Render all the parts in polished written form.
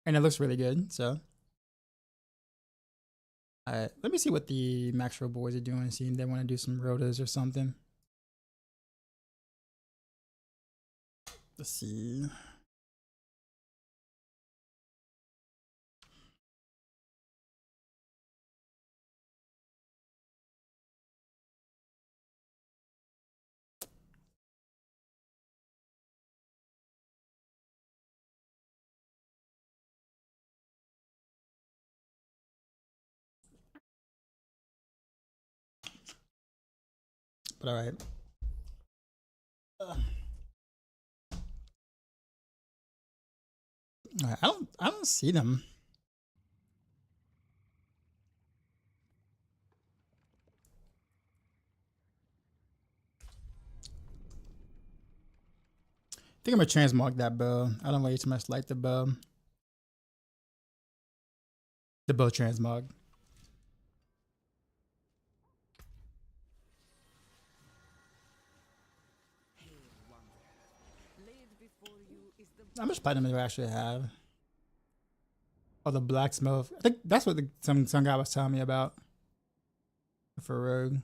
And it looks really good, so. Alright, let me see what the Maxroll boys are doing, see if they want to do some rotas or something. Let's see. But all right. I don't see them. I think I'm gonna transmog that bow. I don't really too much like the bow. The bow transmog. How much platinum do I actually have? Oh, the blacksmith. I think that's what some guy was telling me about. For rogue.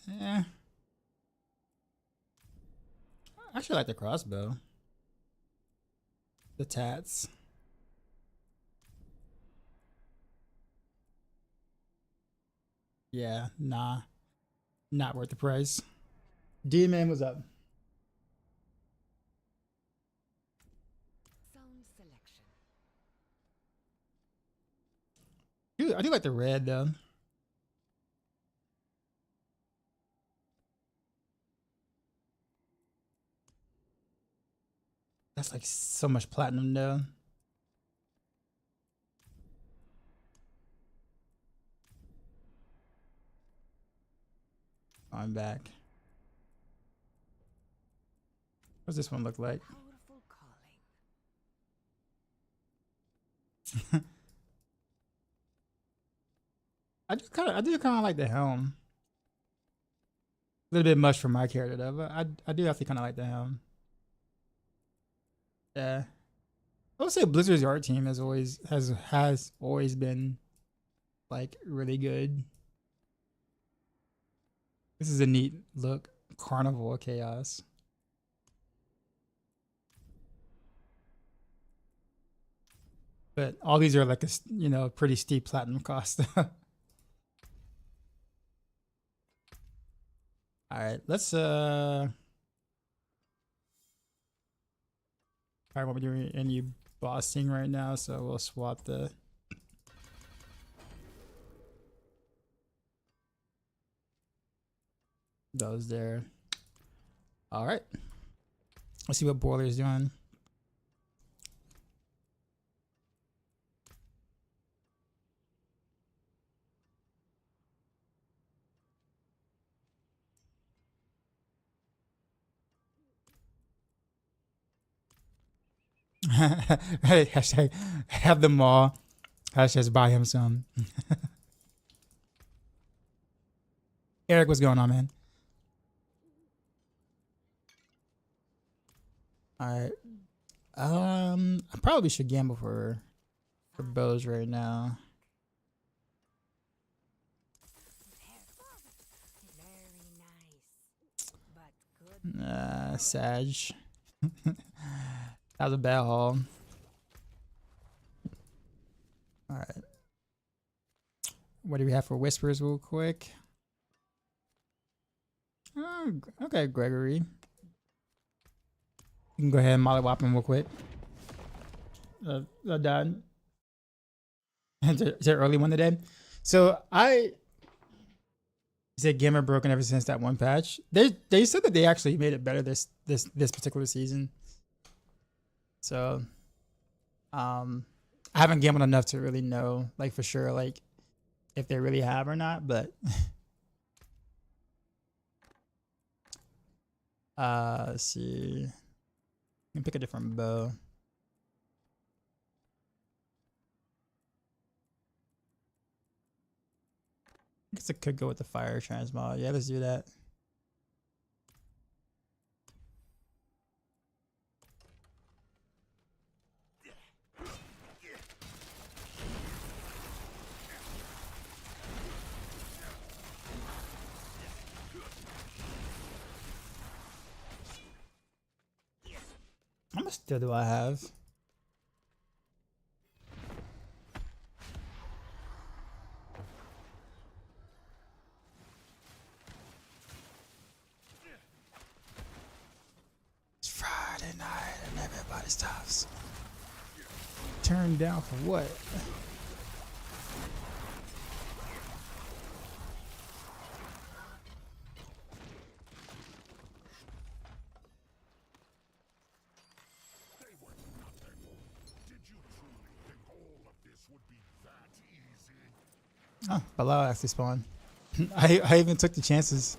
Yeah. I actually like the crossbow. The tats. Yeah, nah. Not worth the price. D-Man was up. Dude, I do like the red though. That's like so much platinum though. I'm back. What's this one look like? I do kind of like the helm. A little bit much for my character though, but I do actually kind of like the helm. Yeah, I would say Blizzard's art team has always been like really good. This is a neat look. Carnival of Chaos. But all these are like a pretty steep platinum cost. All right, let's all right, what we're doing any bossing right now, so we'll swap those there. All right, let's see what Boiler's doing. Hey, hashtag have them all. Hashtag buy him some. Eric, what's going on, man? All right. I probably should gamble for bows right now. Sag. That was a bad haul. All right. What do we have for whispers real quick? Oh, okay, Gregory. You can go ahead and mollywop him real quick. Done. Is it early one today? So I said gamer broken ever since that one patch. They said that they actually made it better this particular season. So I haven't gambled enough to really know like for sure like if they really have or not, but let's see. You can pick a different bow. I guess I could go with the fire transmog. Yeah, let's do that. still do I have? It's Friday night and everybody stops. Turned down for what? Oh, Bilal actually spawned. I even took the chances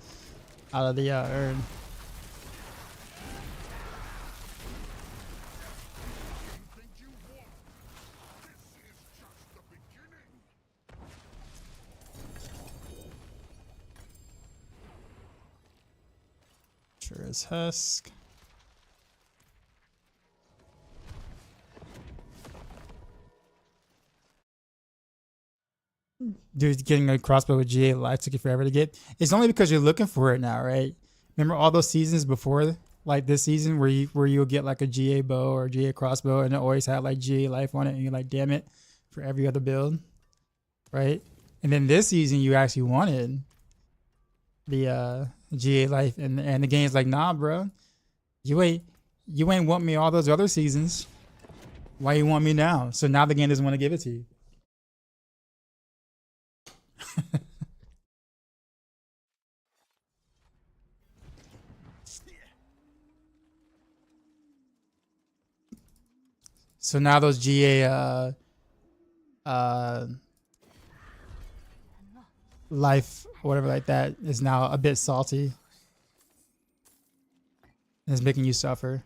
out of the urn. Sure is Husk. Dude, getting a crossbow with GA life took you forever to get. It's only because you're looking for it now, right? Remember all those seasons before, like this season, where you'll get like a GA bow or a GA crossbow, and it always had like GA life on it, and you're like, damn it, for every other build, right? And then this season, you actually wanted the GA life, and the game's like, nah, bro, you ain't want me all those other seasons. Why you want me now? So now the game doesn't want to give it to you. So now those GA life or whatever like that is now a bit salty. It's making you suffer.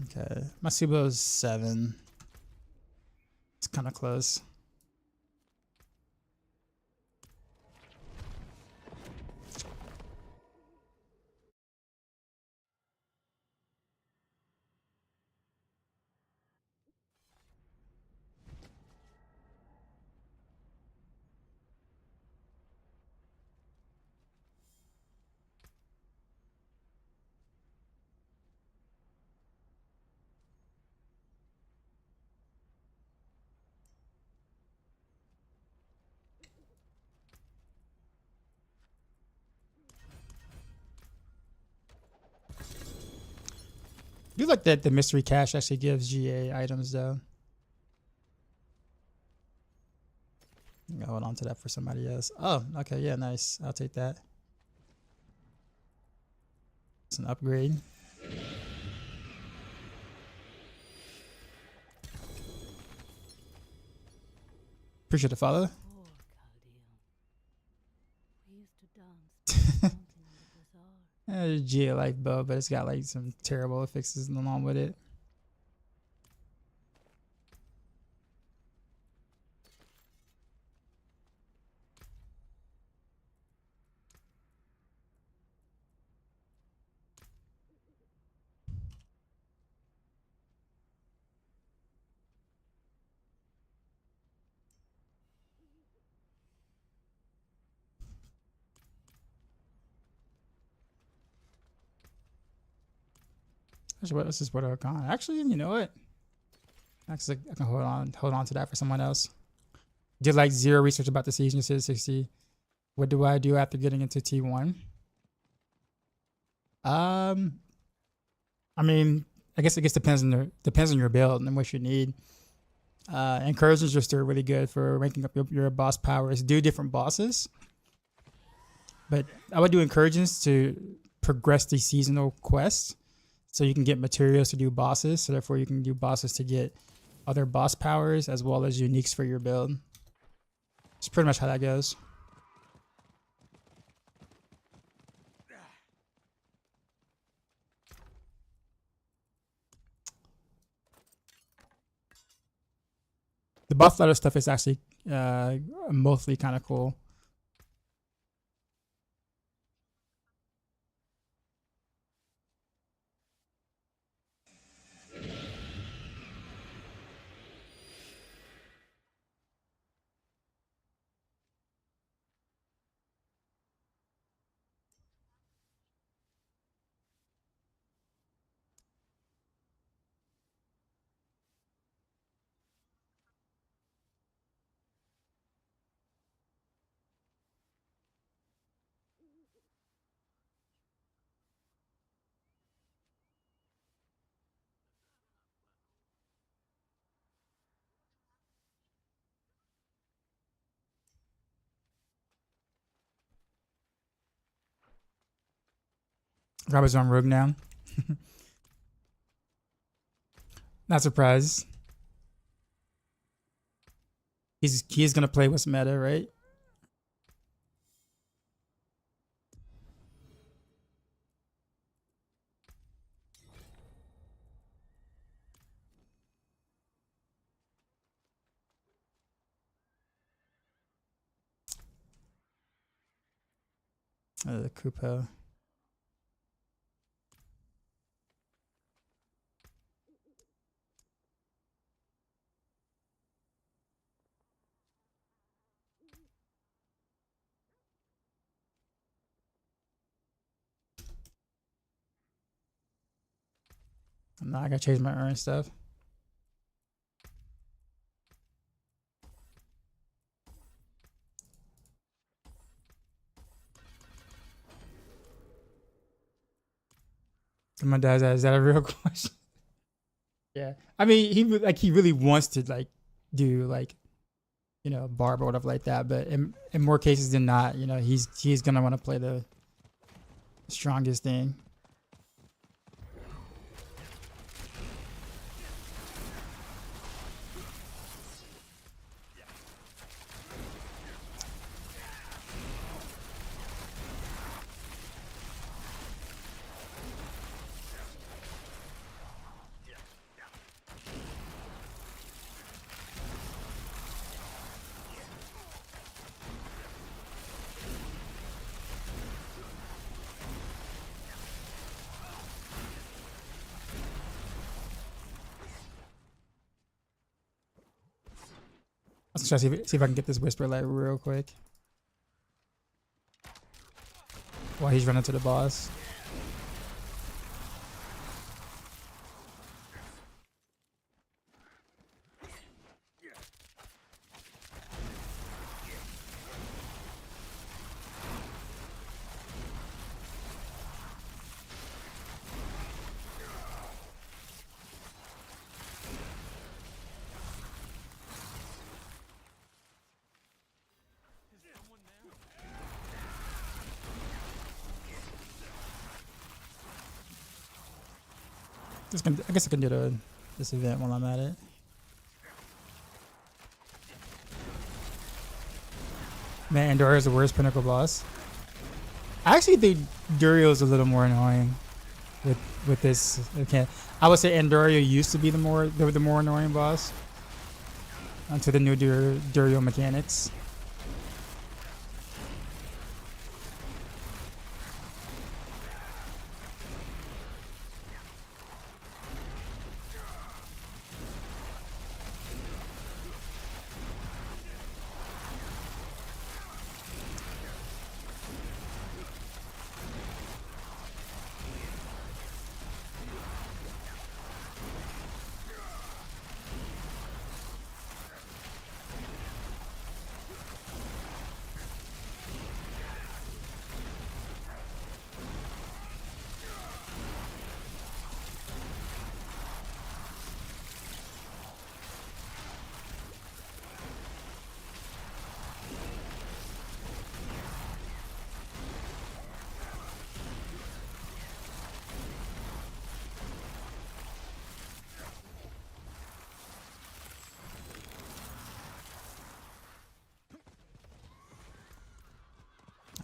Okay, my Subo is 7. It's kind of close. I do like that the mystery cache actually gives GA items though. I'm gonna hold on to that for somebody else. Oh, okay, yeah, nice. I'll take that. It's an upgrade. Appreciate the follow. GA life bow, but it's got like some terrible fixes along with it. This is what I've gone. Actually, you know what? Actually, I can hold on to that for someone else. Did like 0 research about the season. Said 60. What do I do after getting into T1? I mean, I guess depends on your build and what you need. Incursions are still really good for ranking up your boss powers. Do different bosses, but I would do incursions to progress the seasonal quests, so you can get materials to do bosses. So therefore, you can do bosses to get other boss powers as well as uniques for your build. It's pretty much how that goes. The buff ladder stuff is actually mostly kind of cool. Robert's on Rogue now. Not surprised. He's gonna play what's meta, right? The Kupo. Nah, I gotta change my urn stuff. Someone does that. Is that a real question? Yeah. I mean, he really wants to like do like, you know, barb or whatever like that. But in more cases than not, you know, he's gonna want to play the strongest thing. Let's try to see if I can get this Whisper Light real quick while he's running to the boss. I guess I can do this event while I'm at it. Man, Endorio is the worst pinnacle boss. I actually think Durio is a little more annoying with this. Okay, I would say Endorio used to be the more annoying boss until the new Durio mechanics.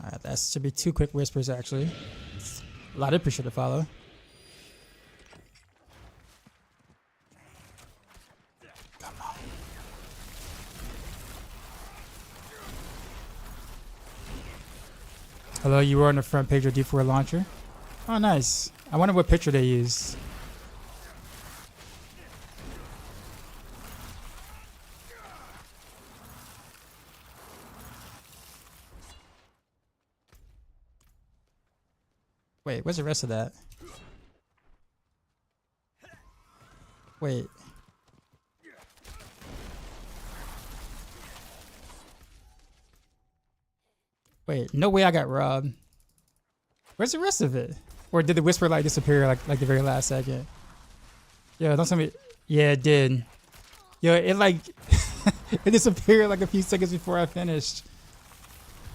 Alright, that should be 2 quick whispers actually. A lot of pressure to follow. Come on. Hello, you were on the front page of D4 launcher. Oh, nice. I wonder what picture they used. Wait, where's the rest of that? Wait. Wait, no way I got robbed. Where's the rest of it? Or did the Whisper Light disappear like the very last second? Yo, don't tell me. Yeah, it did. Yo, it like it disappeared like a few seconds before I finished.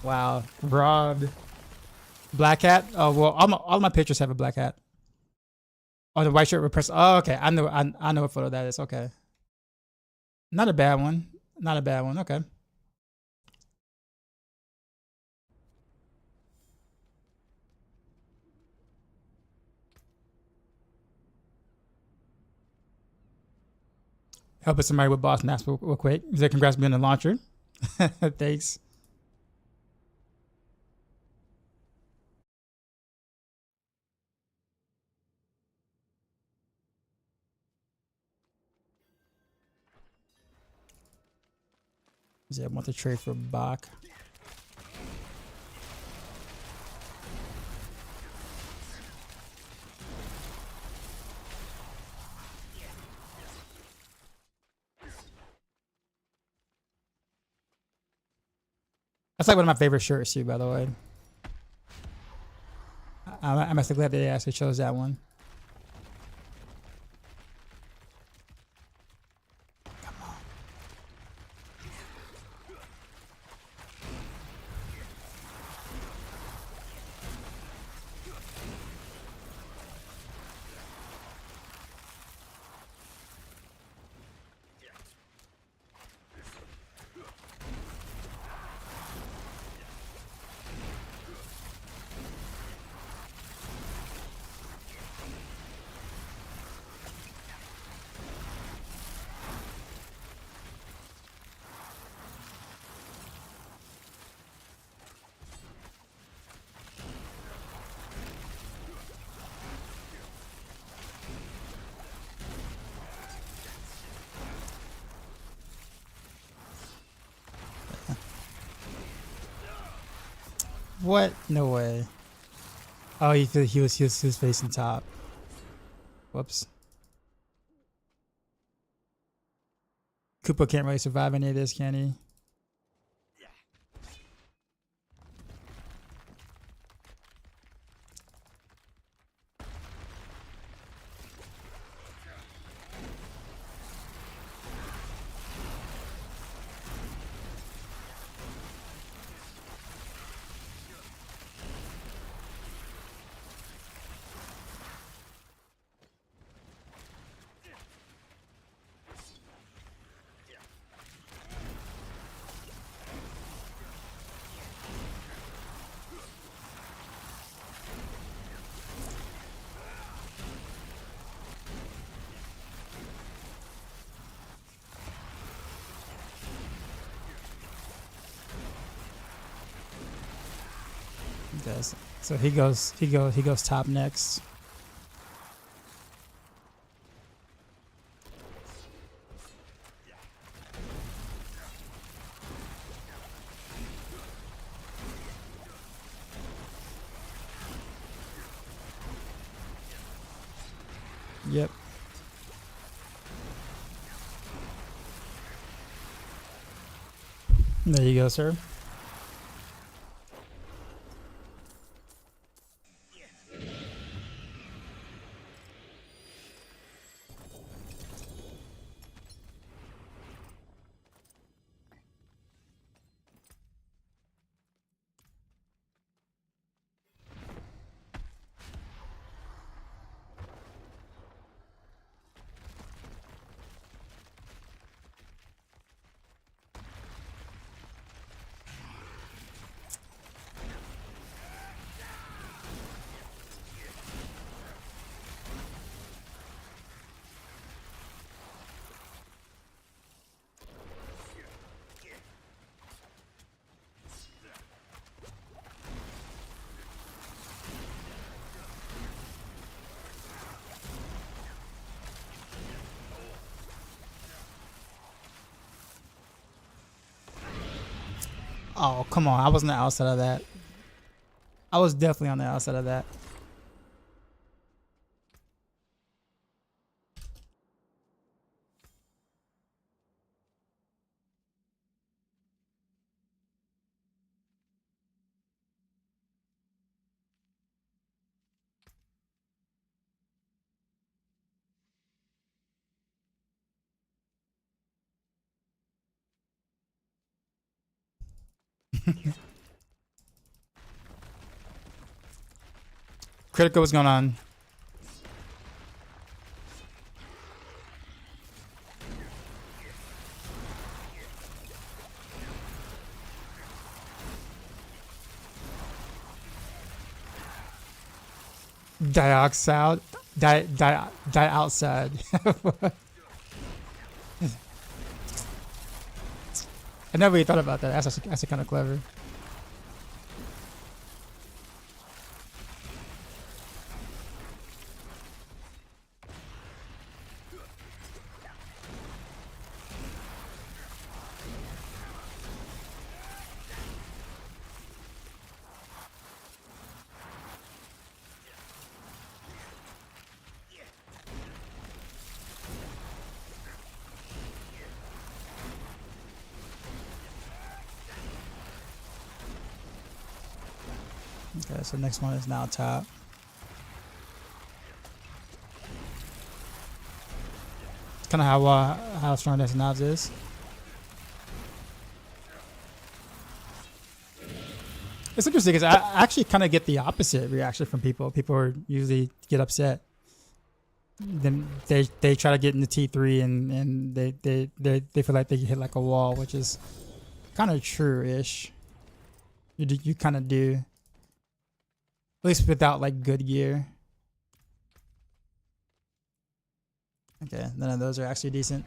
Wow, robbed. Black hat. Oh well, all my pictures have a black hat. Oh, the white shirt with press. Oh, okay. I know what photo that is. Okay, not a bad one. Not a bad one. Okay. Helping somebody with boss maps real quick. He said, "Congrats on being the launcher." Thanks. He said, "I want to trade for Bach." That's like one of my favorite shirts too, by the way. I'm actually glad that they actually chose that one. What? No way. Oh, he was facing top. Whoops. Koopa can't really survive any of this, can he? He does. So he goes top next. Yep. There you go, sir. Oh, come on. I wasn't on the outside of that. I was definitely on the outside of that. Critical, what's going on? Dioxide, die outside. I never really thought about that. That's actually kind of clever. Okay, so next one is now top. It's kind of how strong this knobs is. It's interesting because I actually kind of get the opposite reaction from people. People are usually get upset. Then they try to get into T3 and they feel like they hit like a wall, which is kind of true-ish. You kind of do. At least without like good gear. Okay, none of those are actually decent.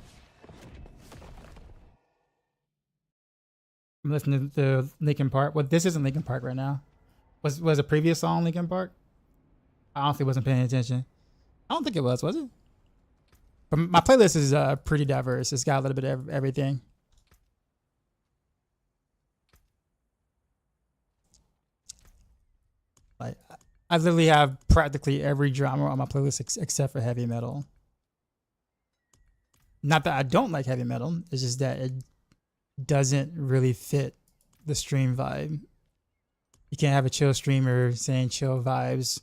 I'm listening to the Linkin Park. Well, this isn't Linkin Park right now. Was a previous song Linkin Park? I honestly wasn't paying attention. I don't think it was it? But my playlist is pretty diverse. It's got a little bit of everything. Like, I literally have practically every genre on my playlist except for heavy metal. Not that I don't like heavy metal. It's just that it doesn't really fit the stream vibe. You can't have a chill streamer saying chill vibes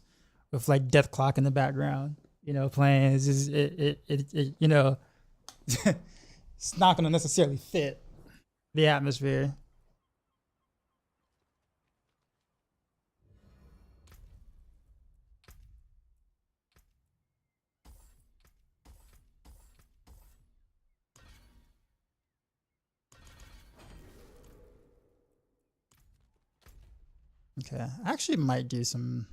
with like Death Clock in the background, you know, playing. It's just, it you know, it's not going to necessarily fit the atmosphere. Okay, I actually might do some.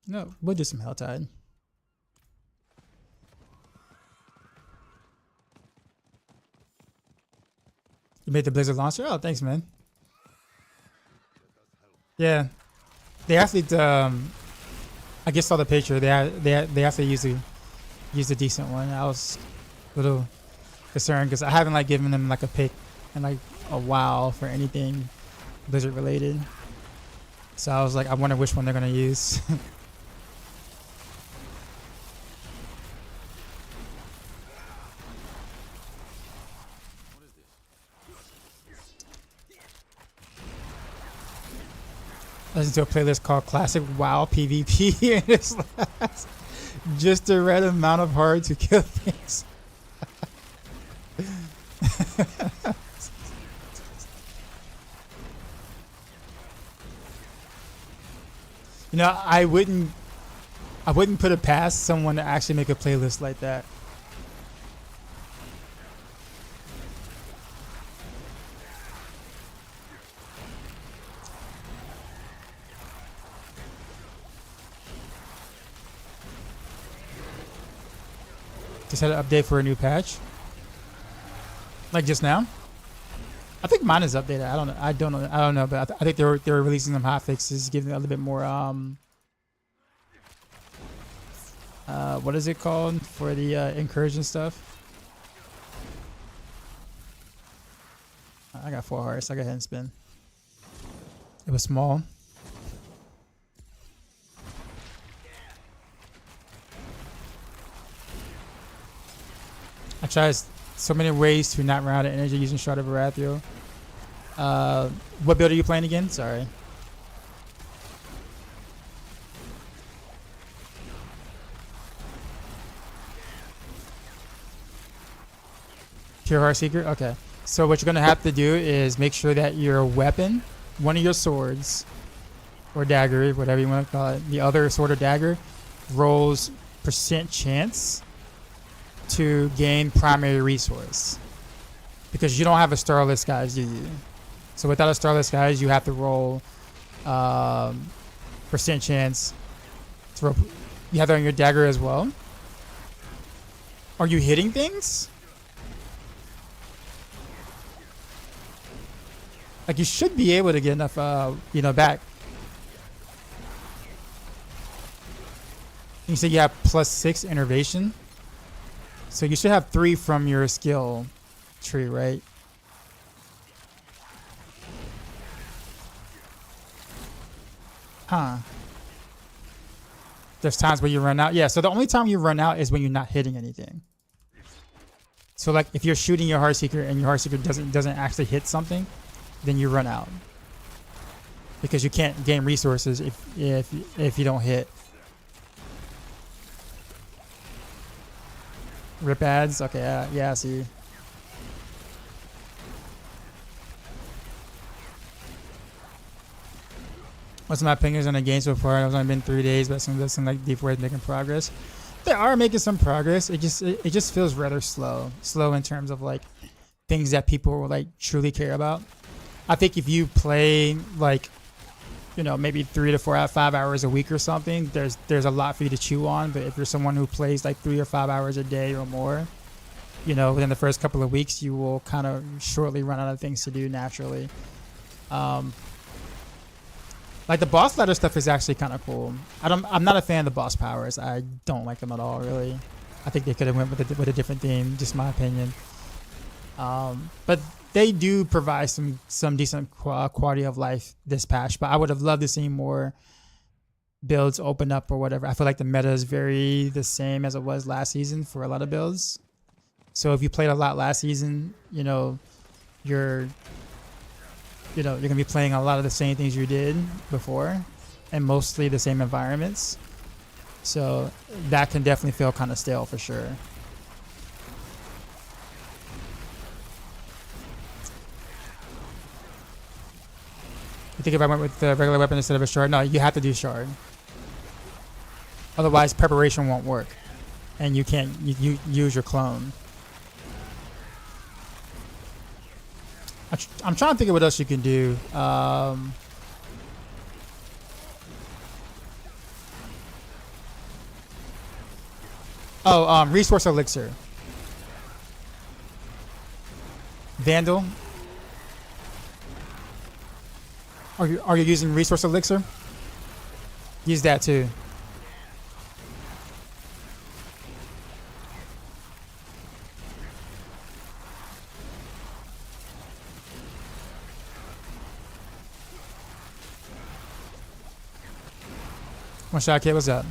No, we'll do some Helltide. You made the Blizzard launcher? Oh, thanks, man. Yeah, they actually. I just saw the picture. They actually used a decent one. I was a little concerned because I haven't like given them like a pick in like a while for anything Blizzard related. So I was like, I wonder which one they're gonna use. Listen to a playlist called Classic WoW PvP and it's just the right amount of hard to kill things. You know, I wouldn't put it past someone to actually make a playlist like that. Just had an update for a new patch. Like just now. I think mine is updated. I don't know, but I think they were releasing some hot fixes, giving it a little bit more what is it called for the incursion stuff? I got 4 hearts. I go ahead and spin. It was small. I tried so many ways to not run out of energy using Shard of Arathio. What build are you playing again? Sorry. Pure Heartseeker? Okay. So what you're going to have to do is make sure that your weapon, one of your swords, or dagger, whatever you want to call it, the other sword or dagger rolls percent chance to gain primary resource. Because you don't have a starless guys, do you? So without a starless guys, you have to roll percent chance to roll. You have that on your dagger as well. Are you hitting things? Like you should be able to get enough, back. You said you have +6 innervation, so you should have 3 from your skill tree, right? Huh. There's times where you run out. Yeah, so the only time you run out is when you're not hitting anything. So like if you're shooting your Heartseeker and your Heartseeker doesn't actually hit something, then you run out. Because you can't gain resources if you don't hit. Rip ads? Okay, yeah, I see. What's my opinions on the game so far? It's only been 3 days, but some like Deep Ware's making progress. They are making some progress. It just feels rather slow. Slow in terms of like things that people like truly care about. I think if you play like, maybe 3 to 4 out of 5 hours a week or something, there's a lot for you to chew on. But if you're someone who plays like 3 or 5 hours a day or more, within the first couple of weeks, you will kind of shortly run out of things to do naturally. Like the boss ladder stuff is actually kind of cool. I'm not a fan of the boss powers. I don't like them at all, really. I think they could have went with a different theme, just my opinion. But they do provide some decent quality of life this patch. But I would have loved to see more builds open up or whatever. I feel like the meta is very the same as it was last season for a lot of builds. So if you played a lot last season, you're gonna be playing a lot of the same things you did before, and mostly the same environments. So that can definitely feel kind of stale for sure. You think if I went with the regular weapon instead of a shard? No, you have to do shard. Otherwise, preparation won't work, and you can't you use your clone. I'm trying to think of what else you can do. Resource elixir. Vandal. Are you using resource elixir? Use that too. One shot, kid. What's up?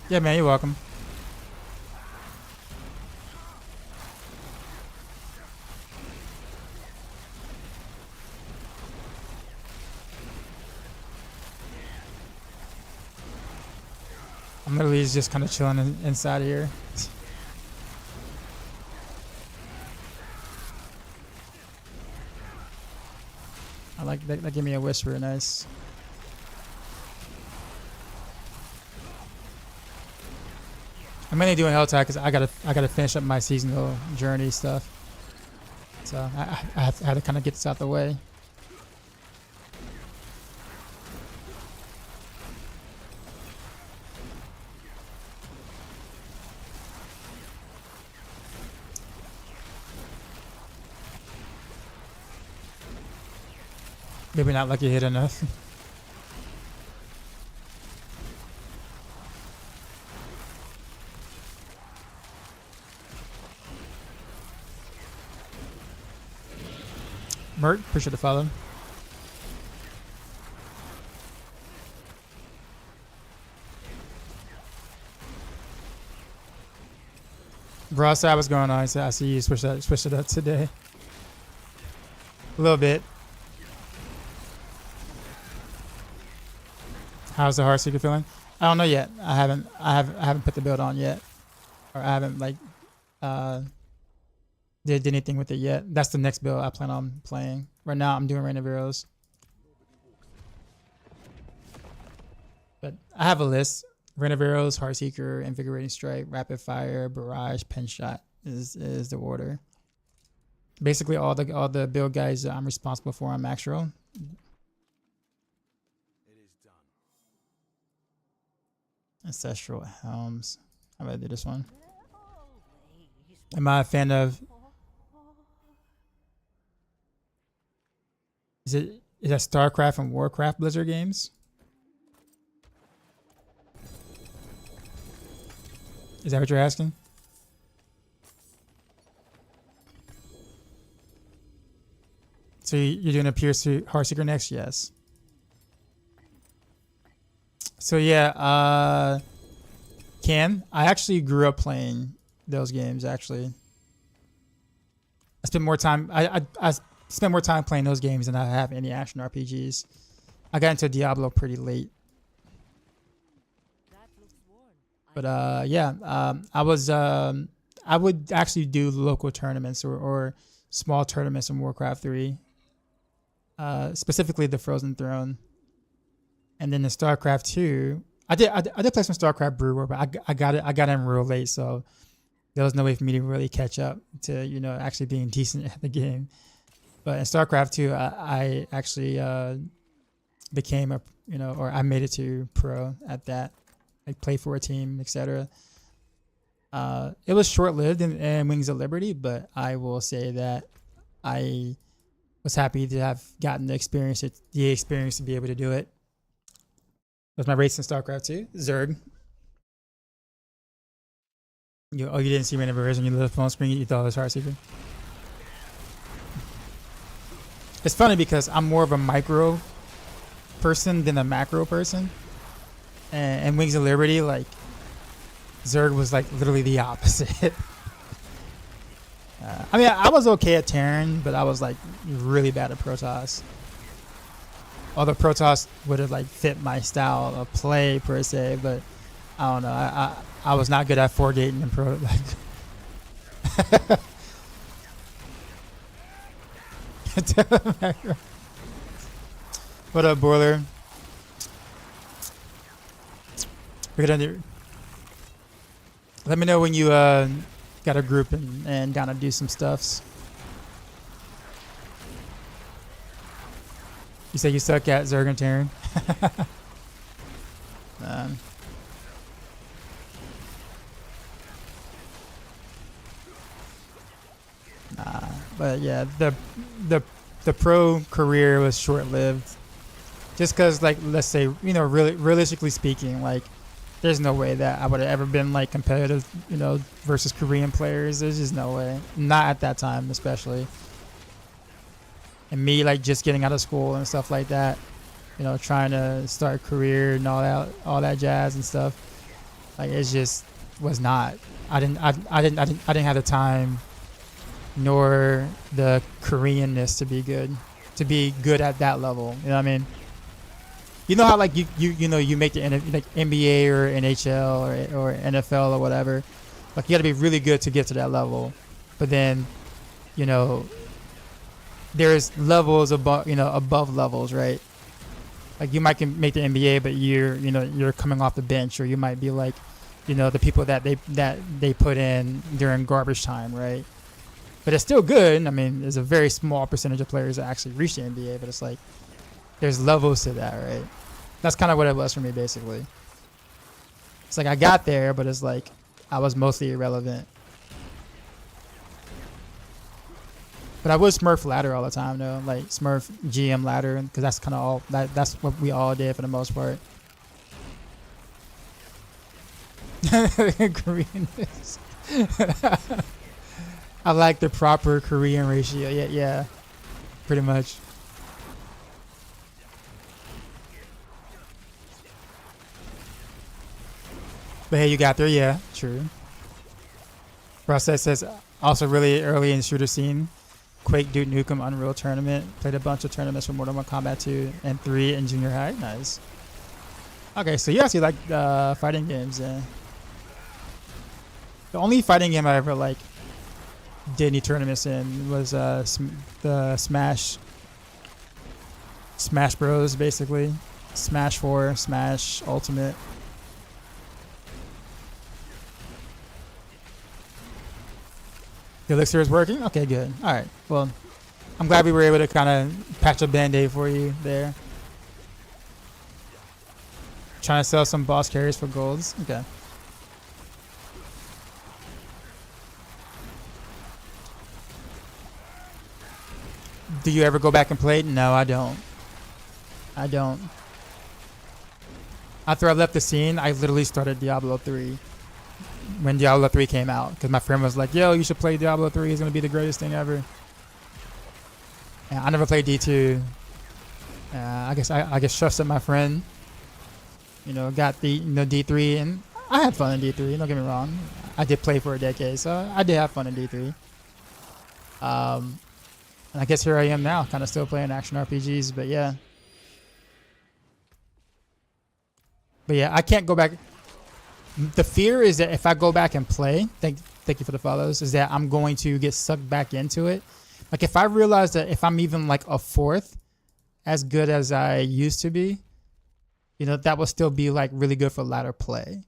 Yeah, man, you're welcome. I'm literally just kind of chilling inside here. I like that. That gave me a whisper. Nice. I'm mainly doing Hell Tag because I gotta finish up my seasonal journey stuff. So I had to kind of get this out the way. Maybe not lucky hit enough. Mert, appreciate the follow. Broadside, what's going on? I see you switched it up today. A little bit. How's the Heartseeker feeling? I don't know yet. I haven't put the build on yet, or I haven't like did anything with it yet. That's the next build I plan on playing. Right now I'm doing Rain of Arrows, but I have a list: Rain of Arrows, Heartseeker, Invigorating Strike, Rapid Fire, Barrage, Pen Shot is the order. Basically, all the build guys that I'm responsible for on Maxroll. Ancestral Helms. How about I do this one? Am I a fan of? Is that StarCraft and Warcraft Blizzard games? Is that what you're asking? So you're doing a Pierce Heartseeker next? Yes. So yeah, I actually grew up playing those games. Actually, I spent more time. I spent more time playing those games than I have any action RPGs. I got into Diablo pretty late, but yeah, I would actually do local tournaments or small tournaments in Warcraft 3, specifically the Frozen Throne. And then in StarCraft 2, I did play some StarCraft Brew War, but I got in real late, so there was no way for me to really catch up to actually being decent at the game. But in StarCraft 2, I actually became or I made it to pro at that, like play for a team, etc. It was short lived in Wings of Liberty, but I will say that I was happy to have gotten the experience to be able to do it. Was my race in StarCraft 2? Zerg. You didn't see Rain of Arrows when you lit the phone screen? You thought it was Heartseeker? It's funny because I'm more of a micro person than a macro person. And Wings of Liberty, like, Zerg was like literally the opposite. I mean, I was okay at Terran, but I was like really bad at Protoss. Although Protoss would have like fit my style of play per se, but I don't know. I was not good at foregating and pro. What up, Boiler? We're gonna do. Let me know when you got a group and down to do some stuffs. You say you suck at Zerg and Terran? Nah, but yeah, the pro career was short lived. Just because, like, let's say, really realistically speaking, like, there's no way that I would have ever been like competitive, versus Korean players. There's just no way. Not at that time, especially. And me, like, just getting out of school and stuff like that, trying to start a career and all that jazz and stuff. Like, it just was not. I didn't have the time, nor the Koreanness to be good at that level. You know what I mean? You know how like you make the like NBA or NHL or NFL or whatever. Like, you got to be really good to get to that level, but then, there's levels above levels, right? Like, you might can make the NBA, but you're coming off the bench, or you might be like, the people that they put in during garbage time, right? But it's still good. I mean, there's a very small percentage of players that actually reach the NBA, but it's like there's levels to that, right? That's kind of what it was for me, basically. It's like I got there, but it's like I was mostly irrelevant. But I would Smurf ladder all the time, though. Like, Smurf GM ladder, because that's kind of all. That's what we all did for the most part. Koreanness. I like the proper Korean ratio. Yeah, pretty much. But hey, you got there. Yeah, true. Process says also really early in the shooter scene. Quake, Duke Nukem, Unreal Tournament. Played a bunch of tournaments for Mortal Kombat 2 and 3 in junior high. Nice. Okay, so you actually like fighting games. The only fighting game I ever like did any tournaments in was the Smash Bros. Basically, Smash 4, Smash Ultimate. The elixir is working. Okay, good. All right. Well, I'm glad we were able to kind of patch a band-aid for you there. Trying to sell some boss carries for golds. Okay. Do you ever go back and play it? No, I don't. I don't. After I left the scene, I literally started Diablo 3 when Diablo 3 came out because my friend was like, yo, you should play Diablo 3. It's going to be the greatest thing ever. And I never played D2. I guess trusted my friend. You know, got the D3, and I had fun in D3. Don't get me wrong. I did play for a decade, so I did have fun in D3. And I guess here I am now, kind of still playing action RPGs, but yeah. But yeah, I can't go back. The fear is that if I go back and play, thank you for the follows, is that I'm going to get sucked back into it. Like if I realize that if I'm even like a fourth as good as I used to be, you know, that will still be like really good for ladder play.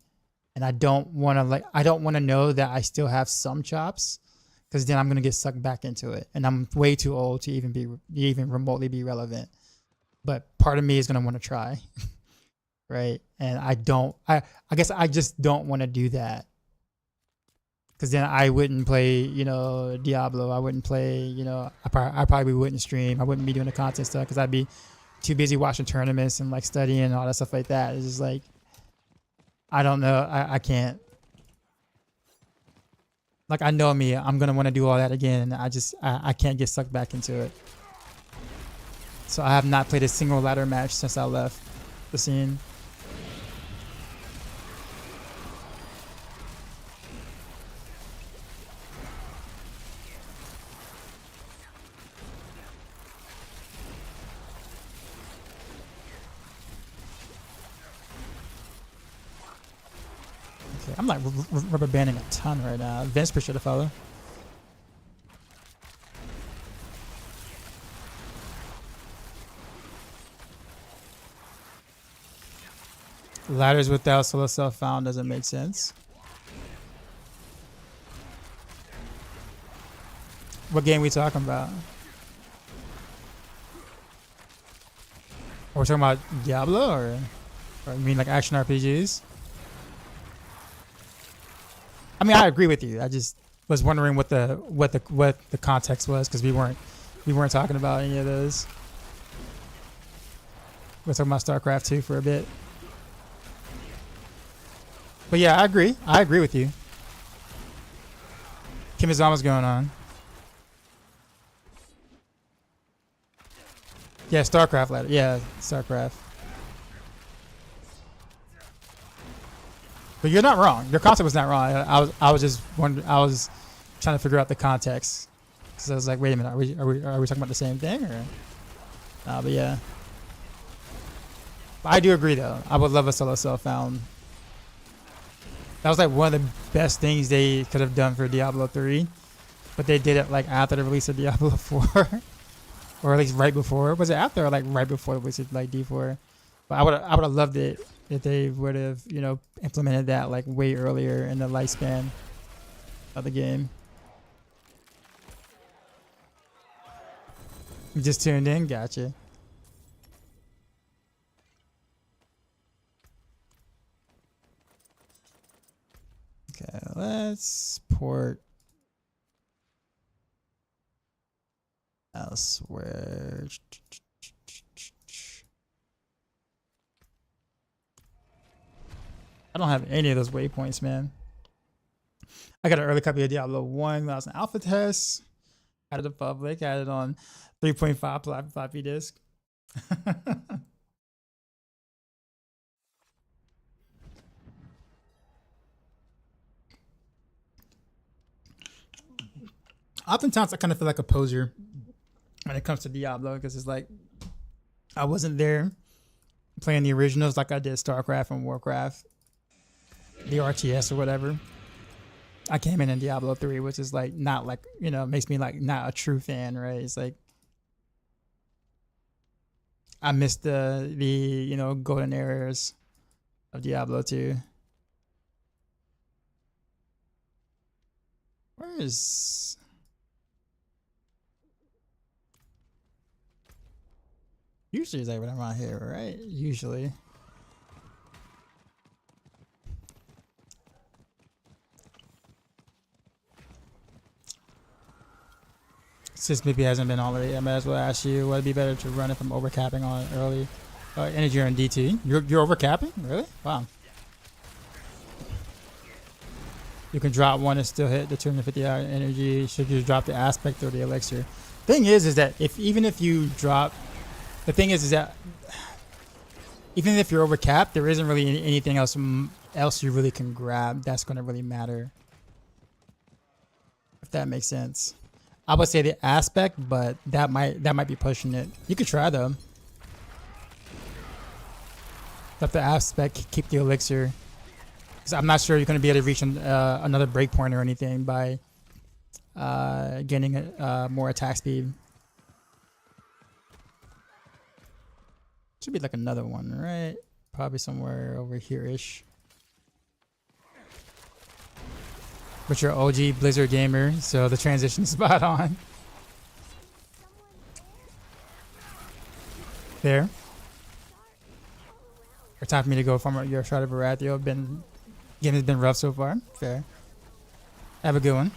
And I don't want to know that I still have some chops, because then I'm going to get sucked back into it. And I'm way too old to even remotely be relevant. But part of me is going to want to try. Right. And I guess I just don't want to do that. Because then I wouldn't play, you know, Diablo. I wouldn't play, you know, I probably wouldn't stream. I wouldn't be doing the content stuff because I'd be too busy watching tournaments and like studying and all that stuff like that. It's just like, I don't know. I can't. Like, I know me. I'm going to want to do all that again. And I can't get sucked back into it. So I have not played a single ladder match since I left the scene. I'm like rubber banding a ton right now. Vince, appreciate the follow. Ladders without solo self found doesn't make sense. What game we talking about? Are we talking about Diablo or you mean like action RPGs? I mean, I agree with you. I just was wondering what the context was because we weren't talking about any of those. We're talking about StarCraft 2 for a bit. But yeah, I agree. I agree with you. Kimizama's going on. Yeah, StarCraft ladder. Yeah, StarCraft. But you're not wrong. Your concept was not wrong. I was just wondering. I was trying to figure out the context. So I was like, wait a minute, are we talking about the same thing or? But yeah. But I do agree though. I would love a solo self found. That was like one of the best things they could have done for Diablo 3, but they did it like after the release of Diablo 4, or at least right before. Was it after or like right before the release of like D4? But I would have loved it if they would have, you know, implemented that like way earlier in the lifespan of the game. You just tuned in, gotcha. Okay, let's port elsewhere. I don't have any of those waypoints, man. I got an early copy of Diablo 1 when I was in alpha test. Added to public, added on 3.5 floppy disk. Oftentimes, I kind of feel like a poser when it comes to Diablo because it's like I wasn't there playing the originals like I did StarCraft and Warcraft, the RTS or whatever. I came in Diablo 3, which is like not like, you know, makes me like not a true fan, right? It's like I missed the you know, golden eras of Diablo 2. Where is usually is like when I'm around here, right? Usually. Since maybe it hasn't been already, I might as well ask you, would it be better to run if I'm overcapping on early energy on DT? You're overcapping? Really? Wow. You can drop one and still hit the 250 hour energy. Should you drop the aspect or the elixir? Thing is that even if you drop, the thing is that even if you're overcapped, there isn't really anything else you really can grab that's going to really matter. If that makes sense. I would say the aspect, but that might be pushing it. You could try though. Let the aspect, keep the elixir. Because I'm not sure you're going to be able to reach another breakpoint or anything by gaining more attack speed. Should be like another one, right? Probably somewhere over here-ish. But you're OG Blizzard gamer, so the transition's spot on. There. It's time for me to go from your shot of Baratheon. Game has been rough so far. Fair. Have a good one.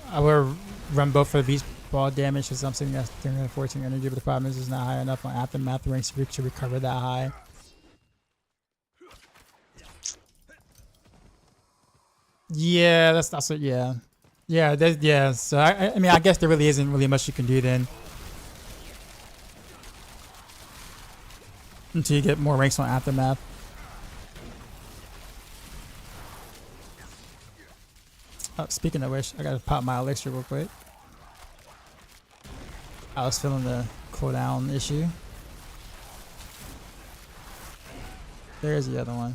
I will run both for the beast ball damage because I'm sitting at 314 energy, but the problem is it's not high enough on Aftermath ranks to recover that high. Yeah, that's what. Yeah, yeah. So I mean, I guess there really isn't really much you can do then until you get more ranks on Aftermath. Oh, speaking of which, I gotta pop my elixir real quick. I was feeling the cooldown issue. There's the other one.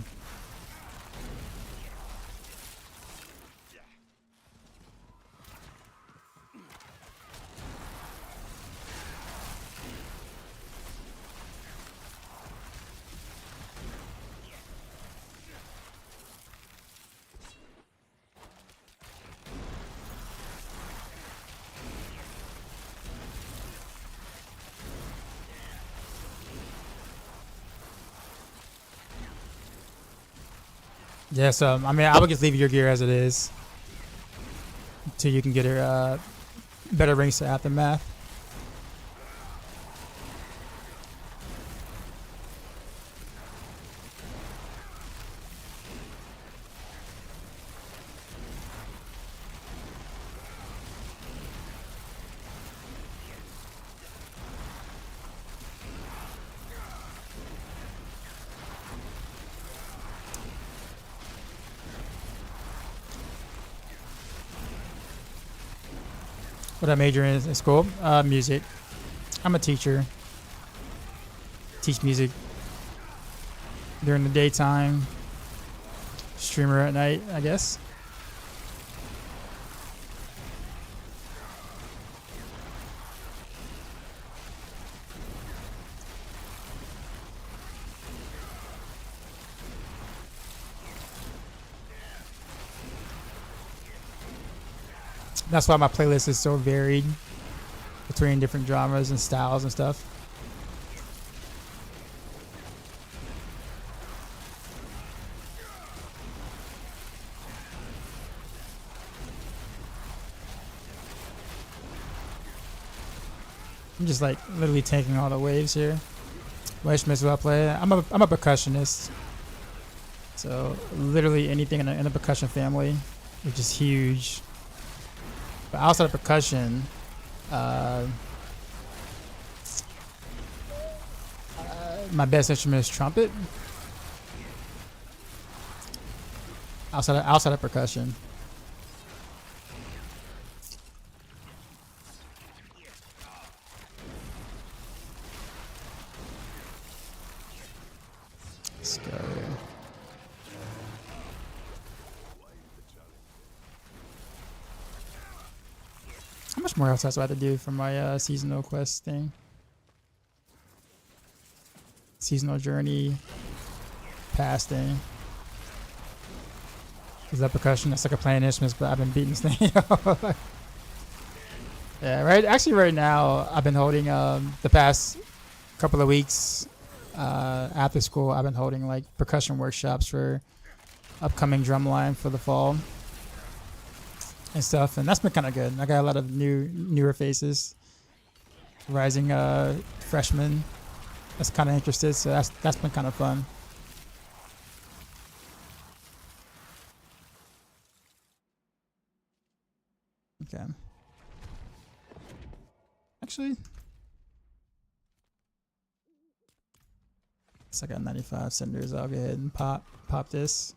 Yeah, so I mean, I would just leave your gear as it is until you can get her better ranks to Aftermath. What I major in school? Music. I'm a teacher. Teach music during the daytime. Streamer at night, I guess. That's why my playlist is so varied between different genres and styles and stuff. I'm just like literally taking all the waves here. What instruments do I play? I'm a percussionist. So literally anything in the percussion family, which is huge. But outside of percussion, my best instrument is trumpet. Outside of percussion. Let's go here. How much more else do I have to do for my seasonal quest thing? Seasonal journey, pass thing. Is that percussion? That's like a playing instruments, but I've been beating this thing. Yeah, right. Actually, right now I've been holding the past couple of weeks after school. I've been holding like percussion workshops for upcoming drumline for the fall and stuff, and that's been kind of good. I got a lot of newer faces, rising freshmen. That's kind of interested, so that's been kind of fun. Okay. Actually, so I got 95 cinders. I'll go ahead and pop this.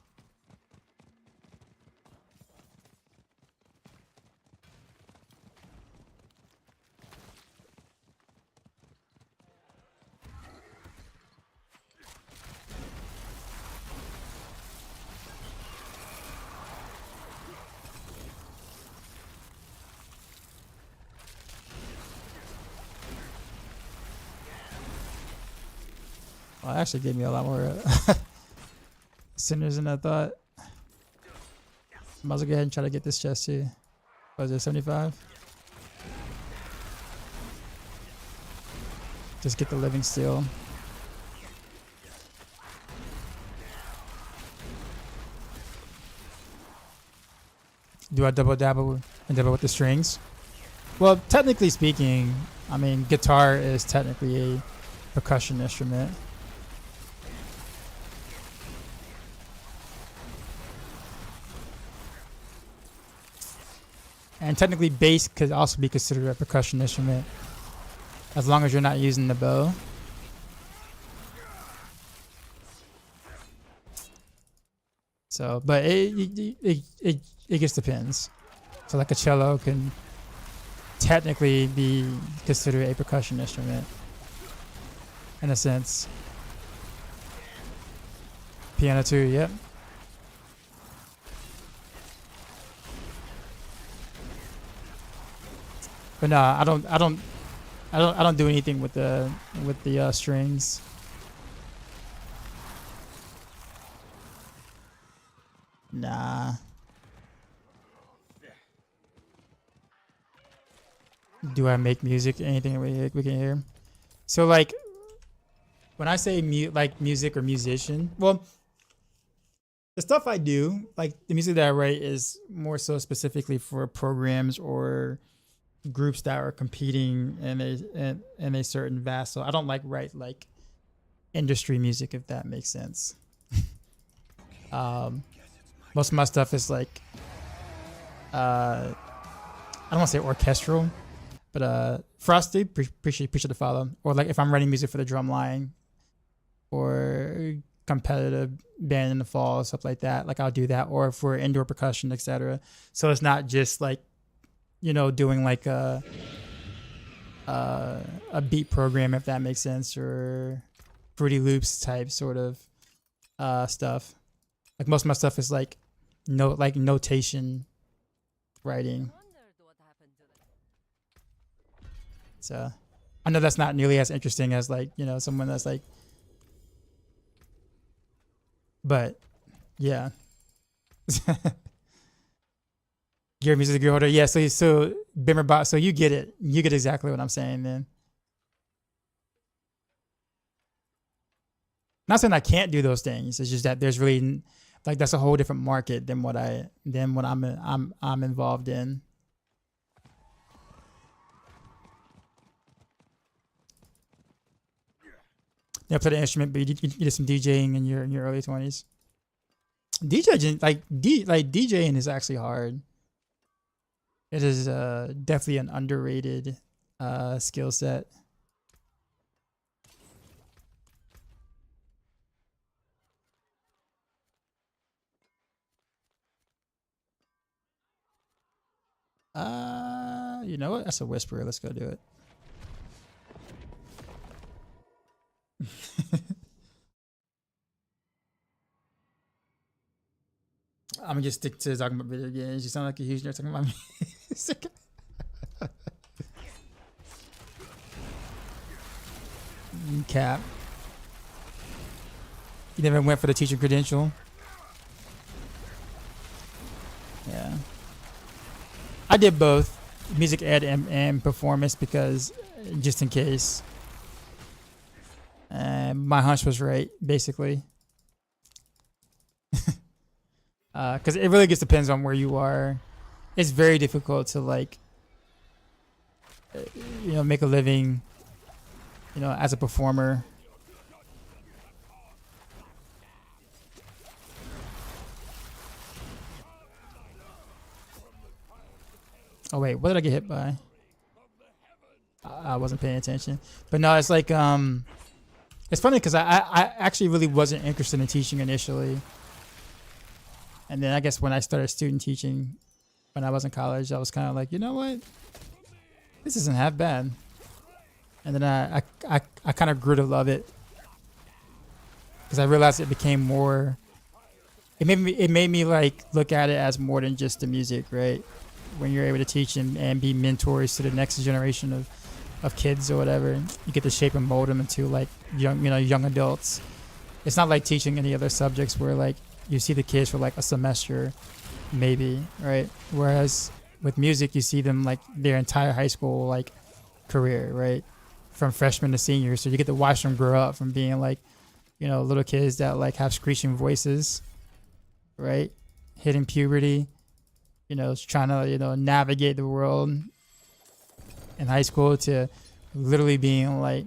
Well, it actually gave me a lot more cinders than I thought. Might as well go ahead and try to get this chest too. What is it, 75? Just get the living steel. Do I double dabble with the strings? Well, technically speaking, I mean, guitar is technically a percussion instrument. And technically bass could also be considered a percussion instrument as long as you're not using the bow. So, but it just depends. So like a cello can technically be considered a percussion instrument in a sense. Piano too, yep. But no, I don't do anything with the strings. Nah. Do I make music? Anything we can hear? So like, when I say music or musician, well, the stuff I do, like the music that I write, is more so specifically for programs or groups that are competing in a certain vast. So I don't write like industry music, if that makes sense. Most of my stuff is like I don't want to say orchestral, but Frosty, appreciate the follow. Or like if I'm writing music for the drum line or competitive band in the fall, stuff like that, like I'll do that. Or for indoor percussion, etc. So it's not just like, you know, doing like a beat program, if that makes sense, or Fruity Loops type sort of stuff. Like most of my stuff is like notation writing. So I know that's not nearly as interesting as like, you know, someone that's like, but yeah. Gear music, gear order. Yeah, so Bimmerbot, so you get it. You get exactly what I'm saying then. Not saying I can't do those things. It's just that there's really like that's a whole different market than what I'm involved in. Yeah, play the instrument, but you did some DJing in your early 20s. DJing is actually hard. It is definitely an underrated skill set. You know what? That's a whisperer. Let's go do it. I'm gonna just stick to talking about video games. You sound like a huge nerd talking about music. Cap. You never went for the teacher credential? Yeah. I did both music ed and performance because just in case. My hunch was right, basically. Because it really just depends on where you are. It's very difficult to like, make a living, as a performer. Oh wait, what did I get hit by? I wasn't paying attention. But no, it's like it's funny because I actually really wasn't interested in teaching initially. And then I guess when I started student teaching when I was in college, I was kind of like, you know what? This isn't half bad. And then I kind of grew to love it because I realized it became more. It made me like look at it as more than just the music, right? When you're able to teach and be mentors to the next generation of kids or whatever, you get to shape and mold them into like young adults. It's not like teaching any other subjects where like you see the kids for like a semester, maybe, right? Whereas with music, you see them like their entire high school like career, right? From freshman to senior. So you get to watch them grow up from being like, little kids that like have screeching voices, right? Hitting puberty, trying to, navigate the world in high school to literally being like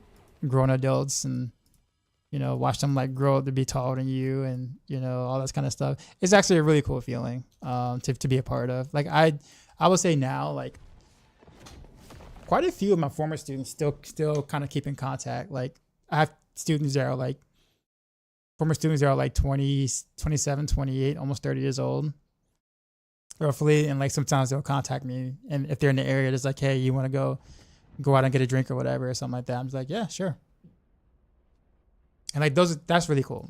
grown adults and, watch them like grow up to be taller than you and, all this kind of stuff. It's actually a really cool feeling to be a part of. Like I would say now, like quite a few of my former students still kind of keep in contact. Like I have students that are like, former students that are like 20, 27, 28, almost 30 years old. Roughly, and like sometimes they'll contact me, and if they're in the area, it's like, hey, you want to go out and get a drink or whatever or something like that. I'm just like, yeah, sure. And like that's really cool.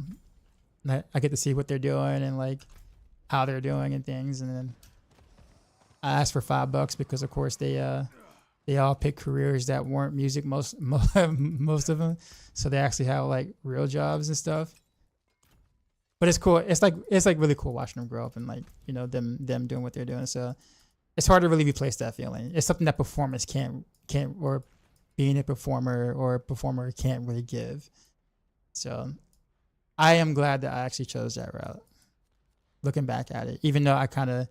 And I get to see what they're doing and like how they're doing and things. And then I asked for $5 because of course they all picked careers that weren't music most of them, so they actually have like real jobs and stuff. But it's cool. It's like really cool watching them grow up and like, them doing what they're doing. So it's hard to really replace that feeling. It's something that performance can't or being a performer or a performer can't really give. So I am glad that I actually chose that route. Looking back at it, even though I kind of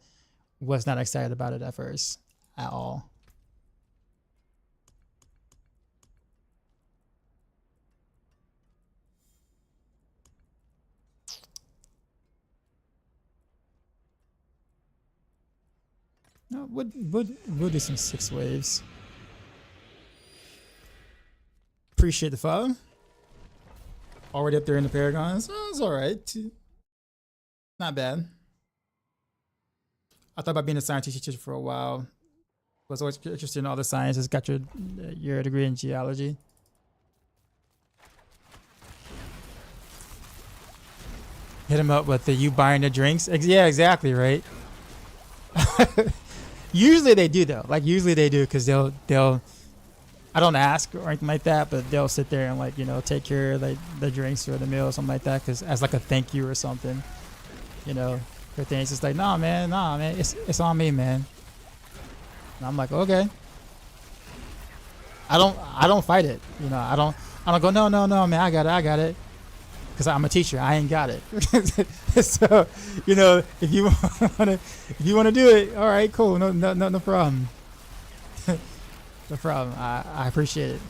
was not excited about it at first at all. No, we'll do some 6 waves. Appreciate the follow. Already up there in the Paragons. Oh, it's all right. Not bad. I thought about being a science teacher for a while. Was always interested in all the sciences. Got your degree in geology. Hit him up with the you buying the drinks. Yeah, exactly, right? Usually they do though. Like usually they do because they'll. I don't ask or anything like that, but they'll sit there and like take care of like the drinks or the meal or something like that, because as like a thank you or something, for things. It's like nah man, it's on me, man. And I'm like okay. I don't fight it, I don't go no man, I got it. Because I'm a teacher, I ain't got it. So, if you want to do it, all right, cool, no problem. No problem. I appreciate it.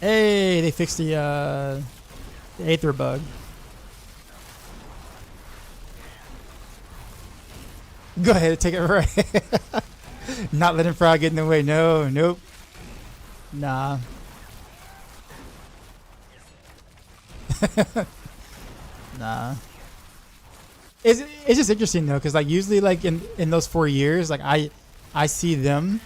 Hey, they fixed the Aether bug. Go ahead, take it right. Not letting Frog get in the way. No, nope. Nah. Nah. It's just interesting though, because like usually like in those 4 years, like I see them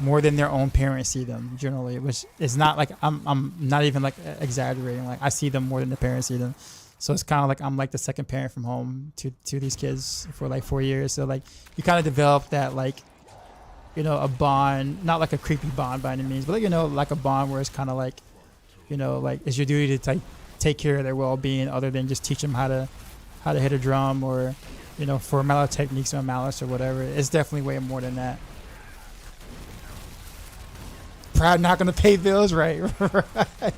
more than their own parents see them generally, which is not like I'm not even like exaggerating. Like I see them more than the parents see them. So it's kind of like I'm like the second parent from home to these kids for like 4 years. So like you kind of develop that like, you know, a bond, not like a creepy bond by any means, but like, you know, like a bond where it's kind of like, you know, like it's your duty to take care of their well-being other than just teach them how to hit a drum or, you know, for mellow techniques or malice or whatever. It's definitely way more than that. Proud not gonna pay bills, right? Right.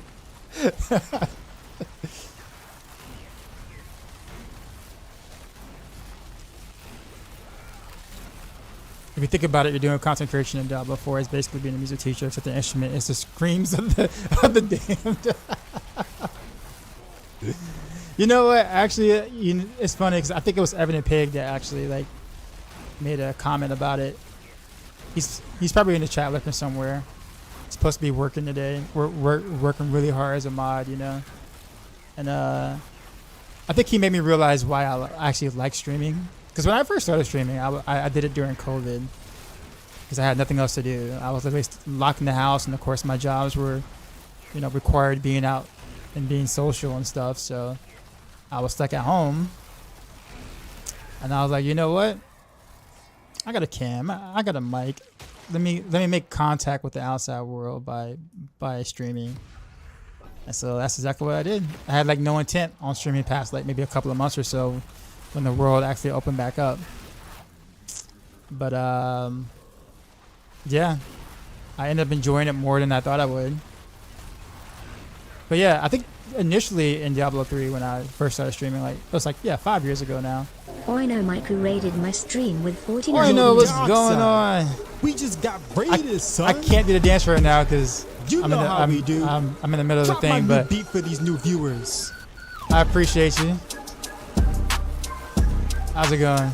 If you think about it, you're doing concentration in Diablo 4. It's basically being a music teacher, except the instrument is the screams of the damned. You know what? Actually, it's funny because I think it was Evan and Pig that actually like made a comment about it. He's probably in the chat looking somewhere. He's supposed to be working today. We're working really hard as a mod, you know. And I think he made me realize why I actually like streaming. Because when I first started streaming, I did it during COVID because I had nothing else to do. I was literally locked in the house, and of course my jobs were, you know, required being out and being social and stuff. So I was stuck at home, and I was like, you know what? I got a cam, I got a mic. Let me make contact with the outside world by streaming. And so that's exactly what I did. I had like no intent on streaming past like maybe a couple of months or so when the world actually opened back up. But yeah, I ended up enjoying it more than I thought I would. But yeah, I think initially in Diablo 3 when I first started streaming, like it was like 5 years ago now. I know Mike raided my stream with 49. I know what's going on. We just got raided, son. I can't do the dance right now because you know how we do. I'm in the middle of the thing, but beat for these new viewers. I appreciate you. How's it going?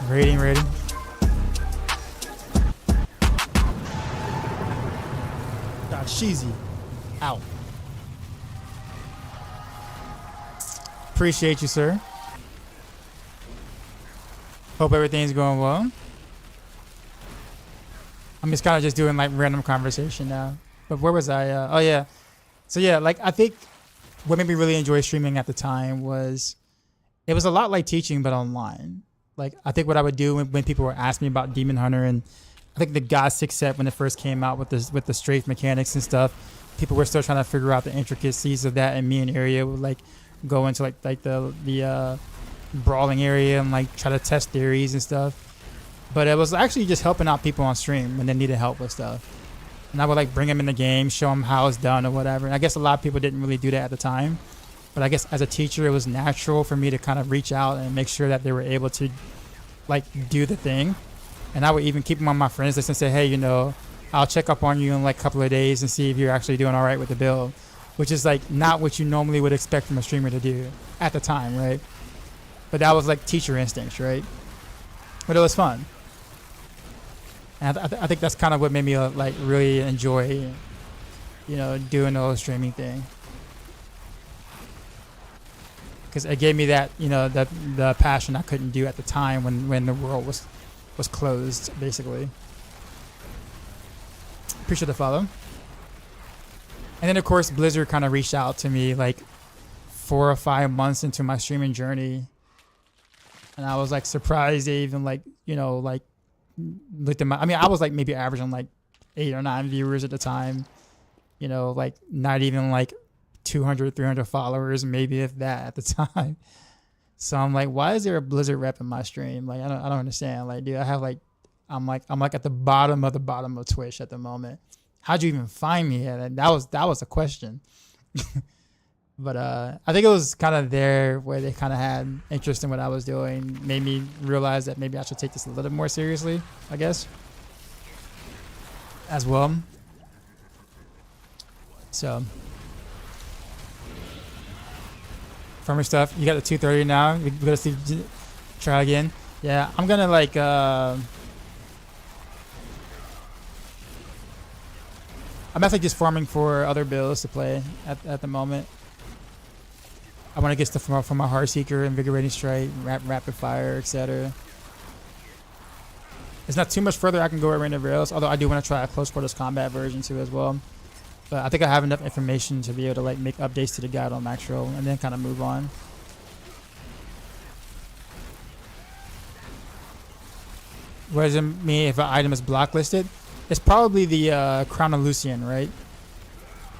Rating. Sheezy, out. Appreciate you, sir. Hope everything's going well. I'm just kind of just doing like random conversation now. But where was I? Oh yeah. So yeah, like I think what made me really enjoy streaming at the time was it was a lot like teaching but online. Like I think what I would do when people were asking me about Demon Hunter, and I think the God 6 set when it first came out with the strafe mechanics and stuff, people were still trying to figure out the intricacies of that, and me and Area would like go into like the brawling area and like try to test theories and stuff. But it was actually just helping out people on stream when they needed help with stuff. And I would like bring them in the game, show them how it's done or whatever. And I guess a lot of people didn't really do that at the time. But I guess as a teacher, it was natural for me to kind of reach out and make sure that they were able to like do the thing. And I would even keep them on my friends list and say, hey, you know, I'll check up on you in like a couple of days and see if you're actually doing all right with the build, which is like not what you normally would expect from a streamer to do at the time, right? But that was like teacher instincts, right? But it was fun. And I think that's kind of what made me like really enjoy, you know, doing the whole streaming thing. Because it gave me that, you know, the passion I couldn't do at the time when the world was closed, basically. Appreciate the follow. And then, of course, Blizzard kind of reached out to me like 4 or 5 months into my streaming journey. And I was like surprised they even like, you know, like looked at my, I mean, I was like maybe averaging like 8 or 9 viewers at the time, you know, like not even like 200, 300 followers, maybe if that at the time. So I'm like, why is there a Blizzard rep in my stream? Like, I don't understand. Like, dude, I have like, I'm like at the bottom of Twitch at the moment. How'd you even find me? And that was a question. But I think it was kind of there where they kind of had interest in what I was doing, made me realize that maybe I should take this a little more seriously, I guess, as well. So, farming stuff. You got the 230 now. We gotta see. Try again. Yeah, I'm gonna like. I'm actually just farming for other builds to play at the moment. I want to get stuff from my Heartseeker, Invigorating Strike, Rapid Fire, etc. There's not too much further I can go at Rain of Rails, although I do want to try a close quarters combat version too as well. But I think I have enough information to be able to like make updates to the guide on Maxroll and then kind of move on. What does it mean if an item is blocklisted? It's probably the Crown of Lucian, right?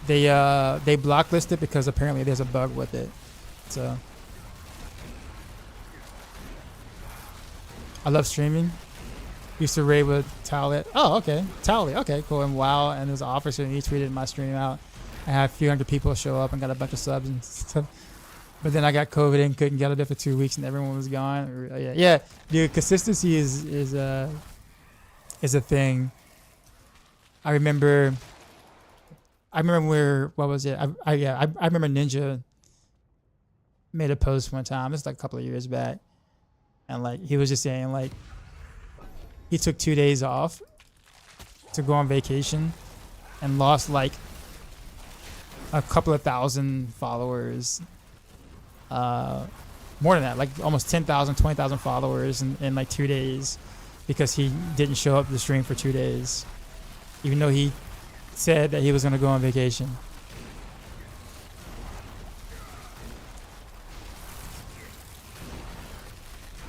They blocklist it because apparently there's a bug with it. So I love streaming. Used to raid with Towlet. Oh, okay. Towlet. Okay, cool. And WoW, and there's an officer, and he tweeted my stream out. I had a few hundred people show up and got a bunch of subs and stuff. But then I got COVID and couldn't get it there for 2 weeks, and everyone was gone. Yeah. Dude, consistency is a thing. I remember where, what was it? I remember Ninja made a post one time. This is like a couple of years back, and like he was just saying like he took 2 days off to go on vacation and lost like a couple of thousand followers. More than that, like almost 10,000, 20,000 followers in like 2 days because he didn't show up to the stream for 2 days, even though he said that he was going to go on vacation.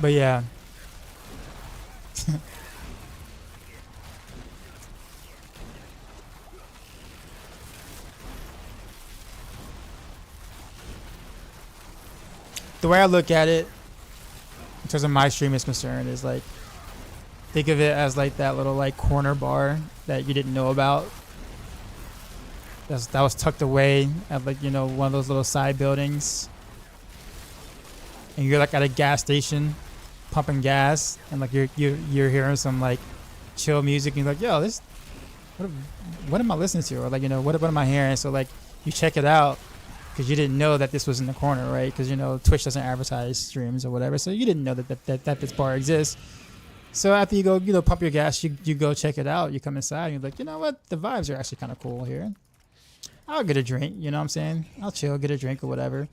But yeah. The way I look at it, in terms of my stream is concerned, is like, think of it as like that little like corner bar that you didn't know about. That was tucked away at like, you know, one of those little side buildings. And you're like at a gas station pumping gas, and like you're hearing some like chill music, and you're like, yo, this, what am I listening to? Or like, you know, what am I hearing? So like you check it out because you didn't know that this was in the corner, right? Because, you know, Twitch doesn't advertise streams or whatever, so you didn't know that this bar exists. So after you go, you know, pump your gas, you go check it out. You come inside and you're like, you know what? The vibes are actually kind of cool here. I'll get a drink, you know what I'm saying? I'll chill, get a drink or whatever.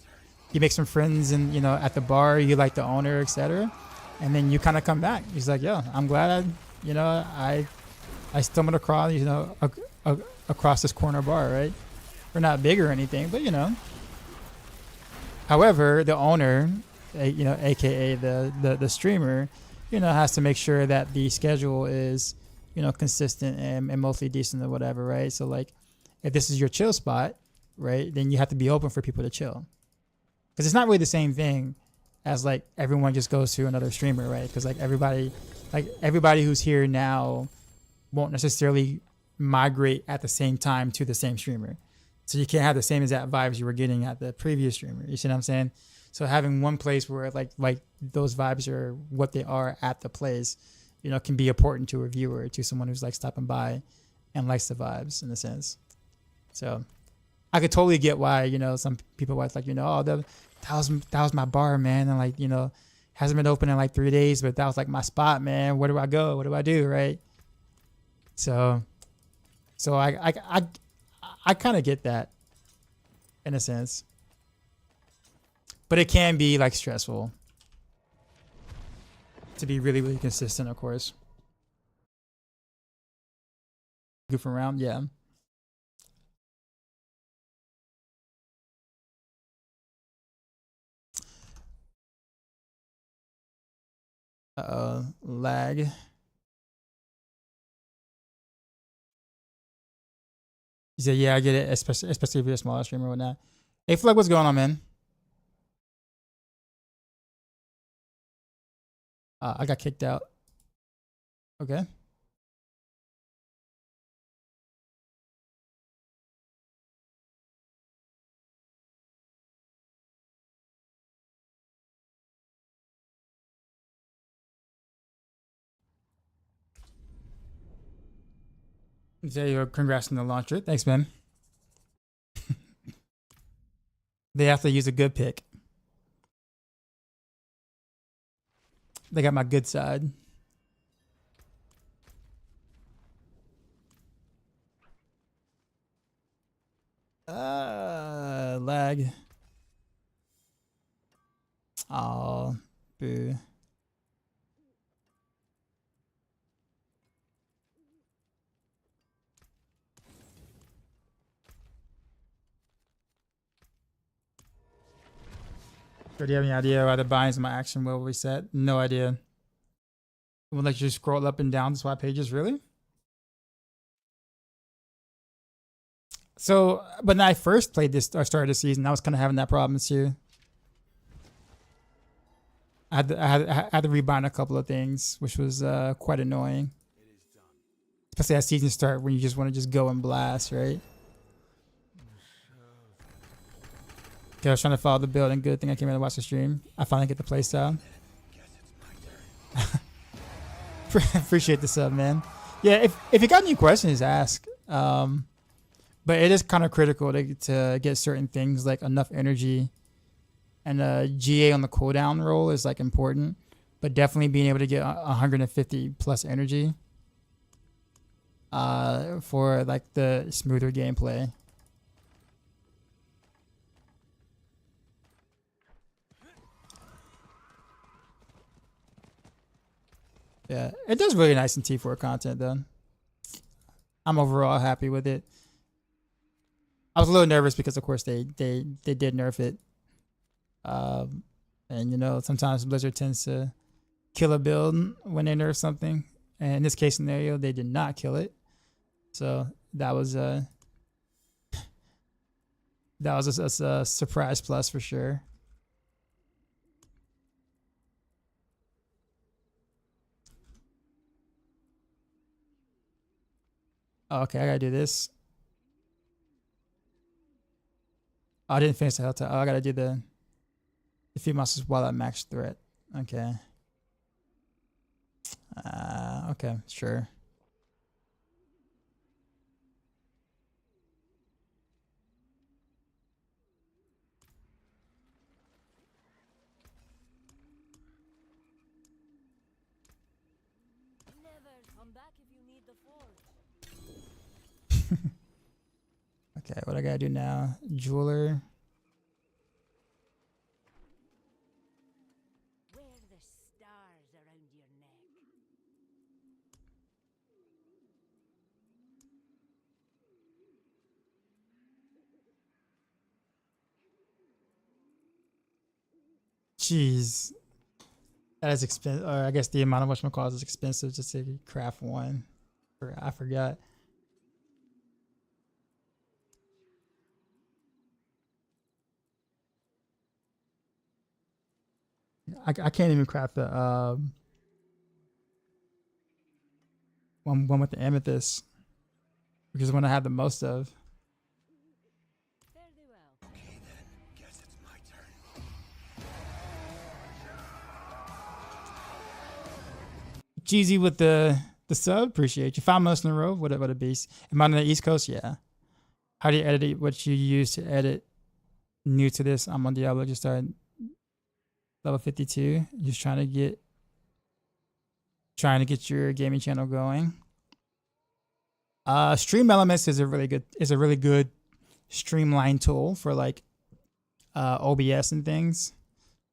You make some friends and, you know, at the bar, you like the owner, etc. And then you kind of come back. He's like, yo, I'm glad I stumbled across, you know, across this corner bar, right? We're not big or anything, but you know. However, the owner, you know, aka the streamer, you know, has to make sure that the schedule is, you know, consistent and mostly decent or whatever, right? So like, if this is your chill spot, right, then you have to be open for people to chill, because it's not really the same thing as like everyone just goes to another streamer, right? Because like everybody who's here now won't necessarily migrate at the same time to the same streamer. So you can't have the same exact vibes you were getting at the previous streamer. You see what I'm saying? So having one place where like those vibes are what they are at the place, you know, can be important to a viewer, to someone who's like stopping by and likes the vibes in a sense. So I could totally get why, you know, some people was like, you know, oh, that was my bar, man, and like, you know, hasn't been open in like 3 days, but that was like my spot, man. Where do I go? What do I do, right? So I kind of get that in a sense, but it can be like stressful to be really, really consistent, of course. Goofing around, yeah. Lag. He said, yeah, I get it, especially if you're a smaller streamer or whatnot. Hey, Flag, what's going on, man? I got kicked out. Okay. There you go. Congrats on the launcher. Thanks, man. They have to use a good pick. They got my good side. Lag. Oh, boo. Do you have any idea why the binds in my action will reset? No idea. It will let you scroll up and down to swap pages, really? So, when I first played this or started the season, I was kind of having that problem too. I had to rebind a couple of things, which was quite annoying. Especially at season start when you just want to just go and blast, right? Okay, I was trying to follow the build, and good thing I came in to watch the stream. I finally get the playstyle. Appreciate the sub, man. Yeah, if you got any questions, ask. But it is kind of critical to get certain things like enough energy, and GA on the cooldown roll is like important. But definitely being able to get 150 plus energy for like the smoother gameplay. Yeah, it does really nice in T4 content though. I'm overall happy with it. I was a little nervous because of course they did nerf it. And you know, sometimes Blizzard tends to kill a build when they nerf something. And in this case scenario, they did not kill it. So that was a surprise plus for sure. Oh, okay, I gotta do this. Oh, I didn't finish the Helltop. Oh, I gotta do the defeat monsters while at max threat. Okay. Okay, sure. Okay, what I gotta do now? Jeweler. Wear the stars around your neck. Jeez. That is expensive. Or I guess the amount of whatchamacallit is expensive just to craft one. I forgot. I can't even craft the one with the amethyst, which is the one I have the most of. Fare thee well. Okay then, guess it's my turn. Cheesy with the sub, appreciate you. 5 months in a row, what a beast. Am I on the East Coast? Yeah. How do you edit it? What you use to edit? New to this, I'm on Diablo, just started level 52. Just trying to get your gaming channel going. Stream Elements is a really good streamline tool for like OBS and things.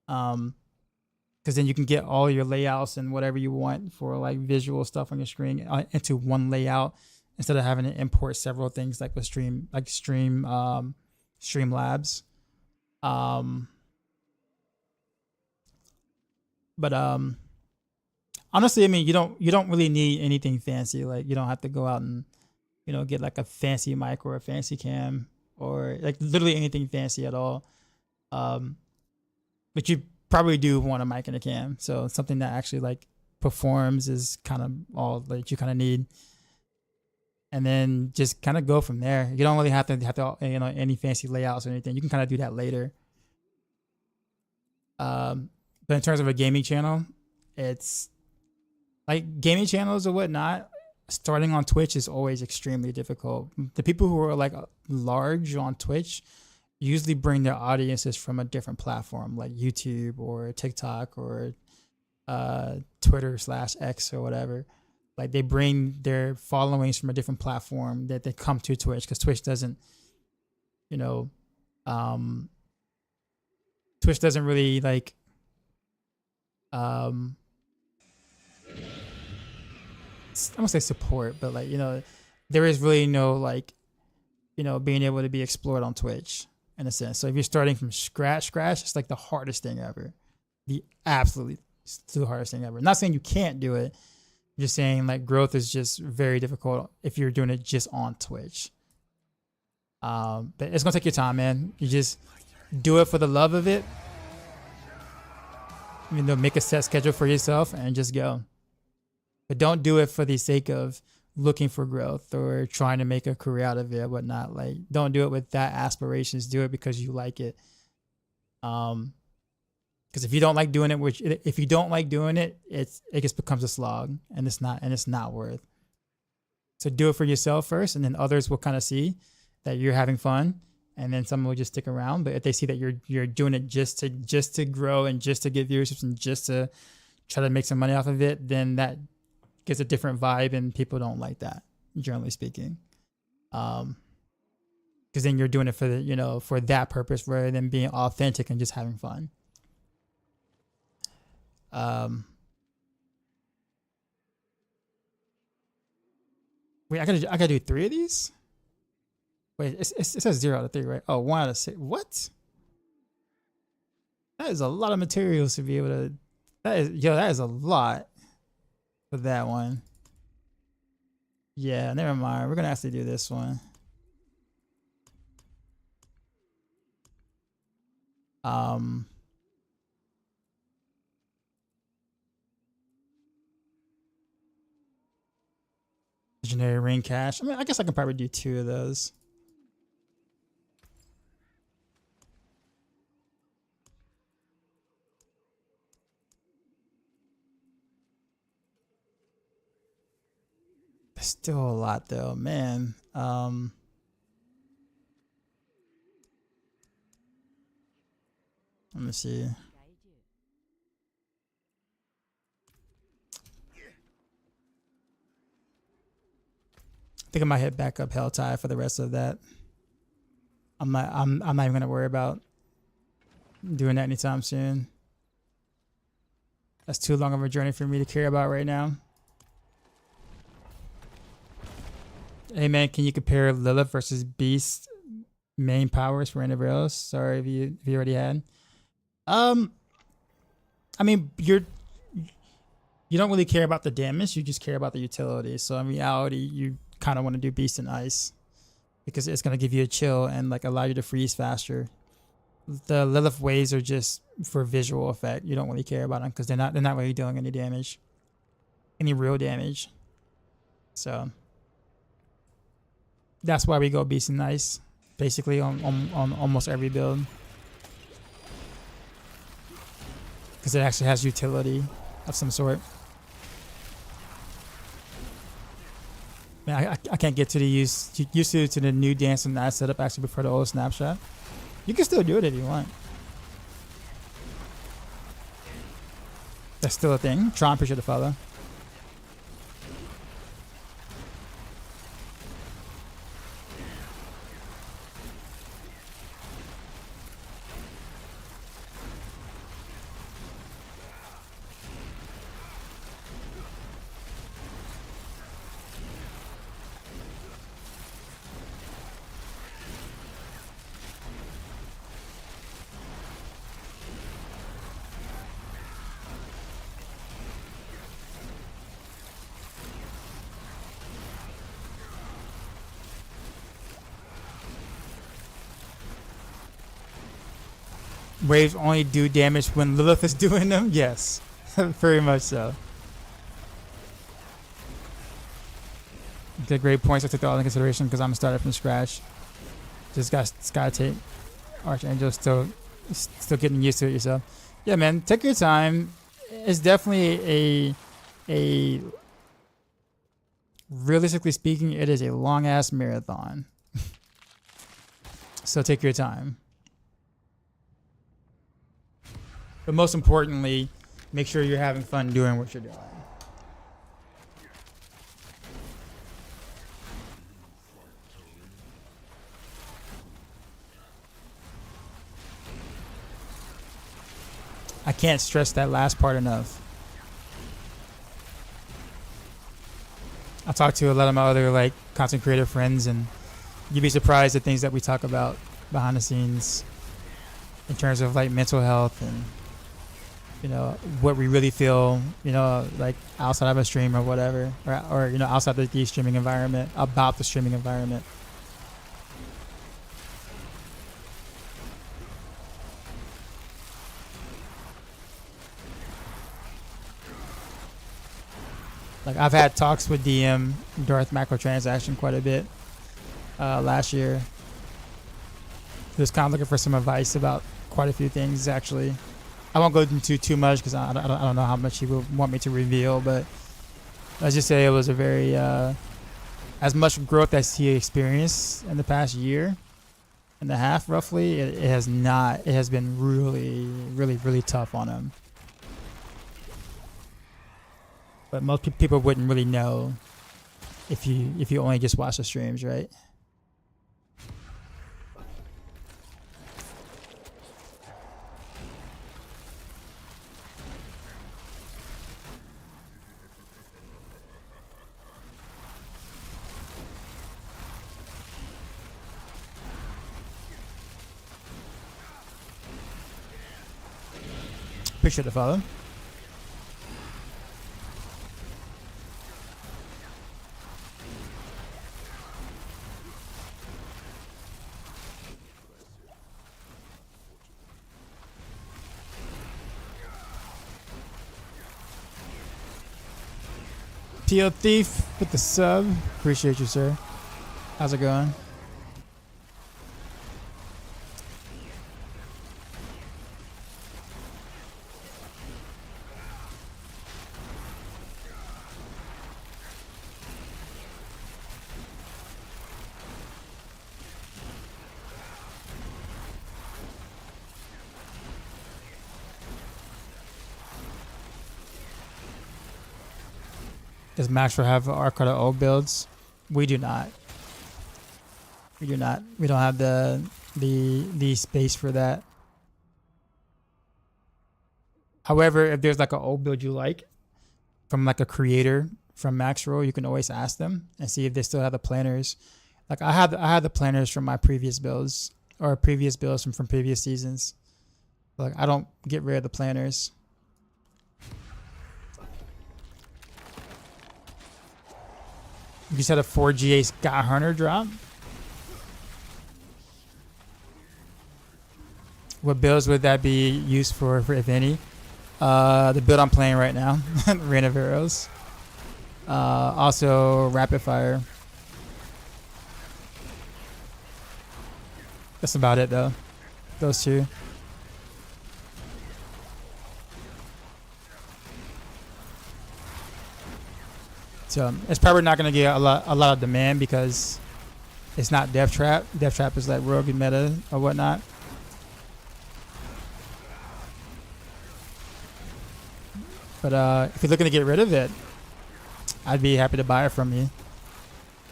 Because then you can get all your layouts and whatever you want for like visual stuff on your screen into one layout instead of having to import several things like with Streamlabs. But honestly, I mean, you don't really need anything fancy. Like you don't have to go out and get like a fancy mic or a fancy cam or like literally anything fancy at all. But you probably do want a mic and a cam. So something that actually like performs is kind of all that you kind of need. And then just kind of go from there. You don't really have to any fancy layouts or anything. You can kind of do that later. But in terms of a gaming channel, it's like gaming channels or whatnot. starting on Twitch is always extremely difficult. The people who are like large on Twitch usually bring their audiences from a different platform like YouTube or TikTok or Twitter/X or whatever. Like they bring their followings from a different platform that they come to Twitch, because Twitch doesn't, Twitch doesn't really like I won't say support, but like, there is really no like, being able to be explored on Twitch in a sense. So if you're starting from scratch, it's like the hardest thing ever. The absolutely hardest thing ever. I'm not saying you can't do it. I'm just saying like growth is just very difficult if you're doing it just on Twitch. But it's gonna take your time, man. You just do it for the love of it. Make a set schedule for yourself and just go. But don't do it for the sake of looking for growth or trying to make a career out of it or whatnot. Like, don't do it with that aspirations. Do it because you like it. Because if you don't like doing it, it just becomes a slog, and it's not worth. So do it for yourself first, and then others will kind of see that you're having fun, and then someone will just stick around. But if they see that you're doing it just to grow and just to get viewerships and just to try to make some money off of it, then that gets a different vibe, and people don't like that, generally speaking. Because then you're doing it for for that purpose rather than being authentic and just having fun. Wait, I gotta do 3 of these. Wait, it says 0 out of 3, right? Oh, 1 out of 6. What? That is a lot of materials to be able to. That is a lot for that one. Yeah, never mind. We're gonna actually do this one. Legendary ring cache. I mean, I guess I can probably do 2 of those. There's still a lot though, man. Let me see. I think I might hit back up Helltide for the rest of that. I'm not even gonna worry about doing that anytime soon. That's too long of a journey for me to care about right now. Hey man, can you compare Lilith versus Beast main powers for anybody else? Sorry if you already had. I mean, you don't really care about the damage, you just care about the utility. So in reality, you kind of want to do Beast and Ice because it's going to give you a chill and like allow you to freeze faster. The Lilith waves are just for visual effect. You don't really care about them because they're not really doing any damage, any real damage. So that's why we go Beast and Ice basically on almost every build, because it actually has utility of some sort. Man, I can't get to the used to the new dance and that setup actually before the old snapshot. You can still do it if you want. That's still a thing. Tron, appreciate the follow. Waves only do damage when Lilith is doing them? Yes, very much so. Good, great points. I took that all into consideration because I'm starting from scratch. Just gotta take Archangel, still getting used to it yourself. Yeah, man, take your time. It's definitely a realistically speaking, it is a long ass marathon. So take your time. But most importantly, make sure you're having fun doing what you're doing. I can't stress that last part enough. I talk to a lot of my other like content creator friends, and you'd be surprised at things that we talk about behind the scenes in terms of like mental health and, you know, what we really feel, you know, like outside of a stream or whatever, or you know, outside the streaming environment, about the streaming environment. Like I've had talks with DM Darth Macrotransaction quite a bit last year. He was kind of looking for some advice about quite a few things actually. I won't go into too much because I don't know how much he would want me to reveal, but let's just say it was a very as much growth as he experienced in the past year and a half roughly. It has been really tough on him. But most people wouldn't really know if you only just watch the streams, right? Appreciate the follow. PO Thief with the sub. Appreciate you, sir. How's it going? Does Maxroll have Arcada old builds? We do not. We do not. We don't have the space for that. However, if there's like an old build you like from like a creator from Maxroll, you can always ask them and see if they still have the planners. Like I had the planners from my previous builds or previous builds from previous seasons. Like I don't get rid of the planners. You just had a 4GA Sky Hunter drop. What builds would that be used for if any? The build I'm playing right now, Rain of Arrows. Also Rapid Fire. That's about it though. Those two. So it's probably not going to get a lot of demand because it's not Death Trap. Death Trap is like rogue meta or whatnot. But if you're looking to get rid of it, I'd be happy to buy it from you.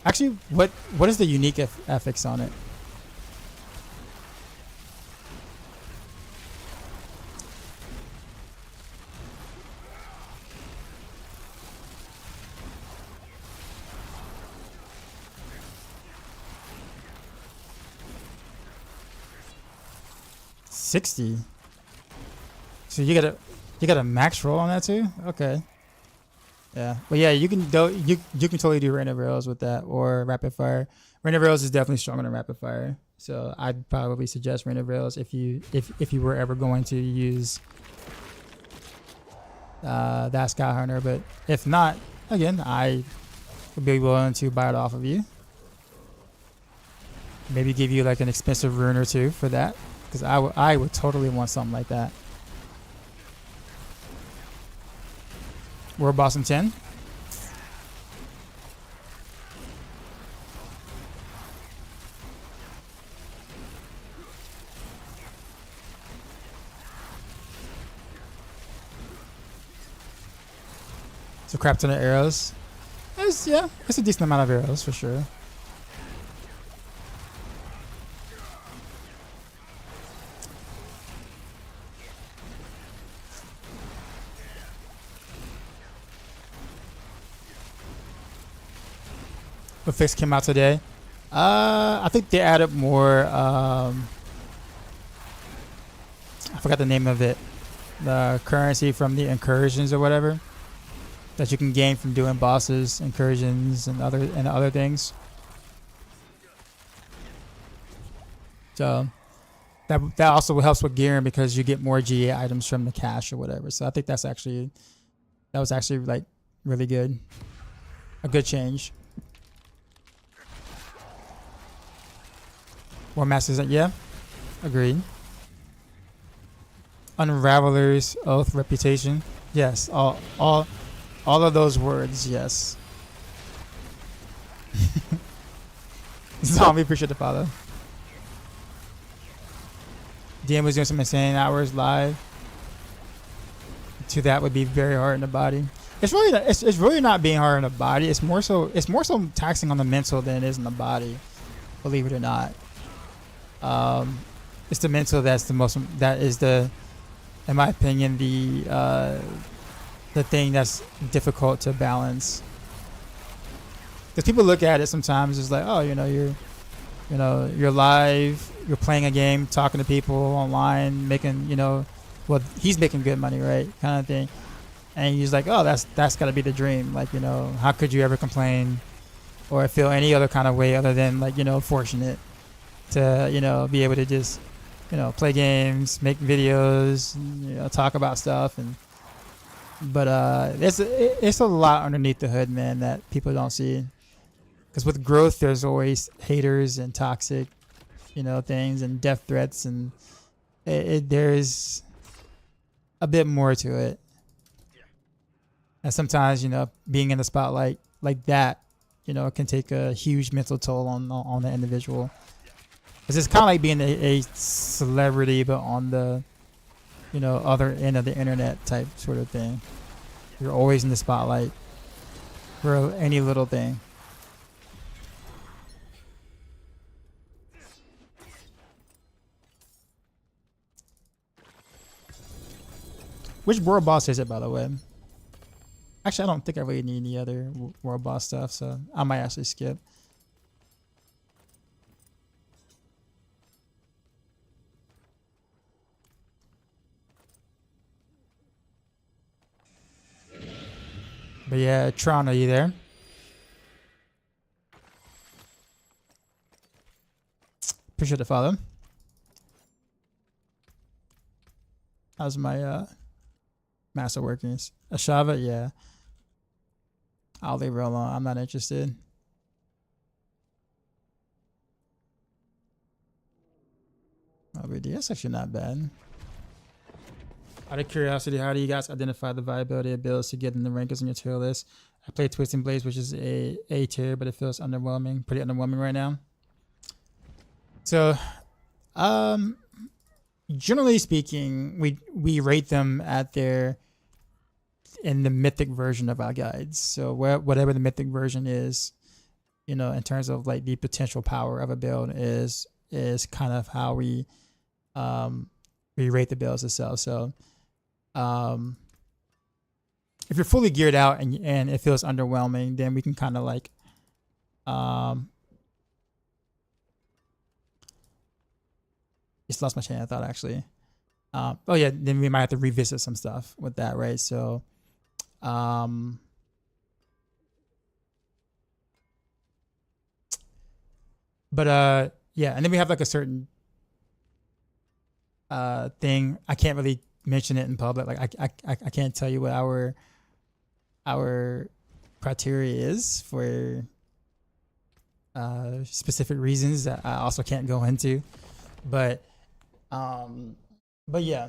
Actually, what is the unique affix on it? $60. So you got a Maxroll on that too? Okay. Yeah. But yeah, you can totally do Rain of Arrows with that or Rapid Fire. Rain of Arrows is definitely stronger than Rapid Fire. So I'd probably suggest Rain of Arrows if you were ever going to use that Sky Hunter. But if not, again, I would be willing to buy it off of you. Maybe give you like an expensive rune or two for that. Because I would totally want something like that. We're Boston 10. So crap ton of arrows. It's a decent amount of arrows for sure. What fix came out today? I think they added more. I forgot the name of it. The currency from the incursions or whatever that you can gain from doing bosses, incursions, and other things. So that also helps with gearing because you get more GA items from the cache or whatever. So I think that was actually like really good, a good change. More masters, yeah, agreed. Unraveler's oath, reputation, yes, all of those words, yes. Zombie, appreciate the follow. DM was doing some insane hours live. To that would be very hard on the body. It's really not being hard on the body. It's more so taxing on the mental than it is on the body. Believe it or not. It's the mental that is the, in my opinion, the thing that's difficult to balance. Because people look at it sometimes as like, oh, you're live, you're playing a game, talking to people online, making, he's making good money, right? Kind of thing. And you're just like, oh, that's got to be the dream. Like, how could you ever complain or feel any other kind of way other than like, fortunate to, be able to just, play games, make videos, talk about stuff. But it's a lot underneath the hood, man, that people don't see. Because with growth, there's always haters and toxic, things and death threats, and there's a bit more to it. And sometimes, being in the spotlight like that, can take a huge mental toll on the individual. Because it's kind of like being a celebrity, but on the, other end of the internet type sort of thing. You're always in the spotlight for any little thing. Which world boss is it, by the way? Actually, I don't think I really need any other world boss stuff, so I might actually skip. But yeah, Tron, are you there? Appreciate the follow. How's my master workings? Ashava, yeah. I'll leave her alone. I'm not interested. Oh, that's actually not bad. Out of curiosity, how do you guys identify the viability of builds to get in the rankings on your tier list? I play Twisting Blades, which is a tier, but it feels underwhelming, pretty underwhelming right now. So, generally speaking, we rate them at in the mythic version of our guides. So whatever the mythic version is, in terms of like the potential power of a build is kind of how we rate the builds itself. So if you're fully geared out and it feels underwhelming, then we can kind of like just lost my train of thought actually. Oh yeah, then we might have to revisit some stuff with that, right? So yeah, and then we have like a certain thing. I can't really mention it in public. Like I can't tell you what our criteria is for specific reasons that I also can't go into. But yeah,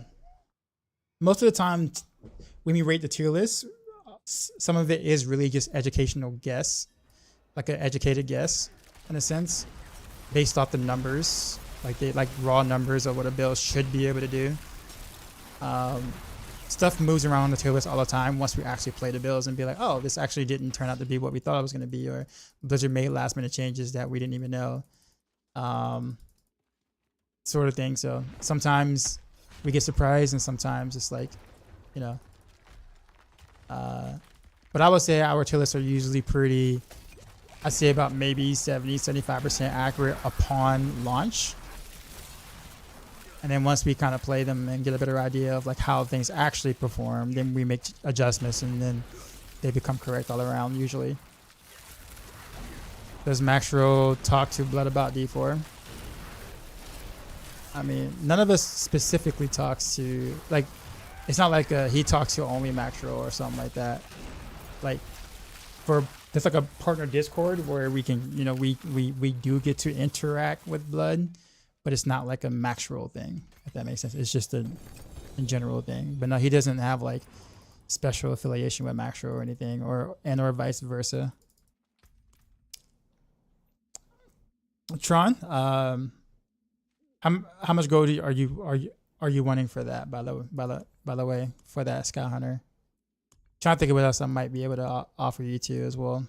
most of the time when we rate the tier list, some of it is really just educational guess, like an educated guess in a sense, based off the numbers, like raw numbers of what a build should be able to do. stuff moves around on the tier list all the time once we actually play the builds and be like, oh, this actually didn't turn out to be what we thought it was going to be, or Blizzard made last minute changes that we didn't even know, sort of thing. So sometimes we get surprised and sometimes it's like, you know, but I would say our tier lists are usually pretty, I'd say about maybe 70-75% accurate upon launch. And then once we kind of play them and get a better idea of like how things actually perform, then we make adjustments and then they become correct all around usually. Does Maxroll talk to Blood about D4? I mean, none of us specifically talks to, like, it's not like he talks to only Maxroll or something like that. Like, there's like a partner Discord where we can, you know, we do get to interact with Blood, but it's not like a Maxroll thing, if that makes sense. It's just a general thing. But no, he doesn't have like special affiliation with Maxroll or anything, or vice versa. Tron, how much gold are you wanting for that? By the way, for that Sky Hunter, trying to think of what else I might be able to offer you too as well.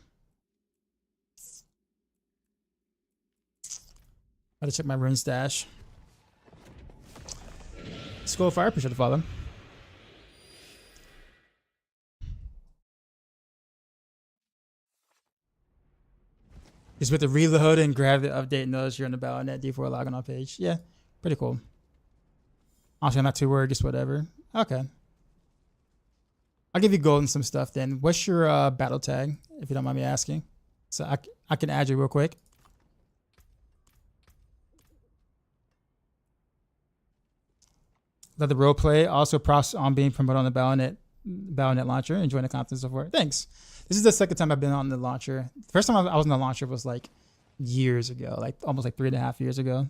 I gotta check my rune stash. Skull Fire, appreciate the follow. Just with the reload and grab the update notice you're in the Battle.net D4 login on page. Yeah, pretty cool. Honestly, I'm not too worried, just whatever. Okay. I'll give you gold and some stuff then. What's your battle tag, if you don't mind me asking? So I can add you real quick. Let the role play also props on being promoted on the Battle.net launcher. Enjoying the content so far. Thanks. This is the second time I've been on the launcher. The first time I was on the launcher was like years ago, like almost like 3.5 years ago.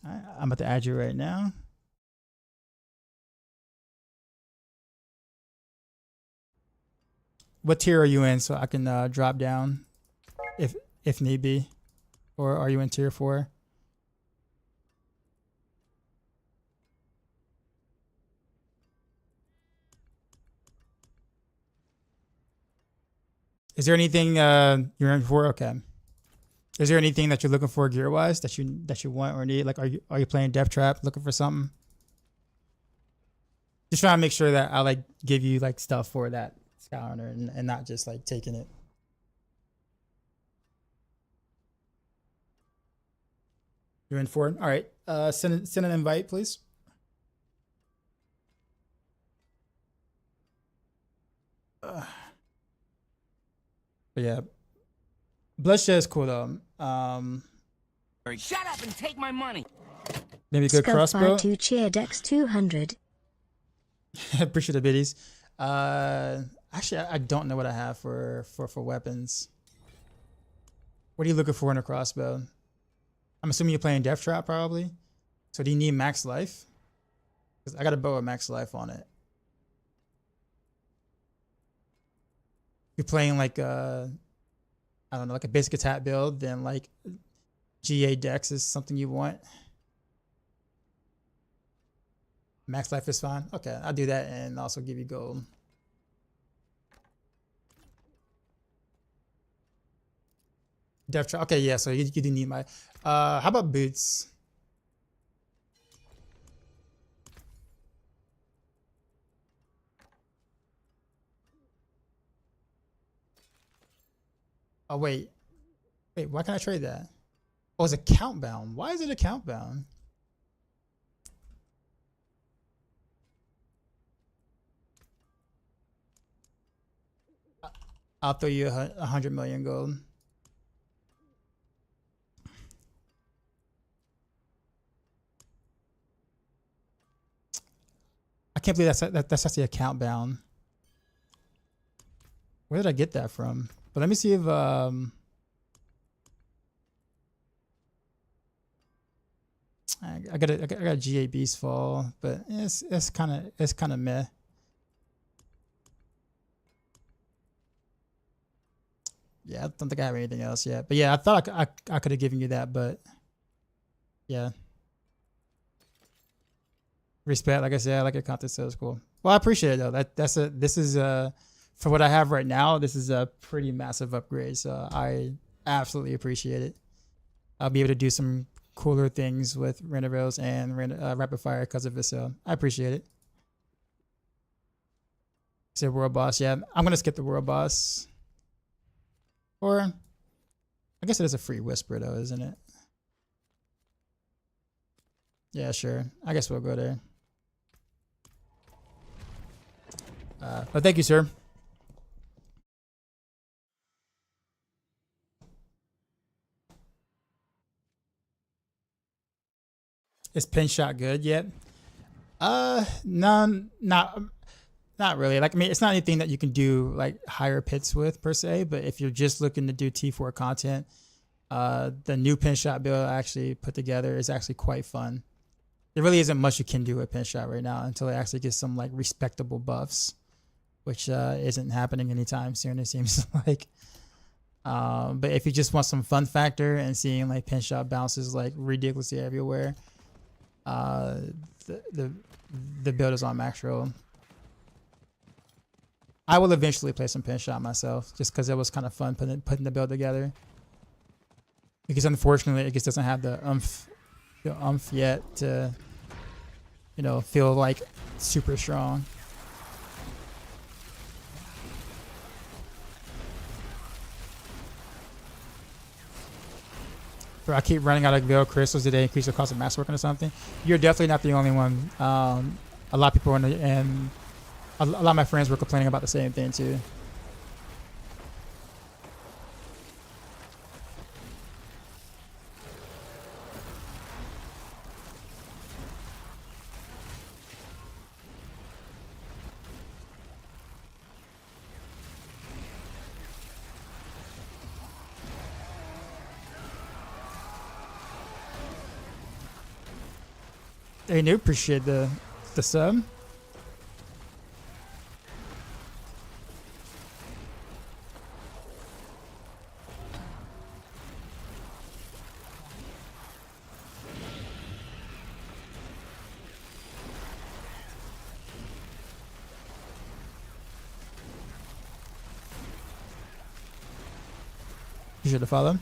All right, I'm about to add you right now. What tier are you in, so I can drop down if need be, or are you in tier 4? Is there anything you're in for? Okay. Is there anything that you're looking for gear wise that you want or need? Like, are you playing Death Trap, looking for something? Just trying to make sure that I like give you like stuff for that Sky Hunter and not just like taking it. You're in for it. All right. Send an invite, please. But yeah, Bloodshed is cool though. Shut up and take my money. Maybe a good crossbow. to cheer Dex 200. Appreciate the biddies. Actually, I don't know what I have for weapons. What are you looking for in a crossbow? I'm assuming you're playing Death Trap probably. So do you need max life? Because I got a bow with max life on it. You're playing like I don't know, like a basic attack build, then like GA Dex is something you want. Max life is fine. Okay, I'll do that and also give you gold. Death Trap. Okay, yeah, so you do need my how about boots? Oh wait, why can't I trade that? Oh, it's account bound. Why is it account bound? I'll throw you 100 million gold. I can't believe that's actually account bound. Where did I get that from? But let me see if I got a GA Beast Fall, but it's kind of meh. Yeah, I don't think I have anything else yet. But yeah, I thought I could have given you that, but yeah. Respect, like I said, I like your content, so it's cool. Well, I appreciate it though. This is for what I have right now, this is a pretty massive upgrade. So I absolutely appreciate it. I'll be able to do some cooler things with render rails and rapid fire because of it. So I appreciate it. Say world boss. Yeah, I'm gonna skip the world boss. Or I guess it is a free whisper though, isn't it? Yeah, sure. I guess we'll go there. But thank you, sir. Is pin shot good yet? None, not really. Like, I mean, it's not anything that you can do like higher pits with per se, but if you're just looking to do T4 content, the new pin shot build I actually put together is actually quite fun. There really isn't much you can do with pin shot right now until it actually gets some like respectable buffs, which isn't happening anytime soon, it seems like. But if you just want some fun factor and seeing like pin shot bounces like ridiculously everywhere, the build is on Maxroll. I will eventually play some pin shot myself, just because it was kind of fun putting the build together. Because unfortunately, it just doesn't have the oomph yet to, you know, feel like super strong. Bro, I keep running out of veil crystals. Did they increase the cost of mass working or something? You're definitely not the only one. A lot of people and a lot of my friends were complaining about the same thing too. Hey, new, appreciate the sub. Appreciate the follow.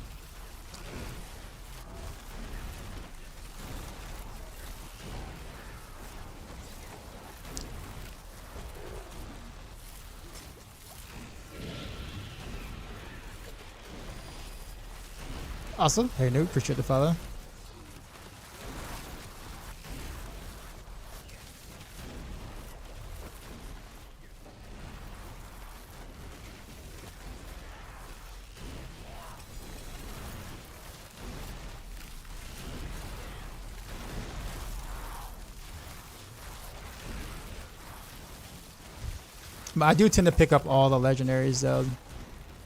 Awesome. Hey, noob, appreciate the follow. But I do tend to pick up all the legendaries though,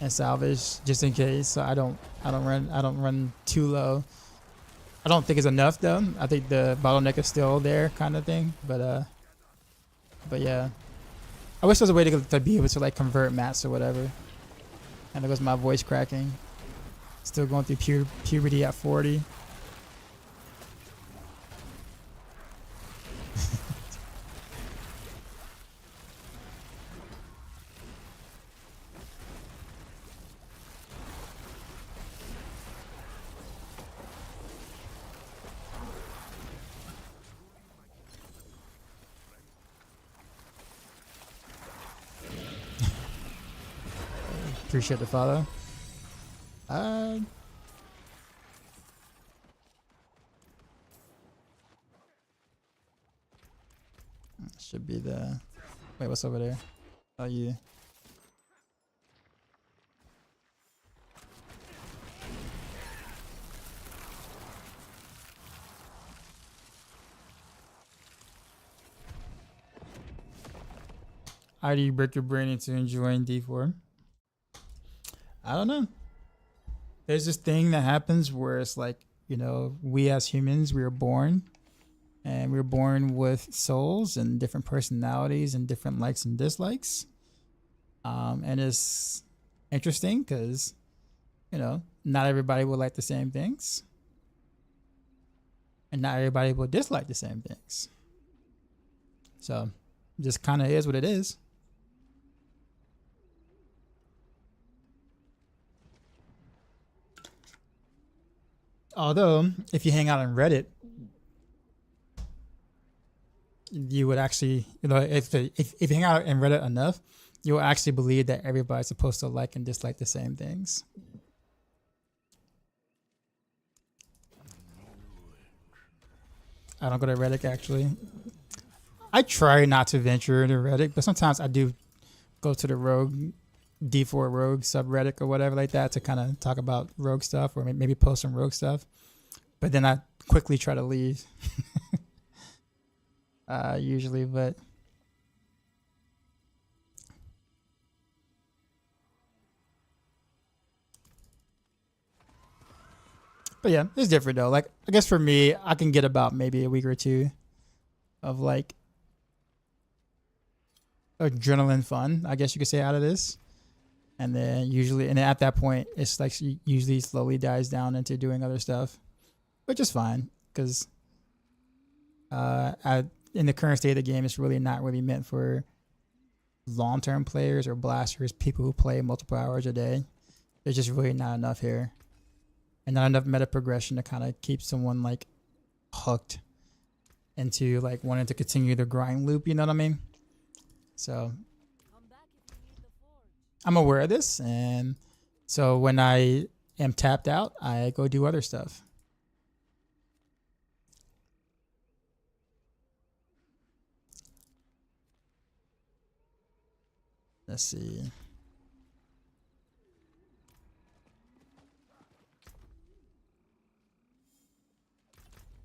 and salvage just in case. So I don't run too low. I don't think it's enough though. I think the bottleneck is still there, kind of thing. But yeah, I wish there was a way to be able to like convert mats or whatever. And there goes my voice cracking. Still going through puberty at 40. Appreciate the follow. Should be the. Wait, what's over there? Oh, you. How do you break your brain into enjoying D4? I don't know. There's this thing that happens where it's like, you know, we as humans, we are born and we're born with souls and different personalities and different likes and dislikes. And it's interesting because You know, not everybody will like the same things, and not everybody will dislike the same things. So, just kind of is what it is. Although, if you hang out on Reddit, you would actually, you know, if you hang out in Reddit enough, you will actually believe that everybody's supposed to like and dislike the same things. I don't go to Reddit actually. I try not to venture into Reddit, but sometimes I do go to the Rogue D4 Rogue subreddit or whatever like that to kind of talk about Rogue stuff or maybe post some Rogue stuff. But then I quickly try to leave. Usually, but yeah, it's different though. Like I guess for me, I can get about maybe a week or two of like adrenaline fun, I guess you could say, out of this. And then at that point, it's like usually slowly dies down into doing other stuff, which is fine because in the current state of the game, it's really not really meant for long-term players or blasters, people who play multiple hours a day. There's just really not enough here, and not enough meta progression to kind of keep someone like hooked into like wanting to continue the grind loop. You know what I mean? So I'm aware of this, and so when I am tapped out, I go do other stuff. Let's see.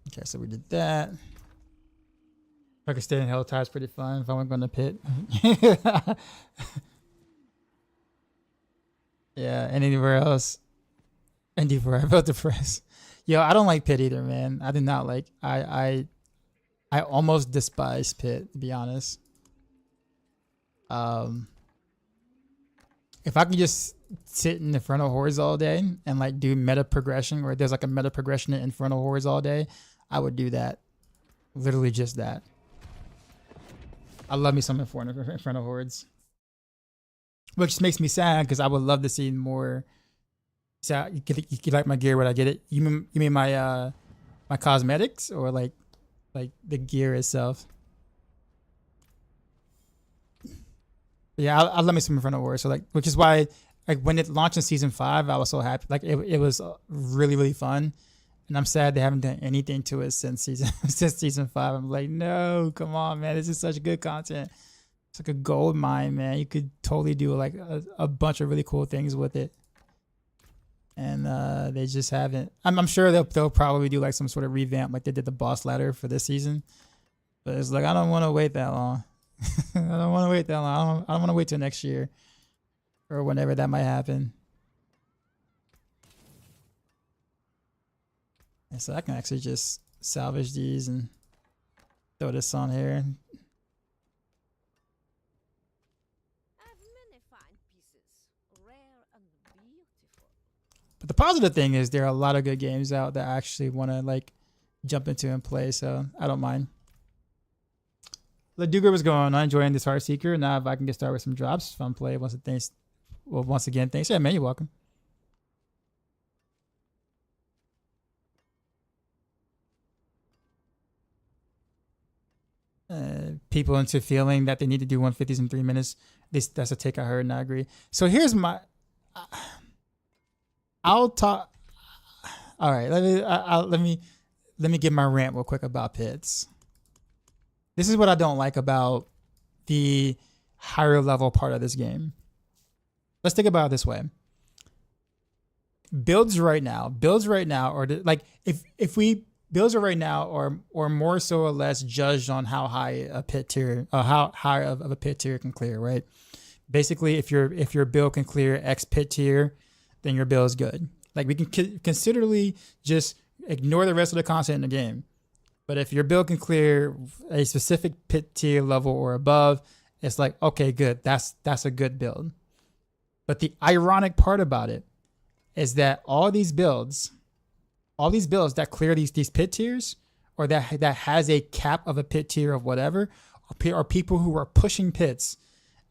Okay, so we did that. If I could stay in Hell Tide's pretty fun if I went going to pit. Yeah, and anywhere else. And before I felt depressed. Yo, I don't like pit either, man. I did not like I almost despise pit, to be honest. If I could just sit in the Infernal Hordes all day and like do meta progression, or there's like a meta progression in Infernal Hordes all day, I would do that. Literally just that. I love me some Infernal Hordes. Which makes me sad because I would love to see more. So you like my gear? Would I get it? You mean my my cosmetics or like the gear itself? Yeah, I love me some Infernal Wars. So like, which is why like when it launched in season 5, I was so happy. Like it was really, really fun. And I'm sad they haven't done anything to it since season 5. I'm like, no, come on, man. This is such good content. It's like a gold mine, man. You could totally do like a bunch of really cool things with it. And they just haven't. I'm sure they'll probably do like some sort of revamp like they did the boss ladder for this season. But it's like, I don't want to wait that long. I don't want to wait that long. I don't want to wait till next year or whenever that might happen. And so I can actually just salvage these and throw this on here. I have many fine pieces, rare and beautiful. But the positive thing is there are a lot of good games out that I actually want to like jump into and play. So I don't mind. Leduga was going on, enjoying this Heartseeker. Now if I can get started with some drops, fun play. Once again, thanks. Yeah, man, you're welcome. People into feeling that they need to do 150s in 3 minutes. That's a take I heard and I agree. So here's my. I'll talk. All right, let me give my rant real quick about pits. This is what I don't like about the higher level part of this game. Let's think about it this way. Builds right now, or like if we builds are right now, or more so or less judged on how high a pit tier, how high of a pit tier can clear, right? Basically, if your build can clear X pit tier, then your build is good. Like we can considerably just ignore the rest of the content in the game. But if your build can clear a specific pit tier level or above, it's like, okay, good. That's a good build. But the ironic part about it is that all these builds that clear these pit tiers, or that has a cap of a pit tier of whatever, are people who are pushing pits,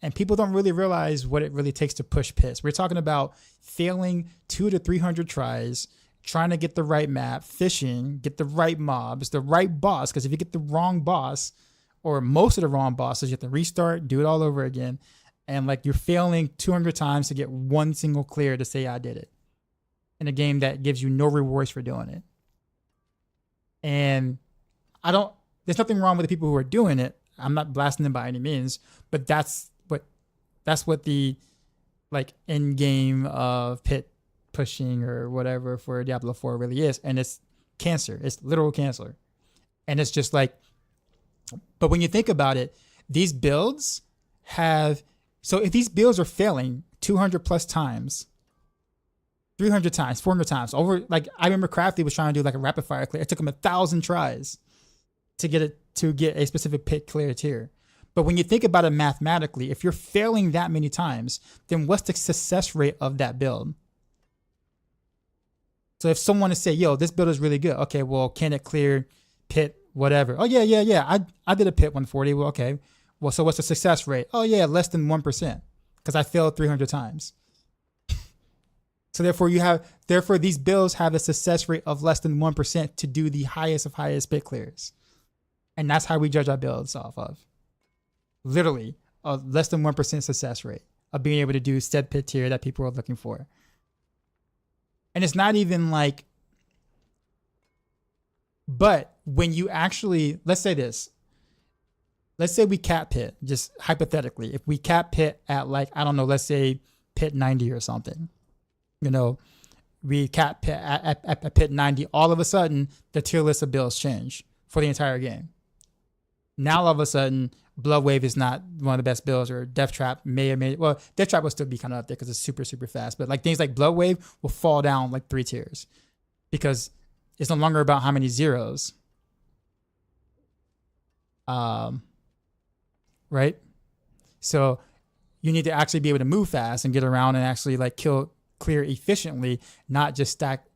and people don't really realize what it really takes to push pits. We're talking about failing 200 to 300 tries, trying to get the right map, fishing, get the right mobs, the right boss. Because if you get the wrong boss, or most of the wrong bosses, you have to restart, do it all over again, and like you're failing 200 times to get one single clear to say I did it in a game that gives you no rewards for doing it. And there's nothing wrong with the people who are doing it. I'm not blasting them by any means, but that's what the like end game of pit pushing or whatever for Diablo 4 really is. And it's cancer. It's literal cancer. And it's just like, but when you think about it, these builds so if these builds are failing 200 plus times, 300 times, 400 times over, like I remember Crafty was trying to do like a rapid fire clear. It took him 1,000 tries to get a specific pit clear tier. But when you think about it mathematically, if you're failing that many times, then what's the success rate of that build? So if someone is say, yo, this build is really good. Okay, well, can it clear pit whatever? Oh yeah. I did a pit 140. Well, okay. Well, so what's the success rate? Oh yeah, less than 1%, because I failed 300 times. So therefore these builds have a success rate of less than 1% to do the highest of highest pit clears. And that's how we judge our builds off of. Literally a less than 1% success rate of being able to do said pit tier that people are looking for. And it's not even like, but when you actually, let's say we cap pit, just hypothetically, if we cap pit at like, I don't know, let's say pit 90 or something, you know, we cap pit at pit 90, all of a sudden the tier list of builds change for the entire game. Now all of a sudden Bloodwave is not one of the best builds, or Death Trap well, Death Trap will still be kind of up there because it's super, super fast. But like things like Bloodwave will fall down like 3 tiers because it's no longer about how many zeros. Right? So you need to actually be able to move fast and get around and actually like clear efficiently, not just stack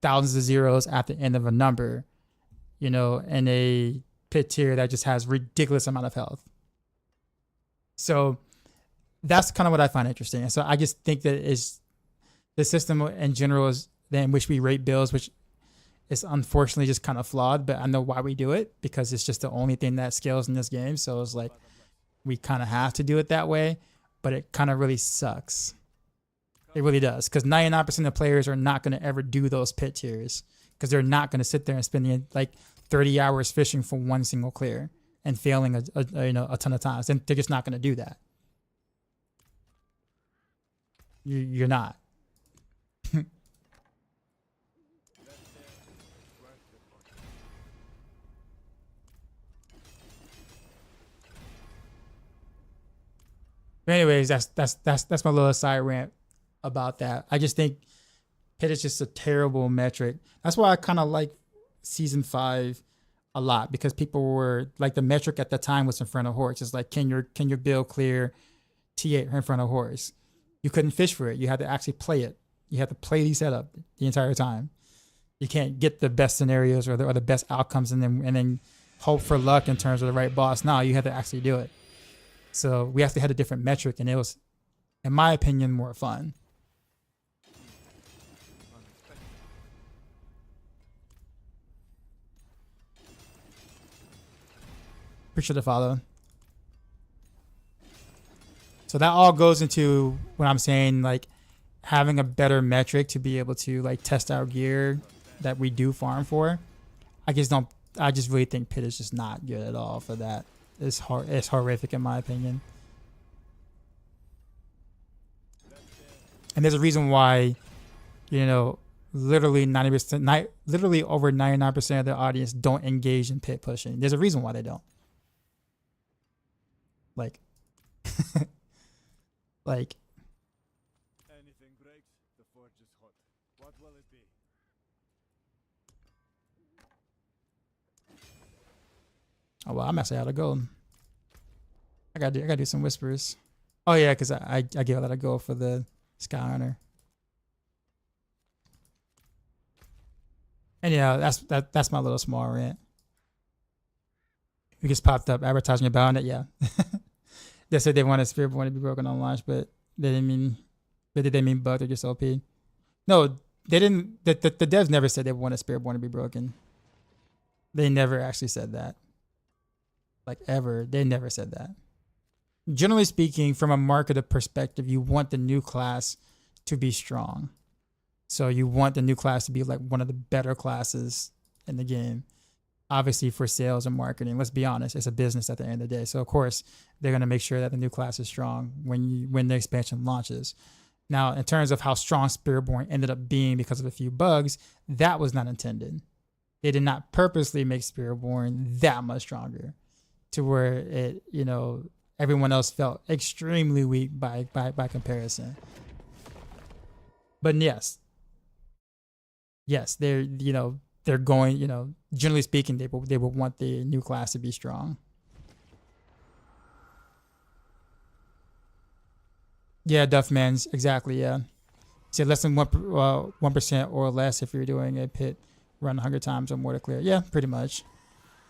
thousands of zeros at the end of a number, you know, in a pit tier that just has ridiculous amount of health. So that's kind of what I find interesting. And so I just think that is the system in general is in which we rate builds, which is unfortunately just kind of flawed, but I know why we do it, because it's just the only thing that scales in this game. So it's like we kind of have to do it that way, but it kind of really sucks. It really does, because 99% of players are not going to ever do those pit tiers, because they're not going to sit there and spend like 30 hours fishing for one single clear and failing a ton of times. And they're just not going to do that. You're not. But anyways, that's my little side rant about that. I just think pit is just a terrible metric. That's why I kind of like season 5 a lot, because people were like, the metric at the time was in front of horse. It's like, can your build clear T8 in front of horse? You couldn't fish for it. You had to actually play it. You had to play the setup the entire time. You can't get the best scenarios or the best outcomes and then hope for luck in terms of the right boss. No, you had to actually do it. So we actually had a different metric, and it was, in my opinion, more fun. Appreciate the follow. So that all goes into what I'm saying, like having a better metric to be able to like test our gear that we do farm for. I just really think pit is just not good at all for that. It's horrific in my opinion. And there's a reason why, you know, literally 90%, literally over 99% of the audience don't engage in pit pushing. There's a reason why they don't. Like, like. Anything breaks, the forge is hot. What will it be? Oh well, I'm actually out of gold. I gotta do some whispers. Oh yeah, because I gave that a go for the Sky Honor. And yeah, that's my little small rant. We just popped up advertising about it. Yeah, they said they wanted Spiritborn to be broken on launch, but they didn't mean. But did they mean bugged or just OP? No, they didn't. The devs never said they wanted Spiritborn to be broken. They never actually said that. Like ever, they never said that. Generally speaking, from a marketer perspective, you want the new class to be strong. So you want the new class to be like one of the better classes in the game. Obviously for sales and marketing, let's be honest, it's a business at the end of the day. So of course they're going to make sure that the new class is strong when the expansion launches. Now, in terms of how strong Spiritborn ended up being because of a few bugs, that was not intended. They did not purposely make Spiritborn that much stronger to where it, everyone else felt extremely weak by comparison. But yes, they're going, generally speaking, they will want the new class to be strong. Yeah, Duffman's exactly. Yeah, say less than 1% or less if you're doing a pit run 100 times or more to clear. Yeah, pretty much.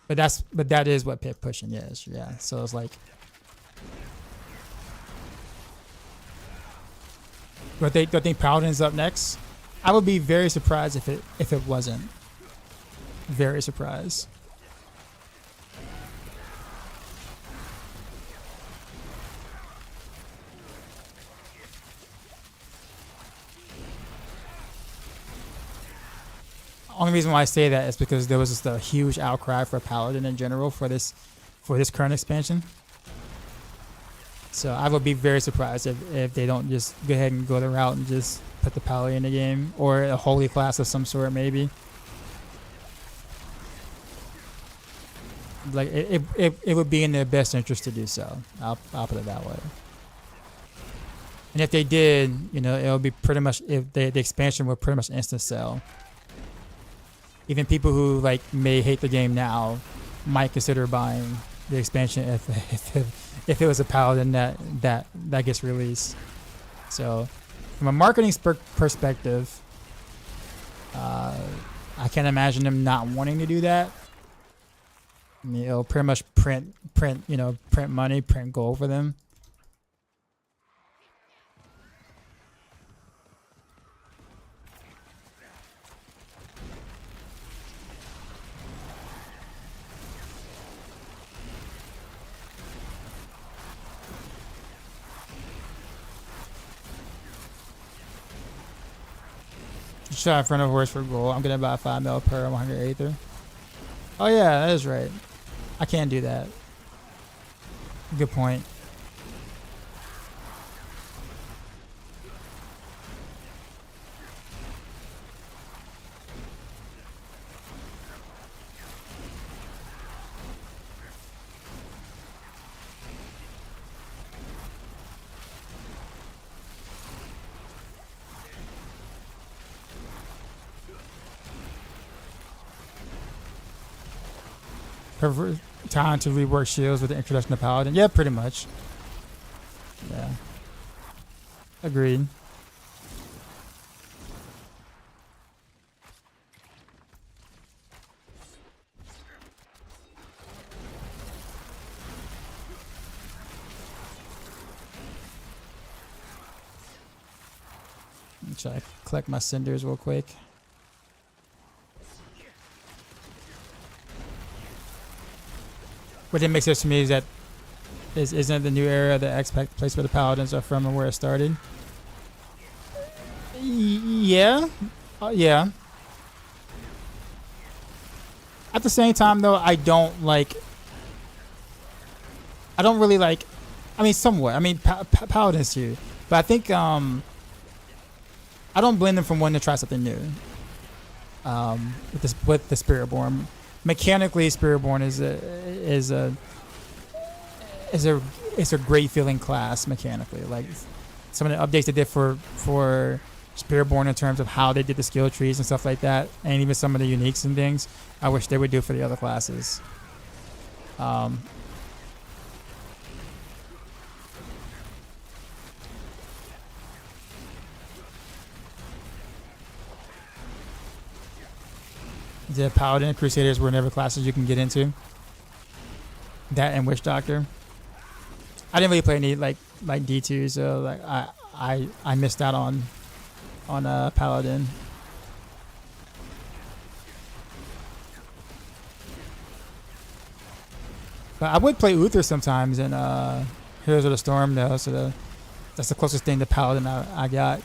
But that is what pit pushing is. Yeah, so it's like. Do I think Paladin's up next? I would be very surprised if it wasn't. Very surprised. Only reason why I say that is because there was just a huge outcry for Paladin in general for this current expansion. So I would be very surprised if they don't just go ahead and go the route and just put the Paladin in the game, or a holy class of some sort maybe. Like it would be in their best interest to do so. I'll put it that way. And if they did, it would be pretty much, if the expansion would pretty much instant sell. Even people who may hate the game now might consider buying the expansion if it was a Paladin that gets released. So from a marketing perspective, I can't imagine them not wanting to do that. I mean, it'll pretty much print money, print gold for them. Shot in front of a horse for gold. I'm gonna buy 5 mil per 100 Aether. Oh yeah, that is right. I can't do that. Good point. Time to rework shields with the introduction of Paladin. Yeah, pretty much. Yeah. Agreed. Try to collect my cinders real quick. What didn't make sense to me is that isn't it the new era the expect place where the Paladins are from and where it started? Yeah. Yeah. At the same time though, I don't really like, I mean somewhat. I mean Paladins too. But I think I don't blame them for wanting to try something new. With the Spiritborn. Mechanically, Spiritborn is a great feeling class mechanically. Like some of the updates they did for Spiritborn in terms of how they did the skill trees and stuff like that, and even some of the uniques and things, I wish they would do for the other classes. The Paladin and Crusaders were never classes you can get into. That and Witch Doctor. I didn't really play any like D2, so like I missed out on Paladin. But I would play Uther sometimes in Heroes of the Storm though, so that's the closest thing to Paladin I got.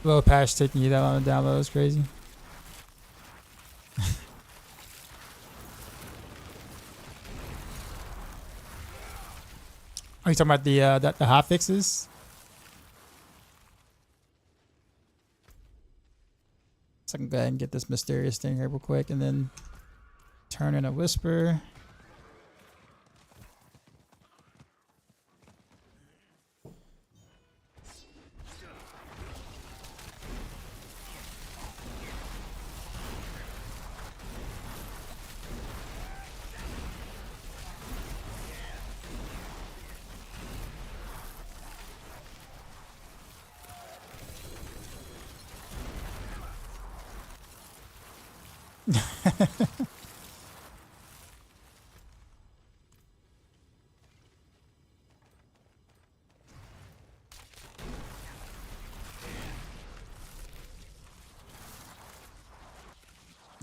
Little patch taking you that long to download is crazy. Are you talking about the hot fixes? So I can go ahead and get this mysterious thing here real quick and then turn in a whisper.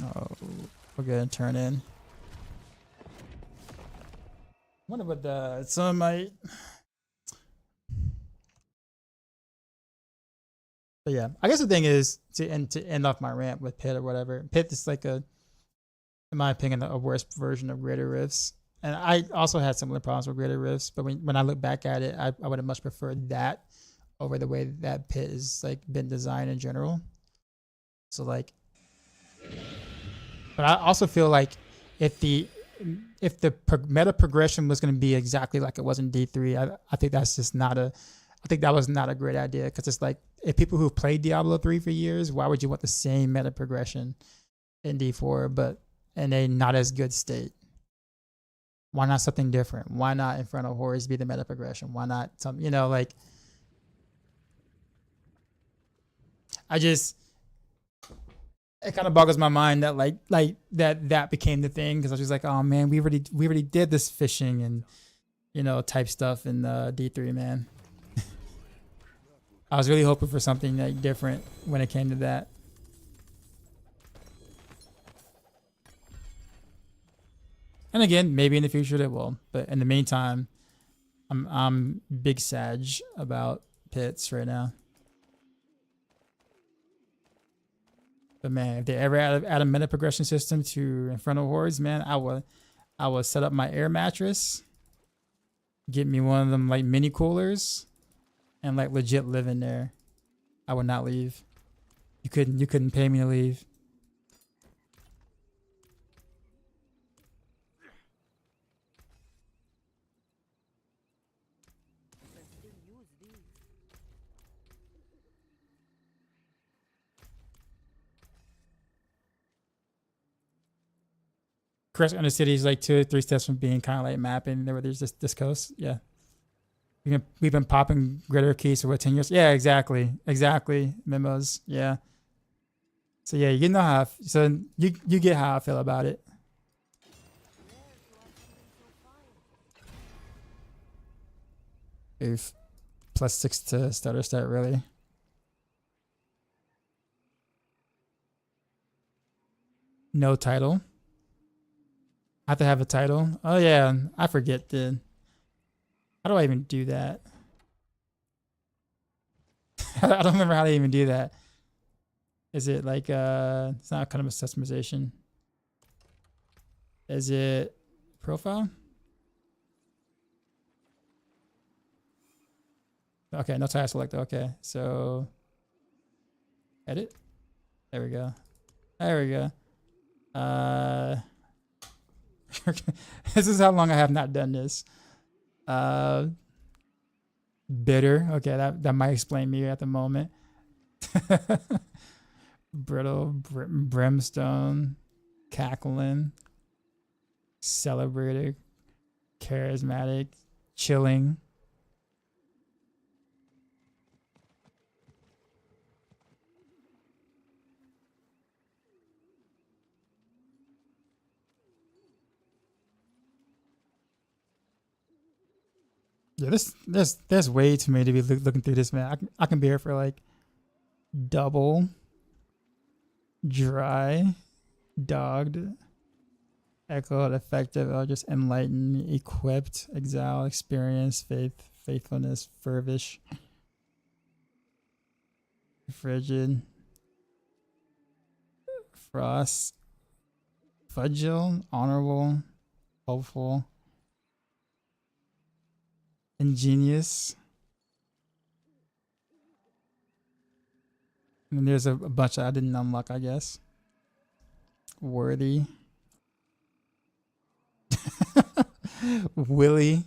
Oh, we're gonna turn in. Wonder what the some might. But yeah, I guess the thing is to end off my rant with Pit or whatever. Pit is like in my opinion, a worse version of Greater Rifts. And I also had similar problems with Greater Rifts, but when I look back at it, I would have much preferred that over the way that Pit is like been designed in general. So like, but I also feel like if the meta progression was going to be exactly like it was in D3, I think that's just not a. I think that was not a great idea because it's like if people who've played Diablo 3 for years, why would you want the same meta progression in D4 but in a not as good state? Why not something different? Why not Infernal Horrors be the meta progression? Why not some, like it kind of boggles my mind that like that became the thing because I was just like, oh man, we already did this fishing and type stuff in D3, man. I was really hoping for something like different when it came to that. And again, maybe in the future they will, but in the meantime, I'm big sag about Pits right now. But man, if they ever add a meta progression system to Infernal Hordes, man, I would set up my air mattress, get me one of them like mini coolers, and like legit live in there. I would not leave. You couldn't pay me to leave. Crescent Under City is like 2 or 3 steps from being kind of like mapping. There's this coast. Yeah. We've been popping Greater Keys for what, 10 years? Yeah, exactly. Memos. Yeah. So yeah, you know how you get how I feel about it. Oof. +6 to starter stat, really. No title. I have to have a title. Oh yeah, I forget the. How do I even do that? I don't remember how to even do that. Is it like it's not kind of a customization. Is it profile? Okay, no tile select. Okay, so edit. There we go. There we go. This is how long I have not done this. Bitter. Okay, that might explain me at the moment. Brittle, brimstone, cackling, celebrated, charismatic, chilling. Yeah, there's way too many to be looking through this, man. I can be here for like double, dry, dogged, echoed, effective, just enlightened, equipped, exile, experience, faithfulness, furbish, frigid, frost, fudgel, honorable, hopeful, ingenious. And then there's a bunch I didn't unlock, I guess. Worthy. Willy.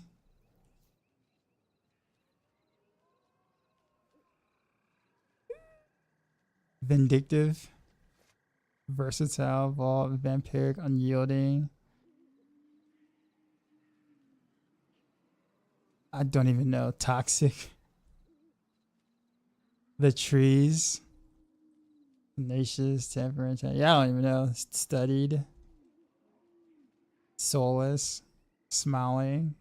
Vindictive. Versatile. Vault. Vampiric. Unyielding. I don't even know. Toxic. The trees. Tenacious. Temperate. Yeah, I don't even know. Studied. Soulless. Smiling.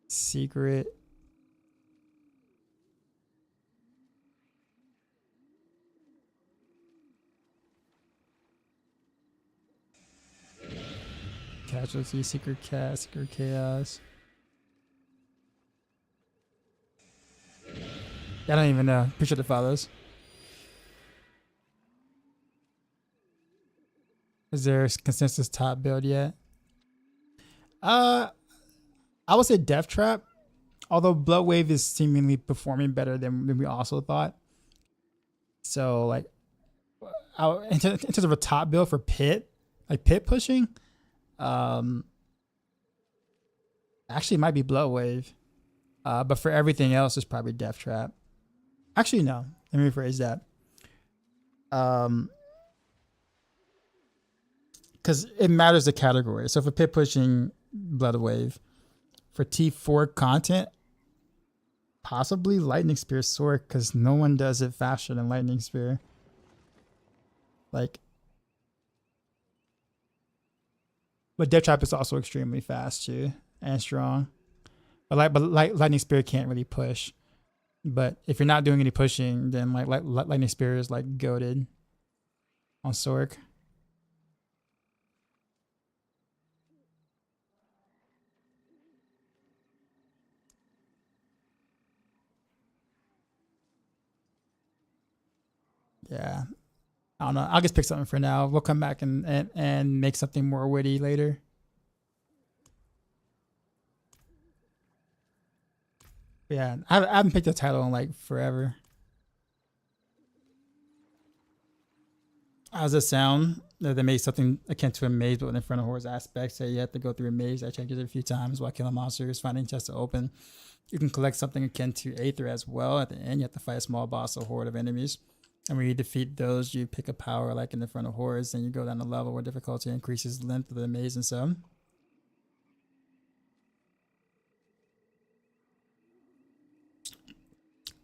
Secret. Casualty, secret cat, secret chaos. I don't even know. Pretty sure it follows. Is there a consensus top build yet? I would say Death Trap, although Bloodwave is seemingly performing better than we also thought. So like, in terms of a top build for pit, like pit pushing, actually it might be Bloodwave, but for everything else it's probably Death Trap. Actually no, let me rephrase that. Because it matters the category. So for pit pushing, Bloodwave. For T4 content, possibly Lightning Spear Sword, because no one does it faster than Lightning Spear. Like, but Death Trap is also extremely fast too and strong. But Lightning Spear can't really push. But if you're not doing any pushing, then like Lightning Spear is like goated on Sork. Yeah, I don't know. I'll just pick something for now. We'll come back and make something more witty later. Yeah, I haven't picked a title in like forever. How does it sound? They made something akin to a maze, but in front of horse aspects. So you have to go through a maze. I checked it a few times while killing monsters, finding chests to open. You can collect something akin to Aether as well. At the end, you have to fight a small boss or horde of enemies. And when you defeat those, you pick a power like in the front of hordes, and you go down the level where difficulty increases the length of the maze and so.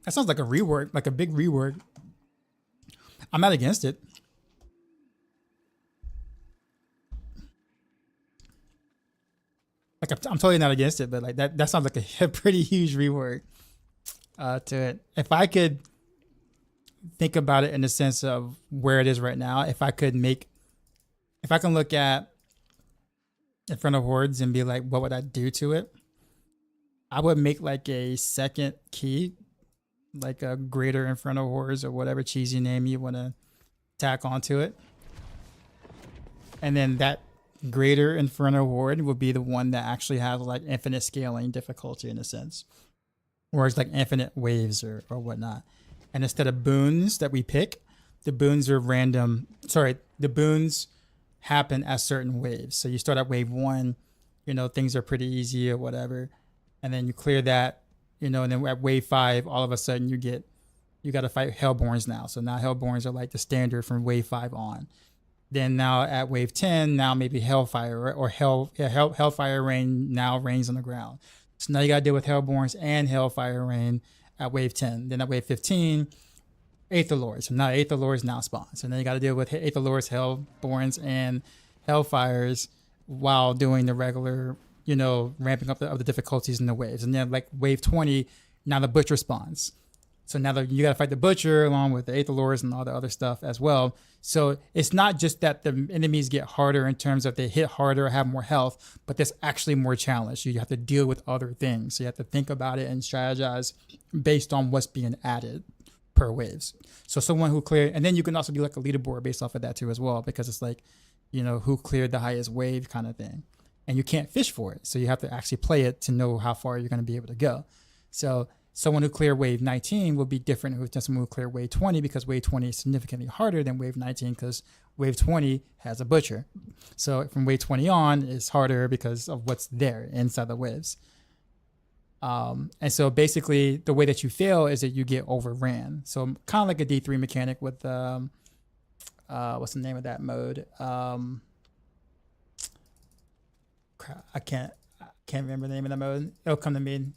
That sounds like a rework, like a big rework. I'm not against it. Like I'm totally not against it, but like that sounds like a pretty huge rework to it. If I could think about it in the sense of where it is right now, if I can look at Inferno Hordes and be like, what would I do to it? I would make like a second key, like a greater Inferno Hordes or whatever cheesy name you want to tack onto it. And then that greater Inferno Horde will be the one that actually has like infinite scaling difficulty in a sense. Or it's like infinite waves or whatnot. And instead of boons that we pick, the boons are random. Sorry, the boons happen as certain waves. So you start at wave 1, you know, things are pretty easy or whatever. And then you clear that, you know, and then at wave 5, all of a sudden you got to fight Hellborns now. So now Hellborns are like the standard from wave 5 on. Then now at wave 10, now maybe Hellfire or Hellfire Rain now rains on the ground. So now you got to deal with Hellborns and Hellfire Rain at wave 10. Then at wave 15, Aether Lords. So now Aether Lords now spawn. So now you got to deal with Aether Lords, Hellborns, and Hellfires while doing the regular, you know, ramping up of the difficulties in the waves. And then like wave 20, now the Butcher spawns. So now you got to fight the Butcher along with the Aether Lords and all the other stuff as well. So it's not just that the enemies get harder in terms of they hit harder or have more health, but there's actually more challenge. You have to deal with other things. So you have to think about it and strategize based on what's being added per waves. So someone who cleared, and then you can also do like a leaderboard based off of that too as well, because it's like, you know, who cleared the highest wave kind of thing. And you can't fish for it. So you have to actually play it to know how far you're going to be able to go. So someone who cleared wave 19 will be different than someone who cleared wave 20, because wave 20 is significantly harder than wave 19 because wave 20 has a Butcher. So from wave 20 on is harder because of what's there inside the waves. And so basically the way that you fail is that you get overran. So kind of like a D3 mechanic with, what's the name of that mode? Crap, I can't remember the name of that mode. It'll come to me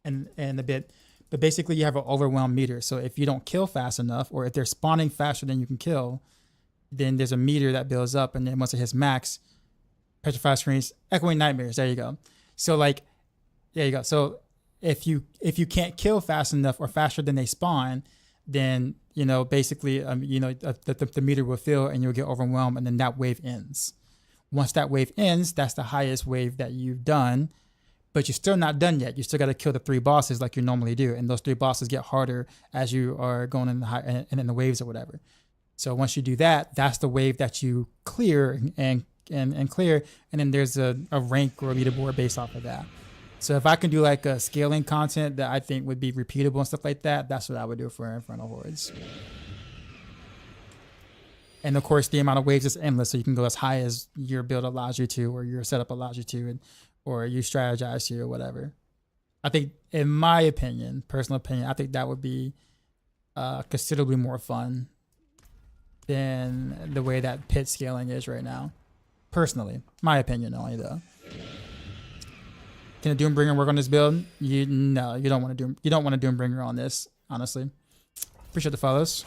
in a bit. But basically you have an overwhelm meter. So if you don't kill fast enough, or if they're spawning faster than you can kill, then there's a meter that builds up, and then once it hits max, petrified screens, echoing nightmares, there you go. So like, there you go. So if you can't kill fast enough or faster than they spawn, then, you know, basically, you know, the meter will fill and you'll get overwhelmed, and then that wave ends. Once that wave ends, that's the highest wave that you've done, but you're still not done yet. You still got to kill the 3 bosses like you normally do, and those 3 bosses get harder as you are going in the waves or whatever. So once you do that, that's the wave that you clear and clear, and then there's a rank or a leaderboard based off of that. So if I can do like a scaling content that I think would be repeatable and stuff like that, that's what I would do for Inferno Hordes. And of course, the amount of waves is endless, so you can go as high as your build allows you to, or your setup allows you to, or you strategize to, or whatever. I think, in my opinion, personal opinion, I think that would be considerably more fun than the way that pit scaling is right now. Personally, my opinion only though. Can a Doombringer work on this build? No, you don't want to Doombringer on this, honestly. Appreciate the follows.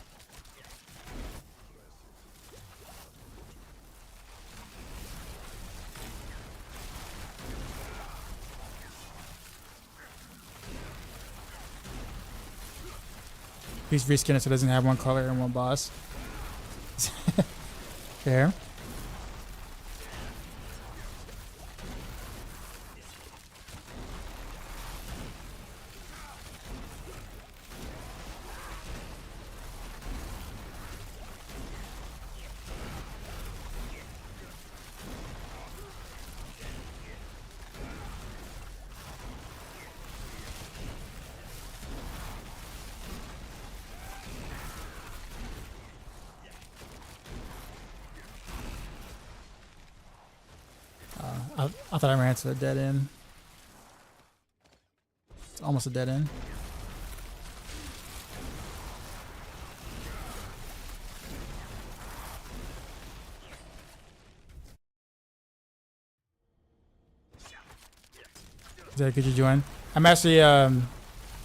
Please reskin it so it doesn't have one color and one boss. Fair. I thought I ran to a dead end. It's almost a dead end. Could you join? I'm actually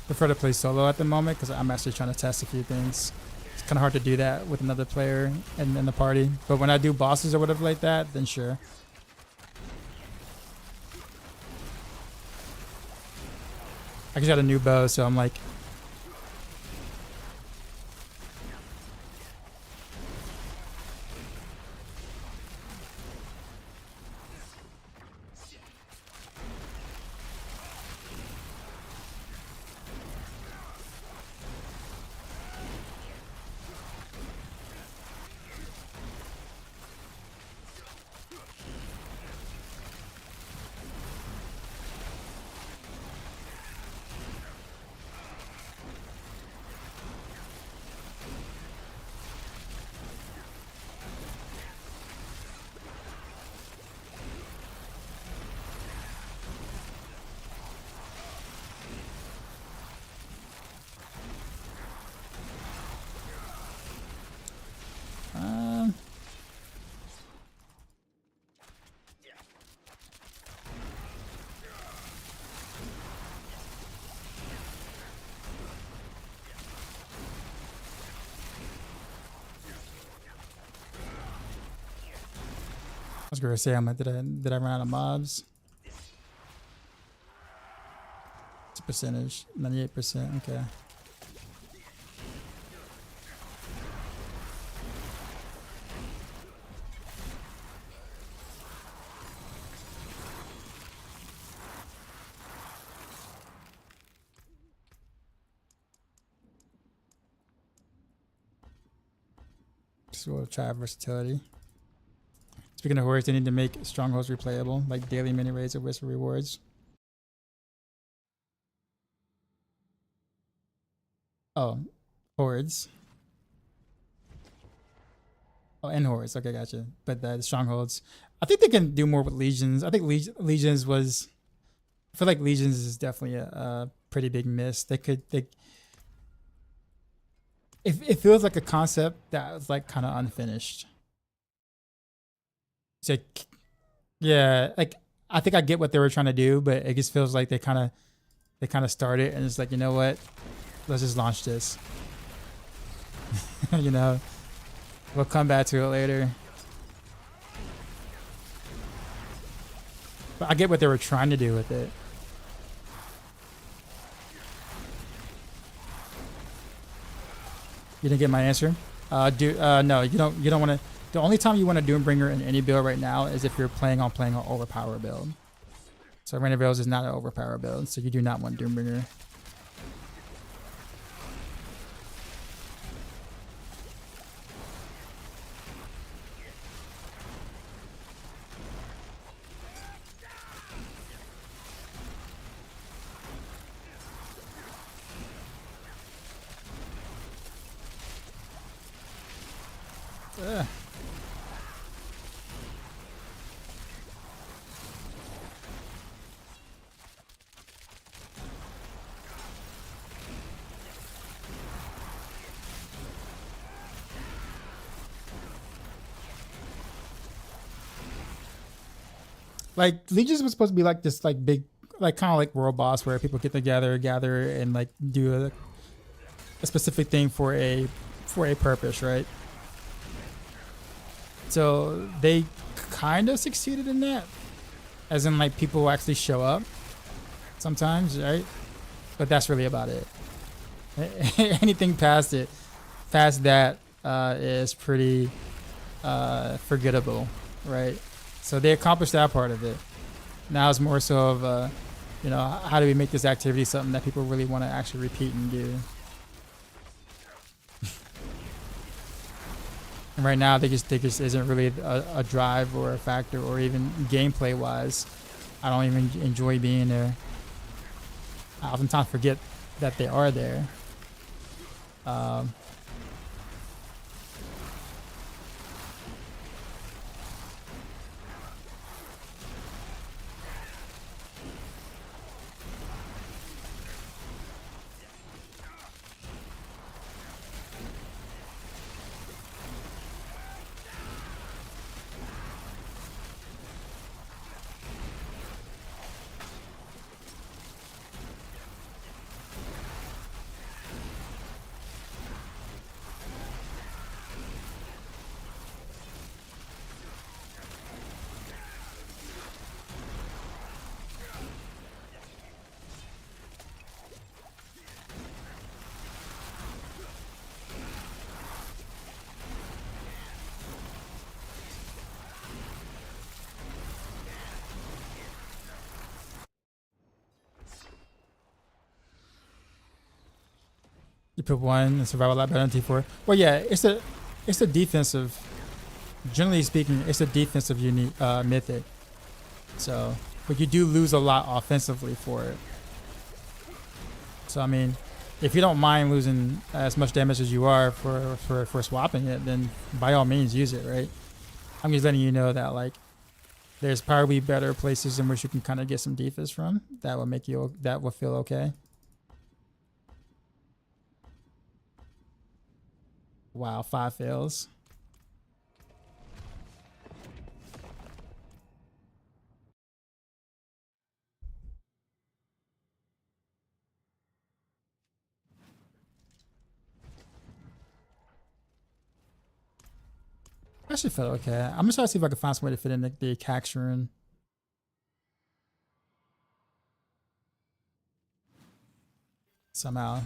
prefer to play solo at the moment because I'm actually trying to test a few things. It's kind of hard to do that with another player in the party. But when I do bosses or whatever like that, then sure. I just got a new bow, so I'm like was gonna say, I'm like, did I run out of mobs? It's a percentage, 98%. Okay. So we'll try versatility. Speaking of hordes, they need to make strongholds replayable, like daily mini raids or whisper rewards. Oh, hordes. Oh, and hordes. Okay, gotcha. But the strongholds, I think they can do more with legions. I think legions was. I feel like legions is definitely a pretty big miss. It feels like a concept that was like kind of unfinished. So yeah, like I think I get what they were trying to do, but it just feels like they kind of started and it's like, you know what, let's just launch this. You know, we'll come back to it later. But I get what they were trying to do with it. You didn't get my answer? No, you don't want to. The only time you want a Doombringer in any build right now is if you're playing an overpower build. So Rain of Veils is not an overpower build, so you do not want Doombringer. Ugh. Like Legions was supposed to be like this, like big, like kind of like world boss where people get together, gather, and like do a specific thing for a purpose, right? So they kind of succeeded in that, as in like people actually show up sometimes, right? But that's really about it. Anything past that is pretty forgettable, right? So they accomplished that part of it. Now it's more so of, you know, how do we make this activity something that people really want to actually repeat and do? And right now, there just isn't really a drive or a factor, or even gameplay wise. I don't even enjoy being there. I oftentimes forget that they are there. You put one and survive a lot better than T4. Well, yeah, it's a defensive. Generally speaking, it's a defensive unique mythic. So, but you do lose a lot offensively for it. So I mean, if you don't mind losing as much damage as you are for swapping it, then by all means use it, right? I'm just letting you know that like there's probably better places in which you can kind of get some defense from that will feel okay. Wow, 5 fails. actually felt okay. I'm gonna try to see if I can find some way to fit in the Cax rune. Somehow.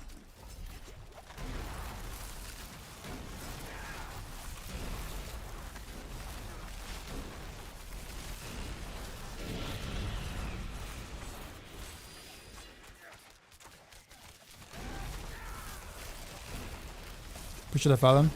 Should I follow him?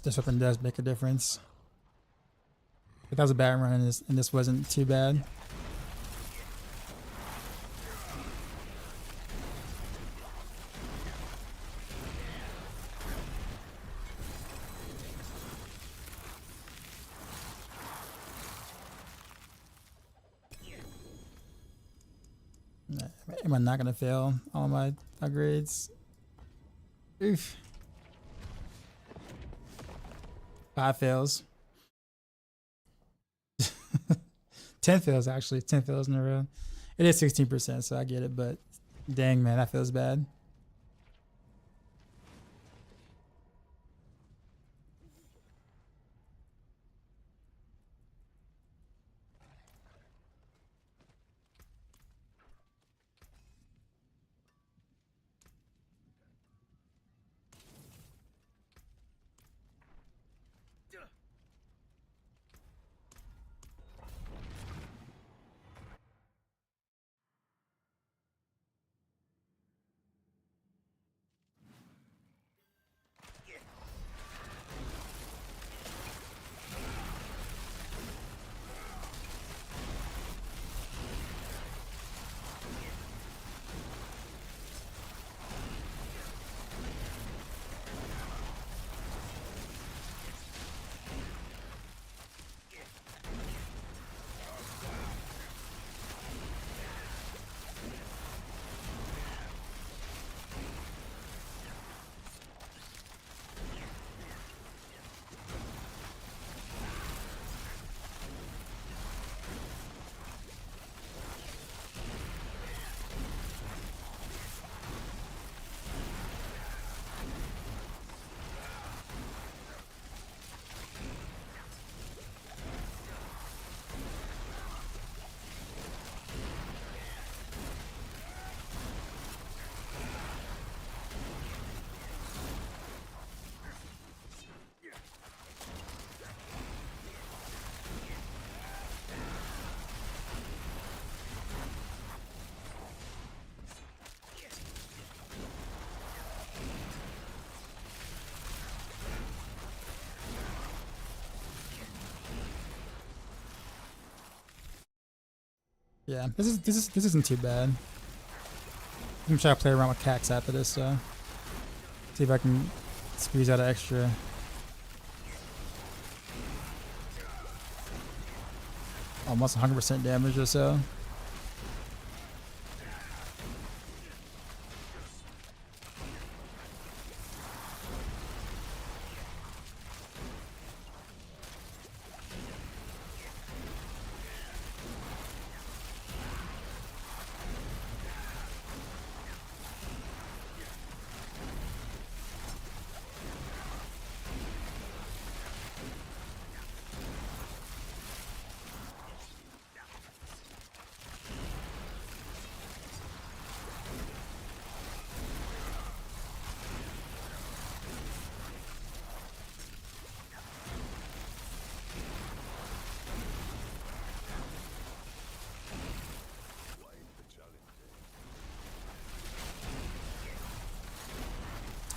This weapon does make a difference. If that was a bad run and this wasn't too bad. Am I not gonna fail all my upgrades? Oof. 5 fails. 10 fails actually. 10 fails in a row. It is 16%, so I get it, but dang man, that feels bad. Yeah, this isn't too bad. I'm gonna try to play around with Cax after this, so see if I can squeeze out an extra. Almost 100% damage or so.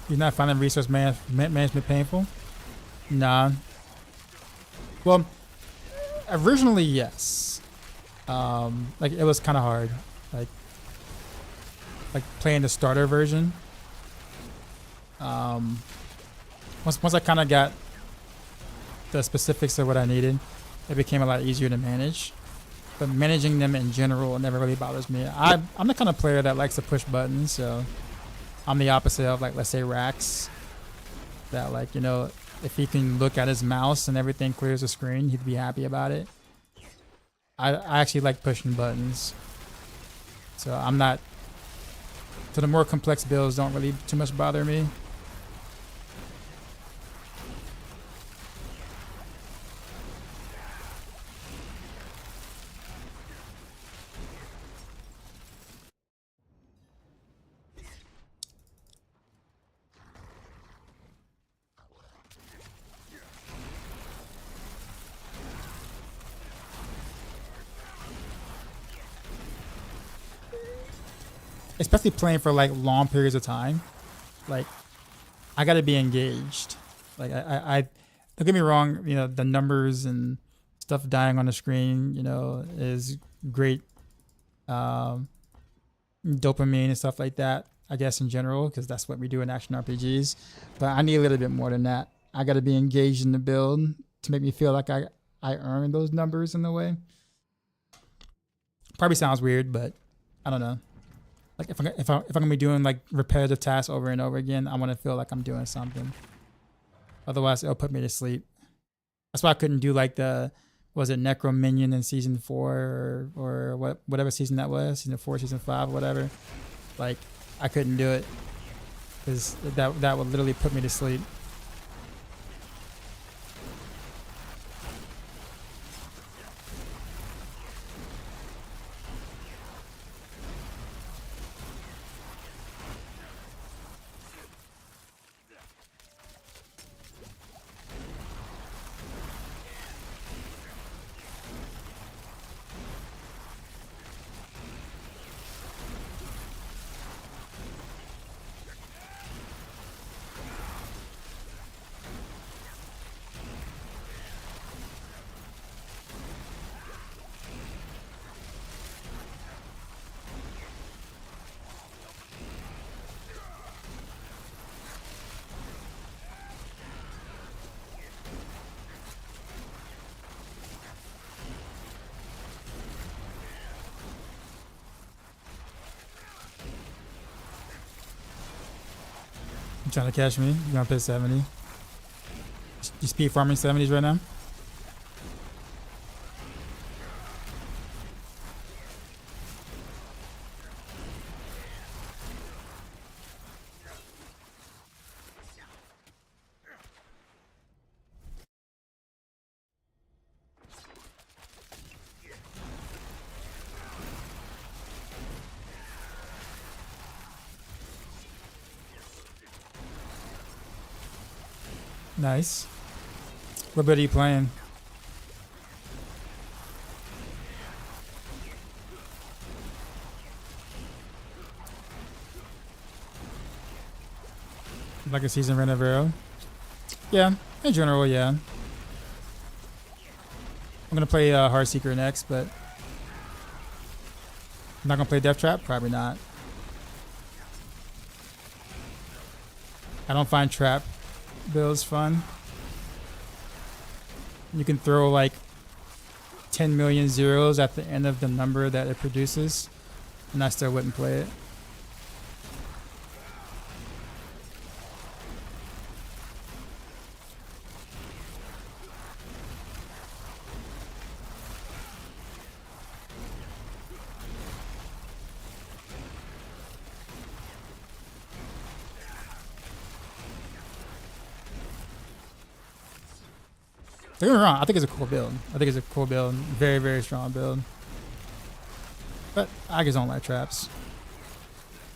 You're not finding resource management painful? Nah. Well, originally yes. Like it was kind of hard. Like playing the starter version. Once I kind of got the specifics of what I needed, it became a lot easier to manage. But managing them in general never really bothers me. I'm the kind of player that likes to push buttons, so I'm the opposite of, like, let's say Rax, that, like, you know, if he can look at his mouse and everything clears the screen, he'd be happy about it. I actually like pushing buttons, so I'm not, so the more complex builds don't really too much bother me. Especially playing for like long periods of time, like I gotta be engaged. Like I don't get me wrong, you know, the numbers and stuff dying on the screen, you know, is great, dopamine and stuff like that, I guess, in general, because that's what we do in action RPGs. But I need a little bit more than that. I gotta be engaged in the build to make me feel like I earned those numbers in a way. Probably sounds weird, but I don't know. Like if I'm gonna be doing like repetitive tasks over and over again, I want to feel like I'm doing something. Otherwise, it'll put me to sleep. That's why I couldn't do like the, was it Necro Minion in season 4 or whatever season that was, season 4, season 5, whatever. Like I couldn't do it because that would literally put me to sleep. You trying to catch me? You gonna pay 70? You speed farming 70s right now? Nice. What bit are you playing? Like a season Renavero? Yeah, in general, yeah. I'm gonna play Heartseeker next, but Not gonna play Death Trap? Probably not. I don't find trap builds fun. You can throw like 10 million zeros at the end of the number that it produces, and I still wouldn't play it. Don't get me wrong, I think it's a cool build. I think it's a cool build. Very, very strong build. But I just don't like traps.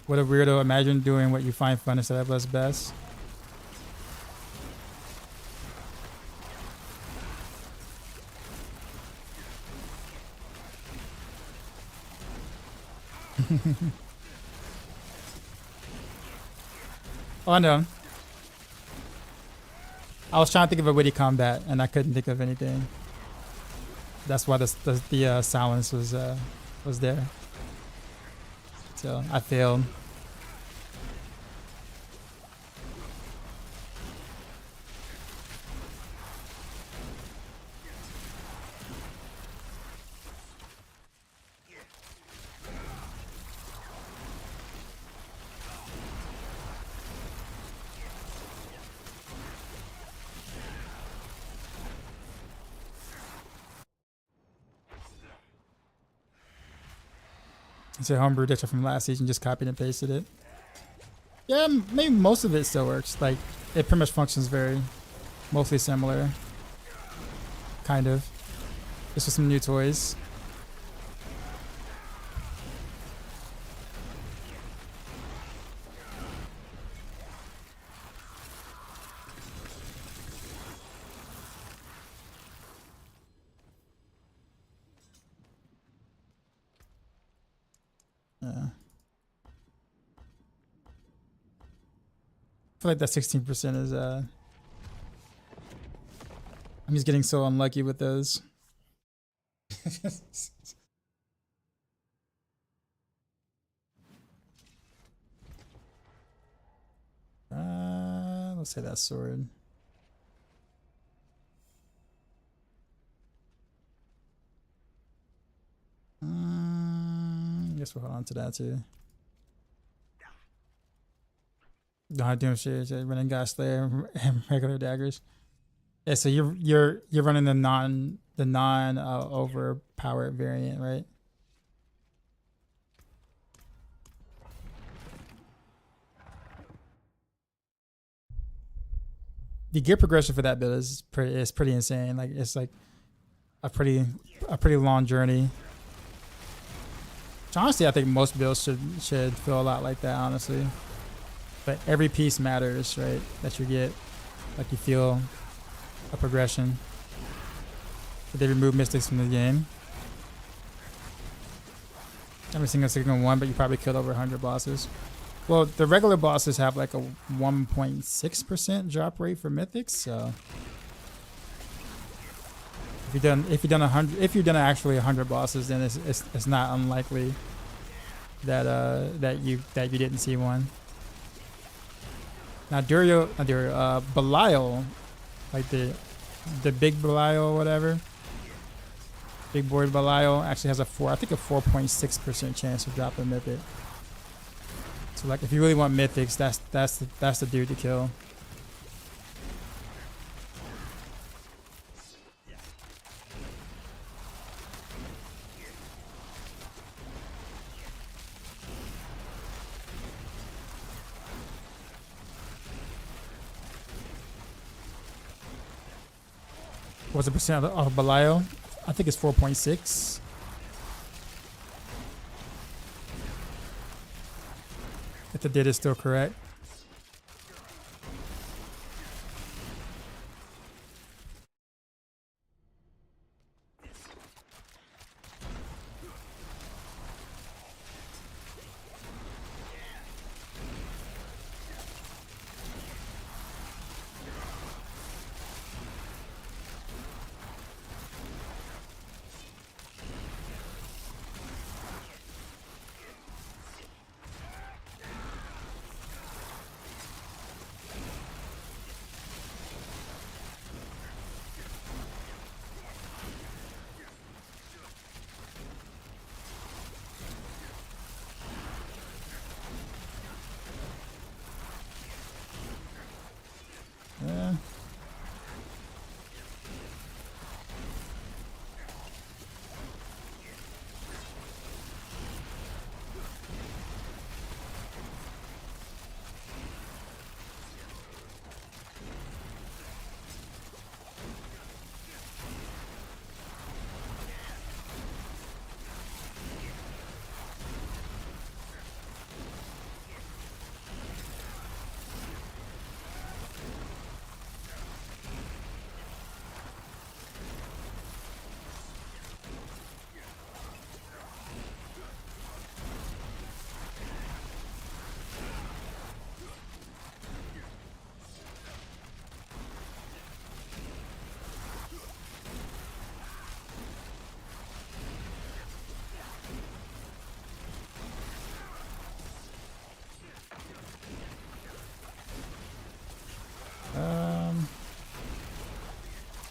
What a weirdo. Imagine doing what you find fun instead of what's best. Oh, I know. I was trying to think of a witty combat, and I couldn't think of anything. That's why the silence was there. So I failed. It's a homebrew ditcher from last season, just copied and pasted it. Yeah, maybe most of it still works. Like, it pretty much functions mostly similar. Kind of. Just with some new toys. I feel like that 16% is I'm just getting so unlucky with those. Let's say that sword. I guess we'll hold on to that too. Not doing shit, just running God Slayer and regular daggers. Yeah, so you're running the non overpowered variant, right? The gear progression for that build is pretty insane. Like, it's like a pretty long journey. So honestly, I think most builds should feel a lot like that, honestly. But every piece matters, right? That you get, like, you feel a progression. But they remove mystics from the game. Every single one, but you probably killed over 100 bosses. Well, the regular bosses have like a 1.6% drop rate for mythics, so if you've done actually 100 bosses, then it's not unlikely that you didn't see one. Now Belial, like the big Belial or whatever, big boy Belial actually has a 4.6% chance of dropping mythic. So like, if you really want mythics, that's the dude to kill. What's the percent of Belial? I think it's 4.6. If the data is still correct.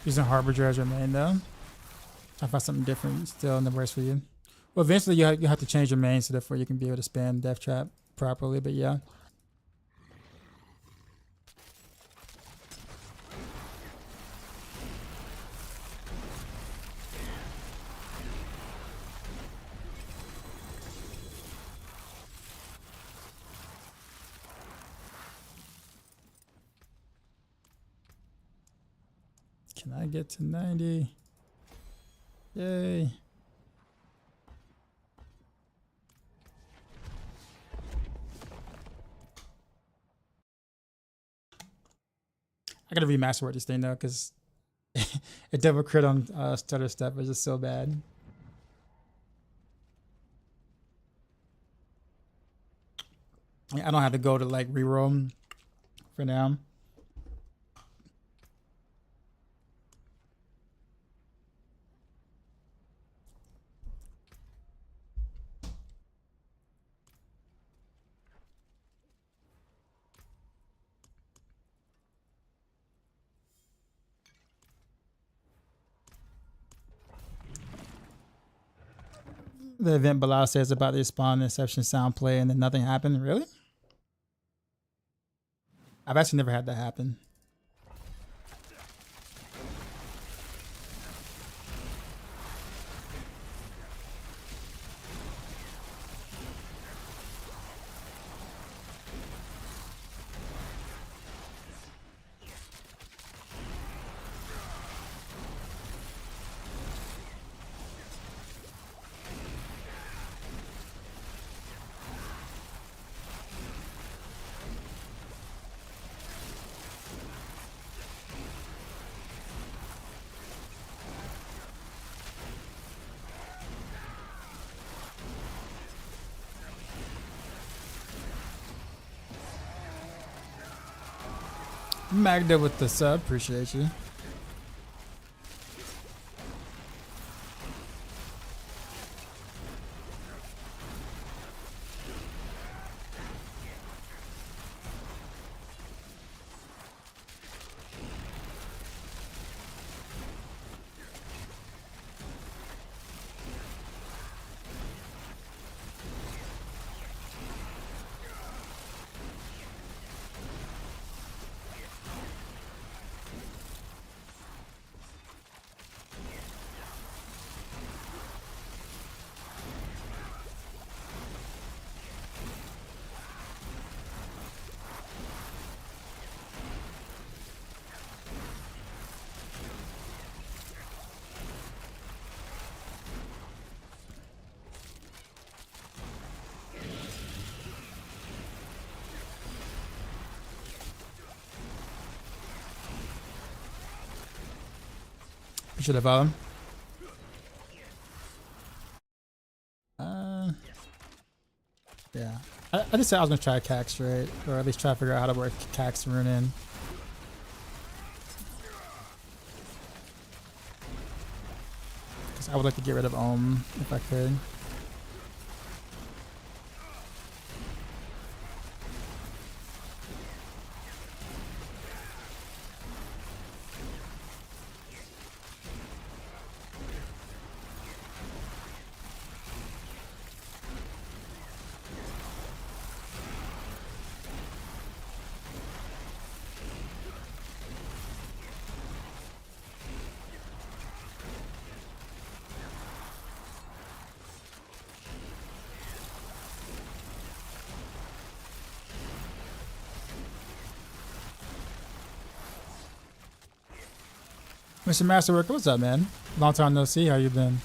Using Harbinger as your main though. I find something different still in the works for you. Well, eventually you have to change your main so therefore you can be able to spam Death Trap properly. But yeah. Can I get to 90? Yay. I gotta remaster this thing though, because it double crit on stutter step is just so bad. I don't have to go to like reroll for now. The event below says about the spawn inception sound play and then nothing happened. Really? I've actually never had that happen. Magda with the sub, appreciate you. Should have followed him. Yeah. I just said I was gonna try Cax straight, or at least try to figure out how to work Cax rune in. Because I would like to get rid of Ohm if I could. Mr. Masterworker, what's up, man? Long time no see. How you been?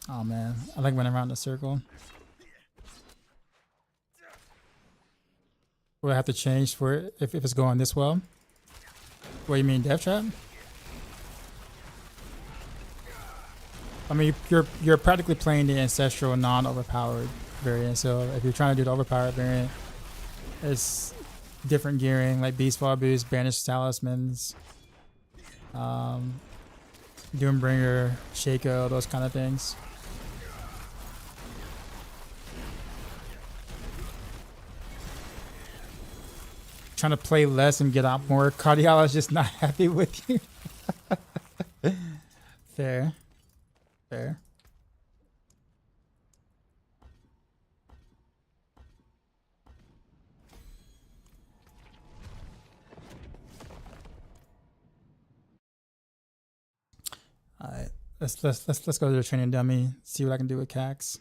Oh man, I like running around the circle. Will I have to change for it if it's going this well? What do you mean, Death Trap? I mean, you're practically playing the ancestral non-overpowered variant. So if you're trying to do the overpowered variant, it's different gearing like Beast Fall Boost, Banished Talismans, Doombringer, Shaco, those kind of things. Trying to play less and get out more. Cardiola's just not happy with you. Fair. Fair. Alright. Let's go to the training dummy, see what I can do with Cax.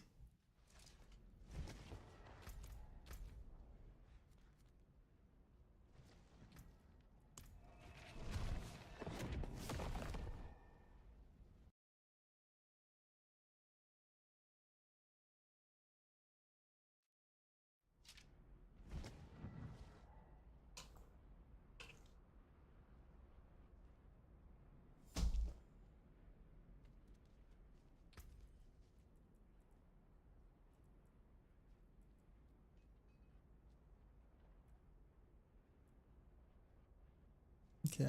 Okay.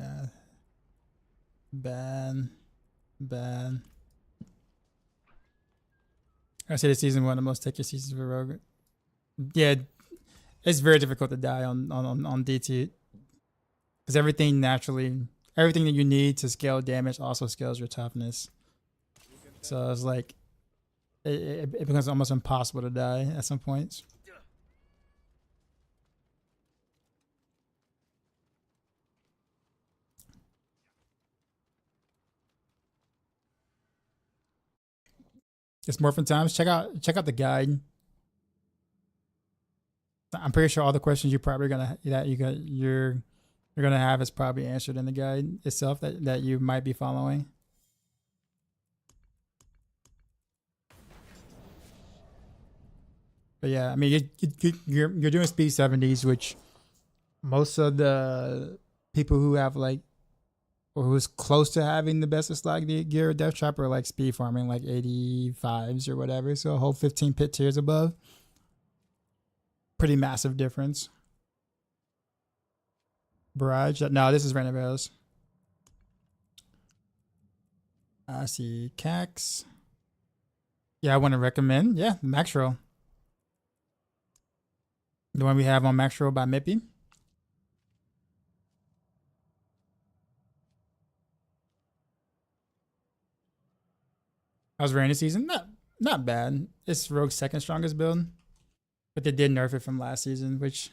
Bad. I say this season one of the most techy seasons for Rogue. Yeah, it's very difficult to die on DT because everything that you need to scale damage also scales your toughness. So it's like it becomes almost impossible to die at some points. It's morphin times. Check out the guide. I'm pretty sure all the questions you're gonna have is probably answered in the guide itself that you might be following. But yeah, I mean you're doing speed 70s, which most of the people who have like or who's close to having the best of slag gear Death Trap are like speed farming like 85s or whatever. So a whole 15 pit tiers above. Pretty massive difference. Barrage. No, this is random arrows. I see Cax. Yeah, I want to recommend. Yeah, Maxroll. The one we have on Maxroll by Mippy. How's rainy season? Not bad. It's Rogue's second strongest build. But they did nerf it from last season, which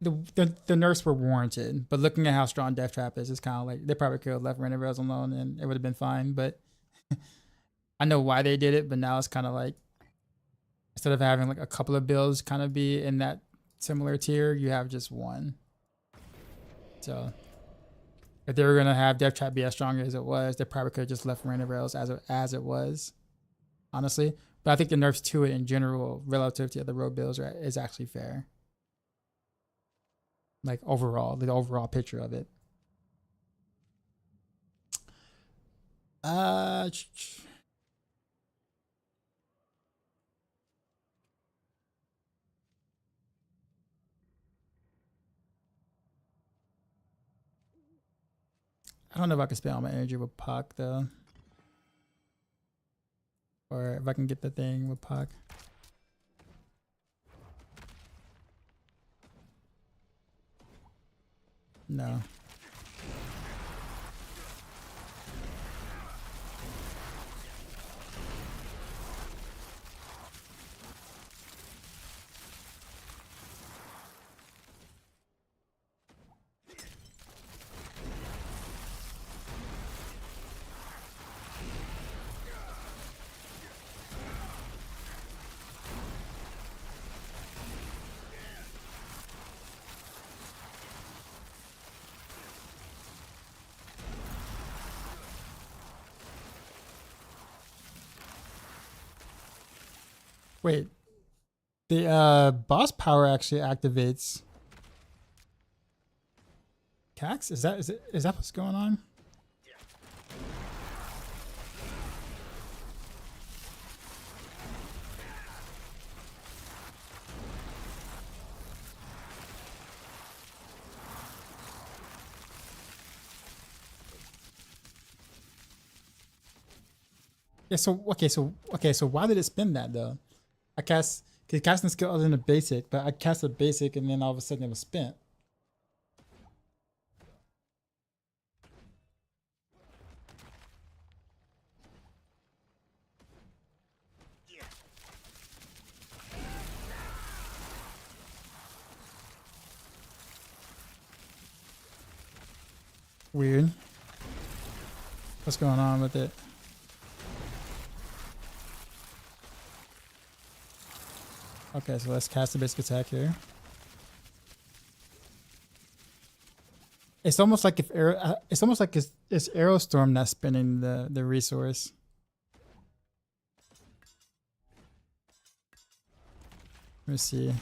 the nerfs were warranted. But looking at how strong Death Trap is, it's kind of like they probably could have left Random Rails alone and it would have been fine. But I know why they did it, but now it's kind of like instead of having like a couple of builds kind of be in that similar tier, you have just one. So if they were gonna have Death Trap be as strong as it was, they probably could have just left Random Rails as it was, honestly. But I think the nerfs to it in general, relative to the road builds, is actually fair. Like overall, the overall picture of it. I don't know if I can spend all my energy with Puck though. Or if I can get the thing with Puck. No. Wait, the boss power actually activates Cax? Is that what's going on? Yeah. So okay. So why did it spin that though? I cast because casting skill other than a basic, but I cast a basic and then all of a sudden it was spent. Weird. What's going on with it? Okay, so let's cast the basic attack here. It's almost like it's almost like it's Aerostorm that's spinning the resource. Let me see.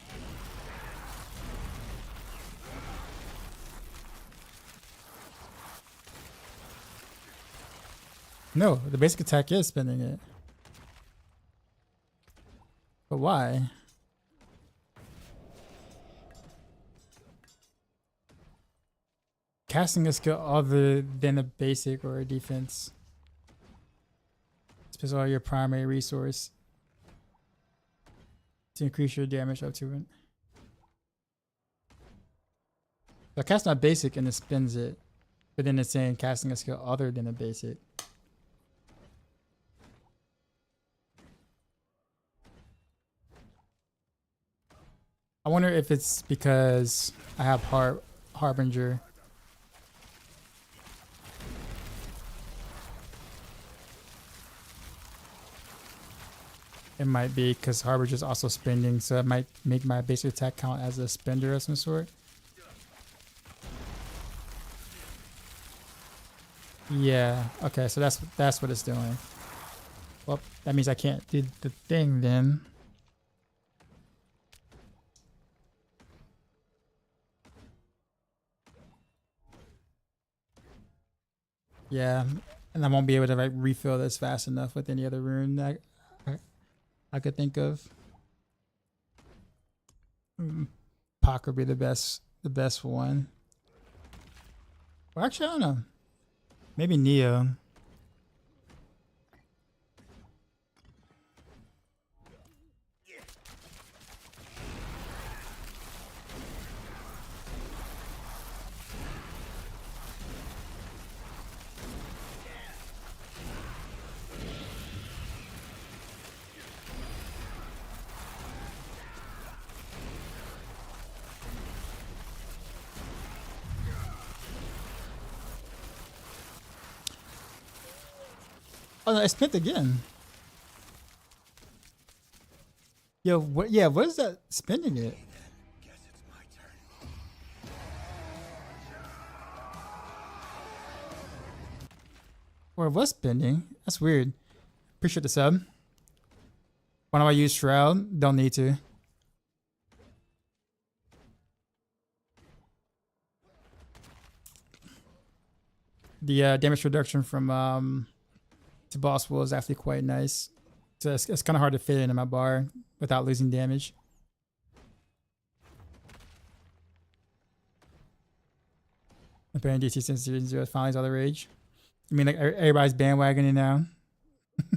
No, the basic attack is spinning it. But why? Casting a skill other than a basic or a defense. Spends all your primary resource to increase your damage up to it. So I cast my basic and it spins it. But then it's saying casting a skill other than a basic. I wonder if it's because I have Harbinger. It might be because Harbinger is also spending, so it might make my basic attack count as a spender of some sort. Yeah. Okay. So that's what it's doing. Well, that means I can't do the thing then. Yeah, and I won't be able to like refill this fast enough with any other rune that I could think of. Pac would be the best one. Well, actually, I don't know. Maybe Neo. Oh, no, I spent again. Yo, what? Yeah, what is that spending it? Or it was spending? That's weird. Appreciate the sub. Why do I use Shroud? Don't need to. The damage reduction from to boss will is actually quite nice. So it's kind of hard to fit into my bar without losing damage. Apparently DC Season 0 finally is all the rage. I mean, like everybody's bandwagoning now.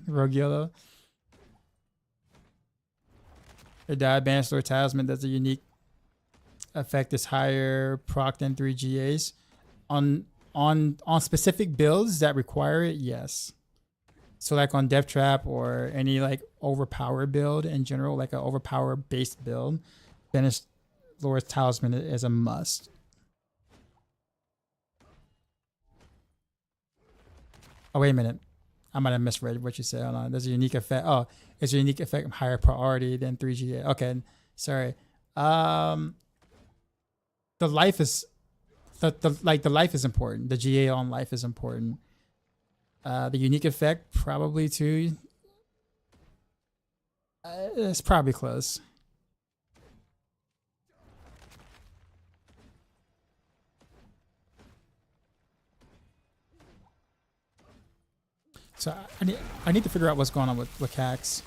Rogue Yellow. The Banishler Talisman does a unique effect that's higher proc than 3 GAs. On specific builds that require it, yes. So like on Death Trap or any like overpower build in general, like an overpower based build, Banishler's Talisman is a must. Oh, wait a minute. I might have misread what you said. Hold on. There's a unique effect. Oh, it's a unique effect of higher priority than 3GA. Okay, sorry. The life is the life is important. The GA on life is important. The unique effect probably too. It's probably close. So I need to figure out what's going on with hacks.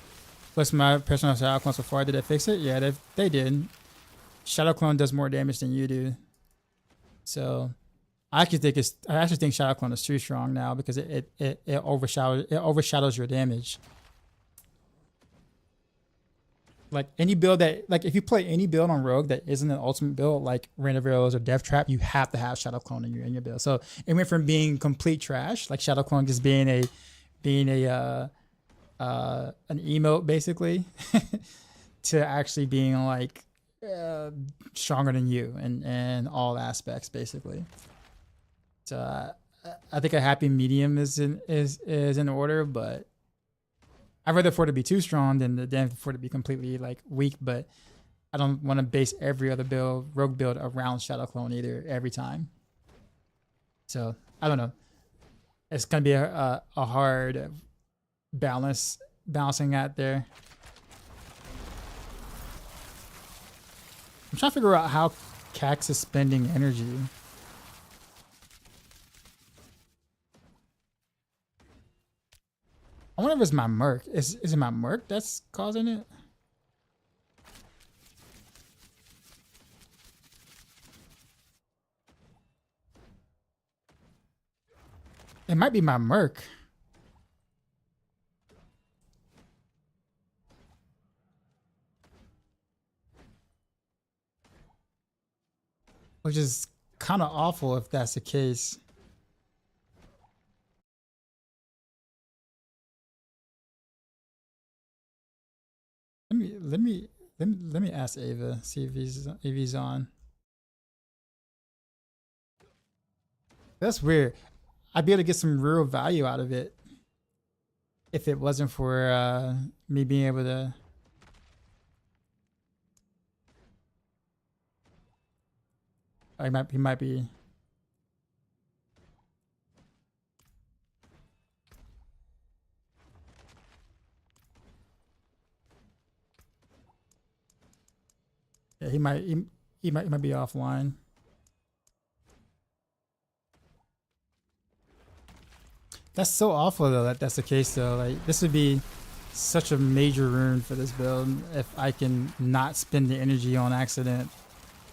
What's my personal Shadow Clone so far? Did they fix it? Yeah, they did. Shadow Clone does more damage than you do. So I actually think Shadow Clone is too strong now because it overshadows your damage. Like any build that, like if you play any build on Rogue that isn't an ultimate build like Rain of Arrows or Death Trap, you have to have Shadow Clone in your build. So it went from being complete trash, like Shadow Clone just being an emote basically, to actually being like stronger than you in all aspects basically. So I think a happy medium is in order, but I'd rather for it to be too strong than for it to be completely like weak. But I don't want to base every other rogue build around Shadow Clone either every time. So I don't know. It's gonna be a hard balancing act there. I'm trying to figure out how Cax is spending energy. I wonder if it's my Merc. Is it my Merc that's causing it? It might be my Merc. Which is kind of awful if that's the case. Let me ask Ava, see if he's on. That's weird. I'd be able to get some real value out of it if it wasn't for me being able to. He might be. Yeah, he might be offline. That's so awful though that that's the case though. Like this would be such a major ruin for this build if I can not spend the energy on accident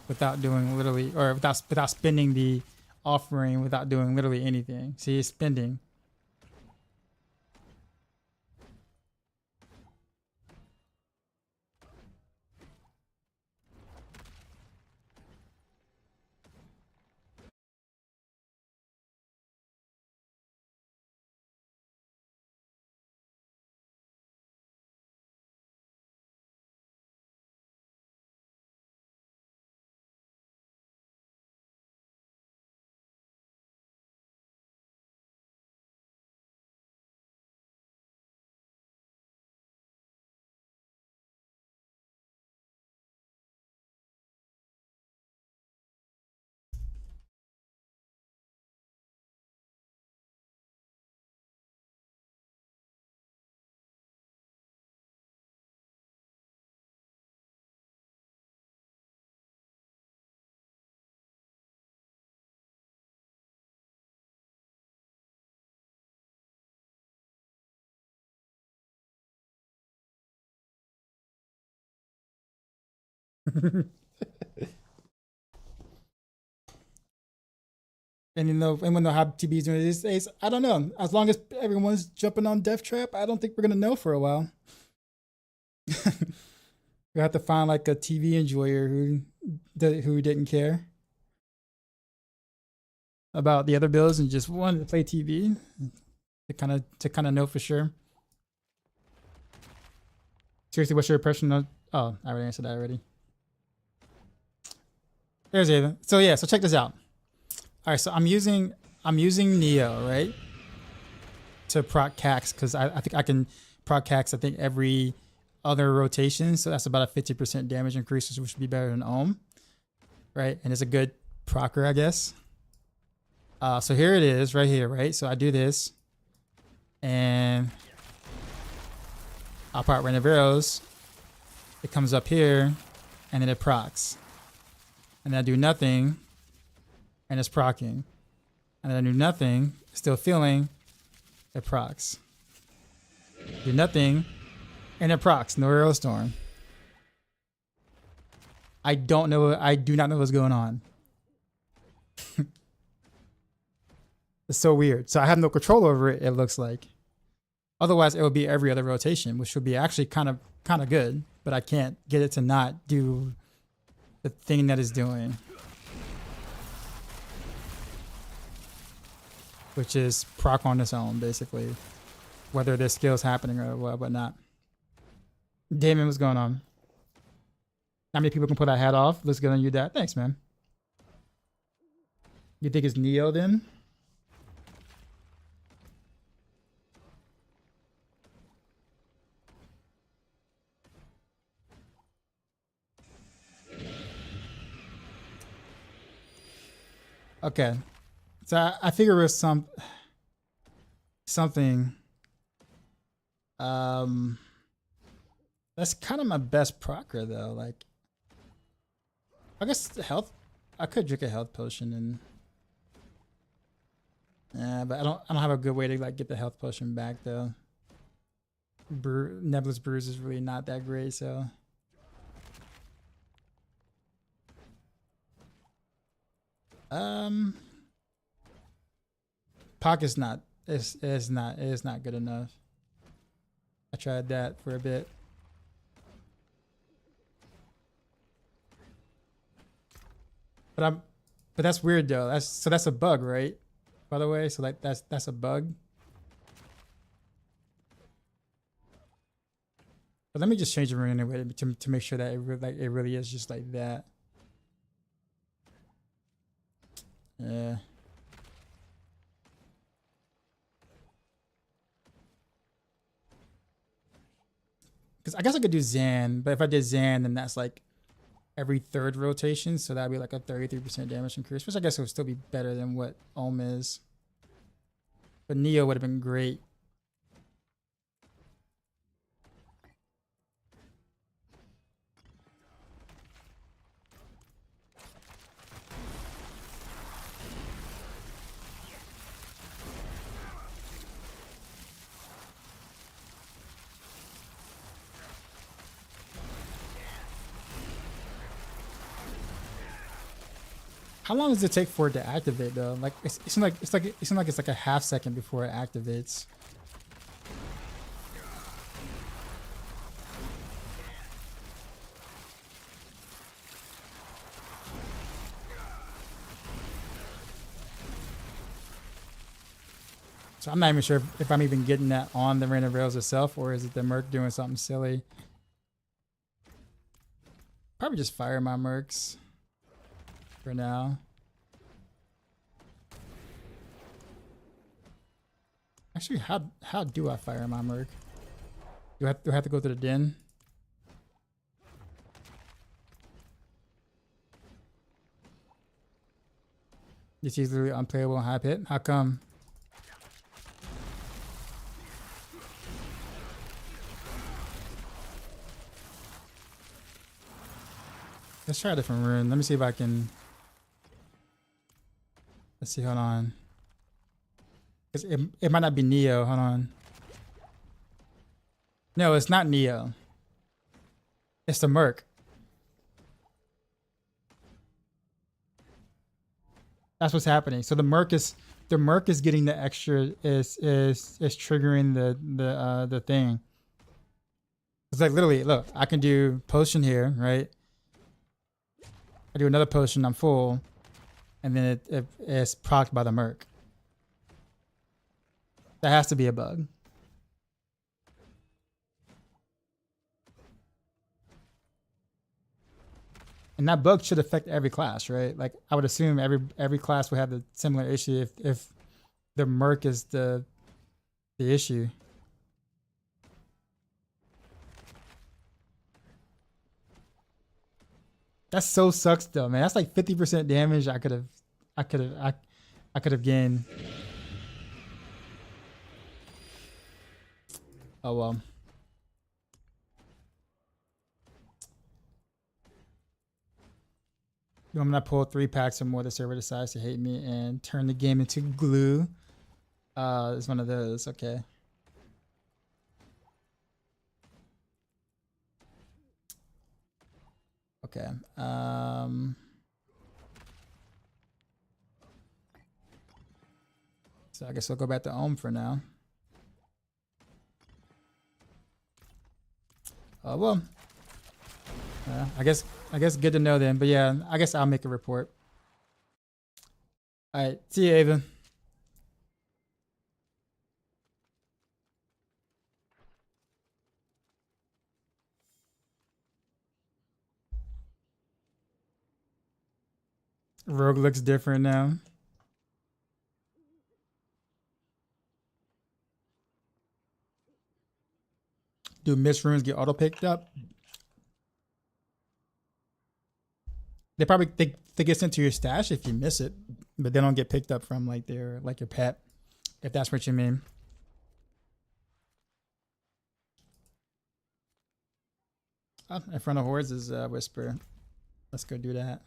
without doing literally, or without spending the offering without doing literally anything. See, he's spending. And anyone know how TB's doing these days? I don't know. As long as everyone's jumping on Death Trap, I don't think we're gonna know for a while. We have to find like a TV enjoyer who didn't care about the other builds and just wanted to play TV to kind of know for sure. Seriously, what's your impression of? Oh, I already answered that already. There's Ava. So yeah, so check this out. All right, so I'm using Neo, right, to proc Cax because I think I can proc Cax every other rotation, so that's about a 50% damage increase, which would be better than Ohm, right? And it's a good procer, I guess. So here it is, right here, right? So I do this, and I'll proc Rain of Arrows. It comes up here, and then it procs, and then I do nothing. And it's procking. And then I do nothing, still feeling, it procs. Do nothing, and it procs. No Arrow Storm. I do not know what's going on. It's so weird. So I have no control over it, it looks like. Otherwise, it would be every other rotation, which would be actually kind of good. But I can't get it to not do the thing that it's doing, which is proc on its own, basically. Whether there's skills happening or whatnot. Damon, what's going on? How many people can pull that hat off? Looks good on you, Dad. Thanks, man. You think it's Neo then? Okay. So I figure it was something. That's kind of my best procer though. Like, I guess the health. I could drink a health potion and. Yeah, but I don't have a good way to like get the health potion back though. Nebulous Bruise is really not that great, so. Pocket's not. It's not good enough. I tried that for a bit. But that's weird though. That's a bug, right? By the way, so like that's a bug. But let me just change the rune anyway to make sure that it really is just like that. Yeah. Because I guess I could do Zan, but if I did Zan, then that's like every third rotation, so that'd be like a 33% damage increase, which I guess would still be better than what Ohm is. But Neo would have been great. How long does it take for it to activate though? Like it seems like it's like a half second before it activates. So I'm not even sure if I'm even getting that on the random rails itself, or is it the Merc doing something silly? Probably just fire my Mercs for now. Actually, how do I fire my Merc? Do I have to go to the den? It's easily unplayable in high pit. How come? Let's try a different rune. Let me see if I can. Let's see. Hold on. Cause it might not be Neo. Hold on. No, it's not Neo. It's the Merc. That's what's happening. So the Merc is getting the extra is triggering the thing. It's like literally, look, I can do potion here, right? I do another potion, I'm full, and then it's procced by the Merc. That has to be a bug. And that bug should affect every class, right? Like I would assume every class would have a similar issue if the Merc is the issue. That so sucks though, man. That's like 50% damage I could have gained. Oh well. I'm gonna pull 3 packs or more. The server decides to hate me and turn the game into glue. It's one of those. Okay. Okay. So I guess I'll go back to Ohm for now. Well, I guess good to know then. But yeah, I guess I'll make a report. All right, see you, Ava. Rogue looks different now. Do missed runes get auto picked up? They probably they get sent to your stash if you miss it, but they don't get picked up from like your pet, if that's what you mean. Oh, in front of hordes is Whisper. Let's go do that.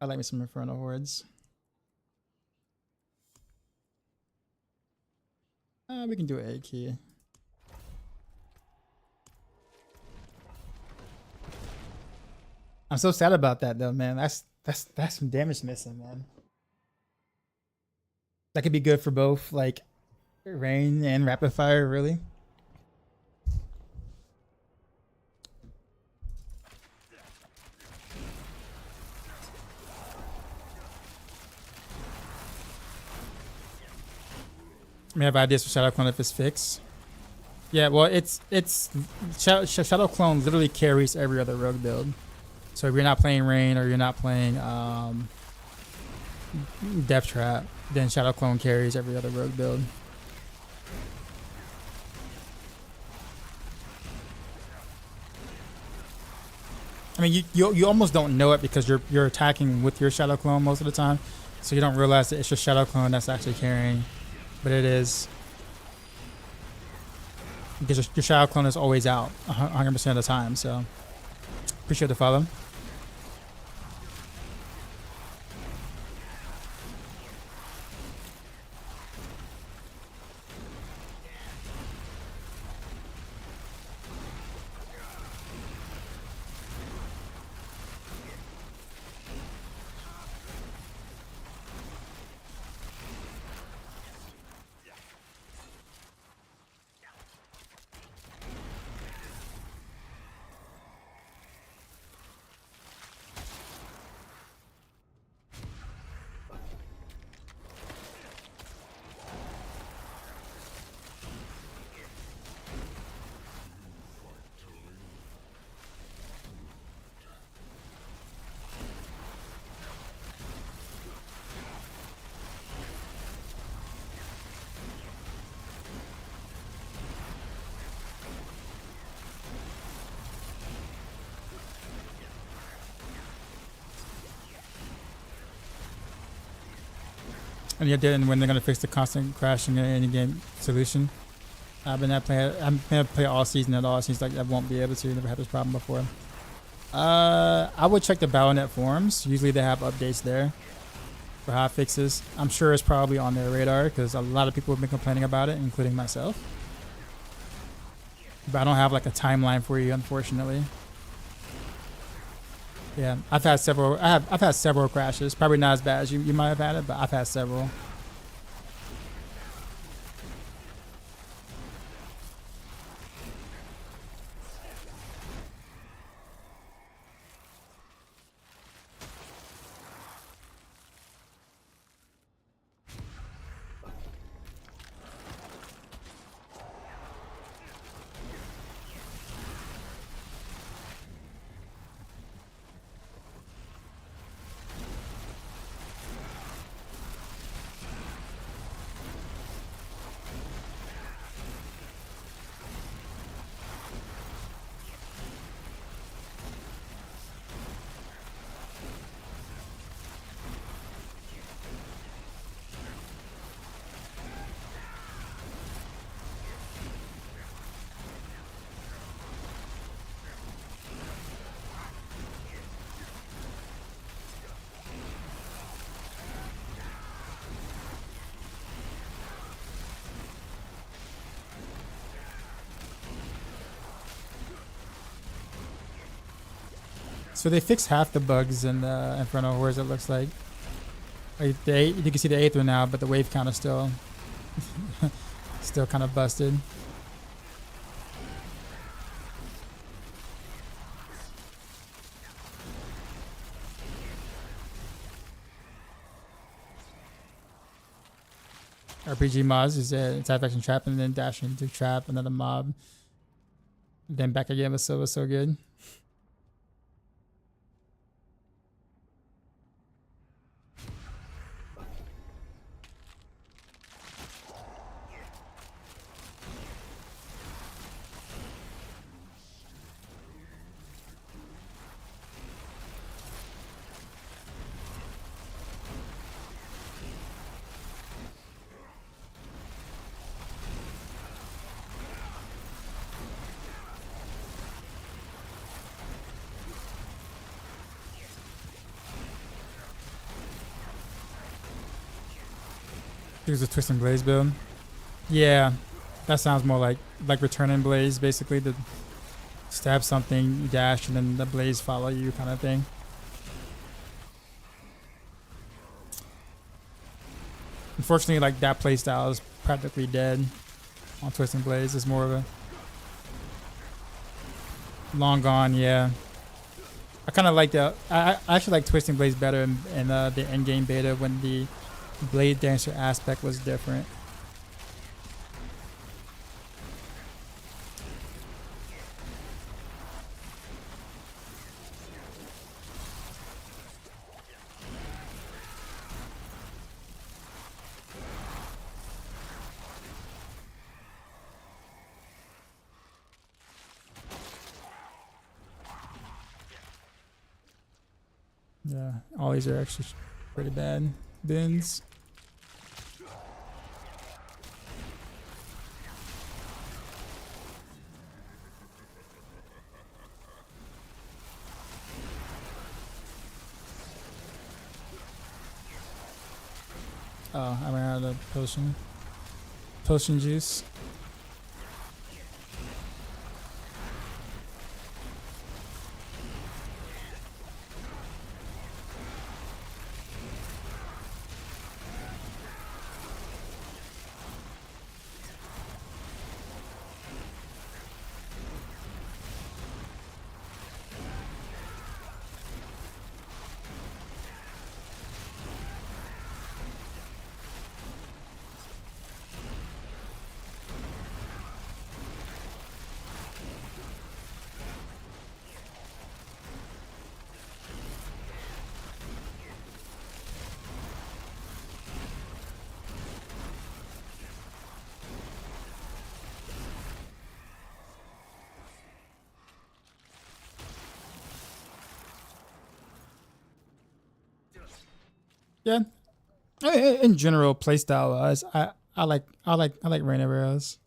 I like me some Inferno Hordes. We can do A key. I'm so sad about that though, man. That's some damage missing, man. That could be good for both like rain and rapid fire, really. We have ideas for Shadow Clone if it's fixed. Yeah, well, it's Shadow Clone literally carries every other rogue build. So if you're not playing Rain or you're not playing Death Trap, then Shadow Clone carries every other rogue build. I mean, you almost don't know it because you're attacking with your Shadow Clone most of the time, so you don't realize that it's your Shadow Clone that's actually carrying. But it is, because your Shadow Clone is always out 100% of the time. So appreciate the follow. And you didn't when they're gonna fix the constant crashing in any game solution. I've been play all season at all. It seems like I won't be able to. Never had this problem before. I would check the Battle.net forums. Usually they have updates there for hot fixes. I'm sure it's probably on their radar because a lot of people have been complaining about it, including myself. But I don't have like a timeline for you, unfortunately. Yeah, I've had several. I've had several crashes. Probably not as bad as you might have had it, but I've had several. So they fixed half the bugs in Inferno Horrors, it looks like. Like the eight, you can see the 8th one now, but the wave count is still still kind of busted. RPG mods is attack action trap and then dash into trap another mob. Then back again was so good. Here's a twist and blaze build. Yeah, that sounds more like return and blaze, basically to stab something, you dash, and then the blaze follow you kind of thing. Unfortunately, like that playstyle is practically dead on twist and blaze. It's more of a long gone. Yeah, I kind of like the. I actually like twist and blaze better in the endgame beta when the blade dancer aspect was different. Yeah, all these are actually pretty bad bins. Oh, I ran out of potion juice. Yeah, in general, playstyle wise, I like Rain of Arrows.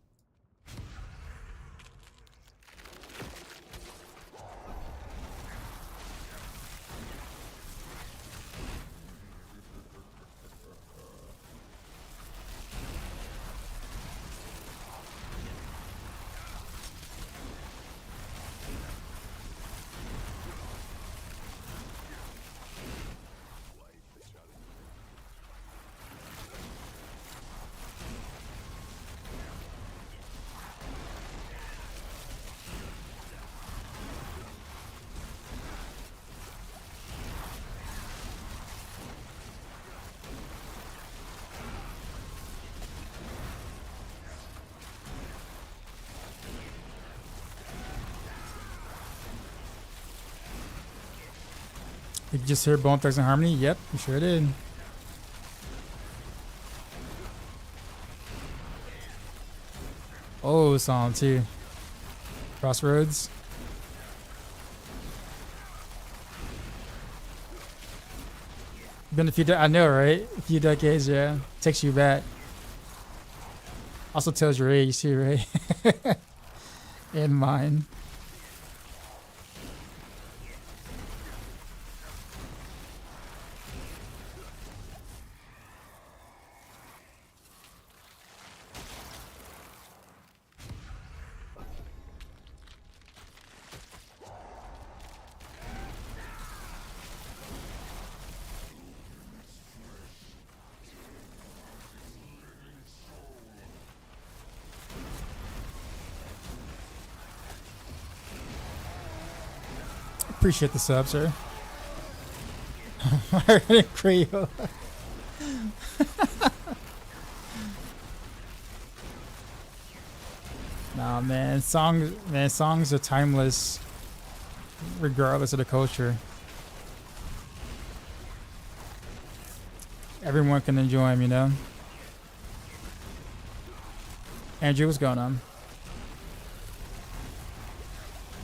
Did you just hear Bone Thugs and Harmony? Yep, you sure did. Oh, song too. Crossroads. Been a few, I know, right? A few decades, yeah. Takes you back. Also tells your age too, right? And mine. Appreciate the sub, sir. Creole. Nah, man, songs are timeless, regardless of the culture. Everyone can enjoy them, you know. Andrew, what's going on?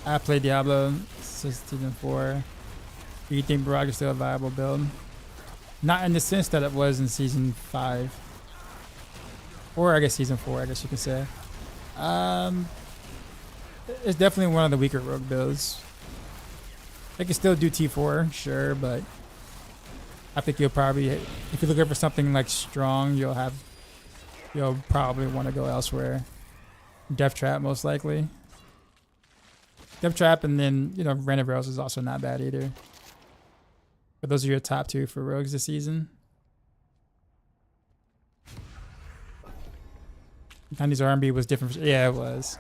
I played Diablo since season 4. Do you think Barrage is still a viable build? Not in the sense that it was in season 5. Or I guess season 4, I guess you could say. It's definitely one of the weaker rogue builds. They can still do T4, sure, but I think you'll probably, if you're looking for something like strong, you'll probably want to go elsewhere. Death Trap, most likely. Death Trap, and then, you know, Rain of Arrows is also not bad either. But those are your top 2 for rogues this season. Tiny's R&B was different. Yeah, it was.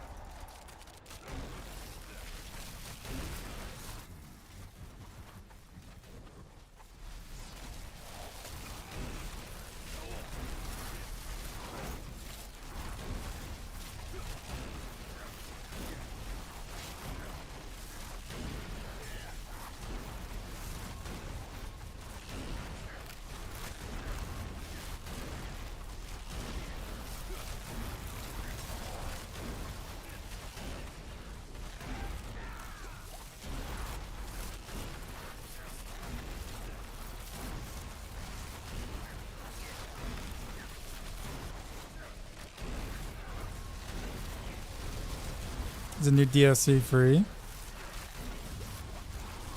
Is a new DLC free?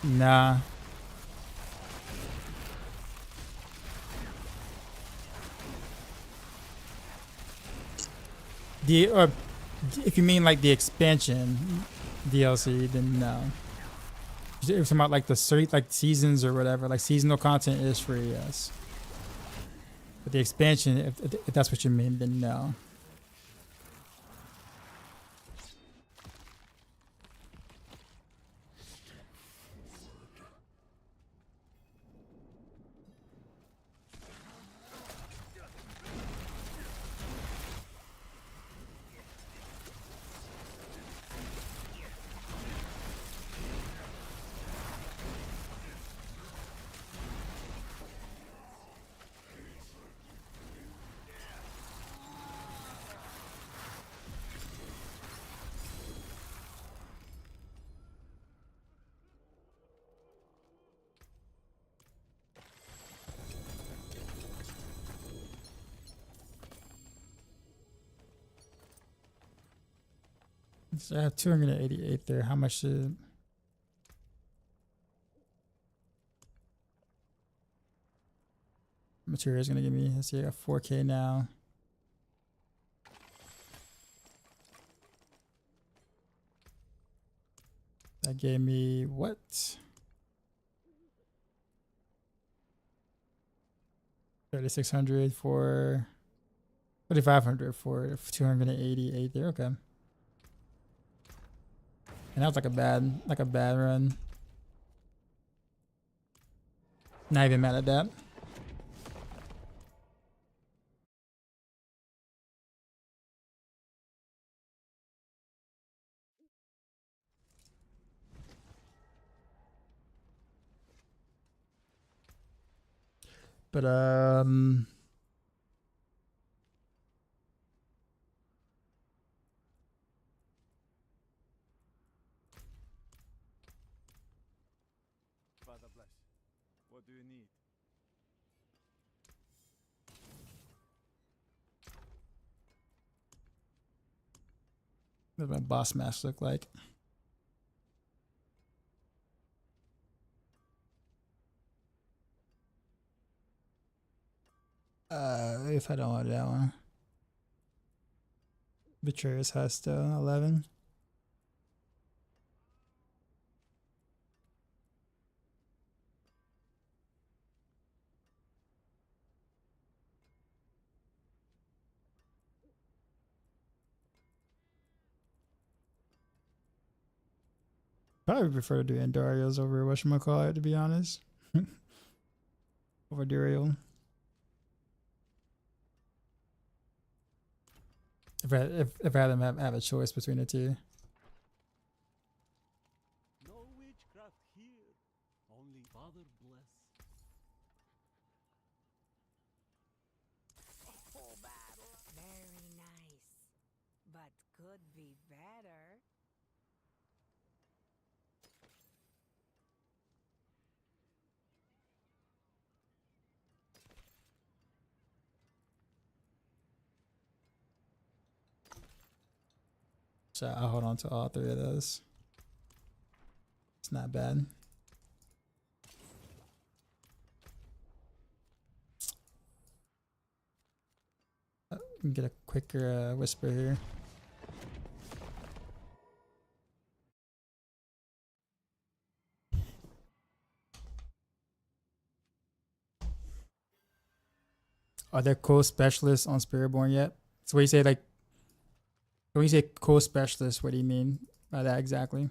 Nah. If you mean like the expansion DLC, then no. If you're talking about like like seasons or whatever, like seasonal content is free, yes. But the expansion, if that's what you mean, then no. So I have 288 there. How much should material is going to give me? Let's see, I got 4K now. That gave me what? 3,600 for 3,500 for 288 there. Okay. And that was like a bad run. Not even mad at that. But Father bless. What do you need? what does my boss mask look like? If I don't want that one. Betrayer's Husk 11. Probably prefer to do Endarios over whatchamacallit, to be honest. Over Duriel. If I had them have a choice between the two. No witchcraft here. Only Father bless. Oh, battle. Very nice. But could be better. So I'll hold on to all three of those. It's not bad. We can get a quicker whisper here. Are there cool specialists on Spiritborn yet? So when you say like, when you say cool specialist, what do you mean by that exactly?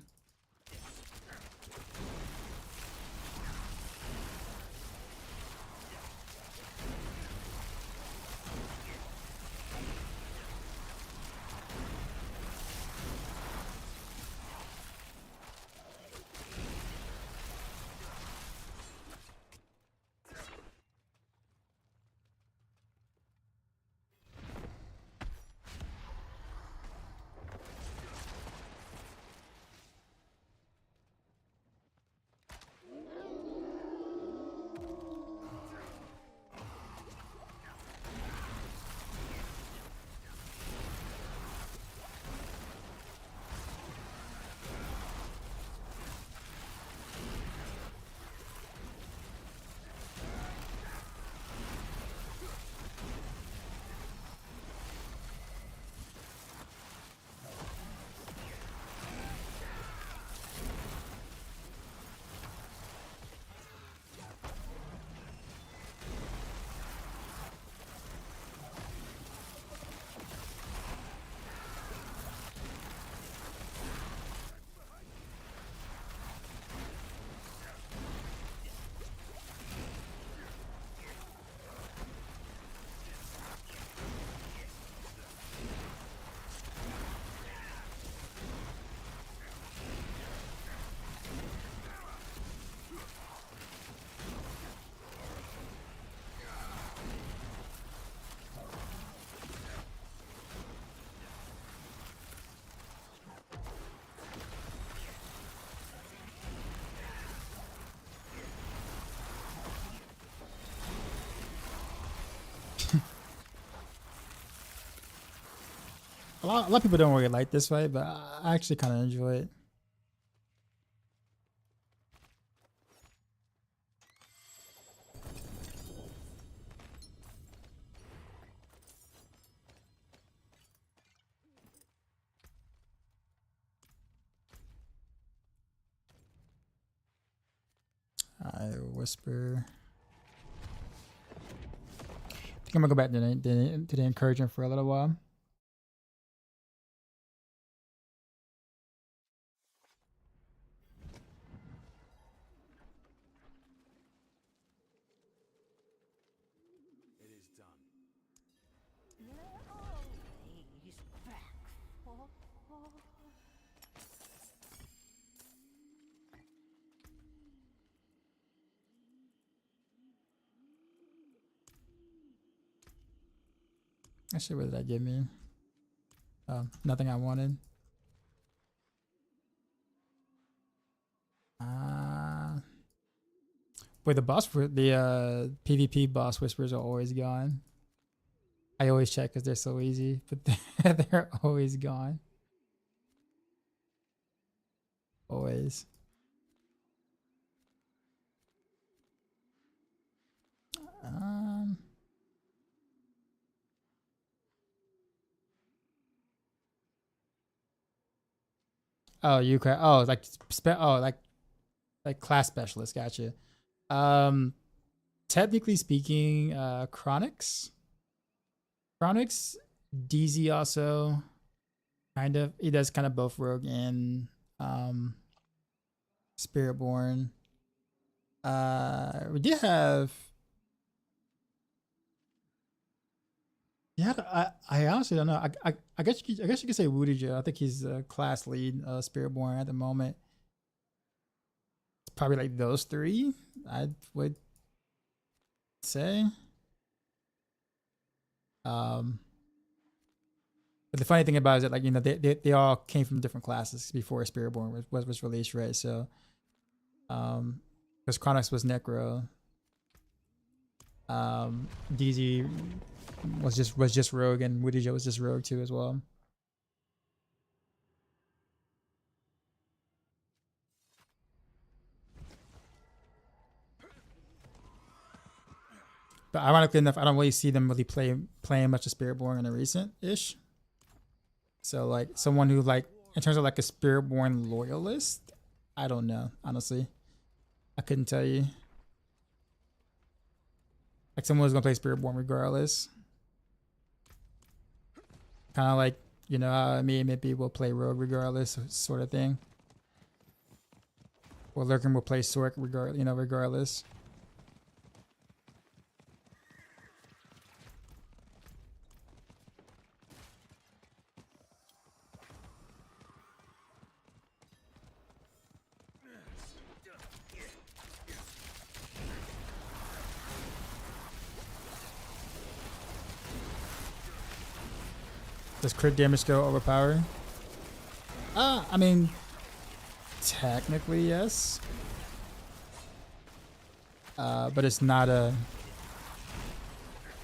A lot of people don't really like this fight, but I actually kind of enjoy it. I whisper. I think I'm gonna go back to the encouragement for a little while. It is done. He's back. Oh, oh. Actually, what did that give me? Nothing I wanted. Wait, the PvP boss whispers are always gone. I always check because they're so easy, but they're always gone. Always. Oh, you can. Oh, like class specialist. Gotcha. Technically speaking, Chronix, DZ also kind of. He does kind of both rogue and Spiritborn. We did have. Yeah, I honestly don't know. I guess I guess you could say Woody Joe. I think he's a class lead, Spiritborn at the moment. It's probably like those three. I would say. But the funny thing about it is that, like, you know, they all came from different classes before Spiritborn was released, right? So, because Chronix was Necro, DZ was just Rogue, and Woody Joe was just Rogue too as well. But ironically enough, I don't really see them really playing much of Spiritborn in the recent-ish. So, like, someone who, like, in terms of like a Spiritborn loyalist, I don't know, honestly. I couldn't tell you. Like, someone who's gonna play Spiritborn regardless. Kind of like, you know, maybe we'll play Rogue regardless, sort of thing. Or Lurkin will play Sork regardless. Does crit damage go overpowered? I mean, technically yes. But it's not a.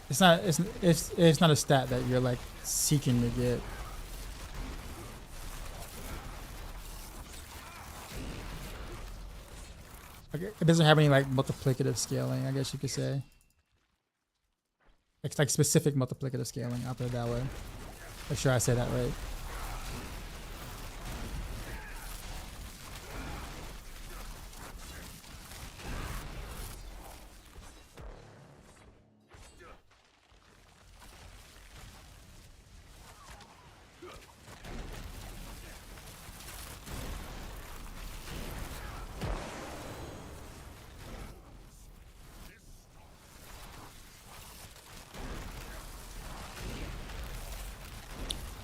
It's not a stat that you're like seeking to get. Like, it doesn't have any like multiplicative scaling, I guess you could say. It's like specific multiplicative scaling. I'll put it that way. Make sure I say that right.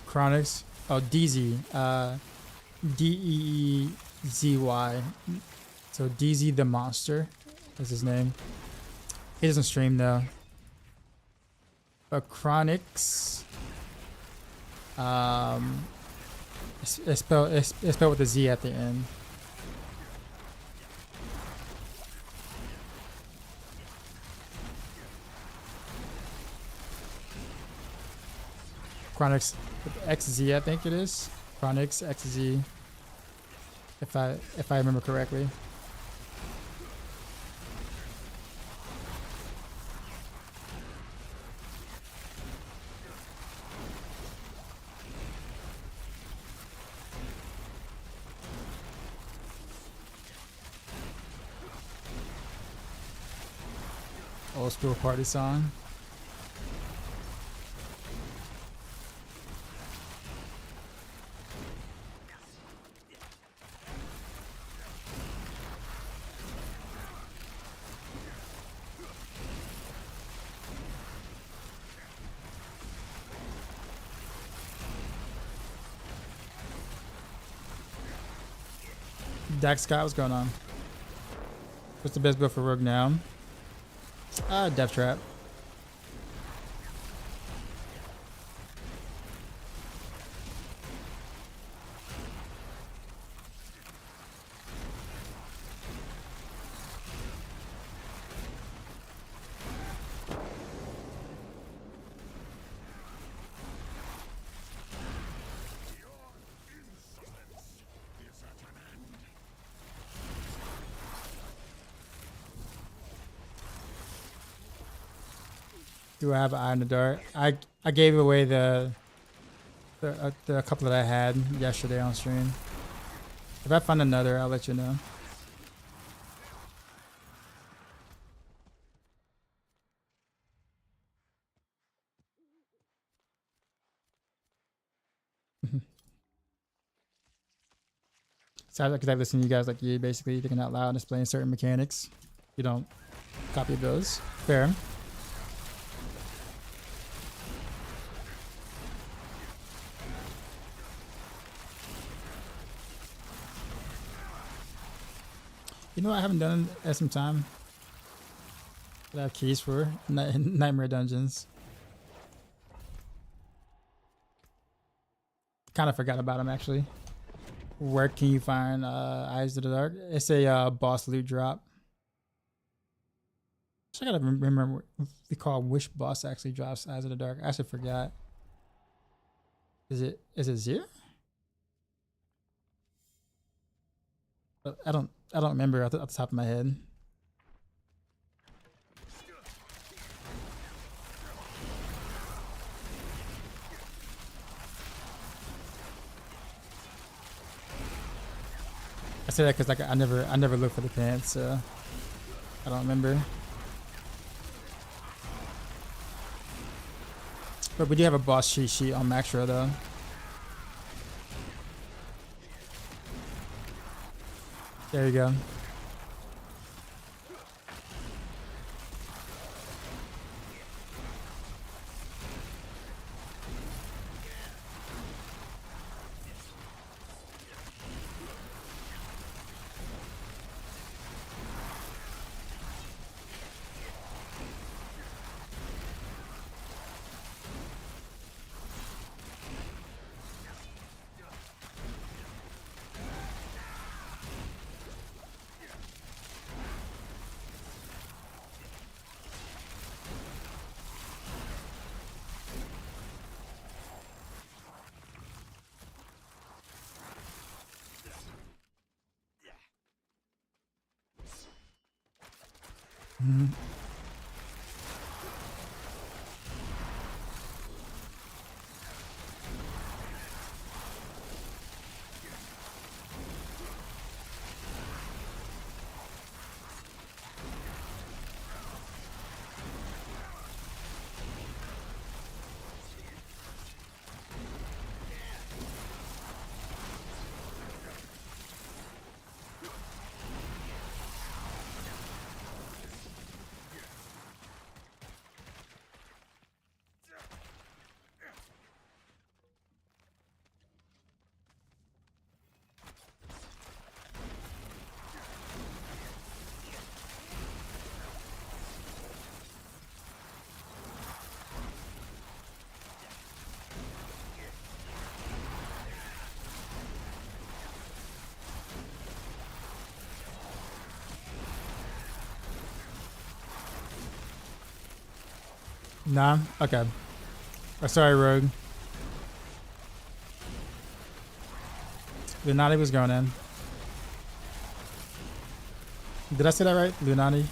Chronix. Oh, DZ. DEEZY. So DZ the Monster is his name. He doesn't stream though. But Chronix. It's spelled with a Z at the end. Chronix XZ, I think it is. Chronix XZ, if I remember correctly. Old school party song. Dak Scott, what's going on? What's the best build for Rogue now? Death Trap. Do I have an eye in the dark? I gave away the couple that I had yesterday on stream. If I find another, I'll let you know. Sounds like because I've listened to you guys like you basically thinking out loud and explaining certain mechanics. You don't copy those. Fair. You know what I haven't done in some time? That I have keys for Nightmare Dungeons. Kind of forgot about them actually. Where can you find Eyes of the Dark? It's a boss loot drop. So I gotta remember recall which boss actually drops Eyes of the Dark. I actually forgot. Is it Zir? But I don't remember off the top of my head. I say that because like I never look for the pants, so I don't remember. But we do have a boss cheat sheet on Maxroll though. There you go. Nah? Okay. Oh, sorry, Rogue. Lunati was going in. Did I say that right? Lunati?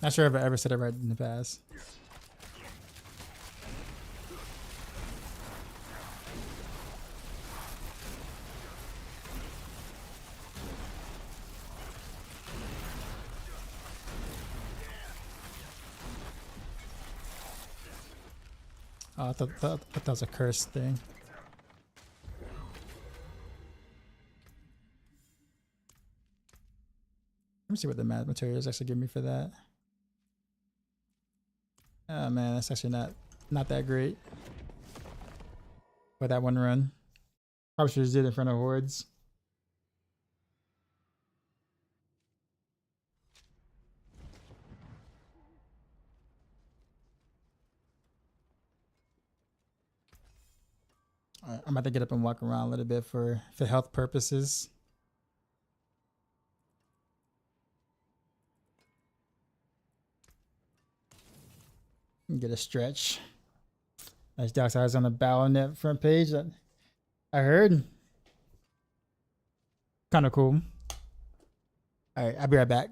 Not sure if I ever said it right in the past. Oh, I thought that was a curse thing. Let me see what the math materials actually give me for that. Oh man, that's actually not that great for that one run. Probably should have did it in front of hordes. Alright, I'm about to get up and walk around a little bit for health purposes. Get a stretch. Nice docs eyes on the Battle.net front page. I heard. Kind of cool. Alright, I'll be right back.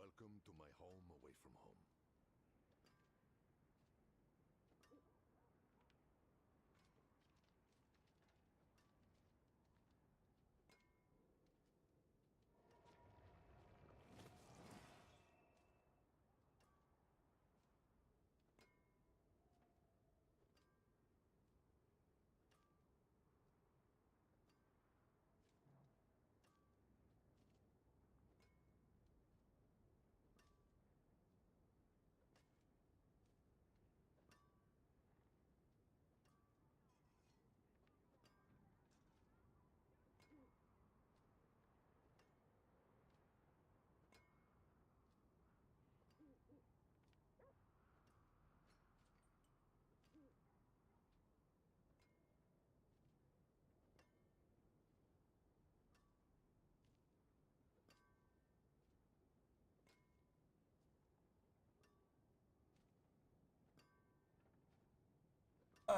Welcome to my home away from home.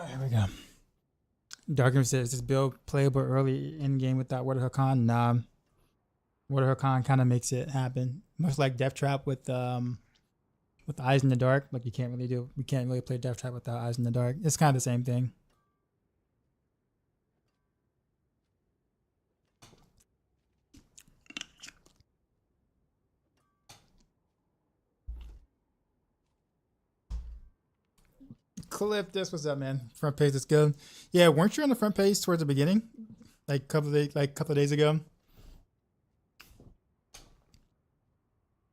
Here we go. Darkham says, this build playable early in game without Waterhook on? Nah. Waterhook on kind of makes it happen. Much like Death Trap with Eyes in the Dark. Like you can't really play Death Trap without Eyes in the Dark. It's kind of the same thing. Clip this. What's up, man? Front page is good. Yeah, weren't you on the front page towards the beginning? Like a couple of days ago?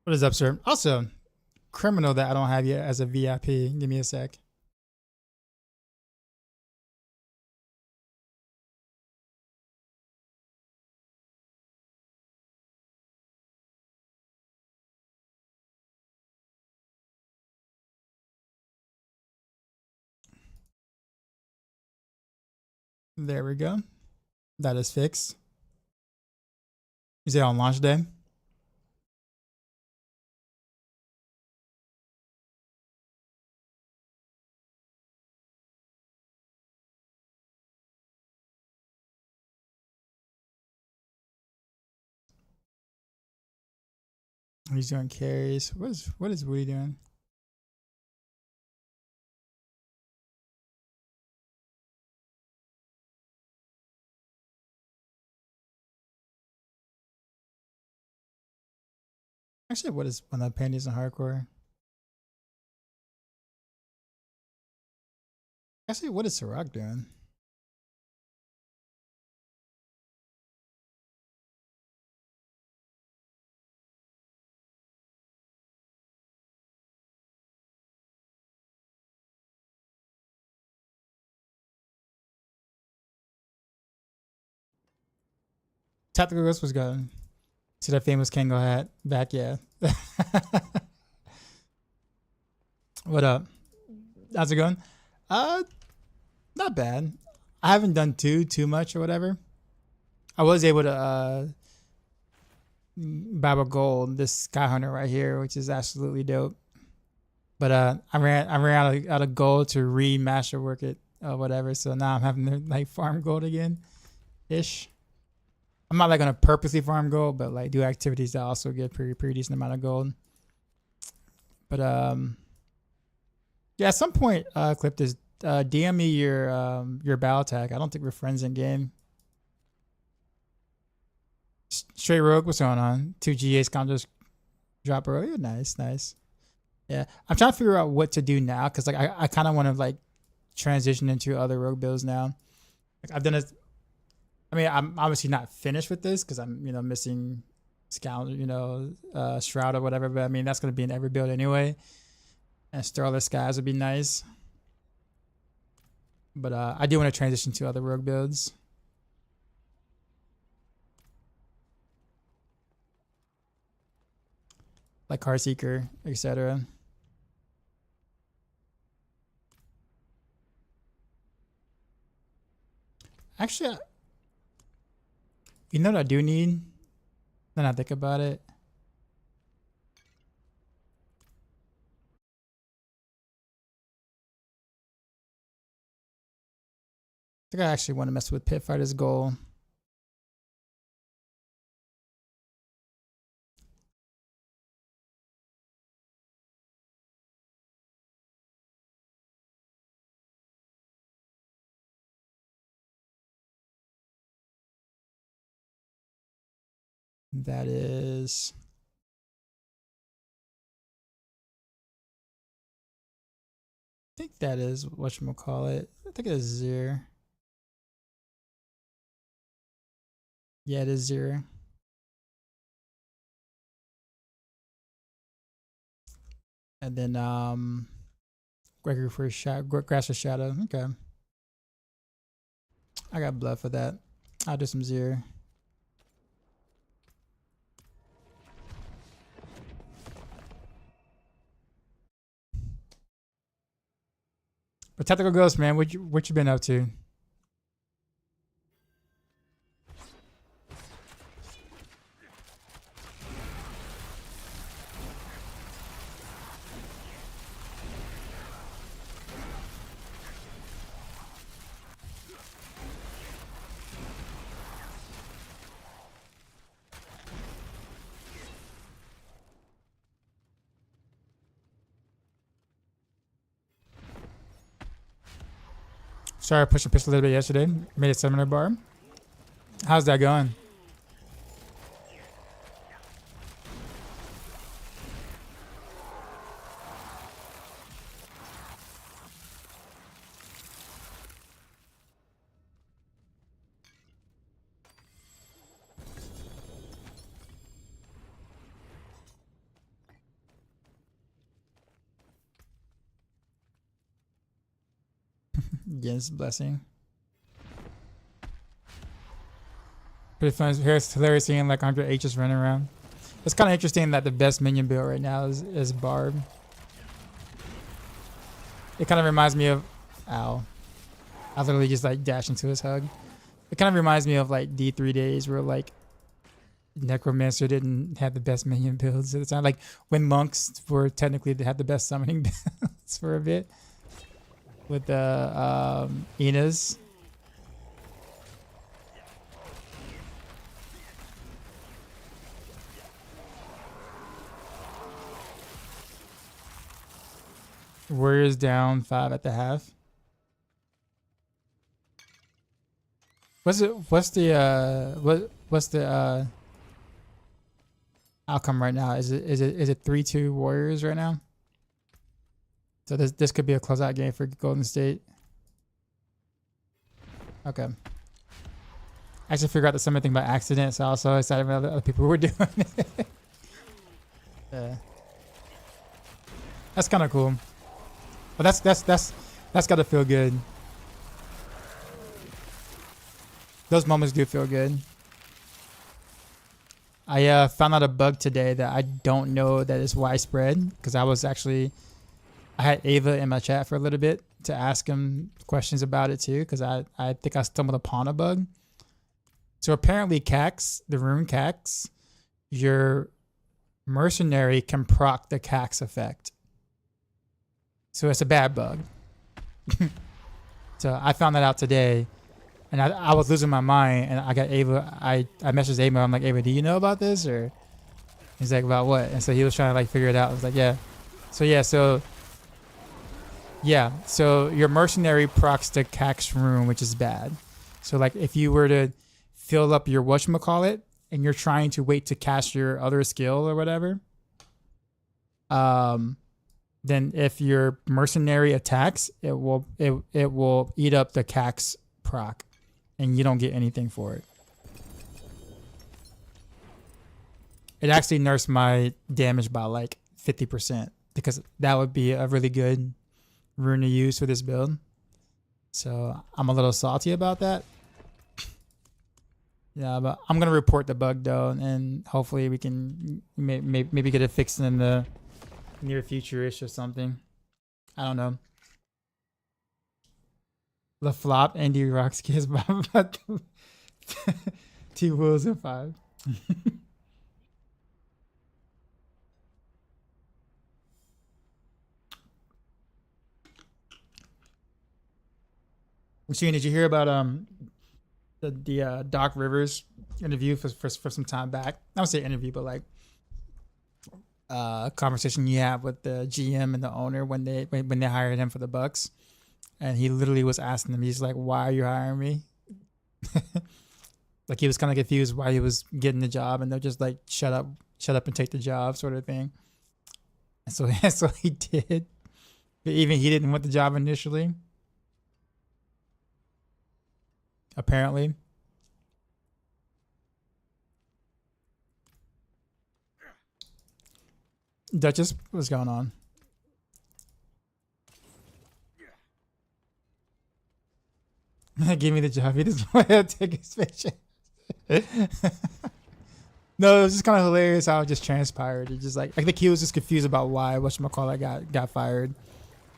What is up, sir? Also, criminal that I don't have yet as a VIP. Give me a sec. There we go. That is fixed. Is it on launch day? He's doing carries. What is Woody doing? Actually, what is one of the panties in hardcore? Actually, what is Ciroc doing? Tactical Ghost was going. See that famous Kango hat back? Yeah. What up? How's it going? Not bad. I haven't done too much or whatever. I was able to Baba Gold, this Sky Hunter right here, which is absolutely dope. But I ran out of gold to remasterwork it or whatever. So now I'm having to like farm gold again, ish. I'm not like gonna purposely farm gold, but like do activities that also get pretty decent amount of gold. But yeah, at some point, Clip this. DM me your battle tag. I don't think we're friends in game. Straight Rogue, what's going on? 2 GAs counters drop earlier. Nice. Yeah, I'm trying to figure out what to do now because like I kind of want to like transition into other rogue builds now. Like I've done it. I mean, I'm obviously not finished with this because I'm missing Scout, Shroud or whatever. But I mean, that's gonna be in every build anyway. And Starless Skies would be nice. But I do want to transition to other rogue builds. Like Heartseeker, etc. Actually, you know what I do need? Then I think about it. I think I actually want to mess with Pit Fighter's goal. That is. I think that is whatchamacallit. I think it is 0. Yeah, it is 0. And then Gregory for Grass for Shadow. Okay. I got blood for that. I'll do some 0. But Tactical Ghost, man, what you been up to? Sorry, I pushed the pistol a little bit yesterday. Made a summoner bar. How's that going? Yes, blessing. Pretty fun. It's hilarious seeing like 100 H's running around. It's kind of interesting that the best minion build right now is Barb. It kind of reminds me of, ow. I literally just like dash into his hug. It kind of reminds me of like D3 days where like Necromancer didn't have the best minion builds at the time. Like when monks were technically they had the best summoning builds for a bit. With the Enas. Warriors down 5 at the half. What's the outcome right now? Is it 3-2 Warriors right now? So this could be a closeout game for Golden State. Okay. I actually figured out the summon thing by accident, so I was so excited about other people who were doing it. Yeah. That's kind of cool. But that's gotta feel good. Those moments do feel good. I found out a bug today that I don't know that is widespread because I had Ava in my chat for a little bit to ask him questions about it too because I think I stumbled upon a bug. So apparently Cax, the rune Cax, your mercenary can proc the Cax effect. So it's a bad bug. So I found that out today and I was losing my mind and I got Ava, I messaged Ava, I'm like, Ava, do you know about this? Or he's like, about what? And so he was trying to like figure it out. I was like, yeah. So your mercenary procs the Cax rune, which is bad. So like if you were to fill up your whatchamacallit and you're trying to wait to cast your other skill or whatever, then if your mercenary attacks, it will eat up the Cax proc and you don't get anything for it. It actually nerfs my damage by like 50% because that would be a really good rune to use for this build. So I'm a little salty about that. Yeah, but I'm gonna report the bug though, and hopefully we can maybe get it fixed in the near future-ish or something. I don't know. The flop Andy Rocks kids about 2 wolves and 5. Shane, did you hear about the Doc Rivers interview for some time back? I don't say interview, but like conversation you have with the GM and the owner when they hired him for the Bucks, and he literally was asking them, he's like, "Why are you hiring me?" Like he was kind of confused why he was getting the job, and they're just like, shut up and take the job sort of thing. And so that's what he did. But even he didn't want the job initially. Apparently. Duchess, what's going on? Give me the job. He doesn't want to take his paycheck. No, it was just kind of hilarious how it just transpired. It just like I think he was just confused about why whatchamacallit got fired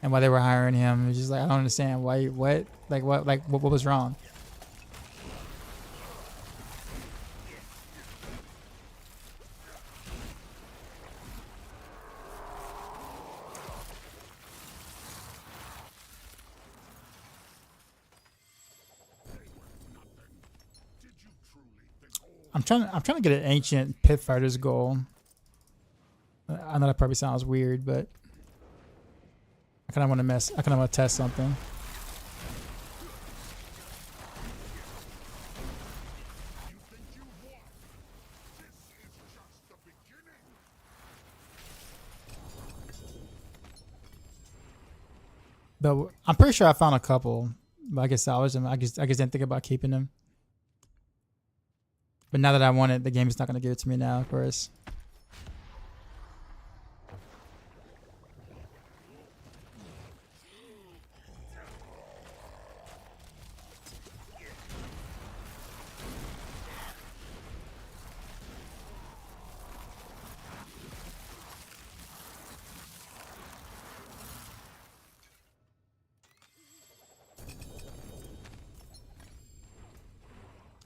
and why they were hiring him. It was just like, I don't understand why, what was wrong? I'm trying to get an ancient pit fighter's goal. I know that probably sounds weird, but I kind of want to test something. But I'm pretty sure I found a couple. But I guess salvaged them. I just didn't think about keeping them. But now that I want it, the game is not going to give it to me now, of course.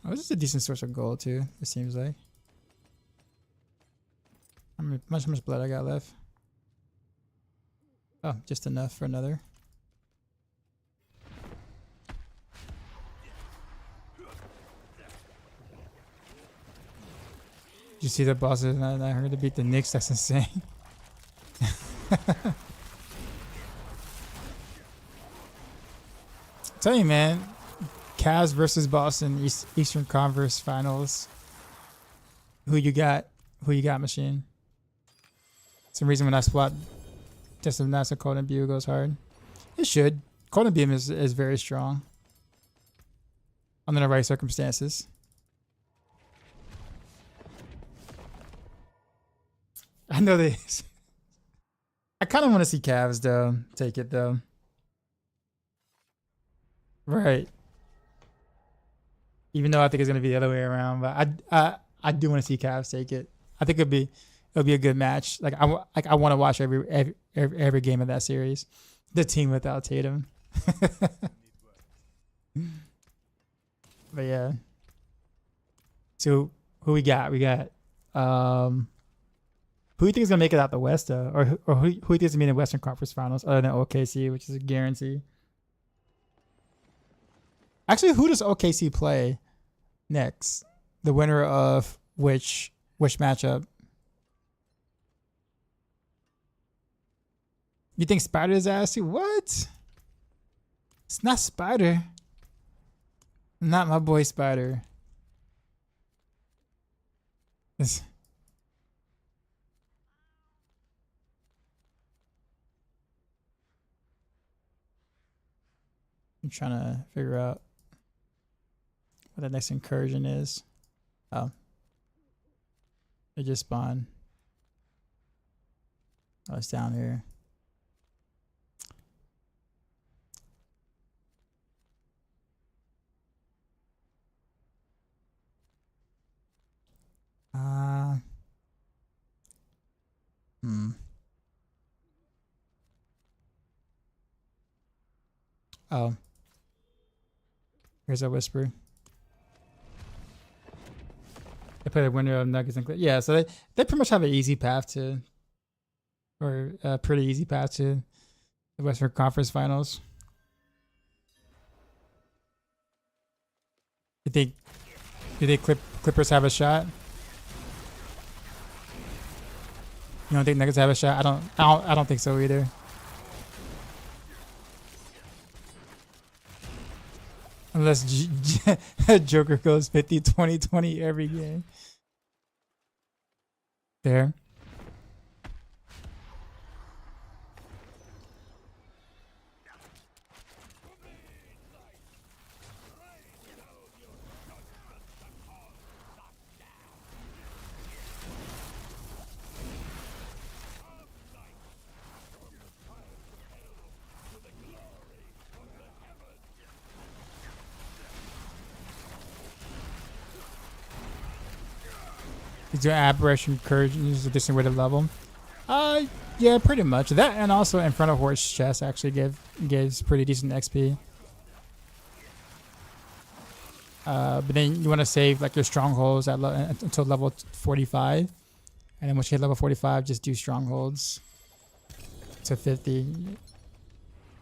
Oh, this is a decent source of gold too, it seems like. How much blood I got left? Oh, just enough for another. Did you see the bosses? I heard to beat the Knicks. That's insane. Tell you, man. Cavs versus Boston Eastern Conference Finals. Who you got? Who you got, Machine? Some reason when I swap just a nice Cold and Beam goes hard. It should. Cold and Beam is very strong. Under the right circumstances. I know this. I kind of want to see Cavs though. Take it though. Right. Even though I think it's gonna be the other way around, but I do want to see Cavs take it. I think it'll be a good match. Like I want to watch every game of that series. The team without Tatum. But yeah. So who we got? We got who do you think is gonna make it out the West though, or who do you think is gonna be in the Western Conference Finals other than OKC, which is a guarantee. Actually, who does OKC play next? The winner of which matchup? You think Spider is assy? What? It's not Spider. Not my boy Spider. It's... I'm trying to figure out what the next incursion is. Oh. It just spawned. Oh, it's down here. Oh. Here's a whisper. They play the winner of Nuggets and yeah, so they pretty much have an easy path to, or a pretty easy path to the Western Conference Finals. You think Clippers have a shot? You don't think Nuggets have a shot? I don't think so either. 'Cause, Unless Joker goes 50, 20, 20 every game. Fair. Is there aberration courage is a different way to level? Yeah, pretty much. That and also in front of horse chest actually gives pretty decent XP. But then you want to save like your strongholds at until level 45, and then once you hit level 45, just do strongholds to 50,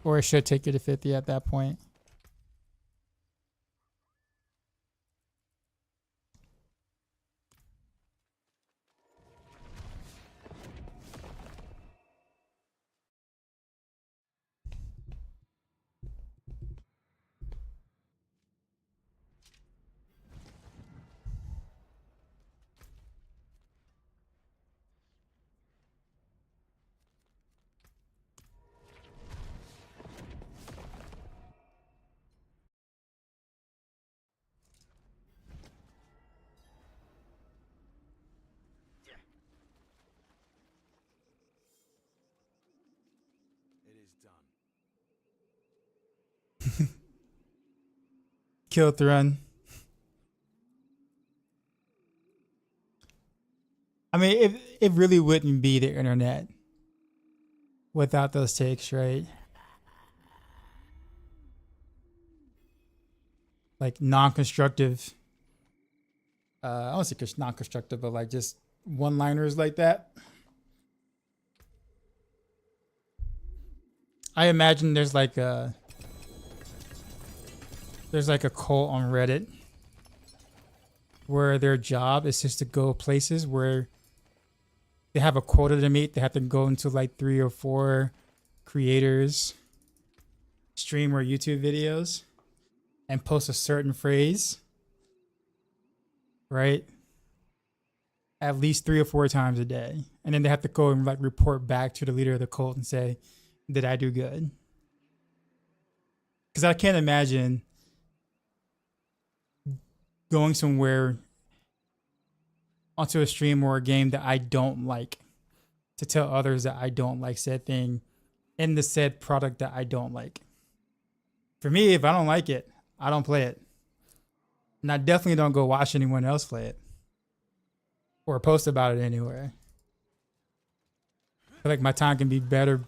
or it should take you to 50 at that point. It is done. Kill Thrun. I mean, it really wouldn't be the internet without those takes, right? Like non-constructive. I don't say non-constructive, but like just one-liners like that. I imagine there's like a cult on Reddit where their job is just to go places where they have a quota to meet. They have to go into like 3 or 4 creators, stream or YouTube videos, and post a certain phrase, right? At least 3 or 4 times a day. And then they have to go and like report back to the leader of the cult and say, did I do good? Because I can't imagine going somewhere onto a stream or a game that I don't like to tell others that I don't like said thing in the said product that I don't like. For me, if I don't like it, I don't play it. And I definitely don't go watch anyone else play it or post about it anywhere. I feel like my time can be better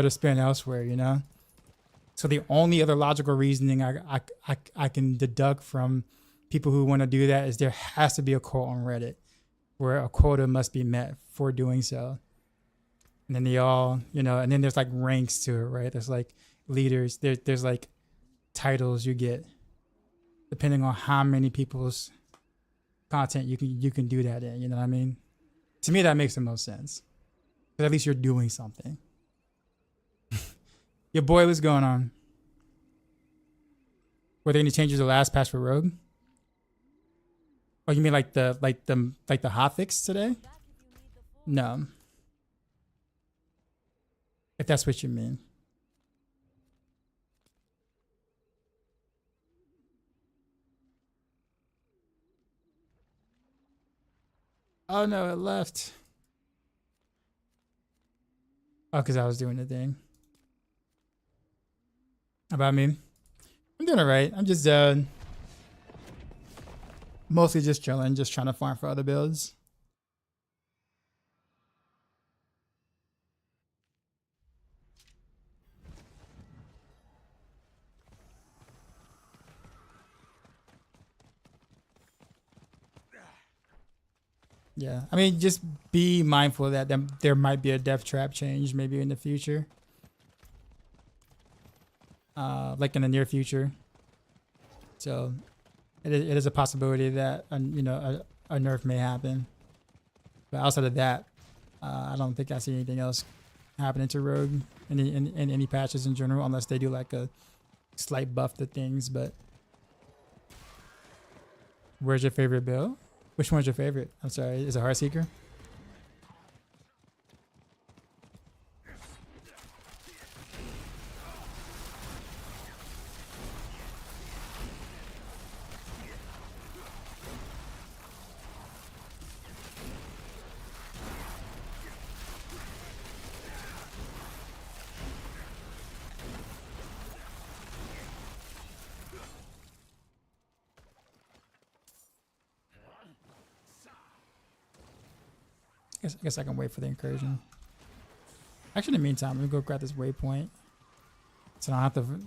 spent elsewhere, you know? So the only other logical reasoning I can deduct from people who want to do that is there has to be a quote on Reddit where a quota must be met for doing so. And then they all, you know, and then there's like ranks to it, right? There's like leaders, there's like titles you get depending on how many people's content you can do that in, you know what I mean? To me, that makes the most sense. But at least you're doing something. Your boy, what's going on? Were there any changes to the last patch for Rogue? Oh, you mean like the hotfix today? No. If that's what you mean. Oh no, it left. Oh, because I was doing the thing. How about me? I'm doing alright. I'm just mostly just chilling, just trying to farm for other builds. Yeah, I mean, just be mindful that there might be a death trap change maybe in the future. Like in the near future. So it is a possibility that, you know, a nerf may happen. But outside of that, I don't think I see anything else happening to Rogue in any patches in general, unless they do like a slight buff to things. But Where's your favorite build? Which one's your favorite? I'm sorry, is it Heartseeker? I guess I can wait for the incursion. Actually, in the meantime, let me go grab this waypoint, so I don't have to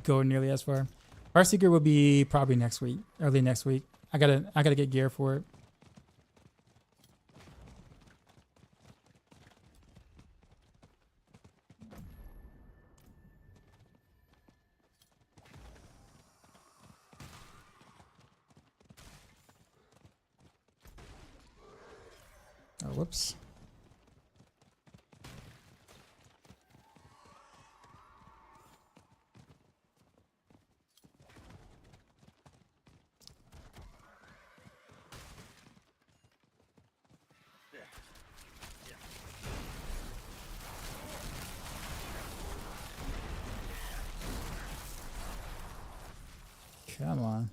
go nearly as far. Heartseeker will be probably next week, early next week. I gotta get gear for it. Oh, whoops. Come on.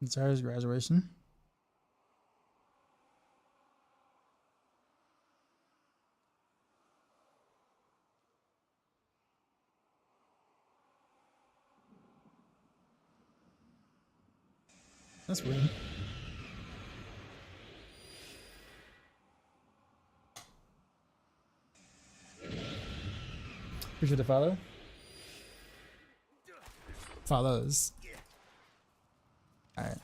It's ours graduation. That's weird. Appreciate the follow. Follows. Alright.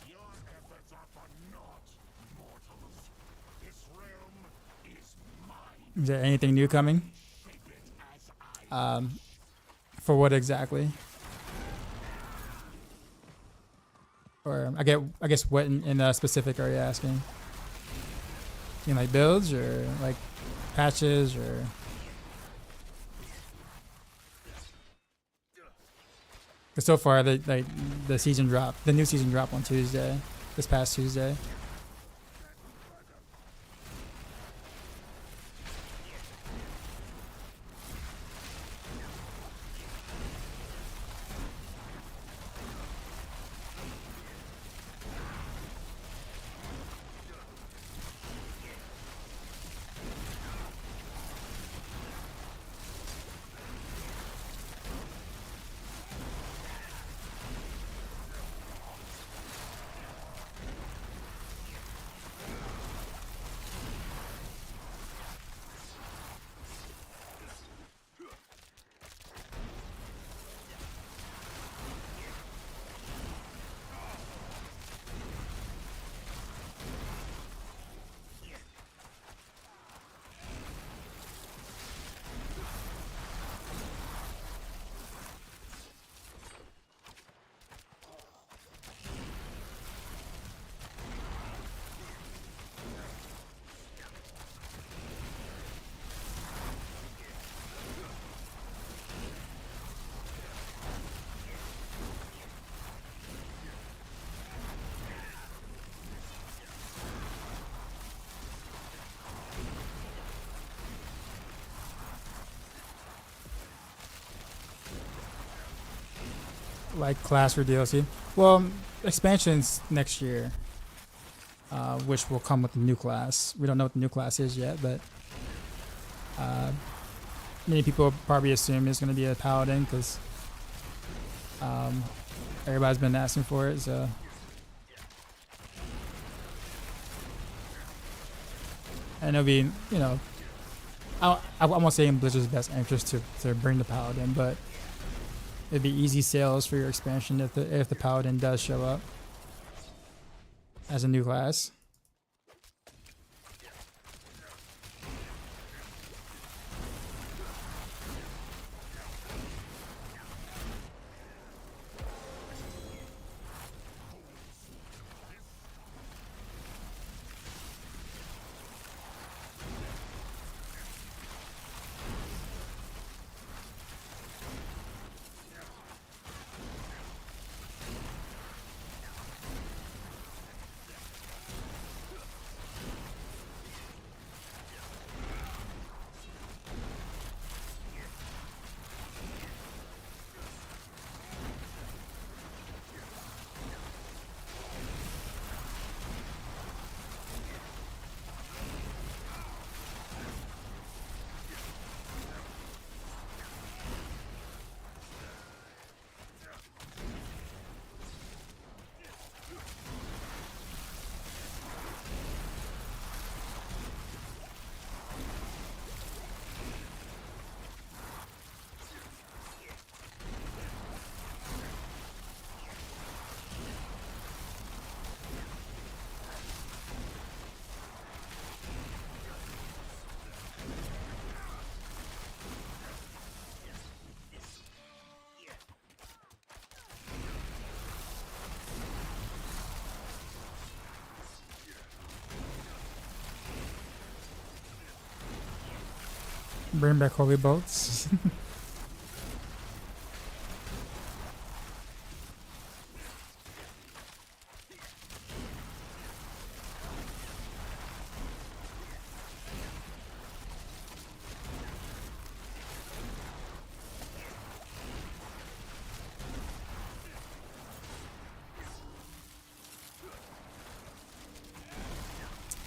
Your efforts are for naught, mortals. This realm is mine. Is there anything new coming? Shape it as I For what exactly? Or I guess what in specific are you asking? You mean like builds or like patches or? Cause so far the new season dropped on Tuesday, this past Tuesday. Like class for DLC. Well, expansions next year, which will come with the new class. We don't know what the new class is yet, but many people probably assume it's going to be a paladin because everybody's been asking for it. So and it'll be, you know, I won't say in Blizzard's best interest to bring the paladin, but it'd be easy sales for your expansion if the paladin does show up as a new class. Bring back holy bolts.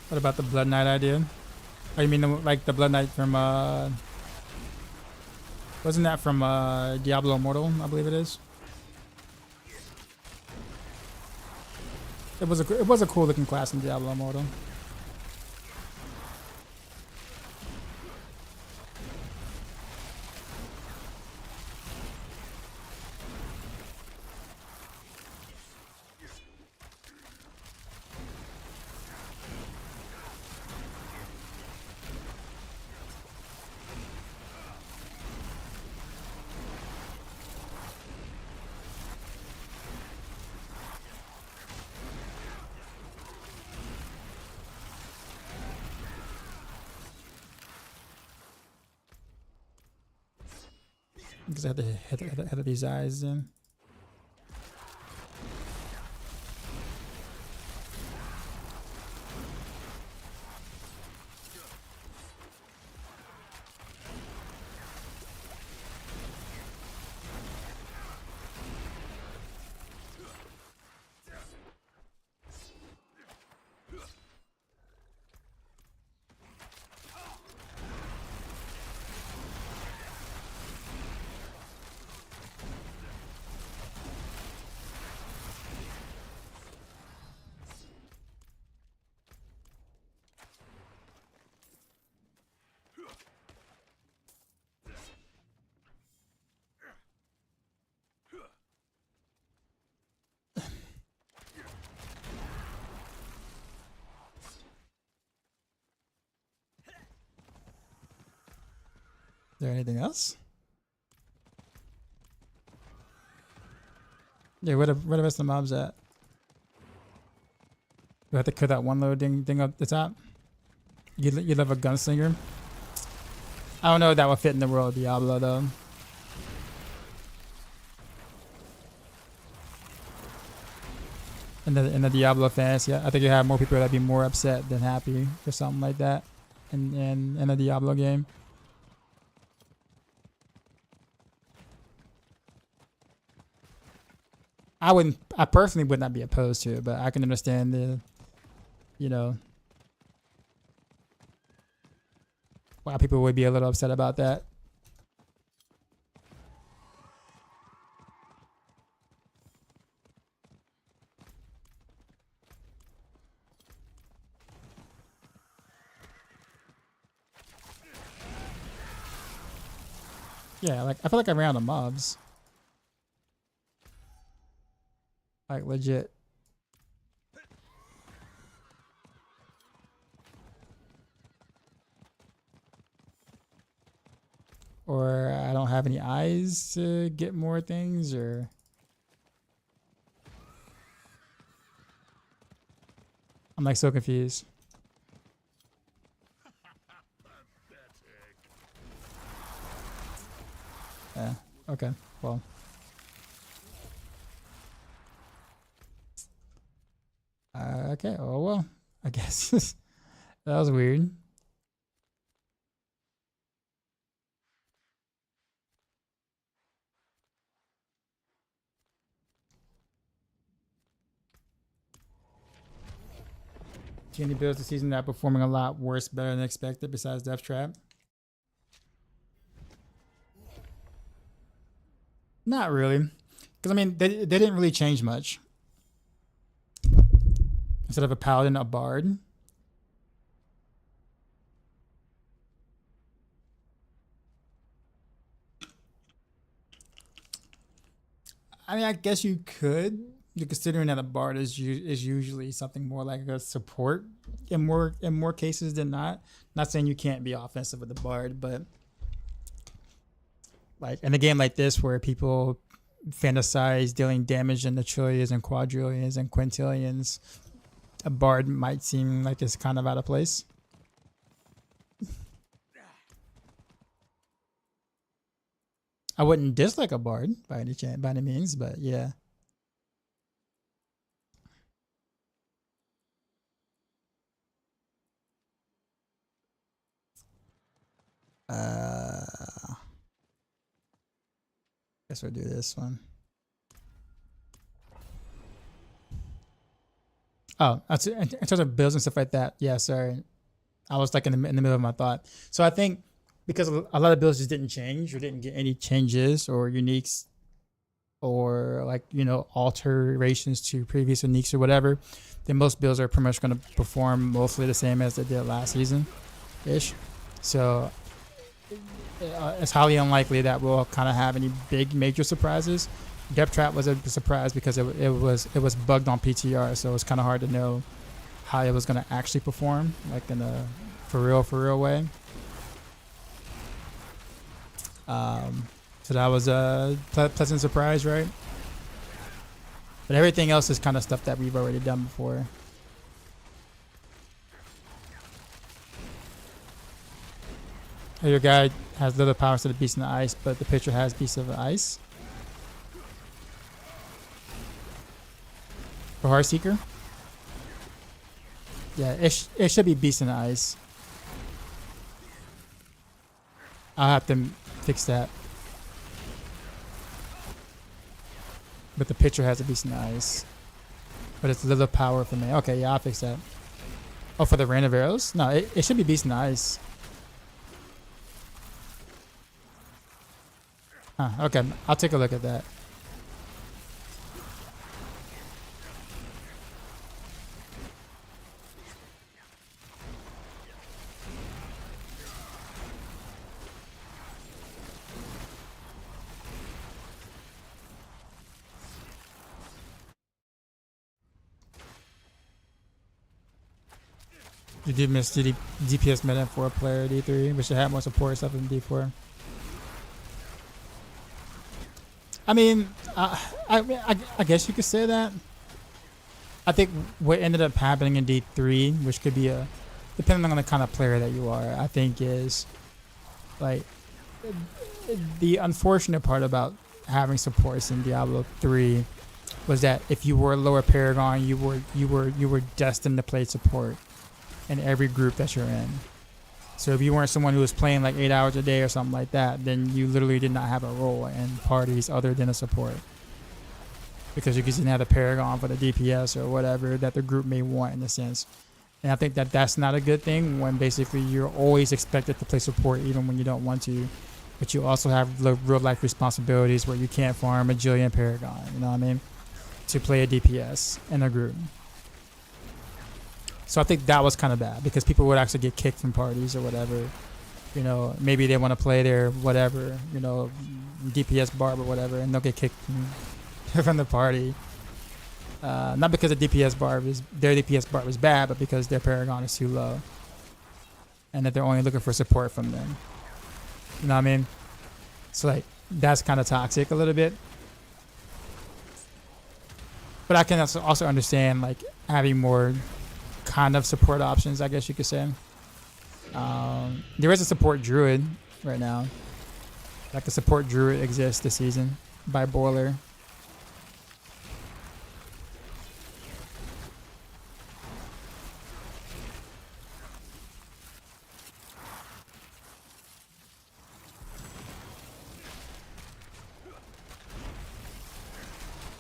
What about the Blood Knight idea? Oh, you mean like the Blood Knight from wasn't that from Diablo Immortal? I believe it is. It was a cool looking class in Diablo Immortal. Because I had to hit these eyes in. Is there anything else? Yeah, where the rest of the mobs at? You have to cut that one loading thing up the top. You love a gunslinger. I don't know if that would fit in the world of Diablo though. In the Diablo fantasy, I think you have more people that'd be more upset than happy for something like that in a Diablo game. I personally would not be opposed to it, but I can understand the, you know, why people would be a little upset about that. Yeah, like I feel like I ran out of mobs. Like legit. Or I don't have any eyes to get more things, or I'm like so confused. Yeah, okay, well. Okay, oh well, I guess that was weird. Any builds this season that are performing a lot worse, better than expected besides Death Trap? Not really. Because, I mean, they didn't really change much. Instead of a paladin, a bard. I mean, I guess you could, considering that a bard is usually something more like a support in more cases than not. Not saying you can't be offensive with the bard, but like in a game like this where people fantasize dealing damage in the trillions and quadrillions and quintillions, a bard might seem like it's kind of out of place. I wouldn't dislike a bard by any means, but yeah. Guess we'll do this one. Oh, in terms of builds and stuff like that. Yeah, sorry. I was like in the middle of my thought. So I think because a lot of builds just didn't change or didn't get any changes or uniques or like, you know, alterations to previous uniques or whatever, then most builds are pretty much going to perform mostly the same as they did last season-ish. So it's highly unlikely that we'll kind of have any big major surprises. Depth Trap was a surprise because it was bugged on PTR, so it was kind of hard to know how it was going to actually perform, like in a for real way. So that was a pleasant surprise, right? But everything else is kind of stuff that we've already done before. Your guy has little powers to the Beast in the Ice, but the pitcher has Beast of the Ice. For Heartseeker? Yeah, it should be Beast in the Ice. I'll have to fix that. But the pitcher has a Beast in the Ice. But it's little power for me. Okay, yeah, I'll fix that. Oh, for the Rain of Arrows? No, it should be Beast in the Ice. Huh, okay, I'll take a look at that. You did miss DPS meta for a player D3, which should have more support stuff in D4. I mean, I guess you could say that. I think what ended up happening in D3, which could be depending on the kind of player that you are, I think is like the unfortunate part about having supports in Diablo 3 was that if you were a lower Paragon, you were destined to play support in every group that you're in. So if you weren't someone who was playing like 8 hours a day or something like that, then you literally did not have a role in parties other than a support. Because you didn't have a Paragon for the DPS or whatever that the group may want in a sense. And I think that that's not a good thing when basically you're always expected to play support even when you don't want to. But you also have real life responsibilities where you can't farm a jillion Paragon, you know what I mean? To play a DPS in a group. So I think that was kind of bad because people would actually get kicked from parties or whatever. You know, maybe they want to play their whatever, you know, DPS barb or whatever, and they'll get kicked from the party. Not because their DPS barb is bad, but because their Paragon is too low. And that they're only looking for support from them. You know what I mean? So like, that's kind of toxic a little bit. But I can also understand like having more kind of support options, I guess you could say. There is a support druid right now. Like a support druid exists this season by Boiler.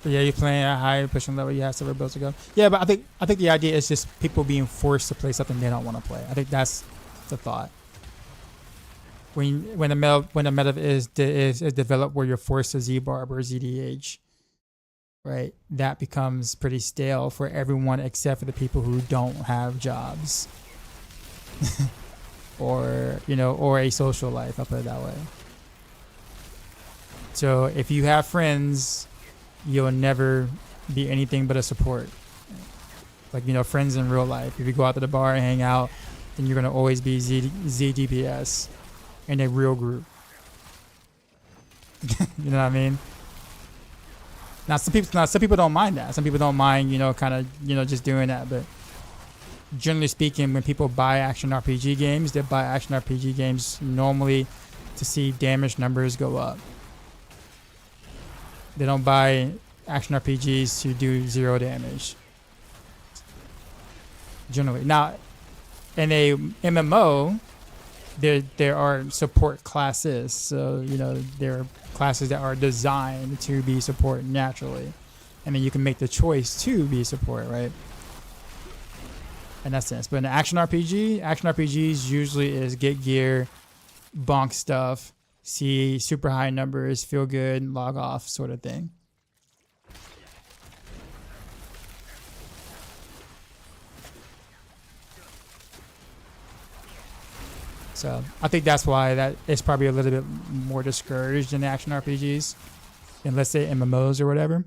But yeah, you're playing at high pushing level. You have several builds to go. Yeah, but I think the idea is just people being forced to play something they don't want to play. I think that's the thought. When the meta is developed where you're forced to Z-barb or ZDH, right? That becomes pretty stale for everyone except for the people who don't have jobs, or or a social life. I'll put it that way. So if you have friends, you'll never be anything but a support. Like, friends in real life. If you go out to the bar and hang out, then you're going to always be ZDPS in a real group. You know what I mean? Now, some people don't mind that. Some people don't mind, just doing that. But generally speaking, when people buy action RPG games, they buy action RPG games normally to see damage numbers go up. They don't buy action RPGs to do 0 damage. Generally. Now, in a MMO, there are support classes. So, you know, there are classes that are designed to be support naturally. And then you can make the choice to be support, right? In that sense. But in an action RPGs usually is get gear, bonk stuff, see super high numbers, feel good, log off sort of thing. So I think that's why that is probably a little bit more discouraged in action RPGs, and let's say MMOs or whatever.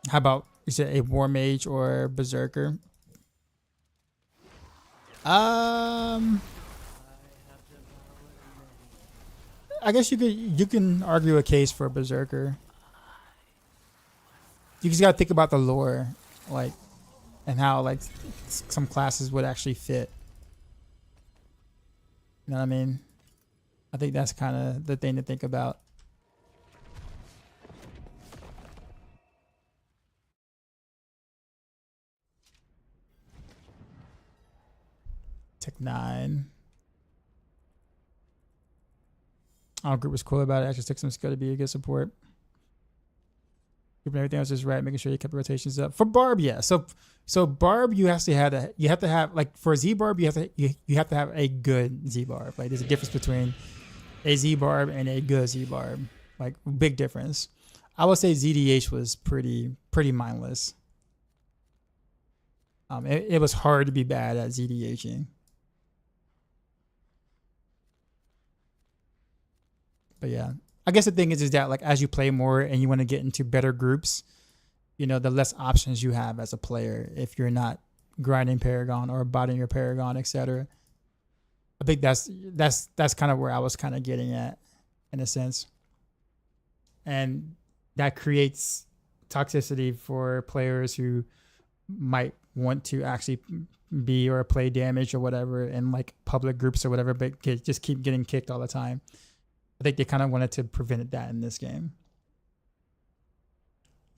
How about you said a War Mage or Berserker? I guess you can argue a case for a Berserker. You just gotta think about the lore, like, and how like some classes would actually fit. You know what I mean? I think that's kind of the thing to think about. Tech 9. Our group was cool about it. Actually, Sixum's got to be a good support. Keeping everything else is right, making sure you kept the rotations up. For Barb, yeah. So Barb, you have to have like for Z Barb, you have to have a good Z Barb. Like there's a difference between a Z Barb and a good Z Barb. Like big difference. I would say ZDH was pretty mindless. It was hard to be bad at ZDHing. But yeah, I guess the thing is that like as you play more and you want to get into better groups, you know, the less options you have as a player if you're not grinding Paragon or botting your Paragon, etc. I think that's kind of where I was kind of getting at in a sense. And that creates toxicity for players who might want to actually be or play damage or whatever in like public groups or whatever, but just keep getting kicked all the time. I think they kind of wanted to prevent that in this game.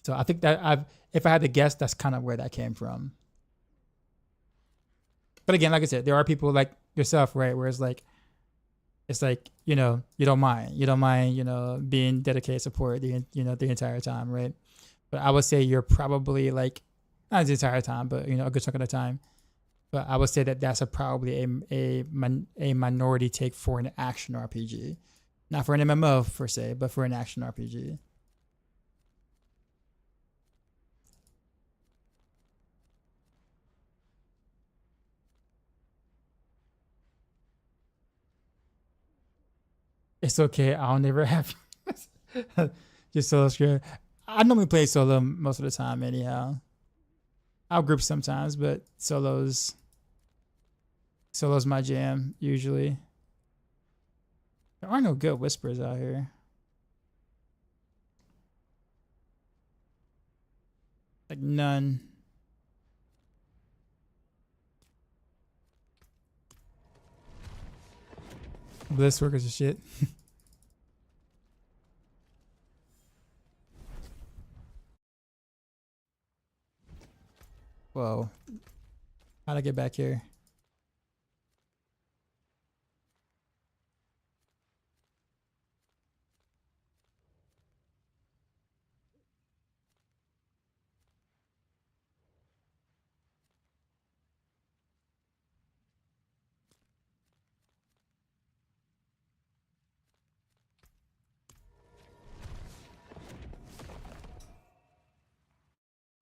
So I think that if I had to guess, that's kind of where that came from. But again, like I said, there are people like yourself, right? Where it's like, you know, you don't mind, you know, being dedicated support the entire time, right? But I would say you're probably like, not the entire time, but you know, a good chunk of the time. But I would say that that's probably a minority take for an action RPG. Not for an MMO per se, but for an action RPG. It's okay. I'll never have just solo script. I normally play solo most of the time anyhow. I'll group sometimes, but solo's my jam usually. There are no good whispers out here. Like none. Bliss workers are shit. Whoa. How'd I get back here?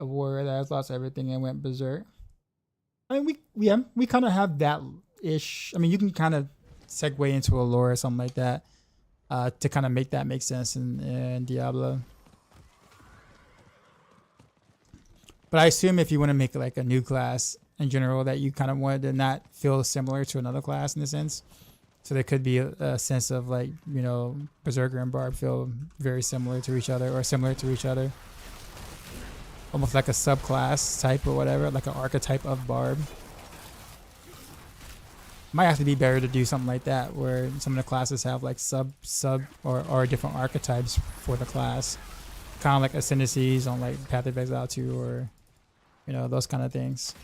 A warrior that has lost everything and went berserk. I mean, we kind of have that ish. I mean, you can kind of segue into a lore or something like that to kind of make that make sense in Diablo. But I assume if you want to make like a new class in general, that you kind of want to not feel similar to another class in a sense. So there could be a sense of like, you know, Berserker and Barb feel very similar to each other or similar to each other. Almost like a subclass type or whatever, like an archetype of Barb. Might have to be better to do something like that, where some of the classes have like sub or different archetypes for the class, kind of like ascendancies on like Path of Exile 2 or those kind of things.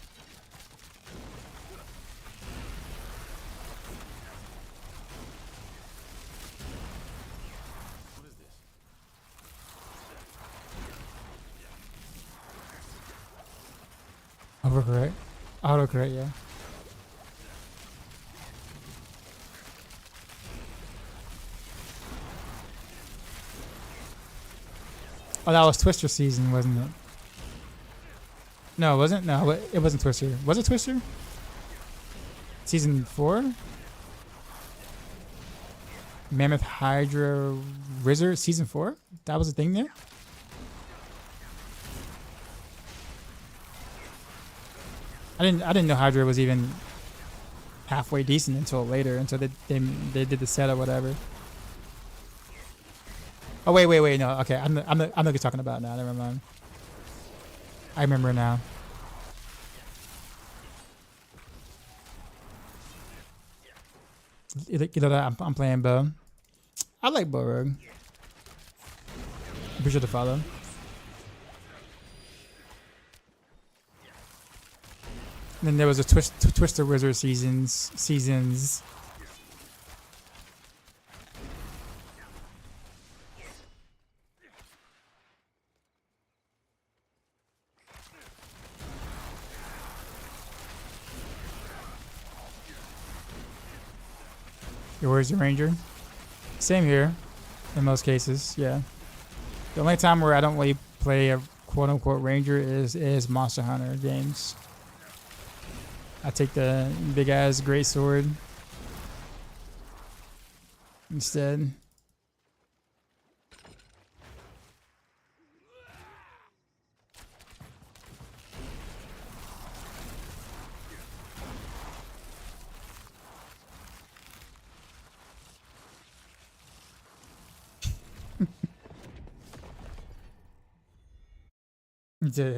Overcorrect. Autocorrect, yeah. Oh, that was Twister season, wasn't it? No, it wasn't. No, it wasn't Twister. Was it Twister? Season 4? Mammoth Hydra Wizard season 4? That was a thing there? I didn't know Hydra was even halfway decent until later, until they did the set or whatever. Oh wait, no, okay, I'm not talking about now. Never mind. I remember now. I'm playing Bo. I like Bo Rogue. Be sure to follow. And then there was a Twister Wizard seasons. Where's the Ranger? Same here, in most cases, yeah. The only time where I don't really play a quote-unquote Ranger is Monster Hunter games. I take the big-ass great sword instead.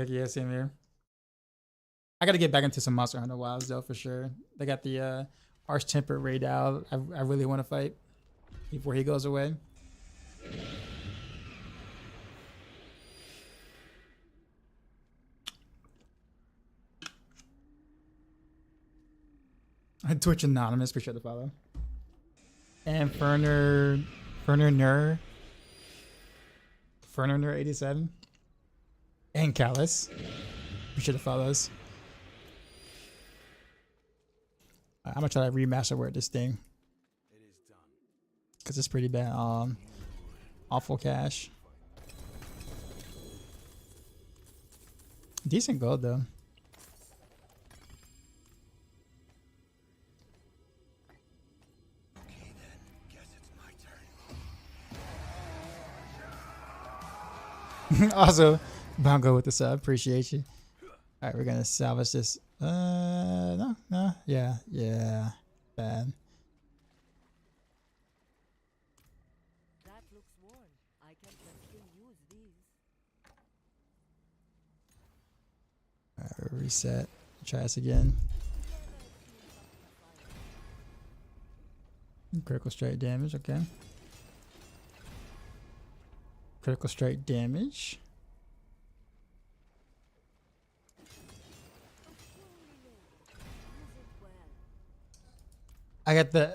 Yeah, same here. I gotta get back into some Monster Hunter Wilds though, for sure. They got the Arch Tempered raid out. I really want to fight before he goes away. Twitch Anonymous, be sure to follow. And Ferner 87. And Callus. Be sure to follow us. I'm gonna try to remaster work this thing. Cause it's pretty bad. Awful cash. Decent gold though. Okay then, guess it's my turn. Also, Bongo with the sub. Appreciate you. All right, we're gonna salvage this. No, yeah, bad. That looks worn. I can still use these. All right, reset. Try this again. Critical strike damage. Okay. Critical strike damage. I got the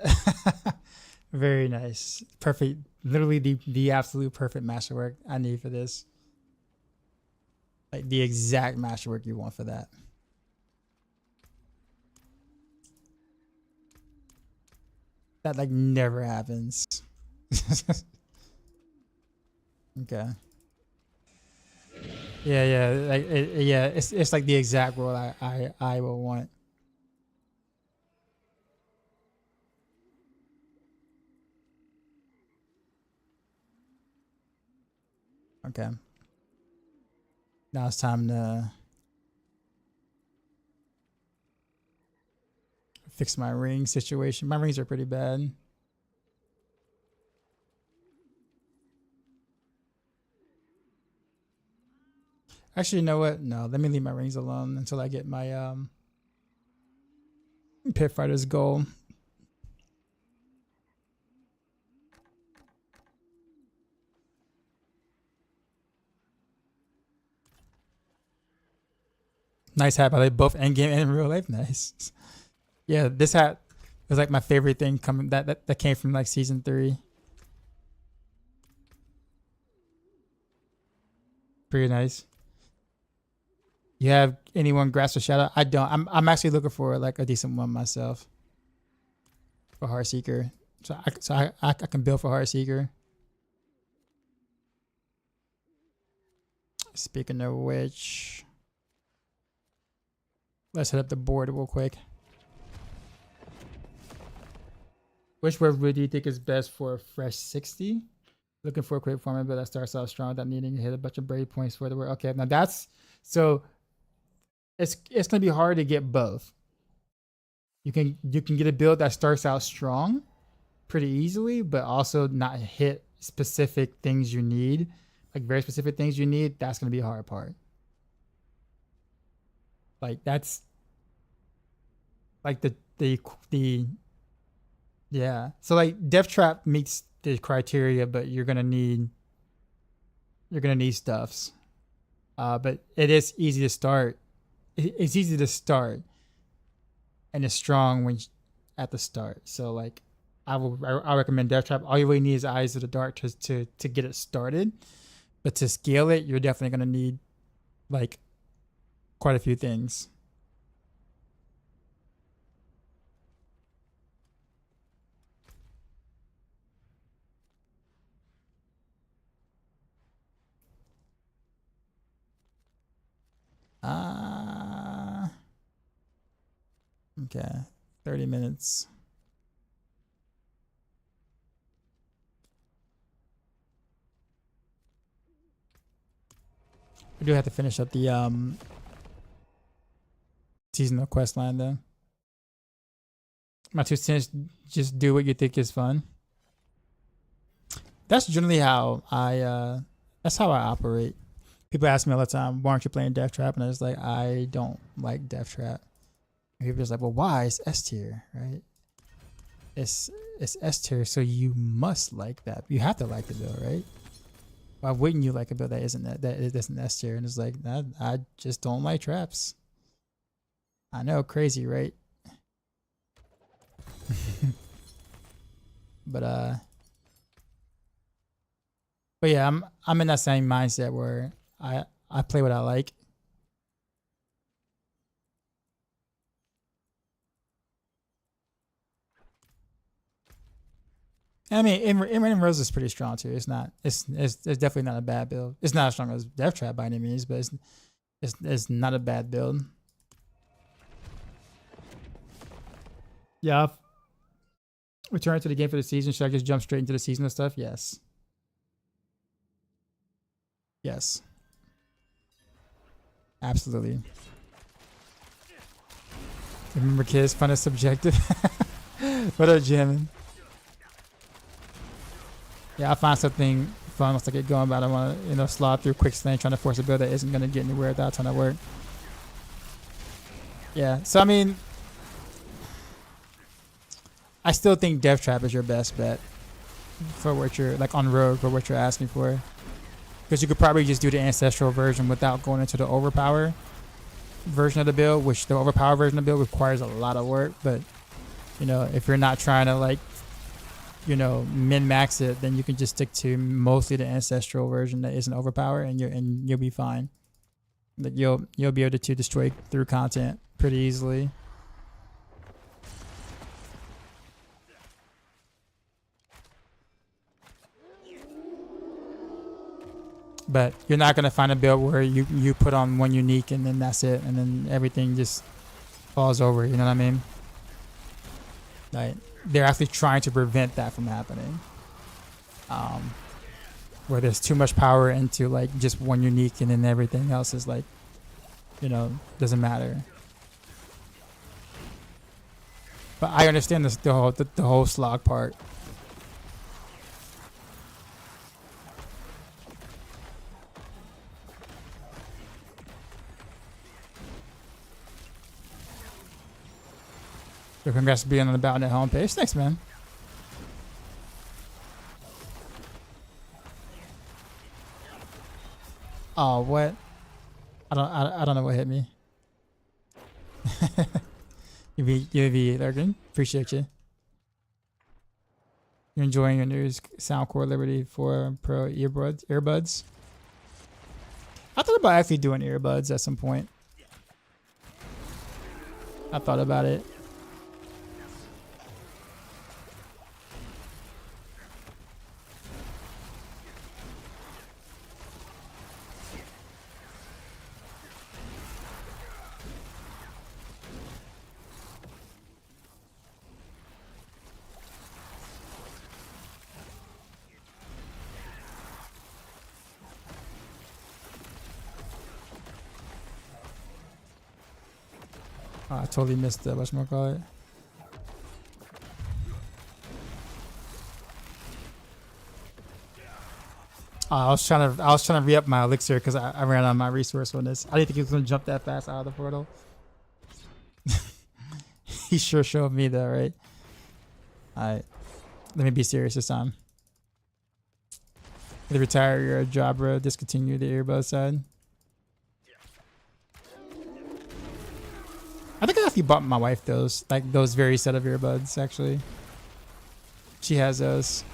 very nice, perfect, literally the absolute perfect masterwork I need for this. Like the exact masterwork you want for that. That like never happens. Okay. Yeah, it's like the exact role I will want. Okay. Now it's time to fix my ring situation. My rings are pretty bad. Actually, you know what? No, let me leave my rings alone until I get my Pit Fighter's goal. Nice hat, by the way. Both Endgame and in real life. Nice. Yeah, this hat was like my favorite thing coming that came from like season 3. Pretty nice. You have anyone grasp a shadow? I don't. I'm actually looking for like a decent one myself. For Heartseeker. So I can build for Heartseeker. Speaking of which, let's hit up the board real quick. Which word do you think is best for a fresh 60? Looking for a quick format build that starts off strong without needing to hit a bunch of break points for the word. Okay, now that's so it's gonna be hard to get both. You can get a build that starts out strong pretty easily, but also not hit specific things you need, like very specific things you need. That's gonna be a hard part. Like that's like the yeah. So like Death Trap meets the criteria, but you're gonna need stuffs. But it is easy to start. It's easy to start, and it's strong when at the start. So like, I recommend Death Trap. All you really need is Eyes of the Dark to get it started. But to scale it, you're definitely gonna need like quite a few things. Okay, 30 minutes. We do have to finish up the seasonal quest line though. My 2 cents, just do what you think is fun. That's generally how I operate. People ask me all the time, why aren't you playing Death Trap? And I was like, I don't like Death Trap. And people are just like, well, why? It's S tier, right? It's S tier, so you must like that. You have to like the build, right? Why wouldn't you like a build that isn't S tier? And it's like, I just don't like traps. I know, crazy, right? But yeah, I'm in that same mindset where I play what I like. I mean, in Rose is pretty strong too. It's definitely not a bad build. It's not as strong as Death Trap by any means, but it's not a bad build. Yeah. Return to the game for the season. Should I just jump straight into the seasonal stuff? Yes. Yes. Absolutely. Remember, kids, fun is subjective. What up, Jim? Yeah, I find something fun once I get going, but I don't want to, slog through quick slang trying to force a build that isn't going to get anywhere without a ton of work. Yeah, so I mean, I still think Death Trap is your best bet for what you're, like on Rogue, for what you're asking for. Because you could probably just do the Ancestral version without going into the Overpower version of the build, which the Overpower version of the build requires a lot of work. But, if you're not trying to, like, min-max it, then you can just stick to mostly the Ancestral version that isn't Overpower, and you'll be fine. Like you'll be able to destroy through content pretty easily. But you're not going to find a build where you put on one unique and then that's it. And then everything just falls over. You know what I mean? Like, they're actually trying to prevent that from happening. Where there's too much power into like just one unique and then everything else is like, doesn't matter. But I understand the whole slog part. So congrats for being on the Battle.net homepage. Thanks, man. Oh, what? I don't know what hit me. UV Lurgan, appreciate you. You're enjoying your new Soundcore Liberty 4 Pro earbuds. I thought about actually doing earbuds at some point. I thought about it. Oh, I totally missed the whatchamacallit. I was trying to re-up my elixir because I ran out of my resource on this. I didn't think he was gonna jump that fast out of the portal. He sure showed me though, right? Alright. Let me be serious this time. Either retire your job, bro. Discontinue the earbud side. I think I actually bought my wife those, like those very set of earbuds. Actually, she has those,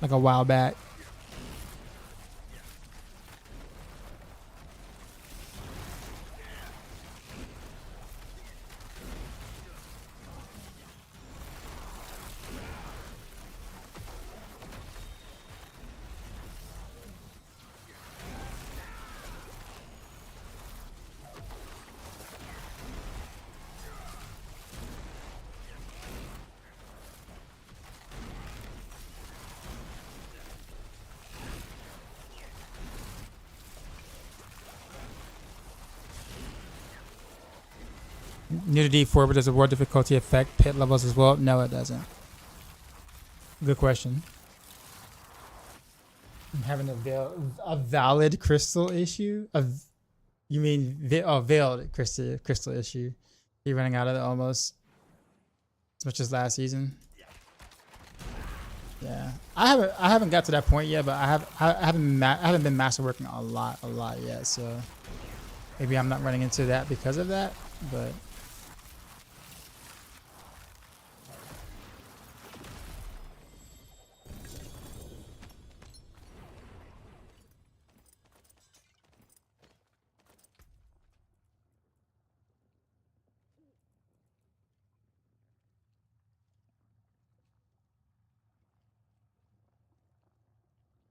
like a while back. New to D4, but does the war difficulty affect pit levels as well? No, it doesn't. Good question. I'm having a valid crystal issue? You mean veiled crystal issue? You're running out of it almost as much as last season. Yeah, I haven't got to that point yet, but I haven't been master working a lot yet. So maybe I'm not running into that because of that, but.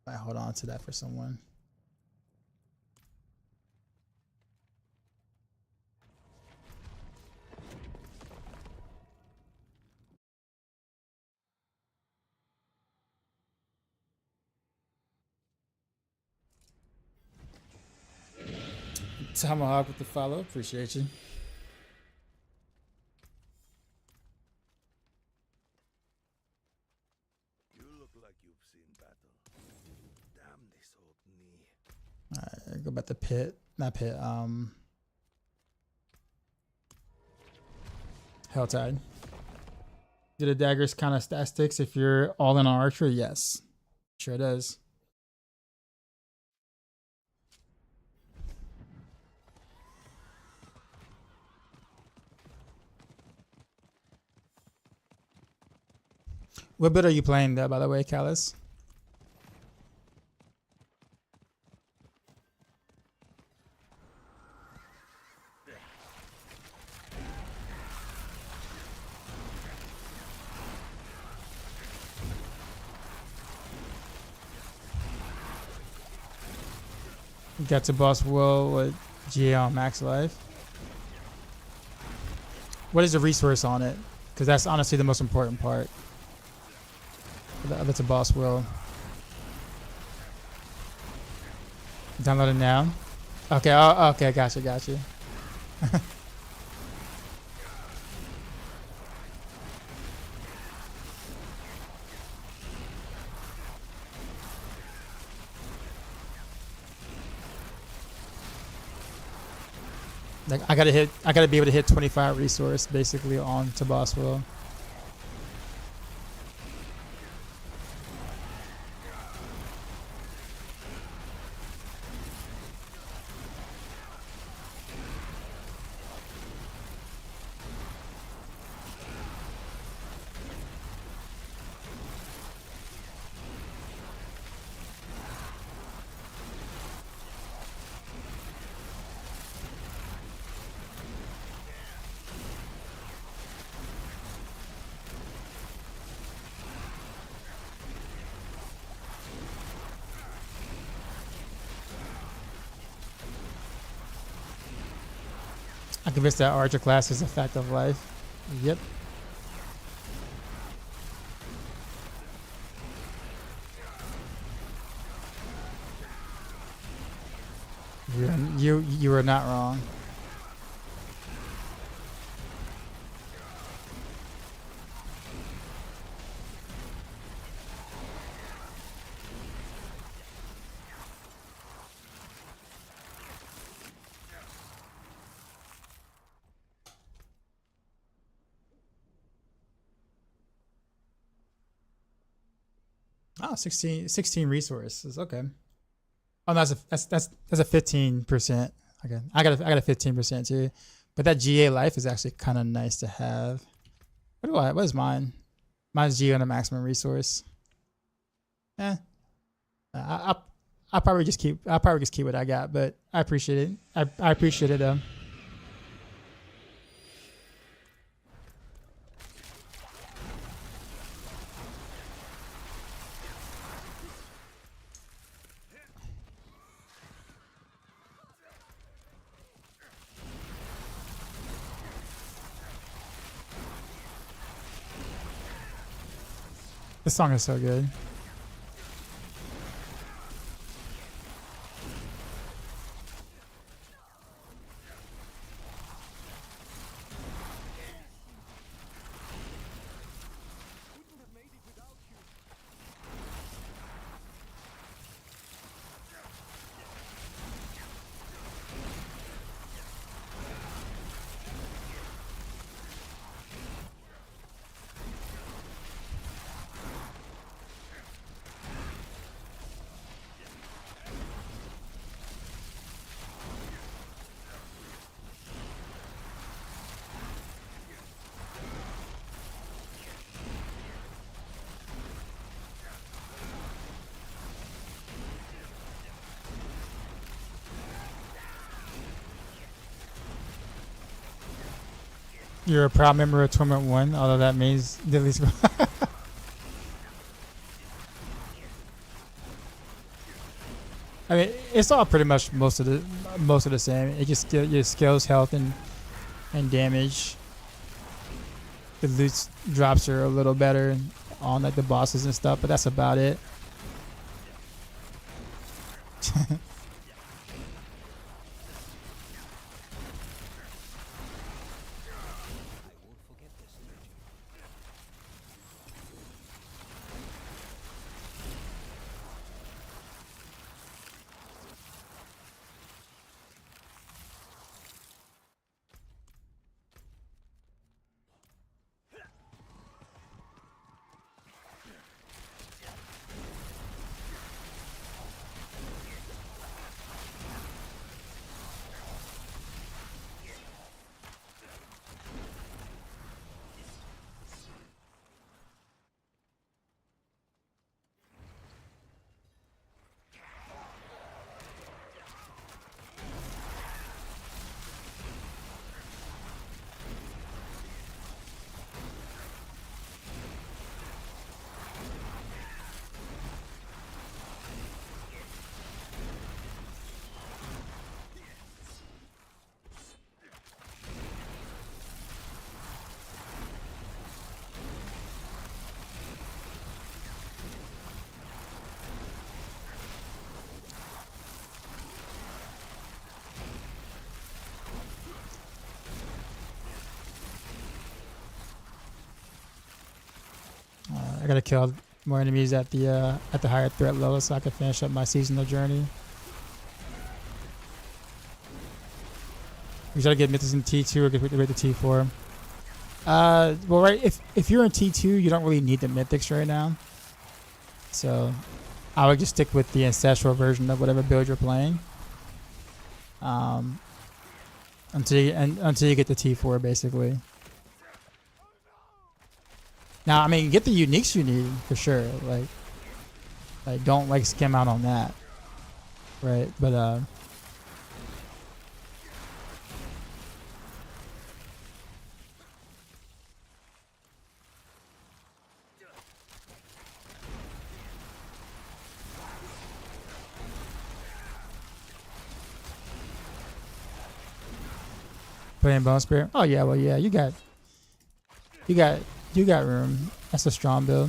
I hold on to that for someone. Tomahawk with the follow, appreciate you. Alright, go back to pit. Not pit, Helltide. Do the daggers kind of stat sticks if you're all in on archer? Yes. Sure does. What bit are you playing there, by the way, Callus? Got to boss Will with GA on max life. What is the resource on it? Because that's honestly the most important part. That's a boss Will. Download it now. Okay, okay, gotcha. Like I gotta be able to hit 25 resource basically on to boss Will. I convinced that Archer class is a fact of life. Yep. You were not wrong. Oh, 16 resources. Okay. Oh, no, that's a 15%. Okay, I got a 15% too, but that GA life is actually kind of nice to have. What is mine? Mine's GA on a maximum resource. I'll probably just keep what I got, but I appreciate it. I appreciate it though. This song is so good. You're a proud member of Tournament 1, although that means the least. I mean, it's all pretty much most of the same. It just your skills, health, and damage. The loot drops are a little better on like the bosses and stuff, but that's about it. I gotta kill more enemies at the higher threat level so I can finish up my seasonal journey. We gotta get mythics in T2 or get rid of T4. Well, right, if you're in T2, you don't really need the mythics right now. So I would just stick with the ancestral version of whatever build you're playing. Until you get the T4 basically. Now, I mean, get the uniques you need for sure. Like don't like skim out on that, right? But Playing Bone Spirit. Oh yeah, well yeah, you got room. That's a strong build.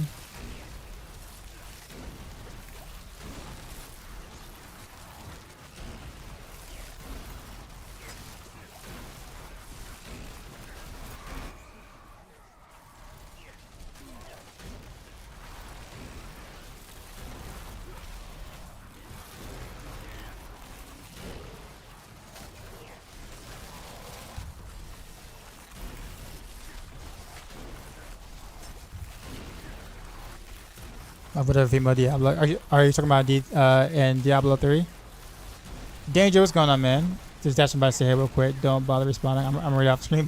Whatever female Diablo. Are you talking about in Diablo 3? Danger, what's going on, man? Just dashing by to say hey real quick. Don't bother responding. I'm already off screen.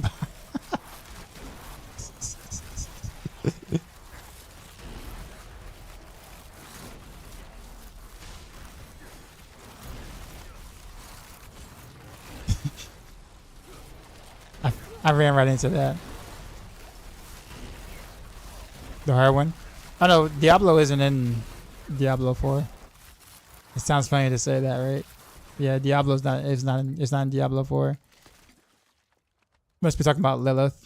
I ran right into that. The hard one? Oh no, Diablo isn't in Diablo 4. It sounds funny to say that, right? Yeah, Diablo's not. It's not in Diablo 4. Must be talking about Lilith.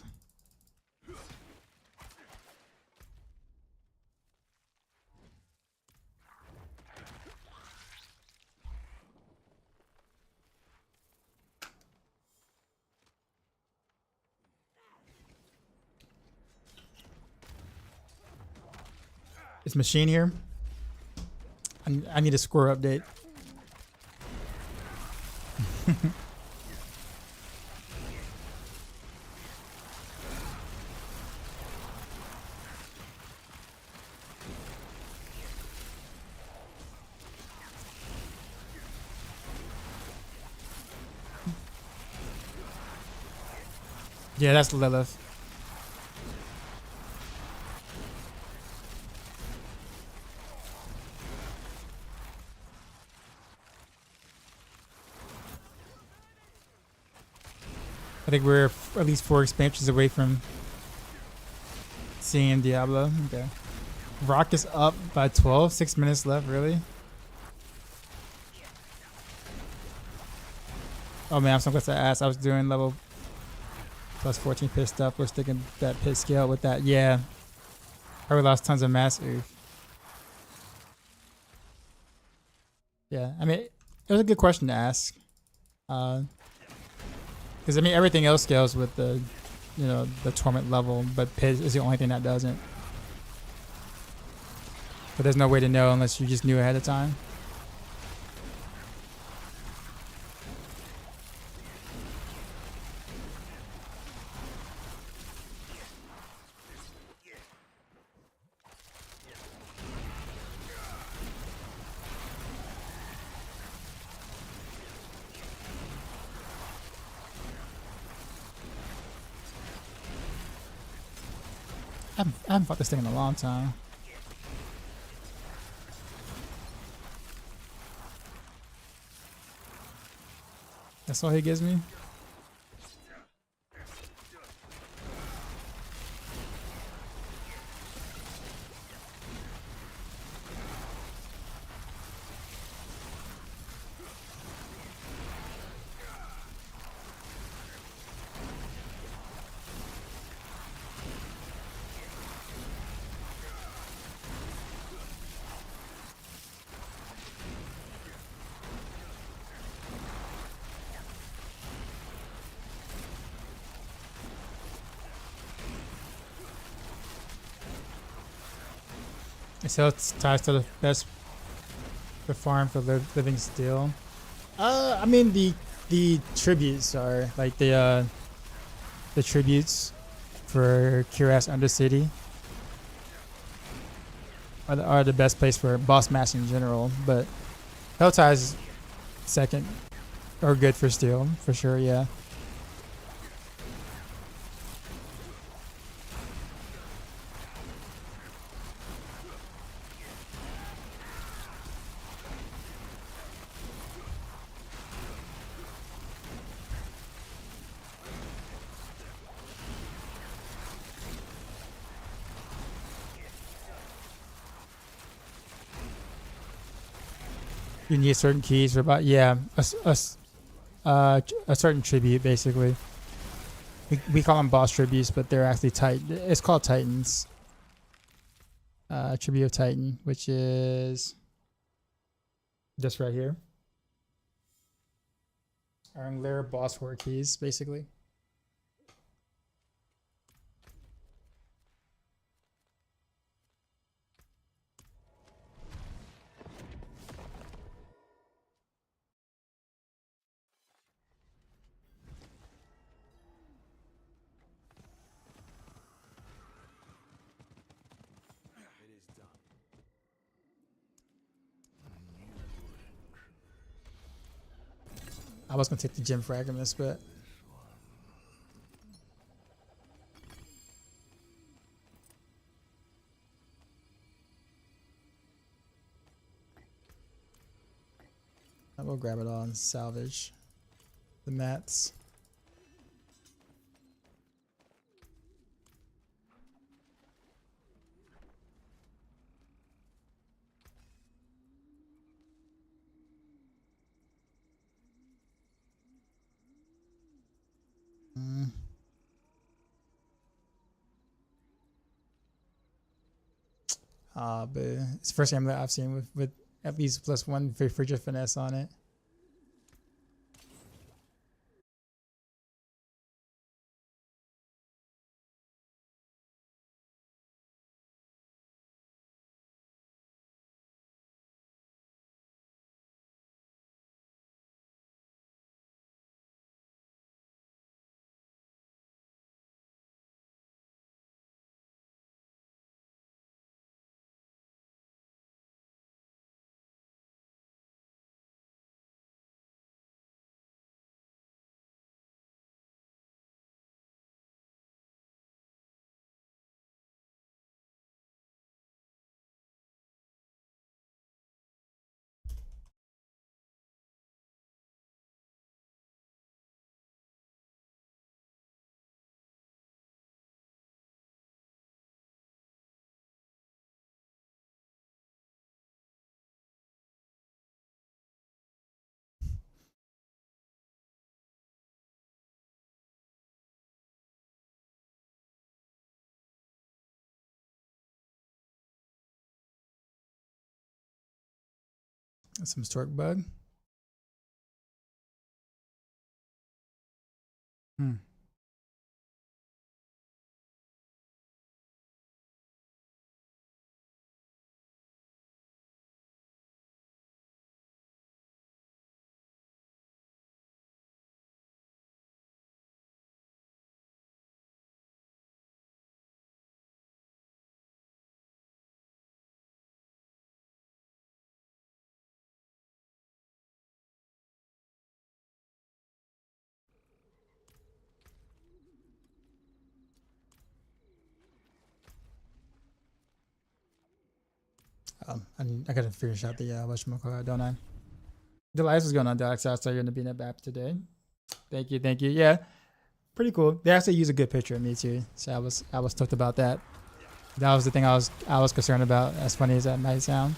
Is Machine here? I need a score update. Yeah, that's Lilith. I think we're at least 4 expansions away from seeing Diablo. Okay. Rock is up by 12. 6 minutes left, really? Oh man, I'm so glad to ask. I was doing level plus 14 pit stuff. We're sticking that pit scale with that. Yeah. I lost tons of mass oof. Yeah, I mean, it was a good question to ask. Because I mean, everything else scales with the, you know, the torment level, but pit is the only thing that doesn't. But there's no way to know unless you just knew ahead of time. I haven't fought this thing in a long time. That's all he gives me? So it's ties to the best the farm for living still. I mean the tributes are like the tributes for Cuirass Undercity are the best place for boss mass in general, but Helltie's second or good for steel for sure. Yeah. You need certain keys for about a certain tribute basically. we call them boss tributes, but they're actually it's called Titans. Tribute of Titan, which is just right here. Earn layer boss war keys, basically. I was gonna take the gem fragments, but I will grab it all and salvage the mats. But it's the first game that I've seen with at least +1 Fridge finesse on it. That's some stork bug. I gotta finish out the whatchamacallit, don't I? The lights was going on, Alex. I saw you're gonna be in the app today. Thank you, thank you. Yeah, pretty cool. They actually use a good picture of me too, so I was stoked about that. That was the thing I was concerned about. As funny as that might sound.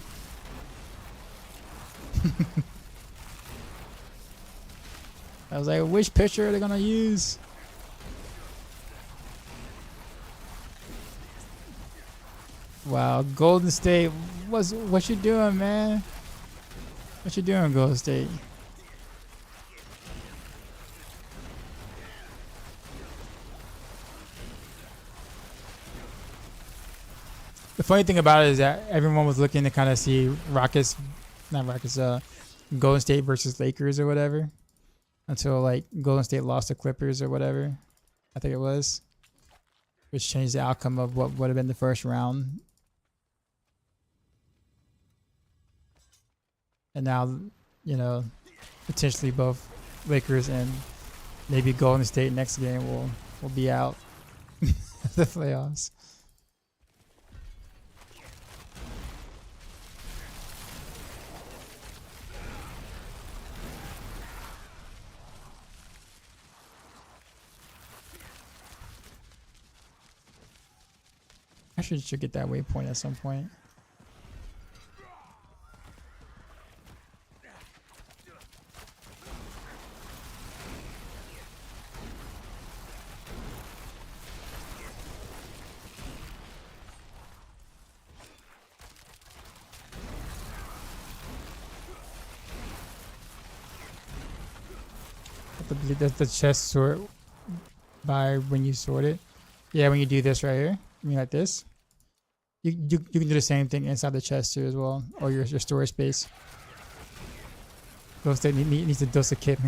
I was like, which picture are they gonna use? Wow, Golden State, what you doing, man? What you doing, Golden State? The funny thing about it is that everyone was looking to kind of see Golden State versus Lakers or whatever, until like Golden State lost the Clippers or whatever, I think it was, which changed the outcome of what would have been the first round. And now, you know, potentially both Lakers and maybe Golden State next game will be out of the playoffs. I should get that waypoint at some point. the chest sort by when you sort it. Yeah, when you do this right here, I mean like this. You can do the same thing inside the chest too as well, or your storage space. Those that needs a dose of kit.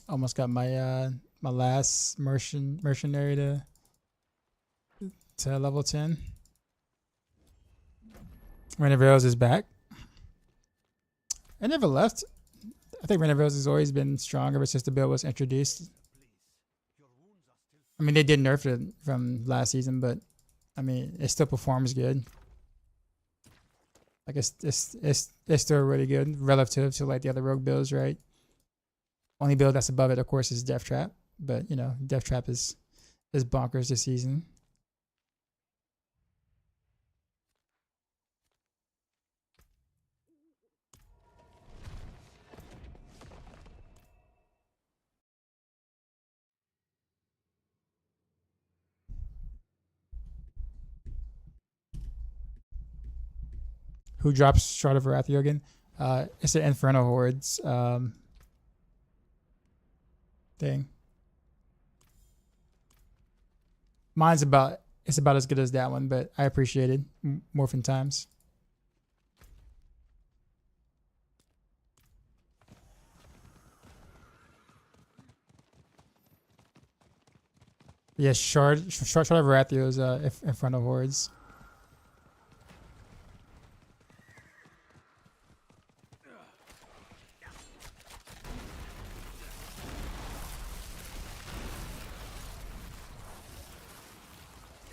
Almost got my my last mercenary to level 10. Renevails is back. I never left. I think Renevails has always been strong ever since the build was introduced. I mean, they did nerf it from last season, but I mean, it still performs good. Like it's still really good relative to like the other rogue builds, right? Only build that's above it, of course, is Death Trap. But you know, Death Trap is bonkers this season. Who drops Shard of Varathio again? It's the Inferno Hordes thing. Mine's about as good as that one, but I appreciate it. Morphin times. Yeah, Shard of Varathio is Inferno Hordes.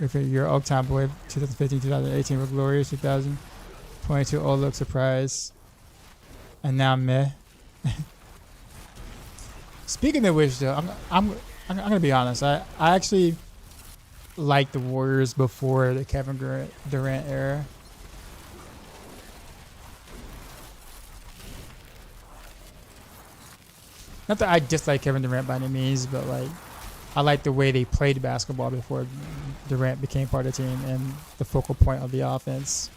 If you're Oak Time Boy, 2015, 2018 were glorious, 2022 Old Look Surprise, and now meh. Speaking of which, though, I'm gonna be honest. I actually liked the Warriors before the Kevin Durant era. Not that I dislike Kevin Durant by any means, but like, I like the way they played basketball before Durant became part of the team and the focal point of the offense.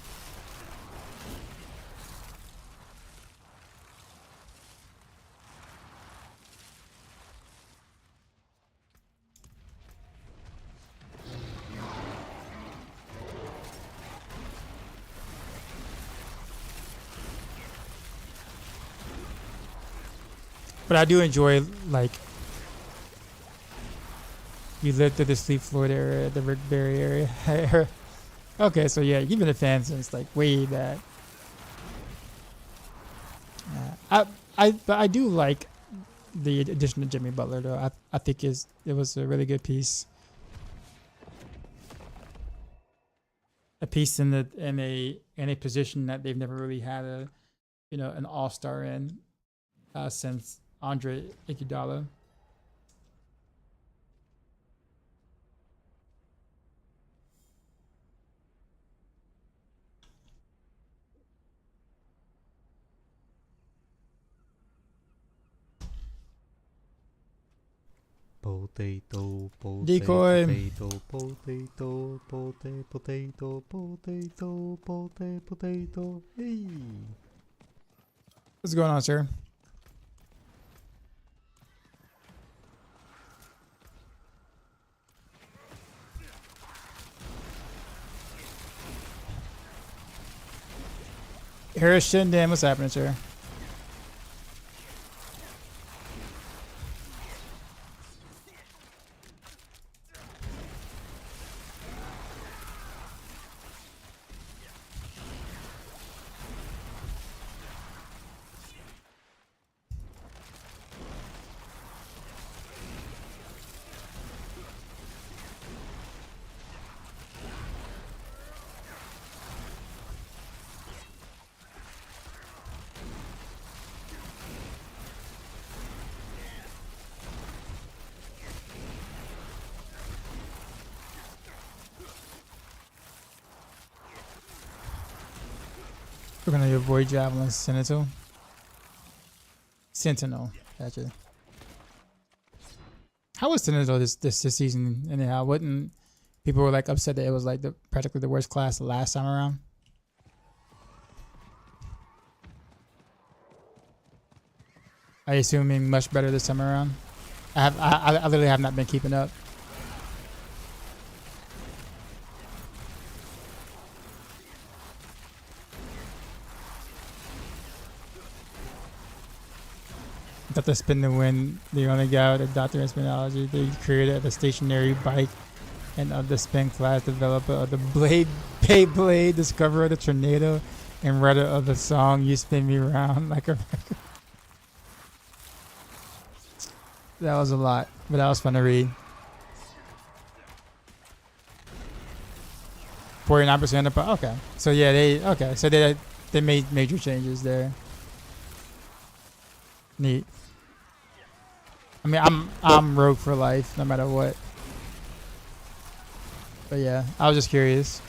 But I do enjoy, like, you lived through the Sleep Floyd era, the Rick Barry area. Okay, so yeah, you've been a fan since like way back. But I do like the addition of Jimmy Butler though. I think it was a really good piece. A piece in a position that they've never really had an all-star in since Andre Iguodala. Potato, Decoy. Potato. Hey. What's going on, sir? Here's Shindan. What's happening, sir? We're gonna avoid Javelin Sentinel. Sentinel, gotcha. How was Sentinel this season anyhow? Wouldn't people were like upset that it was like practically the worst class last time around? I assuming much better this time around. I literally have not been keeping up. That the spin to win, the only guy with a doctor in spinology. They created the stationary bike and of the spin class, developer of the Beyblade, discoverer of the tornado, and writer of the song "You Spin Me Round Like a Record." That was a lot, but that was fun to read. 49% up. Okay, so yeah, they made major changes there. Neat. I mean, I'm rogue for life, no matter what. But yeah, I was just curious.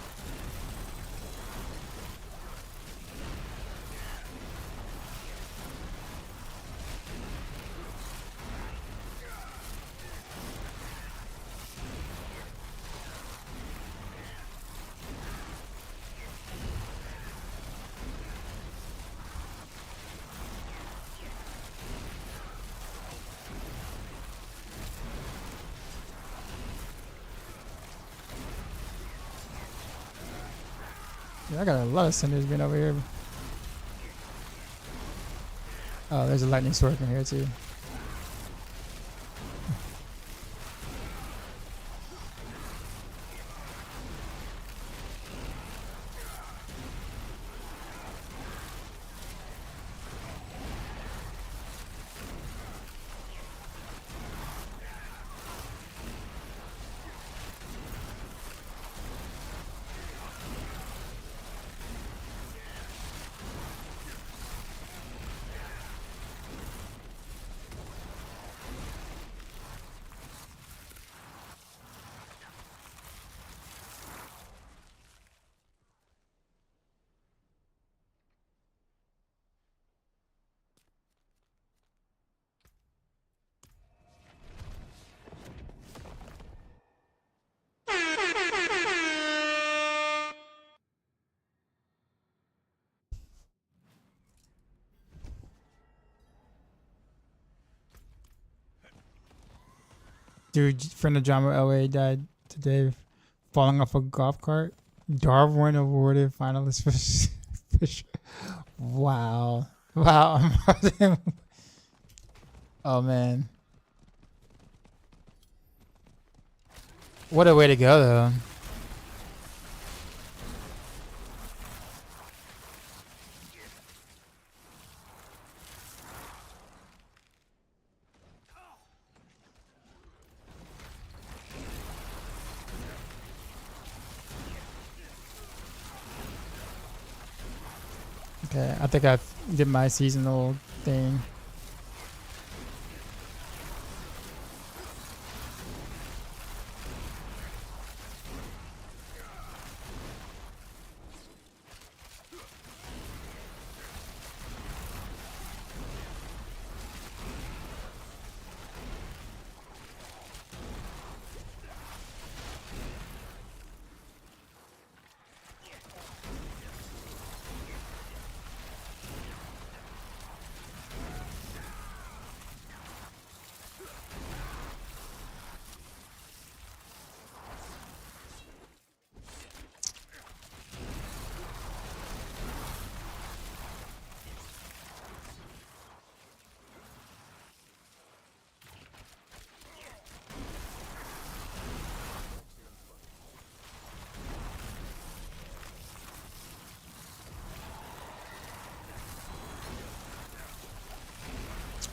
Yeah, I got a lot of cinders being over here. Oh, there's a lightning sword in here too. Dude, friend of Drama LA died today falling off a golf cart. Darwin awarded finalist for wow. Wow. Oh man. What a way to go though. Okay, I think I did my seasonal thing.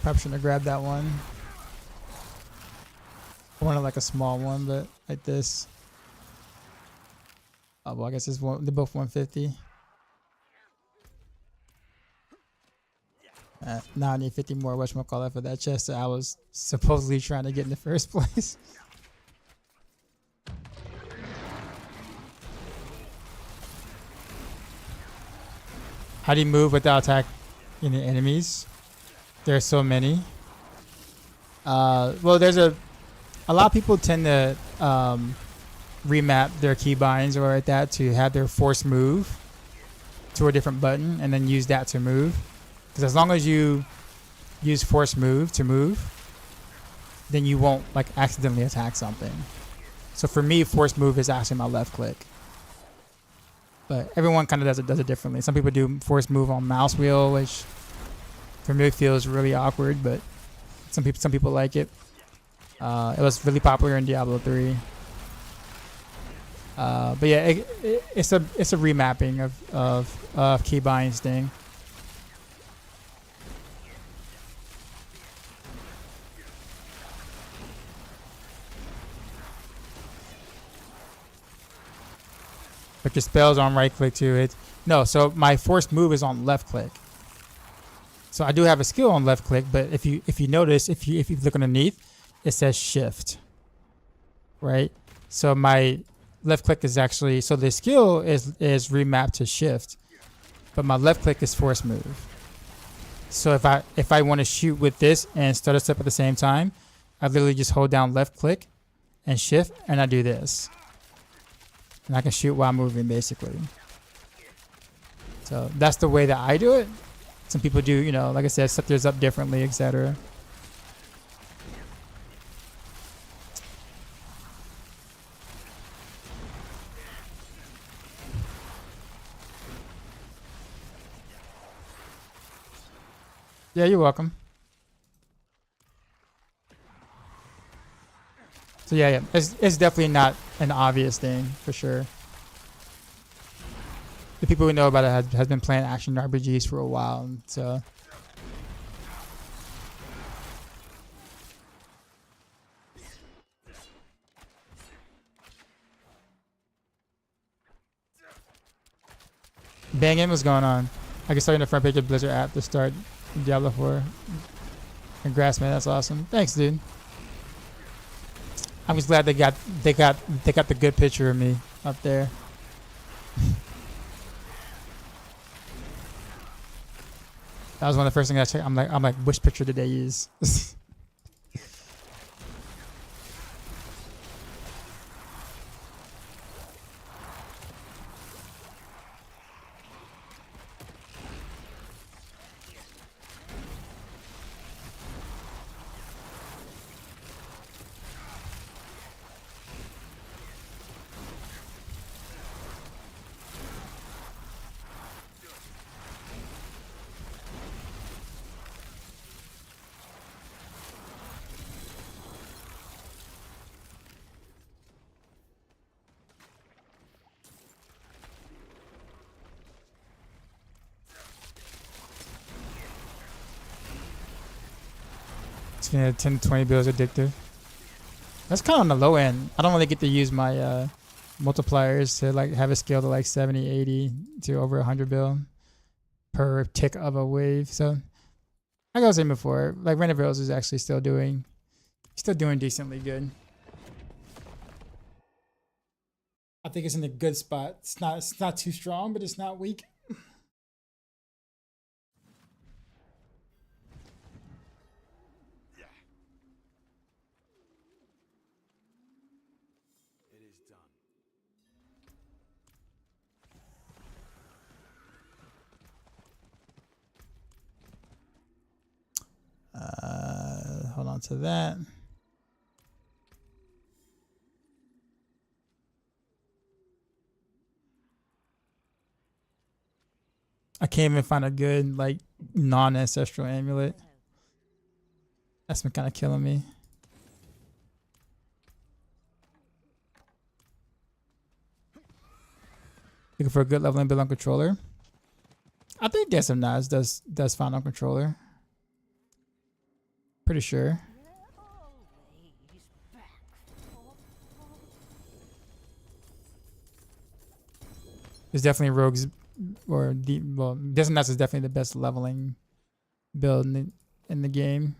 Probably shouldn't have grabbed that one. I wanted like a small one, but like this. Oh well, I guess they're both 150. Now I need 50 more whatchamacallit for that chest that I was supposedly trying to get in the first place. How do you move without attacking the enemies? There are so many. Well, there's a lot of people tend to remap their keybinds or like that to have their force move to a different button and then use that to move. Because as long as you use force move to move, then you won't like accidentally attack something. So for me, force move is actually my left click. But everyone kind of does it differently. Some people do force move on mouse wheel, which for me feels really awkward, but some people like it. It was really popular in Diablo 3. But yeah, it's a remapping of keybinds thing. But your spells on right click too. So my forced move is on left click. So I do have a skill on left click, but if you notice, if you look underneath, it says shift. Right? So my left click is actually, so the skill is remapped to shift, but my left click is force move. So if I want to shoot with this and start a step at the same time, I literally just hold down left click and shift and I do this. And I can shoot while moving, basically. So that's the way that I do it. Some people do, you know, like I said, set theirs up differently, etc. Yeah, you're welcome. So yeah, it's definitely not an obvious thing for sure. The people who know about it has been playing action RPGs for a while, and so banging, what's going on? I can start in the front page of Blizzard app to start Diablo 4. Congrats, man, that's awesome. Thanks, dude. I'm just glad they got the good picture of me up there. That was one of the first things I checked. I'm like, which picture did they use? Yeah, 10 to 20 bills addictive. That's kind of on the low end. I don't really get to use my multipliers to like have a scale to like 70, 80 to over 100 bill per tick of a wave. So like I was saying before, like Random Bills is actually still doing decently good. I think it's in a good spot. It's not too strong, but it's not weak. Hold on to that. I can't even find a good like non-ancestral amulet. That's been kind of killing me. Looking for a good leveling build on controller. I think Dance of Knives does fine on controller. Pretty sure. Always back. There's definitely rogues, or Distant Nuts is definitely the best leveling build in the game.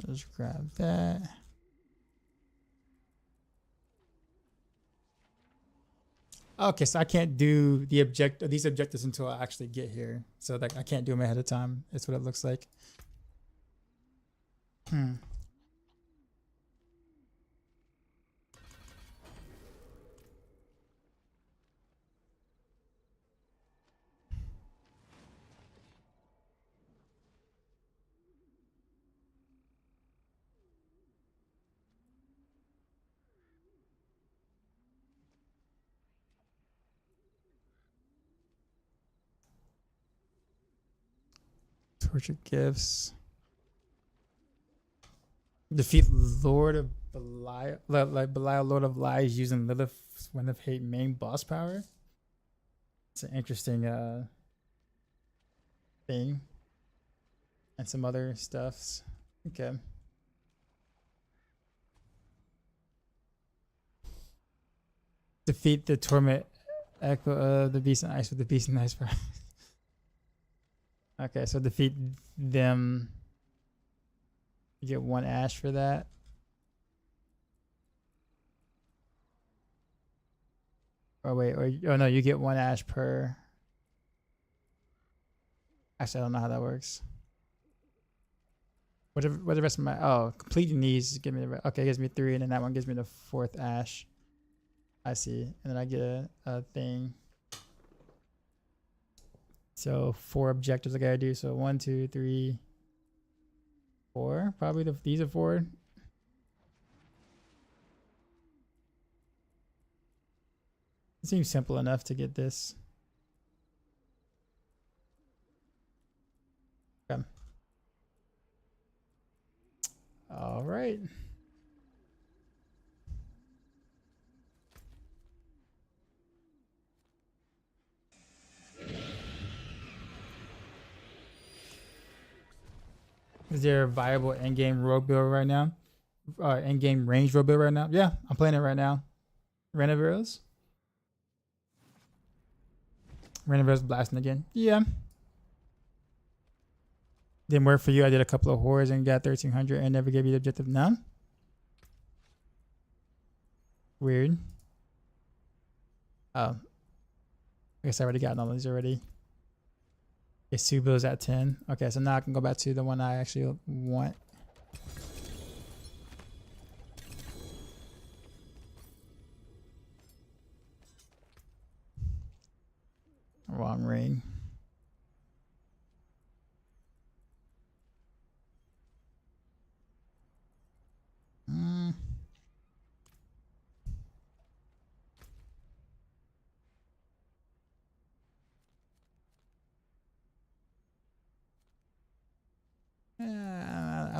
Let's grab that. Okay, so I can't do these objectives until I actually get here. So like I can't do them ahead of time. That's what it looks like. Torture gifts. Defeat Lord of Belial, like Belial, Lord of Lies, using Lilith's Wind of Hate main boss power. It's an interesting thing, and some other stuffs. Okay. Defeat the Torment Echo the Beast and Ice with the Beast and Ice power. Okay, so defeat them. You get 1 ash for that. Oh wait, oh no, you get 1 ash per. Actually, I don't know how that works. What the rest of my completing these give me the okay, it gives me 3, and then that one gives me the 4th ash. I see, and then I get a thing. So 4 objectives I gotta do. So 1, 2, 3, 4. Probably these are 4. It seems simple enough to get this. Okay. All right. Is there a viable endgame rogue build right now? Endgame range rogue build right now? Yeah, I'm playing it right now. Renovaros? Renovaros blasting again. Yeah. Didn't work for you. I did a couple of horrors and got 1300 and never gave you the objective. No? Weird. Oh. I guess I already got all these already. Okay, Subo's at 10. Okay, so now I can go back to the one I actually want. Wrong ring.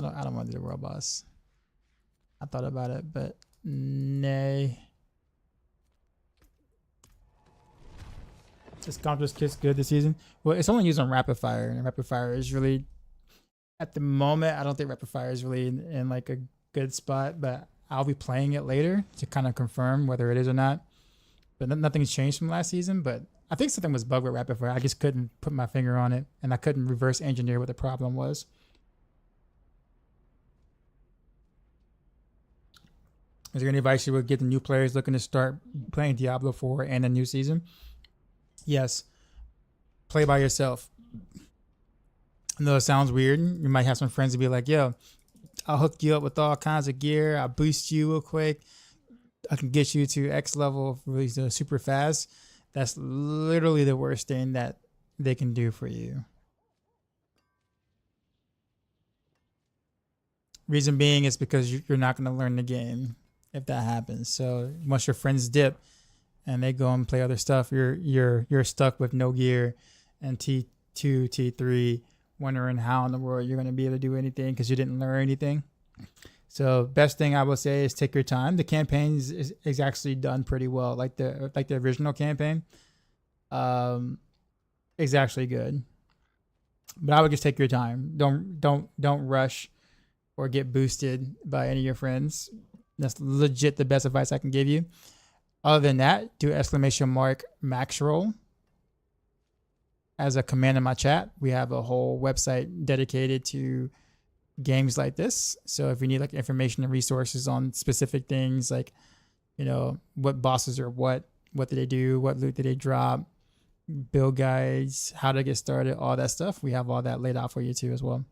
I don't want to do the world boss. I thought about it, but nay. Is Conqueror's Kiss good this season? Well, it's only used on Rapid Fire, and Rapid Fire is really, at the moment, I don't think Rapid Fire is really in like a good spot, but I'll be playing it later to kind of confirm whether it is or not. But nothing's changed from last season, but I think something was bugged with Rapid Fire. I just couldn't put my finger on it, and I couldn't reverse engineer what the problem was. Is there any advice you would give the new players looking to start playing Diablo 4 and a new season? Yes. Play by yourself. I know it sounds weird. You might have some friends to be like, yo, I'll hook you up with all kinds of gear. I'll boost you real quick. I can get you to X level really super fast. That's literally the worst thing that they can do for you. Reason being is because you're not going to learn the game if that happens. So once your friends dip and they go and play other stuff, you're stuck with no gear and T2, T3, wondering how in the world you're going to be able to do anything because you didn't learn anything. So best thing I would say is take your time. The campaign is actually done pretty well. Like the original campaign is actually good. But I would just take your time. Don't rush or get boosted by any of your friends. That's legit the best advice I can give you. Other than that, do !Maxroll as a command in my chat. We have a whole website dedicated to games like this. So if you need like information and resources on specific things, like, you know, what bosses are what do they do, what loot did they drop, build guides, how to get started, all that stuff, we have all that laid out for you too as well.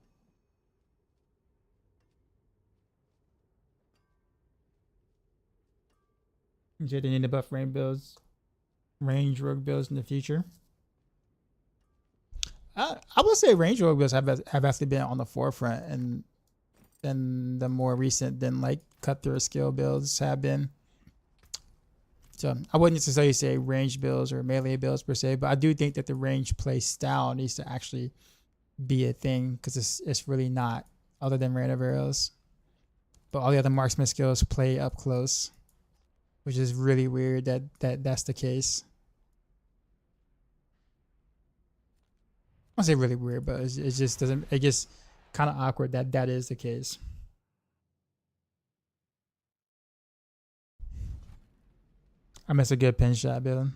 Do they need to buff range rogue builds in the future? I would say range rogue builds have actually been on the forefront and the more recent than like cutthroat skill builds have been. So I wouldn't necessarily say range builds or melee builds per se, but I do think that the range play style needs to actually be a thing because it's really not, other than random arrows. But all the other marksman skills play up close, which is really weird that's the case. I say really weird, but it just doesn't. It just kind of awkward that is the case. I missed a good pin shot, Bill.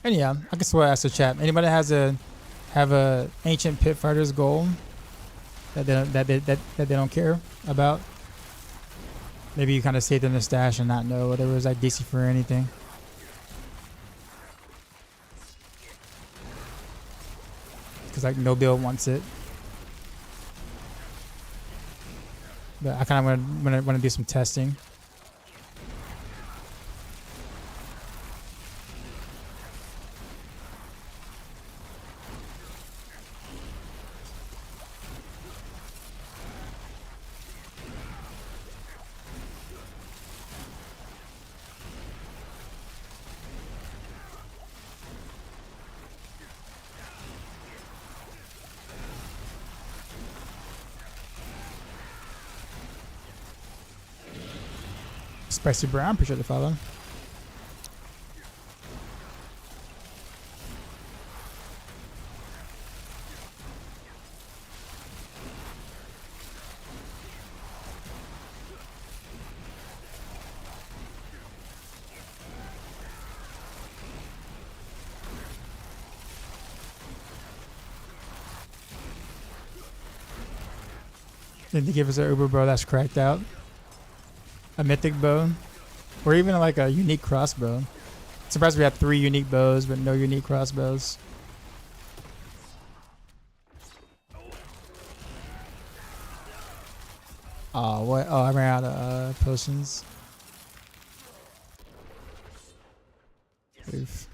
And yeah, I can swear ask the chat. Anybody have a ancient pit fighter's goal that they don't care about? Maybe you kind of saved in the stash and not know whether it was like DC for anything. Because like no build wants it. But I kind of want to do some testing. Spicy Brown, appreciate the follow. Did they give us an Uber bow that's cracked out? A mythic bow? Or even like a unique crossbow. Surprised we have 3 unique bows but no unique crossbows. Oh, what? Oh, I ran out of potions. Oof.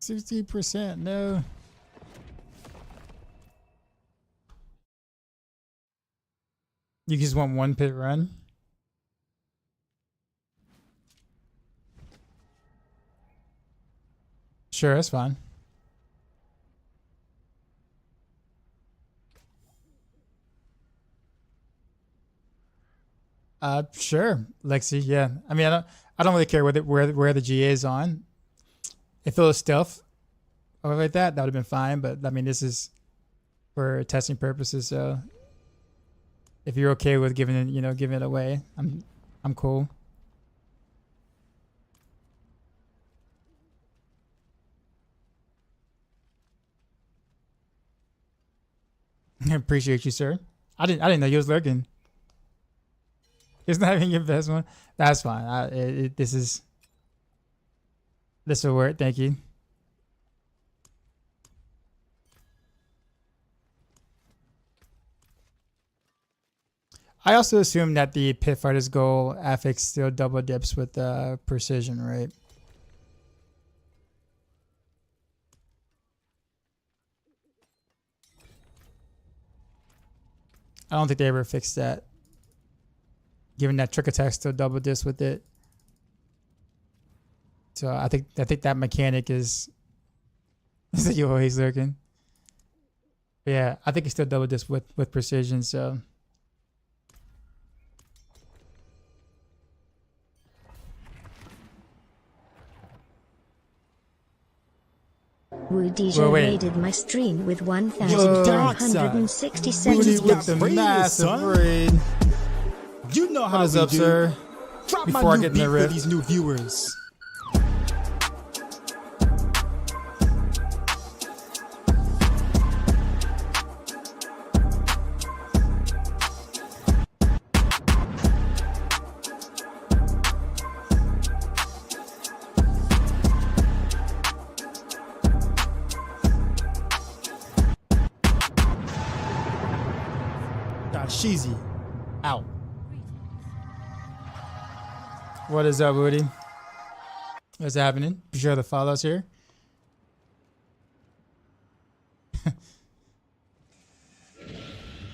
%, no. You just want one pit run? Sure, that's fine. Sure, Lexi. Yeah, I mean, I don't really care where the GA is on. If it was stealth or like that, that would have been fine. But I mean, this is for testing purposes. So if you're okay with giving it, giving it away, I'm cool. I appreciate you, sir. I didn't know you was lurking. It's not even your best one. That's fine. This will work. Thank you. I also assume that the pit fighter's goal affix still double dips with precision, right? I don't think they ever fixed that. Given that trick attack still double dips with it. So I think that mechanic is you always lurking. But yeah, I think it's still double dips with precision, so Woo DJ Well, wait. raided my stream with Yo, dark side. 1,167 Booty with got the raided, massive son. raid. You know how What is we up, do. sir? Drop Before my I new get in the beat for rift. these new viewers. Got Sheezy out. What is up, Woody? What's happening? Be sure to follow us here.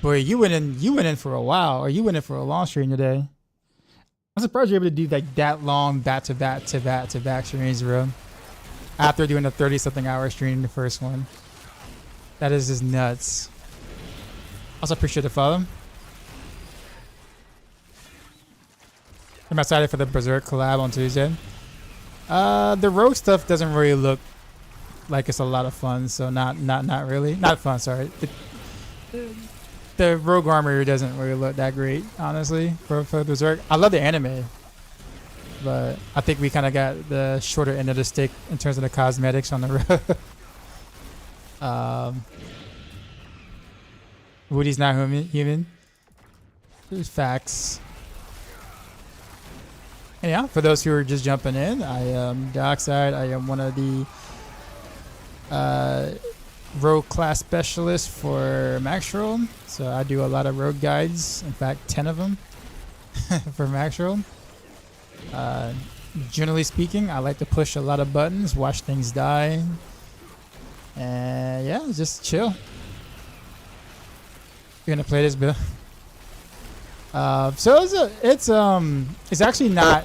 Boy, you went in for a while, or you went in for a long stream today. I'm surprised you're able to do like that long back-to-back streams, bro. After doing a 30-something hour stream, the first one. That is just nuts. Also appreciate the follow. I'm excited for the Berserk collab on Tuesday. The rogue stuff doesn't really look like it's a lot of fun, so not really. Not fun, sorry. The rogue armor doesn't really look that great, honestly, for Berserk. I love the anime, but I think we kind of got the shorter end of the stick in terms of the cosmetics on the rogue. Woody's not human. There's facts. And yeah, for those who are just jumping in, I am Dioxide. I am one of the rogue class specialists for Maxroll. So I do a lot of rogue guides. In fact, 10 of them for Maxroll. Generally speaking, I like to push a lot of buttons, watch things die, and yeah, just chill. You're gonna play this build. So it's actually not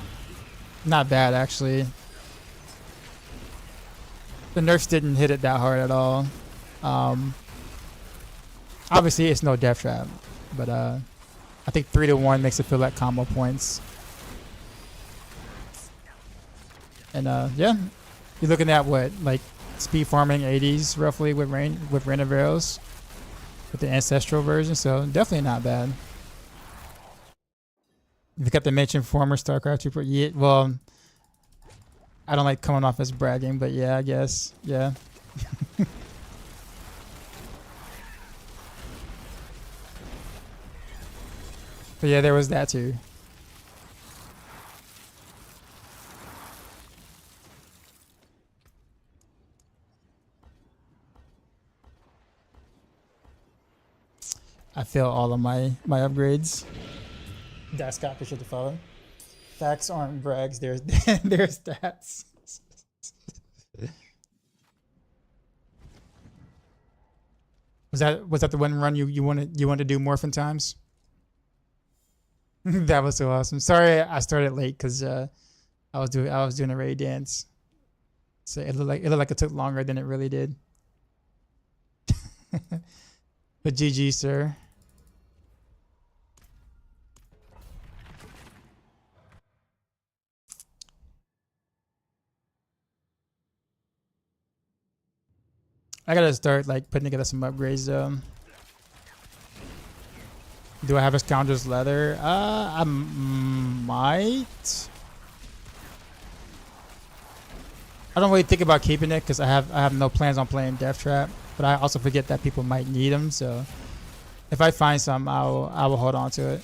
bad actually. The nerfs didn't hit it that hard at all. Obviously it's no death trap, but I think 3-1 makes it feel like combo points. And yeah, you're looking at what, like speed farming 80s roughly with rain of arrows with the ancestral version, so definitely not bad. You forgot to mention former StarCraft 2 yeah, well, I don't like coming off as bragging, but yeah, I guess. Yeah. But yeah, there was that too. I fail all of my upgrades. That's Scott, appreciate the follow. Facts aren't brags, there's there's stats. Was that the one run you wanted to do morphin times? That was so awesome. Sorry I started late because I was doing a raid dance. So it looked like it took longer than it really did. But GG, sir. I gotta start like putting together some upgrades though. Do I have a scoundrel's leather? I might. I don't really think about keeping it because I have no plans on playing Death Trap, but I also forget that people might need them. So if I find some, I will hold on to it.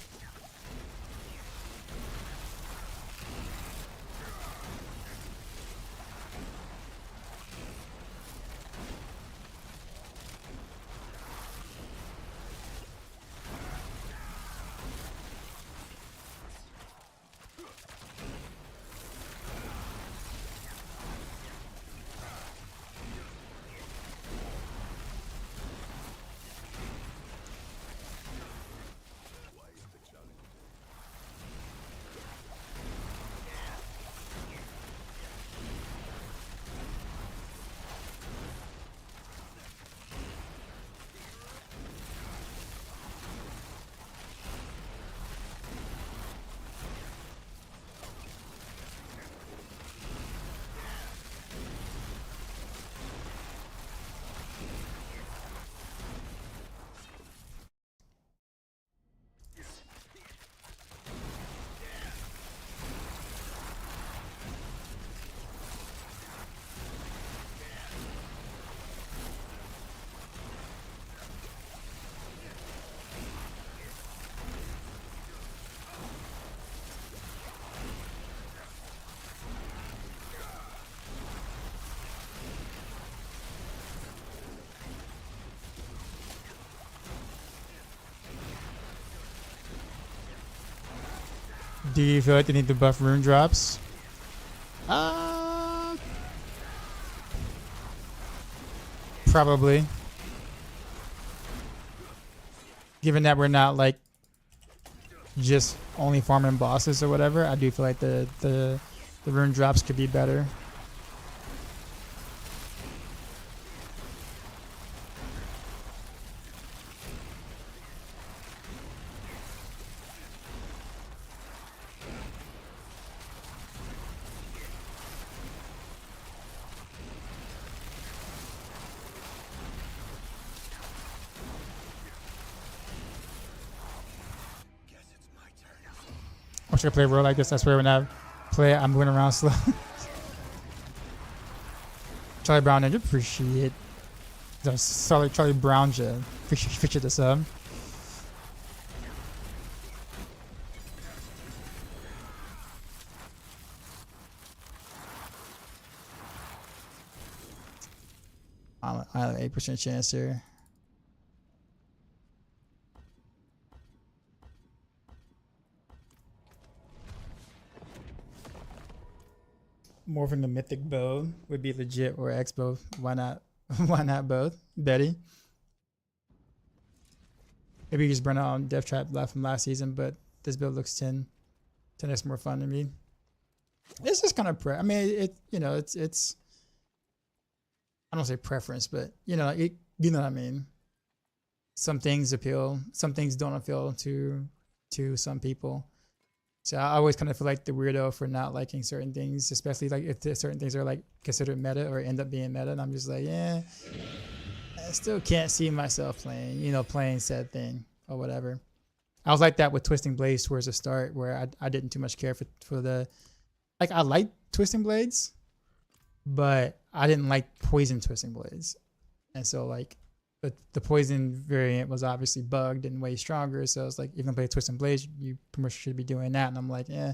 Do you feel like they need to buff rune drops? Probably. Given that we're not like just only farming bosses or whatever, I do feel like the rune drops could be better. I wish I could play a role like this. I swear when I play it, I'm going around slow. Charlie Brown, I appreciate it. Sorry, Charlie Brown, appreciate the sub. I have an 8% chance here. morphing the mythic bow would be legit, or X bow. Why not? Why not both? Betty. Maybe you just burn out on Death Trap from last season, but this build looks 10x more fun to me. It's just kind of I mean, it's. I don't say preference, but you know what I mean. Some things appeal, some things don't appeal to some people. So I always kind of feel like the weirdo for not liking certain things, especially like if certain things are like considered meta or end up being meta, and I'm just like, yeah, I still can't see myself playing said thing or whatever. I was like that with Twisting Blades towards the start, where I didn't too much care for the, like, I like Twisting Blades, but I didn't like Poison Twisting Blades, and so like the Poison variant was obviously bugged and way stronger. So it's like, if you play Twisting Blades, you pretty much should be doing that. And I'm like, yeah,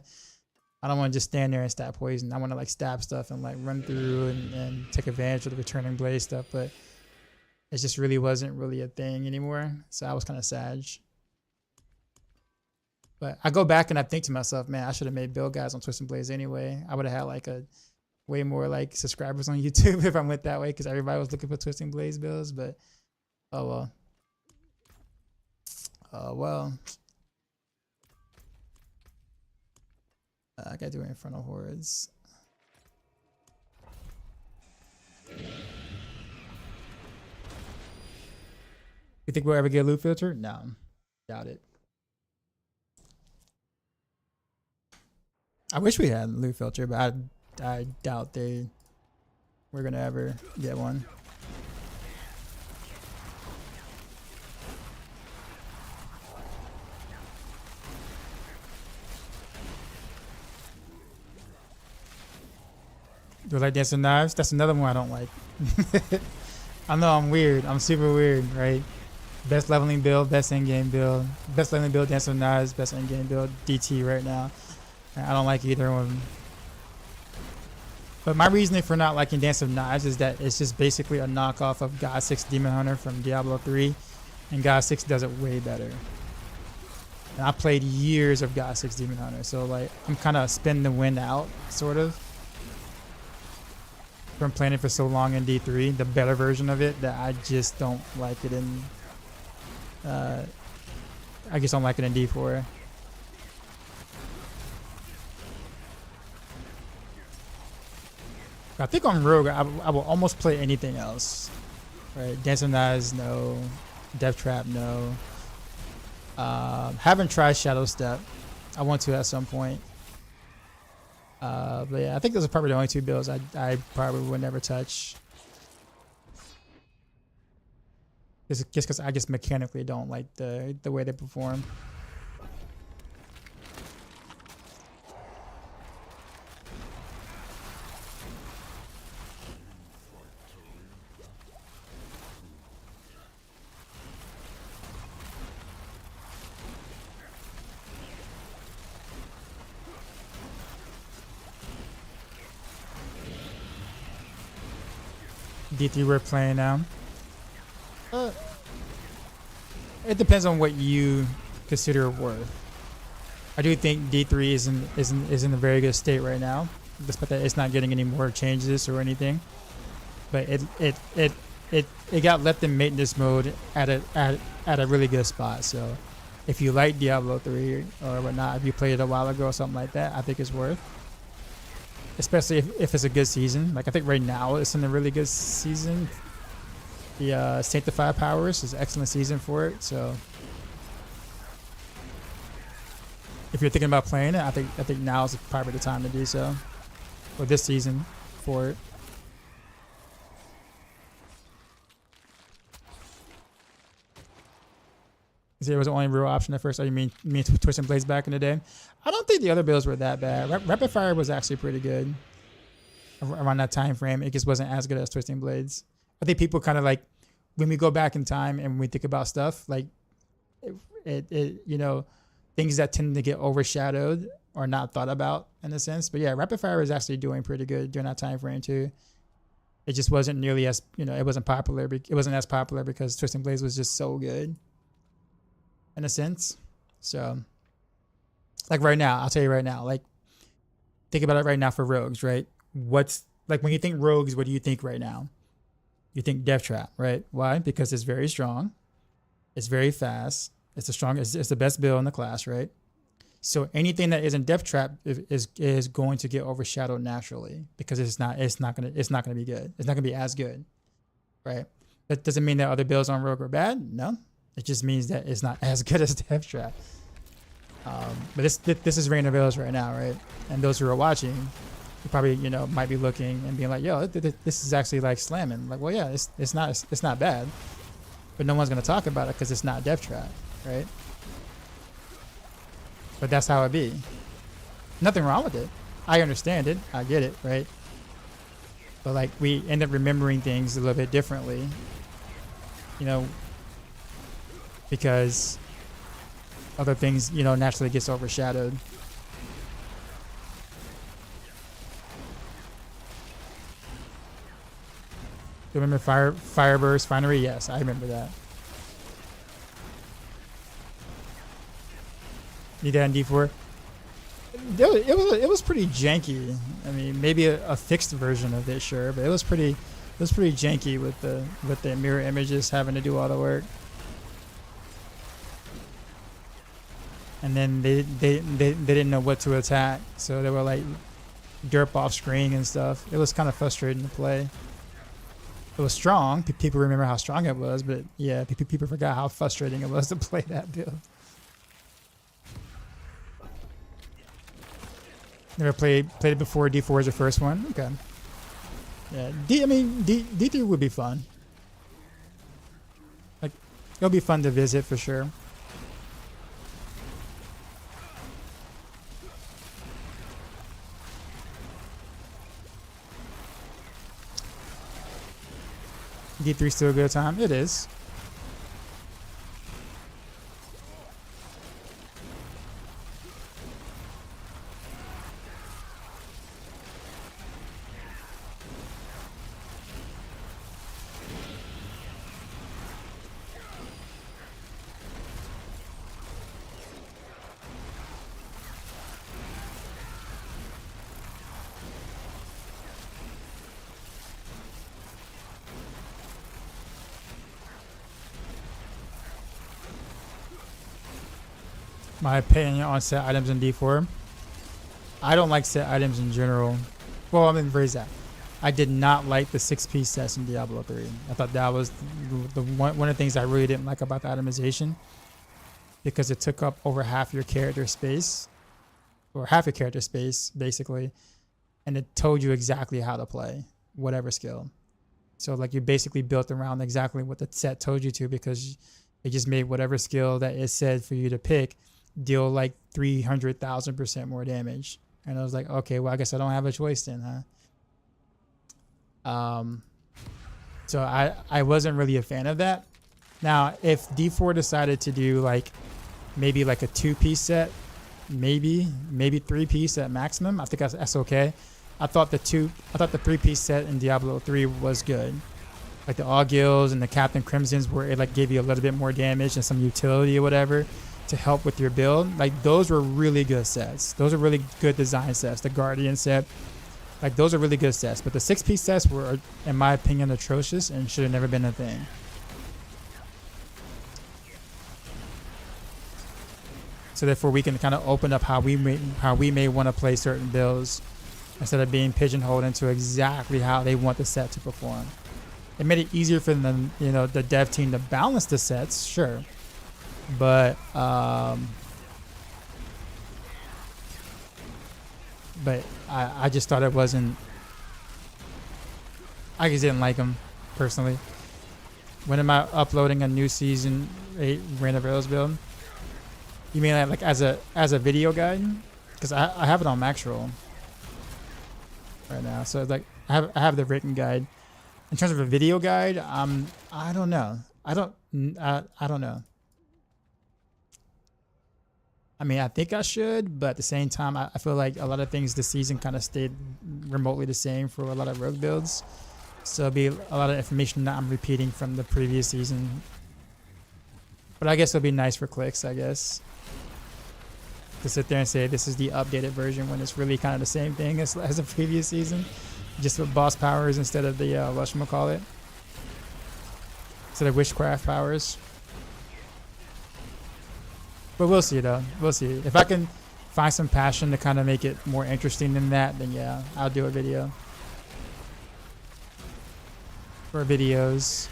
I don't want to just stand there and stab poison. I want to like stab stuff and like run through and take advantage of the returning blade stuff. But it just really wasn't really a thing anymore. So I was kind of sad. But I go back and I think to myself, man, I should have made build guides on Twisting Blades anyway. I would have had like a way more like subscribers on YouTube if I went that way, because everybody was looking for Twisting Blades builds. But oh well. Oh well. I gotta do it in front of hordes. You think we'll ever get a loot filter? No. Doubt it. I wish we had a loot filter, but I doubt we're gonna ever get one. Do I like dancing knives? That's another one I don't like. I know I'm weird. I'm super weird, right? Best leveling build, best endgame build. Best leveling build, dancing knives, best endgame build, DT right now. I don't like either one. But my reasoning for not liking Dance of Knives is that it's just basically a knockoff of God 6 Demon Hunter from Diablo 3. And God 6 does it way better. And I played years of God 6 Demon Hunter. So like, I'm kind of spinning the wind out, sort of. From playing it for so long in D3, the better version of it, that I just don't like it in I just don't like it in D4. I think on Rogue, I will almost play anything else. Right? Dancing Knives, no. Death Trap, no. Haven't tried Shadow Step. I want to at some point. But yeah, I think those are probably the only two builds I probably would never touch. Just because I just mechanically don't like the way they perform. D3 we're playing now. It depends on what you consider worth. I do think D3 is in a very good state right now, despite that it's not getting any more changes or anything. But it got left in maintenance mode at a really good spot. So if you like Diablo 3 or whatnot, if you played it a while ago or something like that, I think it's worth. Especially if it's a good season. Like I think right now it's in a really good season. The Sanctified Powers is an excellent season for it. So if you're thinking about playing it, I think now is probably the time to do so. Or this season for it. It was the only real option at first. Oh, you mean Twisting Blades back in the day? I don't think the other builds were that bad. Rapid Fire was actually pretty good around that time frame. It just wasn't as good as Twisting Blades. I think people kind of like, when we go back in time and we think about stuff, like it you know, things that tend to get overshadowed or not thought about in a sense. But yeah, Rapid Fire was actually doing pretty good during that time frame too. It just wasn't nearly as, you know, it wasn't popular. It wasn't as popular because Twisting Blades was just so good in a sense. So like right now, I'll tell you right now, like think about it right now for rogues, right? what's like when you think rogues, what do you think right now? You think Death Trap, right? Why? Because it's very strong, it's very fast, it's it's the best build in the class, right? So anything that isn't Death Trap is going to get overshadowed naturally because it's not gonna be good. It's not gonna be as good, right? That doesn't mean that other builds on Rogue are bad. No, it just means that it's not as good as Death Trap. But this is Reign of Veils right now, right? And those who are watching, you probably might be looking and being like, "Yo, this is actually like slamming." Like, well, yeah, it's not bad, but no one's gonna talk about it because it's not Death Trap, right? But that's how it be. Nothing wrong with it. I understand it. I get it, right? But like we end up remembering things a little bit differently, because other things, naturally gets overshadowed. You remember Fireburst Finery? Yes, I remember that. Need that in D4. It was pretty janky. I mean, maybe a fixed version of it, sure, but it was pretty janky with the mirror images having to do all the work. And then they didn't know what to attack, so they were like derp off screen and stuff. It was kind of frustrating to play. It was strong. People remember how strong it was, but yeah, people forgot how frustrating it was to play that build. Never played it before. D4 is your first one. Okay. Yeah. D3 would be fun. Like, it'll be fun to visit for sure. D3 still a good time. It is. My opinion on set items in D4. I don't like set items in general. Well, I'm gonna rephrase that. I did not like the 6-piece sets in Diablo 3. I thought that was one of the things I really didn't like about the itemization, because it took up over half your character space, or half your character space basically, and it told you exactly how to play whatever skill. So like you basically built around exactly what the set told you to, because it just made whatever skill that it said for you to pick deal like 300,000% more damage. And I was like, okay, well, I guess I don't have a choice then, huh? So I wasn't really a fan of that. Now, if D4 decided to do like maybe like a 2-piece set, maybe 3-piece at maximum, I think that's okay. I thought the 3-piece set in Diablo 3 was good. Like the Augils and the Captain Crimsons, where it like gave you a little bit more damage and some utility or whatever to help with your build. Like those were really good sets. Those are really good design sets. The Guardian set, like those are really good sets. But the 6-piece sets were, in my opinion, atrocious and should have never been a thing. So therefore, we can kind of open up how we may want to play certain builds instead of being pigeonholed into exactly how they want the set to perform. It made it easier for them, the dev team to balance the sets, sure. But I just thought it wasn't. I just didn't like them personally. When am I uploading a new season 8 Reign of Veils build? You mean like as a video guide? Because I have it on Maxroll right now. So like I have the written guide. In terms of a video guide, I don't know. I don't know. I mean, I think I should, but at the same time, I feel like a lot of things this season kind of stayed remotely the same for a lot of rogue builds. So it'll be a lot of information that I'm repeating from the previous season. But I guess it'll be nice for clicks, I guess. to sit there and say this is the updated version when it's really kind of the same thing as the previous season, just with boss powers instead of the whatchamacallit, instead of witchcraft powers. But we'll see though. We'll see. If I can find some passion to kind of make it more interesting than that, then yeah, I'll do a video. Or videos.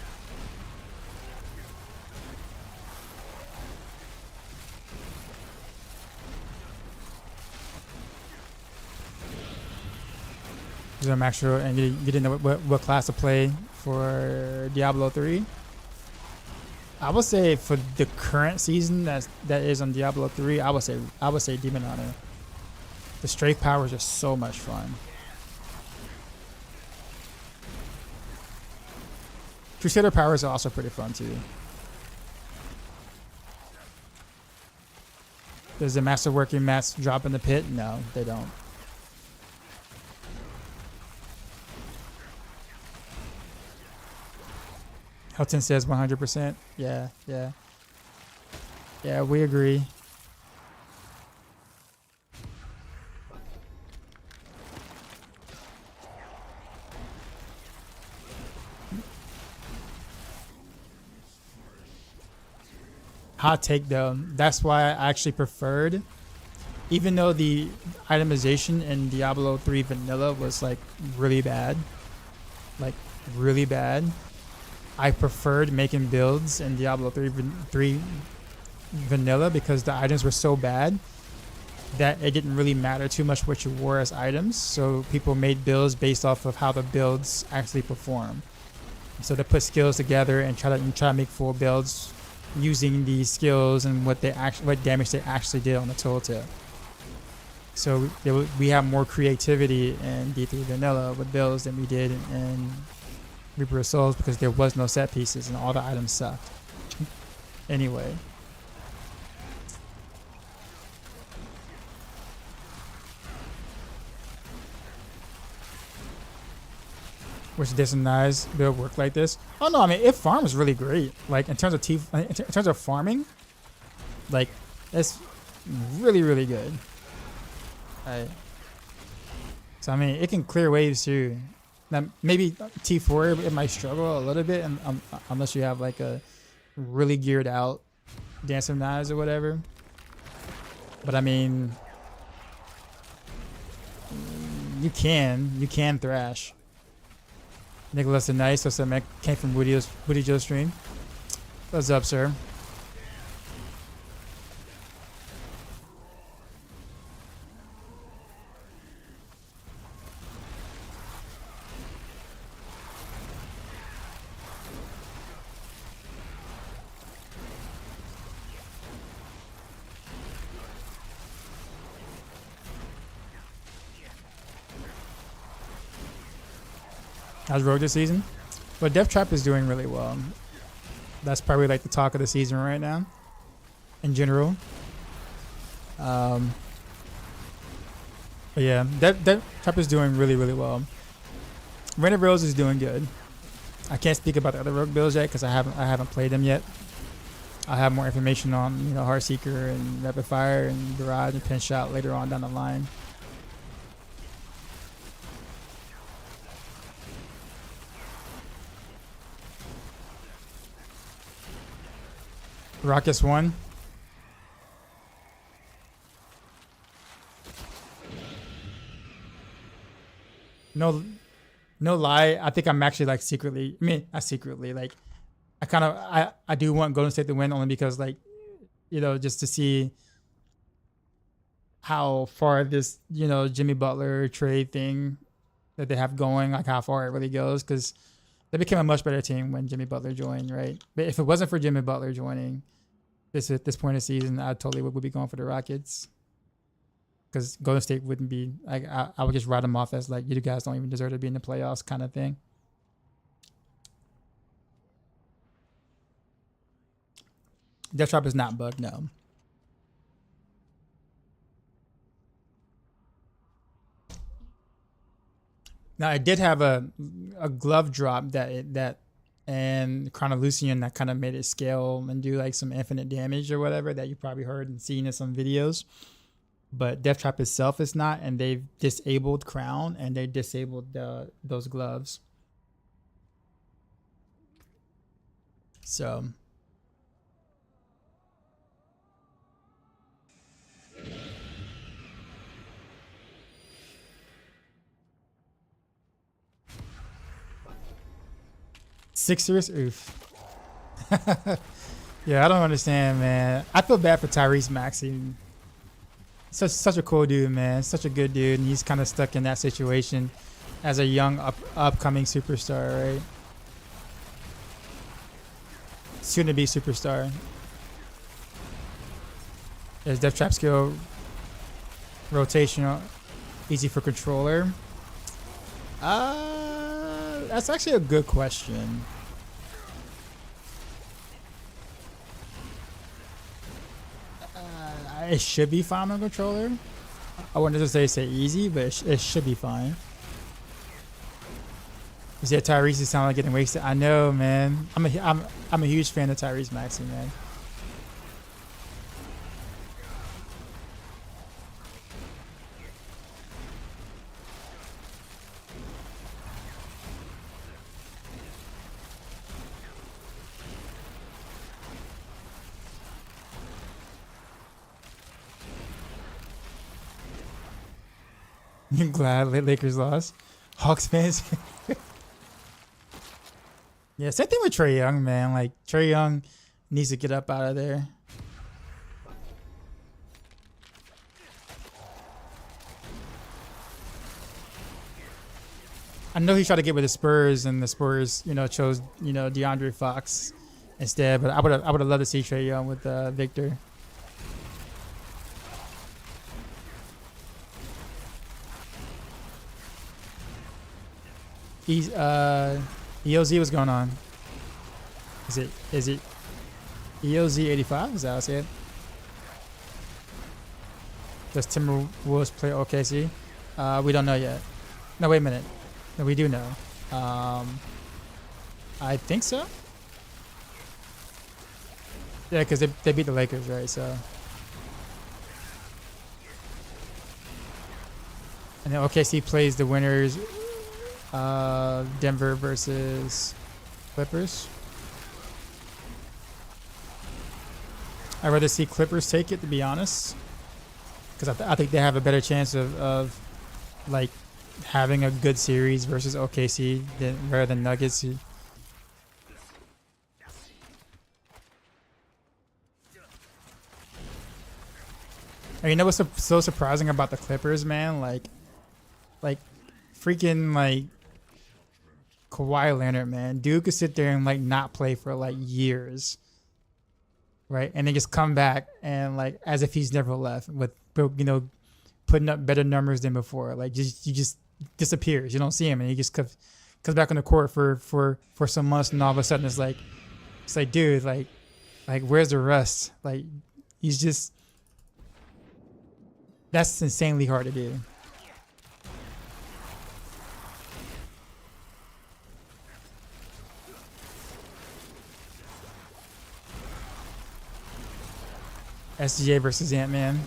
Maxroll, and you didn't know what class to play for Diablo 3. I would say for the current season that is on Diablo 3, I would say Demon Hunter. The strafe powers are so much fun. Crusader powers are also pretty fun too. Does the master working mats drop in the pit? No, they don't. Helton says 100%. Yeah, yeah. Yeah, we agree. Hot take though. That's why I actually preferred, even though the itemization in Diablo 3 vanilla was like really bad, I preferred making builds in Diablo 3 vanilla because the items were so bad that it didn't really matter too much what you wore as items. So people made builds based off of how the builds actually perform. So they put skills together and try to make full builds using these skills and what damage they actually did on the tooltip. So we have more creativity in D3 vanilla with builds than we did in Reaper of Souls because there was no set pieces and all the items sucked. Anyway. Which Disney's build work like this? Oh no, I mean it farms really great. Like in terms of farming, like it's really really good. Right. So I mean it can clear waves too. Now maybe T4 it might struggle a little bit, and unless you have like a really geared out Dance of Knives or whatever. But I mean, you can thrash. Nicholas the Nice, what's up, man? Came from Woody Joe's stream. What's up, sir? How's Rogue this season? Well, Death Trap is doing really well. That's probably like the talk of the season right now, in general. But yeah, Death Trap is doing really, really well. Reign of Rose is doing good. I can't speak about the other Rogue builds yet because I haven't played them yet. I'll have more information on Heartseeker and Rapid Fire and Barrage and Pin Shot later on down the line. Rockets 1. No lie. I think I'm actually like secretly. I mean, not secretly. Like, I do want Golden State to win only because like, just to see how far this Jimmy Butler trade thing that they have going, like how far it really goes, because they became a much better team when Jimmy Butler joined, right? But if it wasn't for Jimmy Butler joining, at this point of the season, I totally would be going for the Rockets, because Golden State wouldn't be. I would just write them off as like, you guys don't even deserve to be in the playoffs kind of thing. Death Trap is not bugged, no. Now I did have a glove drop and Chronoloucian that kind of made it scale and do like some infinite damage or whatever that you probably heard and seen in some videos. but Death Trap itself is not, and they've disabled Crown and they disabled those gloves. So Sixers, oof. Yeah, I don't understand, man. I feel bad for Tyrese Maxey. Such a cool dude, man. Such a good dude, and he's kind of stuck in that situation as a young upcoming superstar, right? Soon to be superstar. There's Death Trap skill, rotational, easy for controller. That's actually a good question. It should be fine on controller. I wouldn't necessarily say easy, but it should be fine. You said Tyrese is sound like getting wasted. I know, man. I'm a huge fan of Tyrese Maxey, man. I'm glad Lakers lost. Hawks fans. Yeah, same thing with Trae Young, man. Like, Trae Young needs to get up out of there. I know he tried to get with the Spurs, and the Spurs, chose, DeAndre Fox instead. But I would have loved to see Trae Young with Victor. He's EOZ, what's going on? Is it EOZ 85? Is that how I say it? Does Timberwolves play OKC? We don't know yet. No, wait a minute. No, we do know. I think so. Yeah, because they beat the Lakers, right? So. And then OKC plays the winners. Denver versus Clippers. I'd rather see Clippers take it, to be honest, because I think they have a better chance of like having a good series versus OKC rather than Nuggets. And you know what's so surprising about the Clippers, man? Like freaking like Kawhi Leonard, man. Dude could sit there and like not play for like years, right? And then just come back and like as if he's never left, with putting up better numbers than before. Like he just disappears. You don't see him, and he just comes back on the court for some months, and all of a sudden it's like dude, like where's the rest? Like he's just, that's insanely hard to do. SGA versus Ant-Man.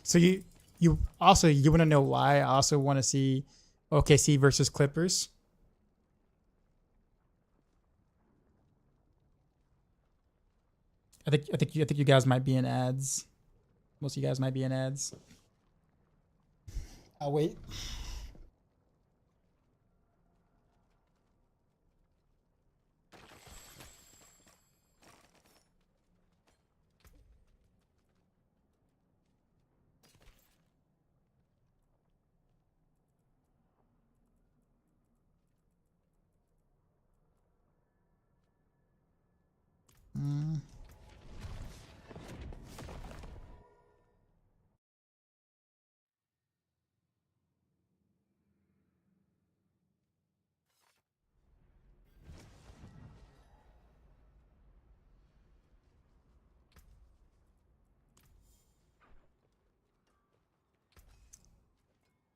So you want to know why I also want to see OKC versus Clippers? I think you guys might be in ads. Most of you guys might be in ads. I'll wait.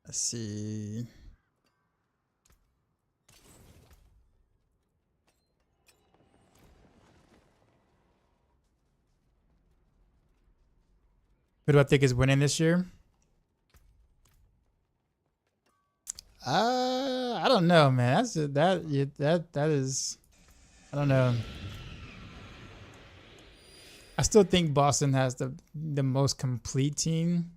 Let's see. Who do I think is winning this year? I don't know, man. That is. I don't know. I still think Boston has the most complete team,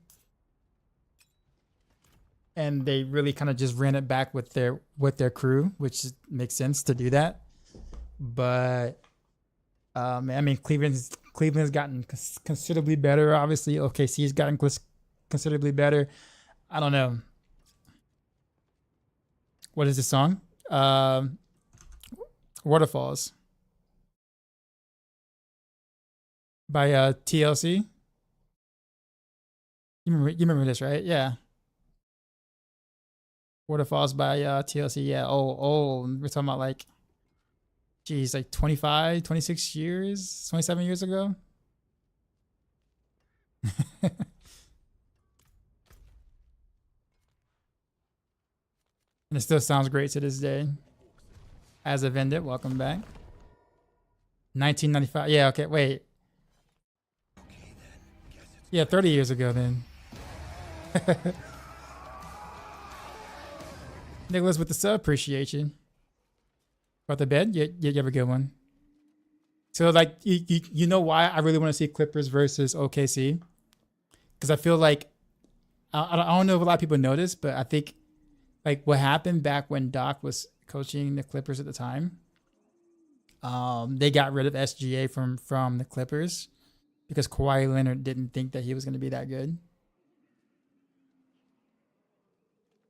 and they really kind of just ran it back with their crew, which makes sense to do that. But I mean, Cleveland's gotten considerably better. Obviously, OKC's gotten considerably better. I don't know. What is the song? Waterfalls by TLC. You remember this, right? Yeah. Waterfalls by TLC. Yeah. Oh, we're talking about like, geez, like 25, 26 years, 27 years ago. And it still sounds great to this day. As a Vendit, welcome back. 1995. Yeah, okay, wait. Yeah, 30 years ago then. Nicholas with the sub, appreciate you. About the bed? You have a good one. So like you know why I really want to see Clippers versus OKC? Because I feel like I don't know if a lot of people know this, but I think like what happened back when Doc was coaching the Clippers at the time, they got rid of SGA from the Clippers because Kawhi Leonard didn't think that he was going to be that good.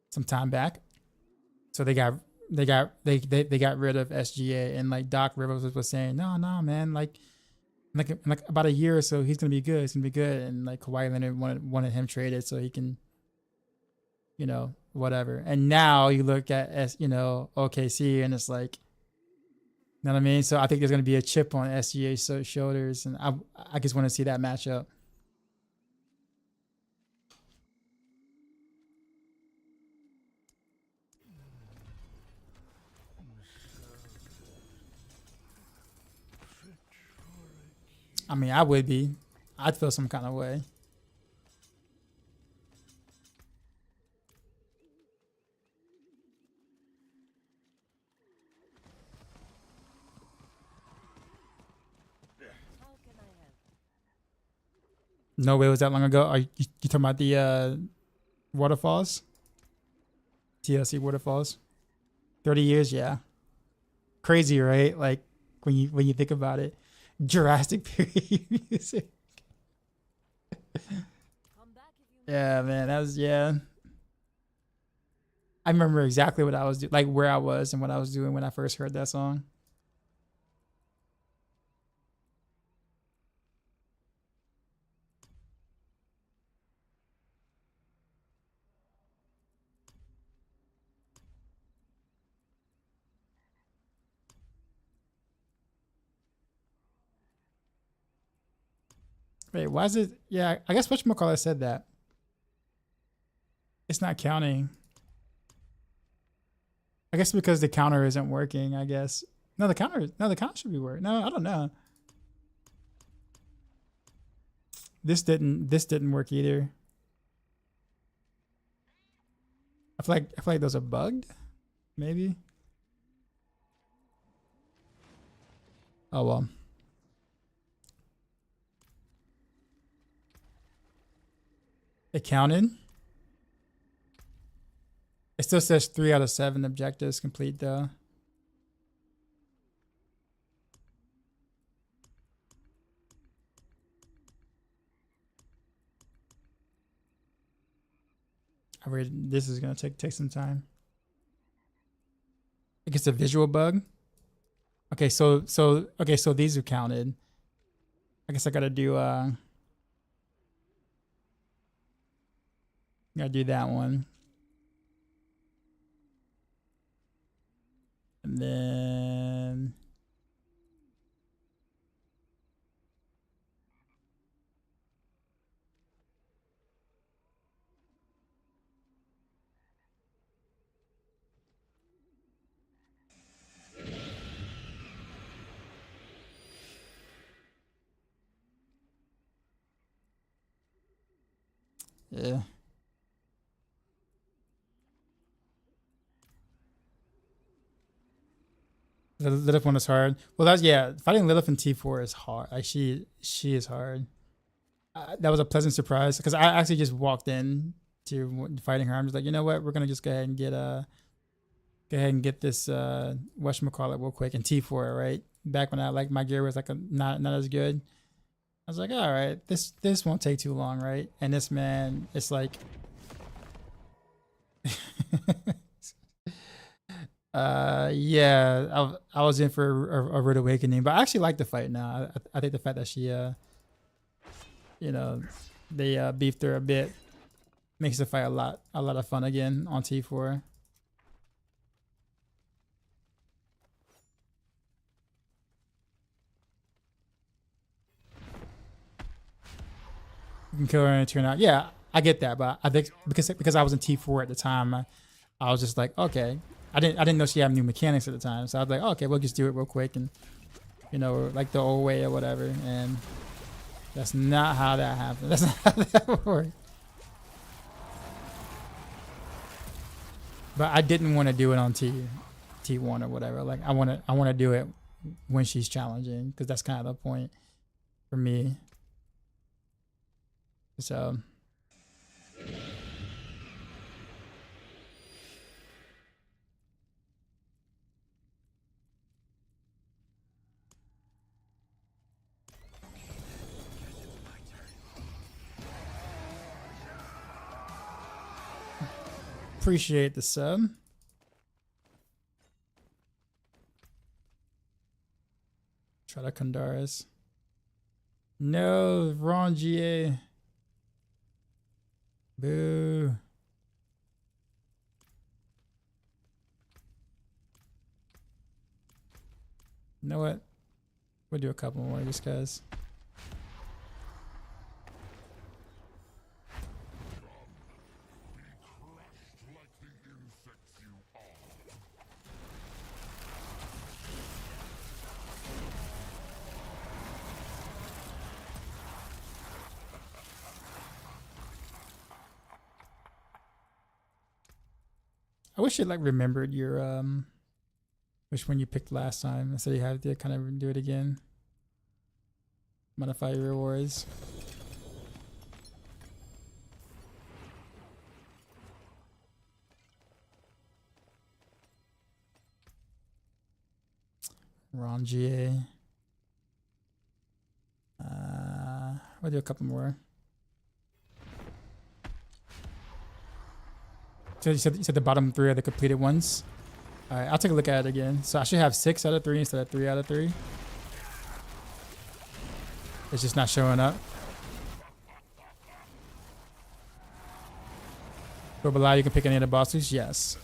Some time back, so they got rid of SGA, and like Doc Rivers was saying, no man, like about a year or so he's gonna be good, and like Kawhi Leonard wanted him traded so he can, whatever. And now you look at OKC, and it's like, you know what I mean? So I think there's gonna be a chip on SGA's shoulders, and I just want to see that matchup. I mean, I would be. I'd feel some kind of way. No way was that long ago. Are you talking about the waterfalls? TLC waterfalls? 30 years, yeah. Crazy, right? Like when you think about it. Jurassic period music. Yeah, man, that was, yeah. I remember exactly what I was doing, like where I was and what I was doing when I first heard that song. Wait, why is it? Yeah, I guess whatchamacallit said that. It's not counting. I guess because the counter isn't working, I guess. No, the counter should be working. No, I don't know. This didn't work either. I feel like those are bugged, maybe. Oh well. It counted. It still says 3 out of 7 objectives complete though. This is gonna take some time. I guess a visual bug. Okay, so these are counted. I guess I gotta do that one. And then Yeah. Lilith one is hard. Well, that's yeah. Fighting Lilith in T4 is hard. Like she is hard. That was a pleasant surprise because I actually just walked in to fighting her. I'm just like, you know what? We're gonna just go ahead and get this whatchamacallit real quick in T4, right? Back when I like my gear was like not as good. I was like, all right, this won't take too long, right? And this man, it's like yeah, I was in for a rude awakening, but I actually like the fight now. I think the fact that she you know, they beefed her a bit makes the fight a lot of fun again on T4. You can kill her and turn out. Yeah, I get that, but I think because I was in T4 at the time, I was just like, okay. I didn't know she had new mechanics at the time, so I was like, oh, okay, we'll just do it real quick and you know, like the old way or whatever. And that's not how that happened. That's not how that worked. But I didn't want to do it on T1 or whatever. Like I want to do it when she's challenging because that's kind of the point for me. So appreciate the sub. Try to Kundaris. No, wrong GA. Boo. You know what? We'll do a couple more just guys. I wish it like remembered your which one you picked last time. Instead you have to kind of do it again. Modify your rewards. Wrong GA. We'll do a couple more. So you said the bottom three are the completed ones. All right, I'll take a look at it again. So I should have 6 out of 3 instead of 3 out of 3. It's just not showing up. Go below, you can pick any of the bosses. Yes.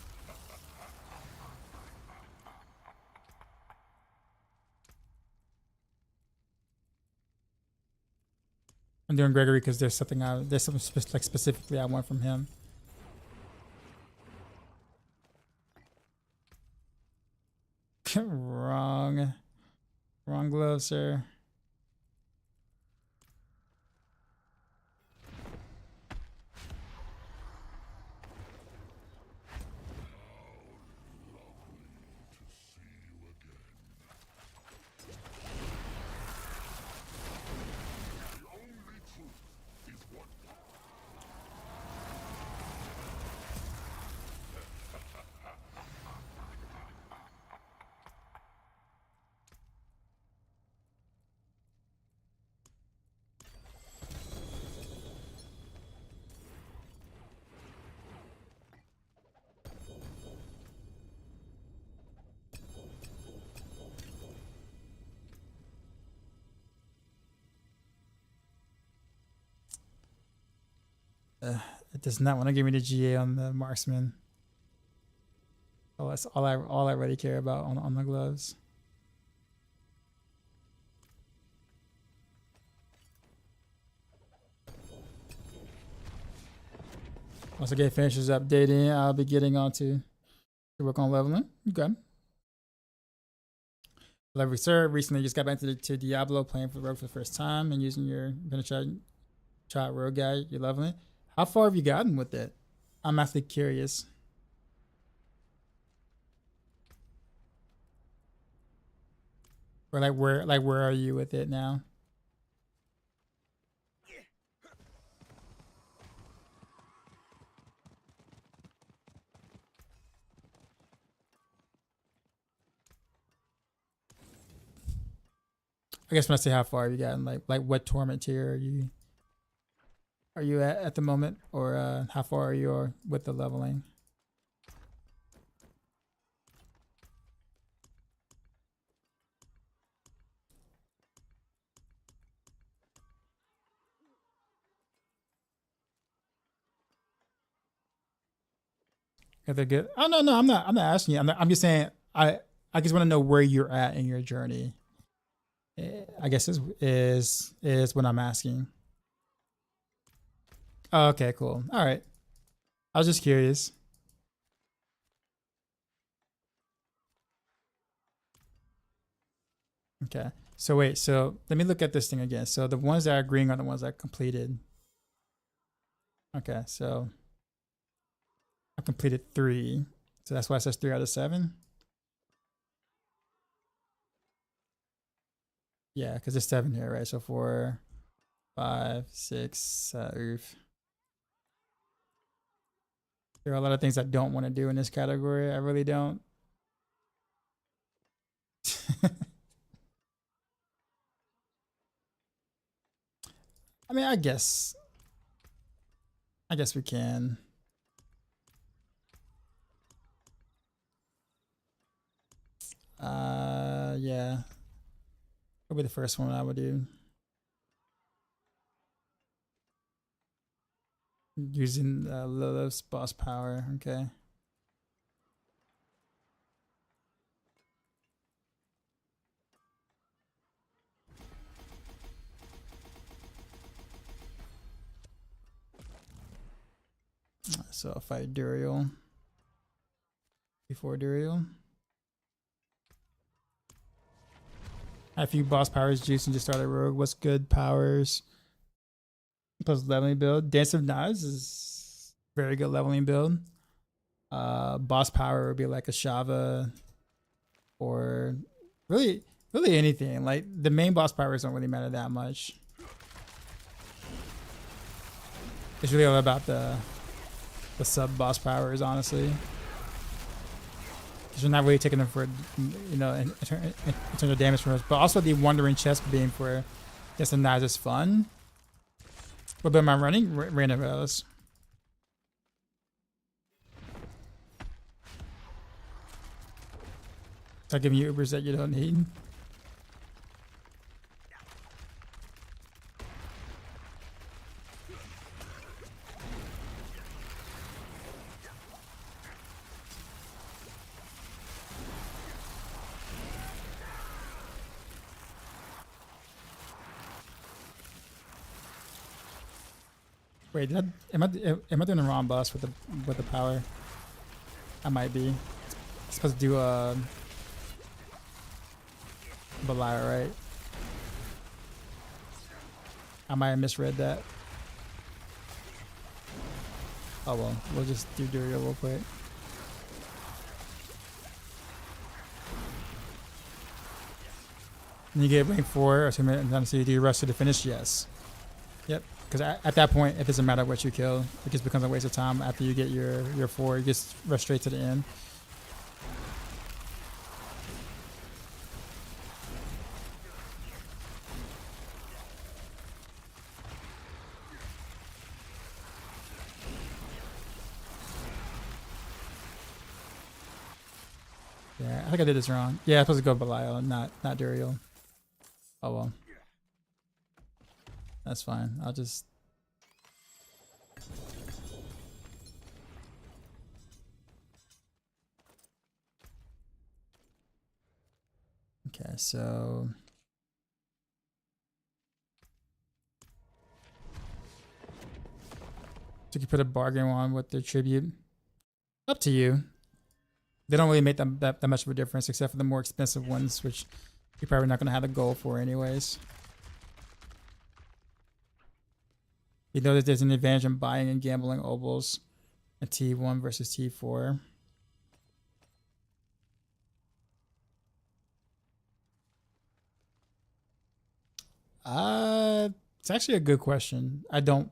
I'm doing Gregory because there's something like specifically I want from him. Wrong glove, sir. It does not want to give me the GA on the marksman. Oh, that's all I really care about on the gloves. Once I get finishes updating, I'll be getting on to work on leveling. Okay. Level sir, recently just got back to Diablo, playing for Rogue for the first time and using your Mentorship rogue guide. You're leveling. How far have you gotten with it? I'm actually curious. Or where are you with it now? I guess when I say how far have you gotten, like what torment tier are you at the moment, or how far are you with the leveling? If they're good. Oh no, I'm not asking you. I'm just saying I just want to know where you're at in your journey. I guess is what I'm asking. Oh, okay, cool. All right. I was just curious. Okay. So wait, so let me look at this thing again. So the ones that are green are the ones that completed. Okay, so I completed 3. So that's why it says 3 out of 7. Yeah, because there's 7 here, right? So 4, 5, 6, oof. There are a lot of things I don't want to do in this category. I really don't. I mean, I guess we can. Yeah. That'll be the first one I would do. Using Lilith's boss power. Okay. So I'll fight Duriel before Duriel. A few boss powers juice and just started rogue. What's good powers? Plus leveling build. Dance of Knives is very good leveling build. Boss power would be like a Shava or really anything. Like the main boss powers don't really matter that much. It's really all about the sub boss powers, honestly. Because you're not really taking them for, you know, in terms of damage from us. But also the Wandering Chest being for Dance of Knives is fun. What am I running? Random Bells. Start giving you Ubers that you don't need. Wait, am I doing the wrong boss with the power? I might be. I'm supposed to do Belial, right? I might have misread that. Oh well, we'll just do Duriel real quick. And you get rank 4, or 2 minutes, so you do rush to the finish? Yes. Yep. Because at that point, it doesn't matter what you kill. It just becomes a waste of time after you get your 4. You just rush straight to the end. Yeah, I think I did this wrong. Yeah, I'm supposed to go Belial, not Duriel. Oh well. That's fine. I'll just... Okay, so... So you can put a bargain on with the tribute. Up to you. They don't really make them that much of a difference, except for the more expensive ones, which you're probably not going to have the goal for anyways. You know that there's an advantage in buying and gambling obols at T1 versus T4. It's actually a good question. I don't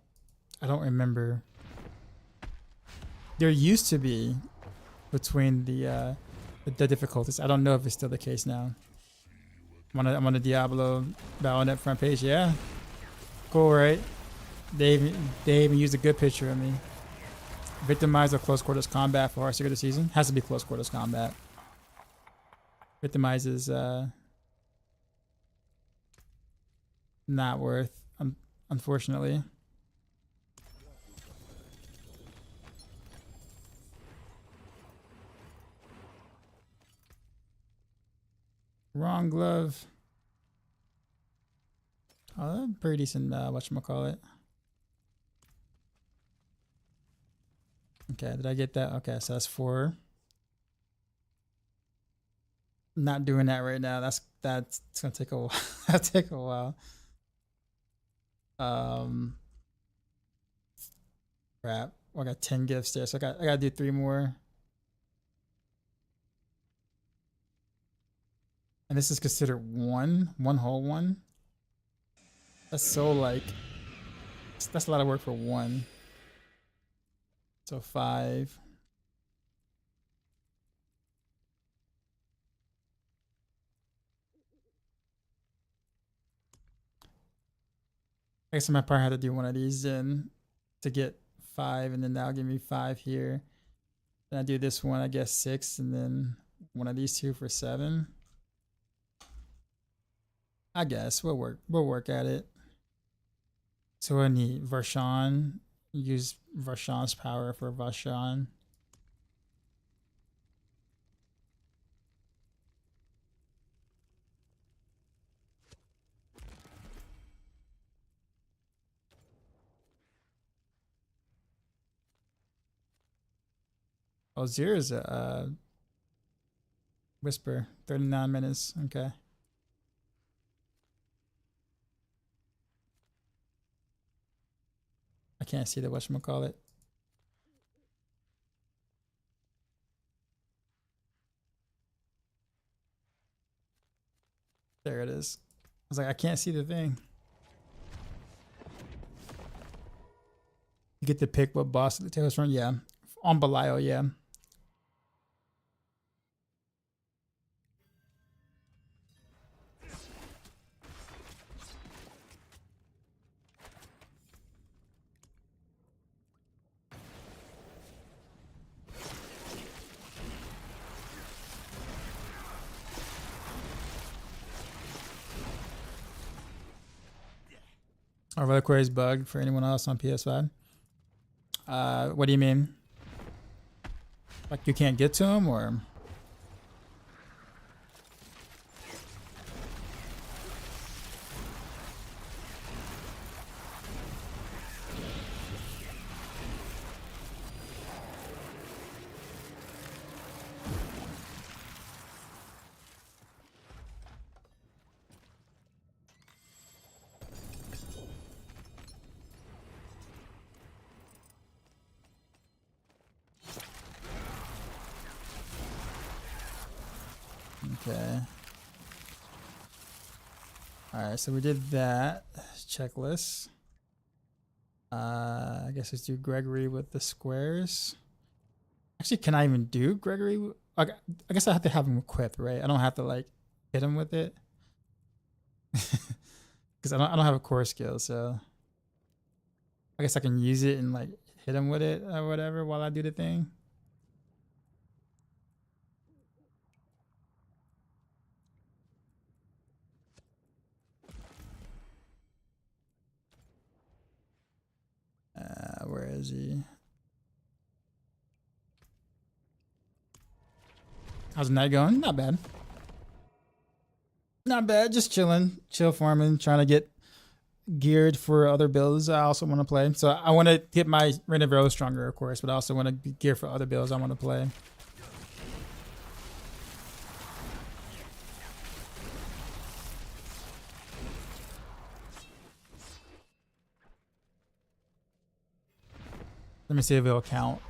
remember. There used to be between the difficulties. I don't know if it's still the case now. I'm on the Diablo Battle.net front page. Yeah, cool, right? They even used a good picture of me. Victimize or close quarters combat for Heartseeker this season. Has to be close quarters combat. Victimize is not worth, unfortunately. Wrong glove. Oh, pretty decent. Whatchamacallit. Okay, did I get that? Okay, so that's 4. Not doing that right now. That's gonna take a while. That'll take a while. Crap. I got 10 gifts there, so I gotta do 3 more. And this is considered one whole one. That's so like, that's a lot of work for 1. So 5. I guess I might probably have to do one of these then to get 5, and then that'll give me 5 here. Then I do this one, I guess 6, and then one of these 2 for 7. I guess we'll work at it. So I need Varshan. Use Varshan's power for Varshan. Oh, Zero is a Whisper. 39 minutes. Okay. I can't see the whatchamacallit. There it is. I was like, I can't see the thing. You get to pick what boss the tail's from. Yeah. On Belial, yeah. Our weather query is bugged for anyone else on PS5. What do you mean? Like you can't get to them, or? Okay. Alright, so we did that checklist. I guess let's do Gregory with the squares. Actually, can I even do Gregory? I guess I have to have him equipped, right? I don't have to like hit him with it. Because I don't have a core skill, so I guess I can use it and like hit him with it or whatever while I do the thing. Where is he? How's the night going? Not bad. Not bad. Just chilling, chill farming, trying to get geared for other builds I also want to play. So I want to get my Reign of Arrows stronger, of course, but I also want to be geared for other builds I want to play. Let me see if it'll count.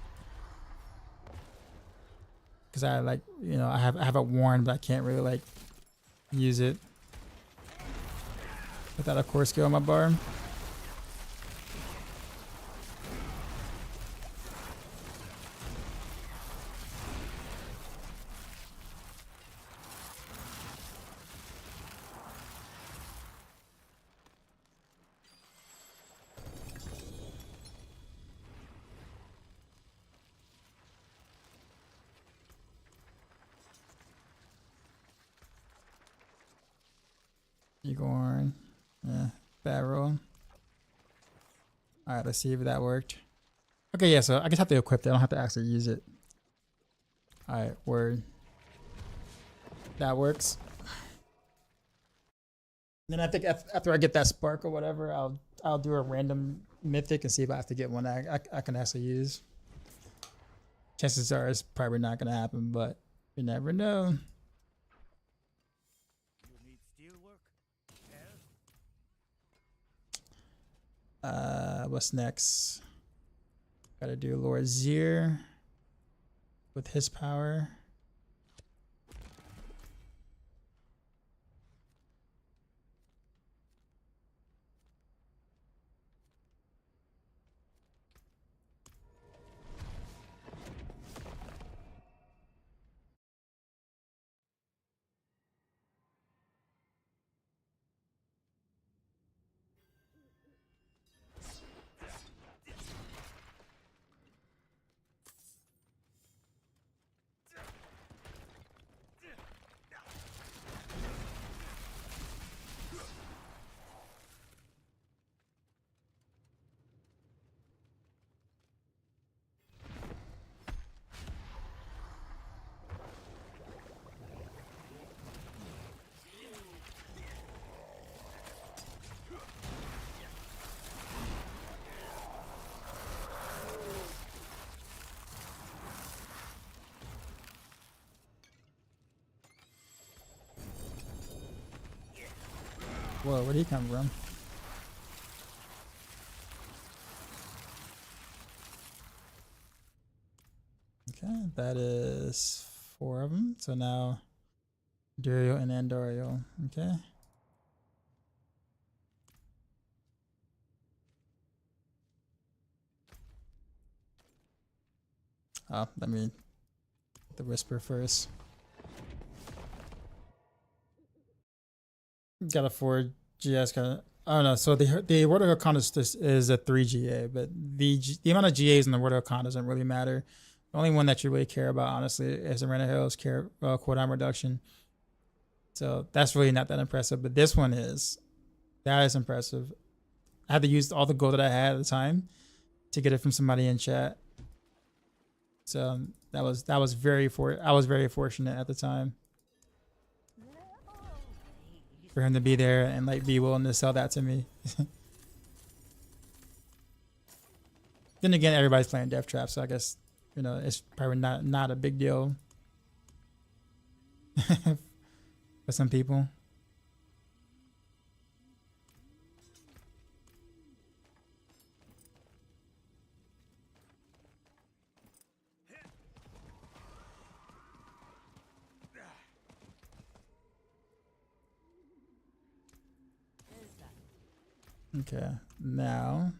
Cause I like, you know, I have it worn, but I can't really like use it without a core skill on my bar. Igorn. Yeah, Barrel. Alright, let's see if that worked. Okay, yeah, so I just have to equip it. I don't have to actually use it. Alright, word. That works. Then I think after I get that spark or whatever, I'll do a random mythic and see if I have to get one that I can actually use. Chances are it's probably not gonna happen, but you never know. You need steel work? What's next? Gotta do Lord Zier with his power. Whoa, where'd he come from? Okay, that is 4 of them. So now Duriel and Andoriel. Okay. Oh, let me get the Whisper first. Got a 4 GS kind of. Oh no, so the World of Con is a 3 GA, but the amount of GAs in the World of Con doesn't really matter. The only one that you really care about, honestly, is the Arena Hills cooldown reduction. So that's really not that impressive, but this one is. That is impressive. I had to use all the gold that I had at the time to get it from somebody in chat. So I was very fortunate at the time for him to be there and like be willing to sell that to me. Then again, everybody's playing Death Trap, so I guess, you know, it's probably not a big deal for some people. Okay, now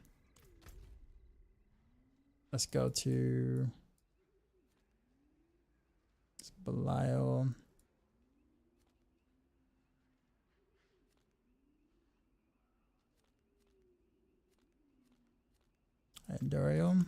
let's go to Belial. And Doriel.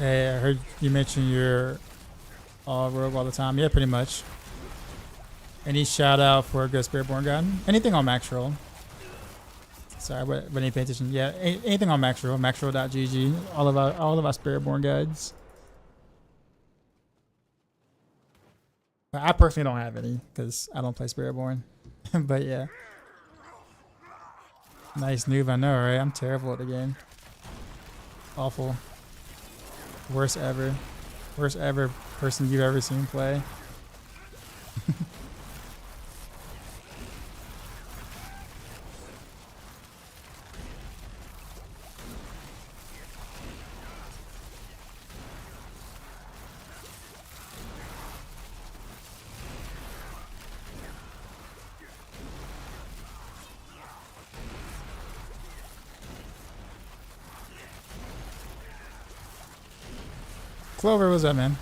Hey, I heard you mention you're all rogue all the time. Yeah, pretty much. Any shout out for a good Spiritborn god? Anything on Maxroll? Sorry, but any pay attention? Yeah, anything on Maxroll, maxroll.gg. All of our Spiritborn guides. I personally don't have any because I don't play Spiritborn. But yeah, nice noob. I know, right? I'm terrible at the game. Awful. Worst ever. Worst ever person you've ever seen play. Clover, what's up, man?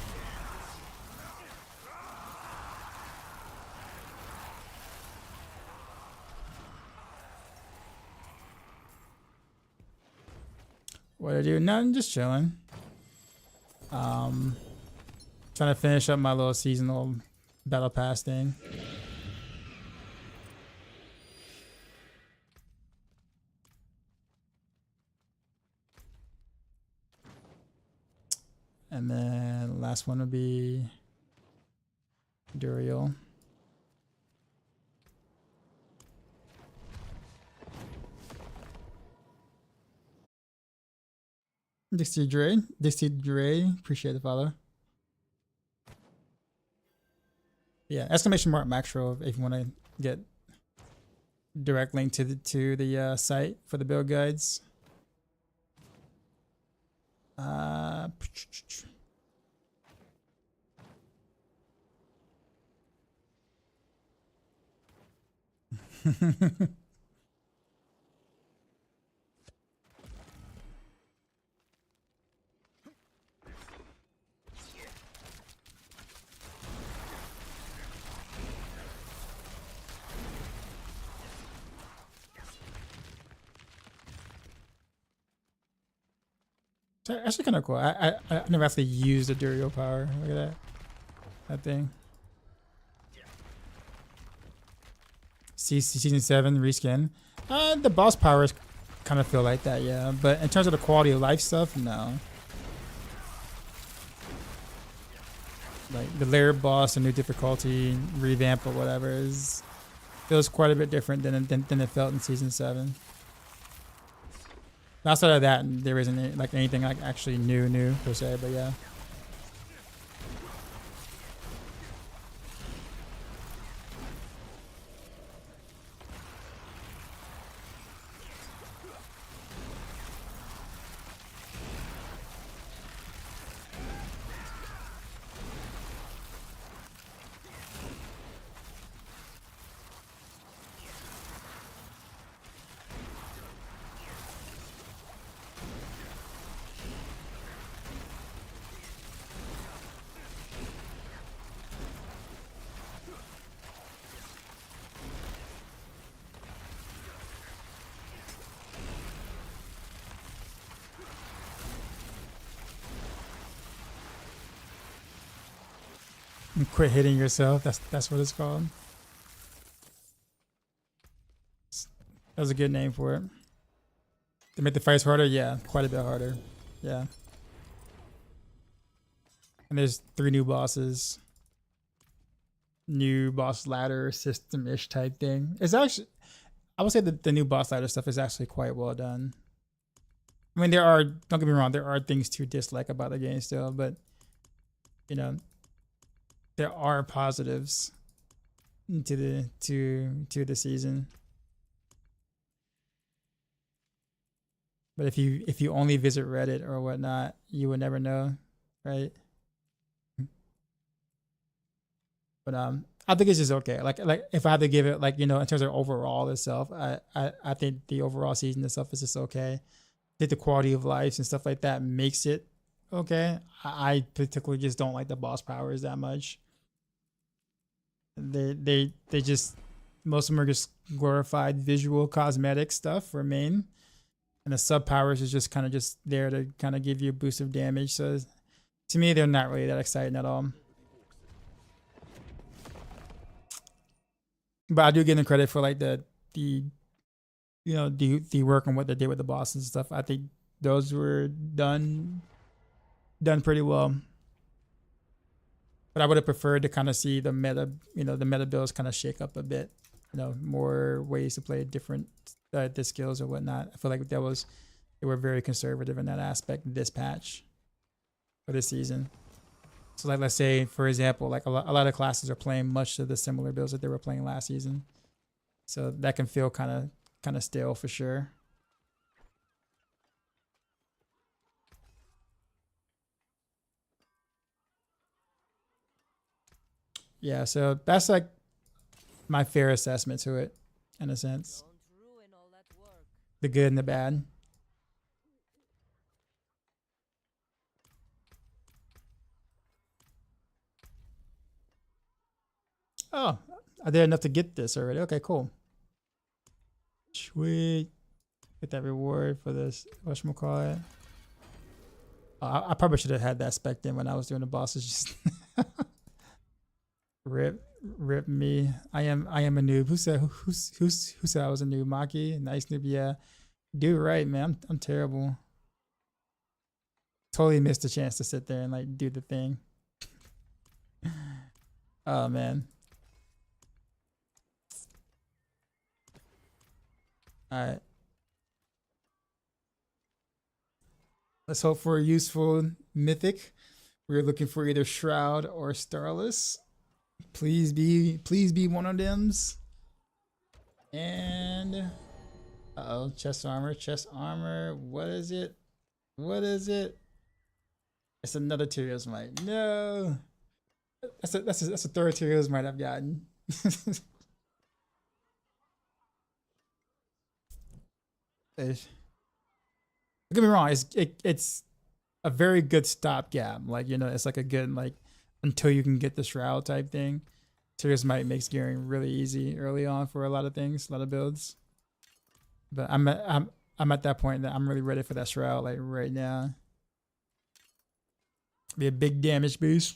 What I do? Nothing, just chilling. Trying to finish up my little seasonal battle pass thing. And then last one would be Duriel. Dixie Dre, appreciate the follow. Yeah, exclamation mark Maxroll if you want to get direct link to the site for the build guides. Actually kind of cool. I never actually used the Duriel power. Look at that thing. Season 7 reskin. The boss powers kind of feel like that, yeah. But in terms of the quality of life stuff, no. Like the layer boss, a new difficulty revamp or whatever feels quite a bit different than it felt in season 7. Outside of that, there isn't like anything like actually new per se, but yeah. Quit hitting yourself. That's what it's called. That was a good name for it. They make the fights harder? Yeah, quite a bit harder. Yeah. And there's 3 new bosses. New boss ladder system-ish type thing. It's actually, I would say that the new boss ladder stuff is actually quite well done. I mean, don't get me wrong, there are things to dislike about the game still, but you know, there are positives to the season. But if you only visit Reddit or whatnot, you would never know, right? But I think it's just okay. Like if I had to give it, like, you know, in terms of overall itself, I think the overall season itself is just okay. I think the quality of life and stuff like that makes it okay. I particularly just don't like the boss powers that much. They just, most of them are just glorified visual cosmetic stuff for main, and the sub powers is just kind of just there to kind of give you a boost of damage. So to me, they're not really that exciting at all. But I do give them credit for like the work on what they did with the bosses and stuff. I think those were done pretty well. But I would have preferred to kind of see the meta builds kind of shake up a bit. More ways to play different the skills or whatnot. I feel like they were very conservative in that aspect this patch for this season. So like, let's say for example, like a lot of classes are playing much of the similar builds that they were playing last season. So that can feel kind of stale for sure. Yeah, so that's like my fair assessment to it, in a sense. Don't ruin all that work. The good and the bad. Oh, I did enough to get this already. Okay, cool. Sweet. Get that reward for this. Whatchamacallit. I probably should have had that spec in when I was doing the bosses. Just rip me. I am a noob. Who said I was a noob? Maki, nice noob. Yeah, do right, man. I'm terrible. Totally missed the chance to sit there and like do the thing. Oh man. All right. Let's hope for a useful mythic. We're looking for either Shroud or Starless. Please be one of them's. And chest armor. What is it? It's another Tyrios Might. No. That's a third Tyrios Might I've gotten. Don't get me wrong, it's a very good stopgap. Like, it's like a good like until you can get the Shroud type thing. Tyrios Might makes gearing really easy early on for a lot of things, a lot of builds. But I'm at that point that I'm really ready for that Shroud like right now. Be a big damage boost.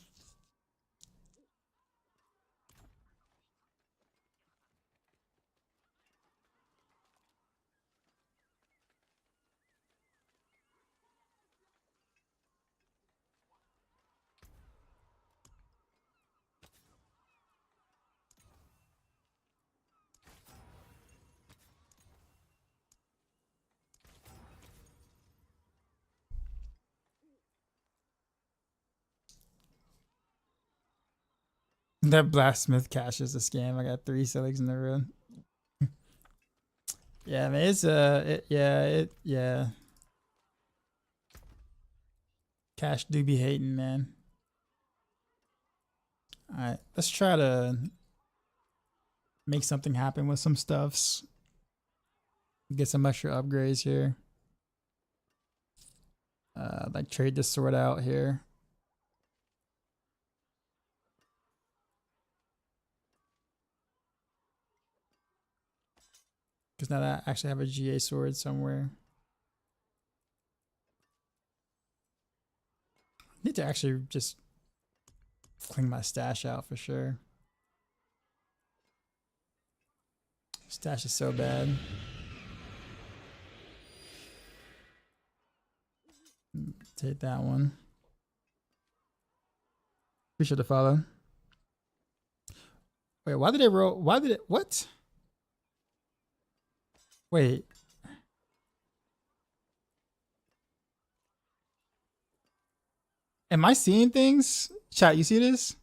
That Blastsmith cache is a scam. I got 3 Siligs in the room. Yeah, man, it's yeah. Cache do be hating, man. Alright, let's try to make something happen with some stuffs. Get some extra upgrades here. Like trade this sword out here. Because now I actually have a GA sword somewhere. Need to actually just clean my stash out for sure. Stash is so bad. Take that one. Appreciate the follow. Wait, why did it roll? Why did it? What? Wait. Am I seeing things? Chat, you see this?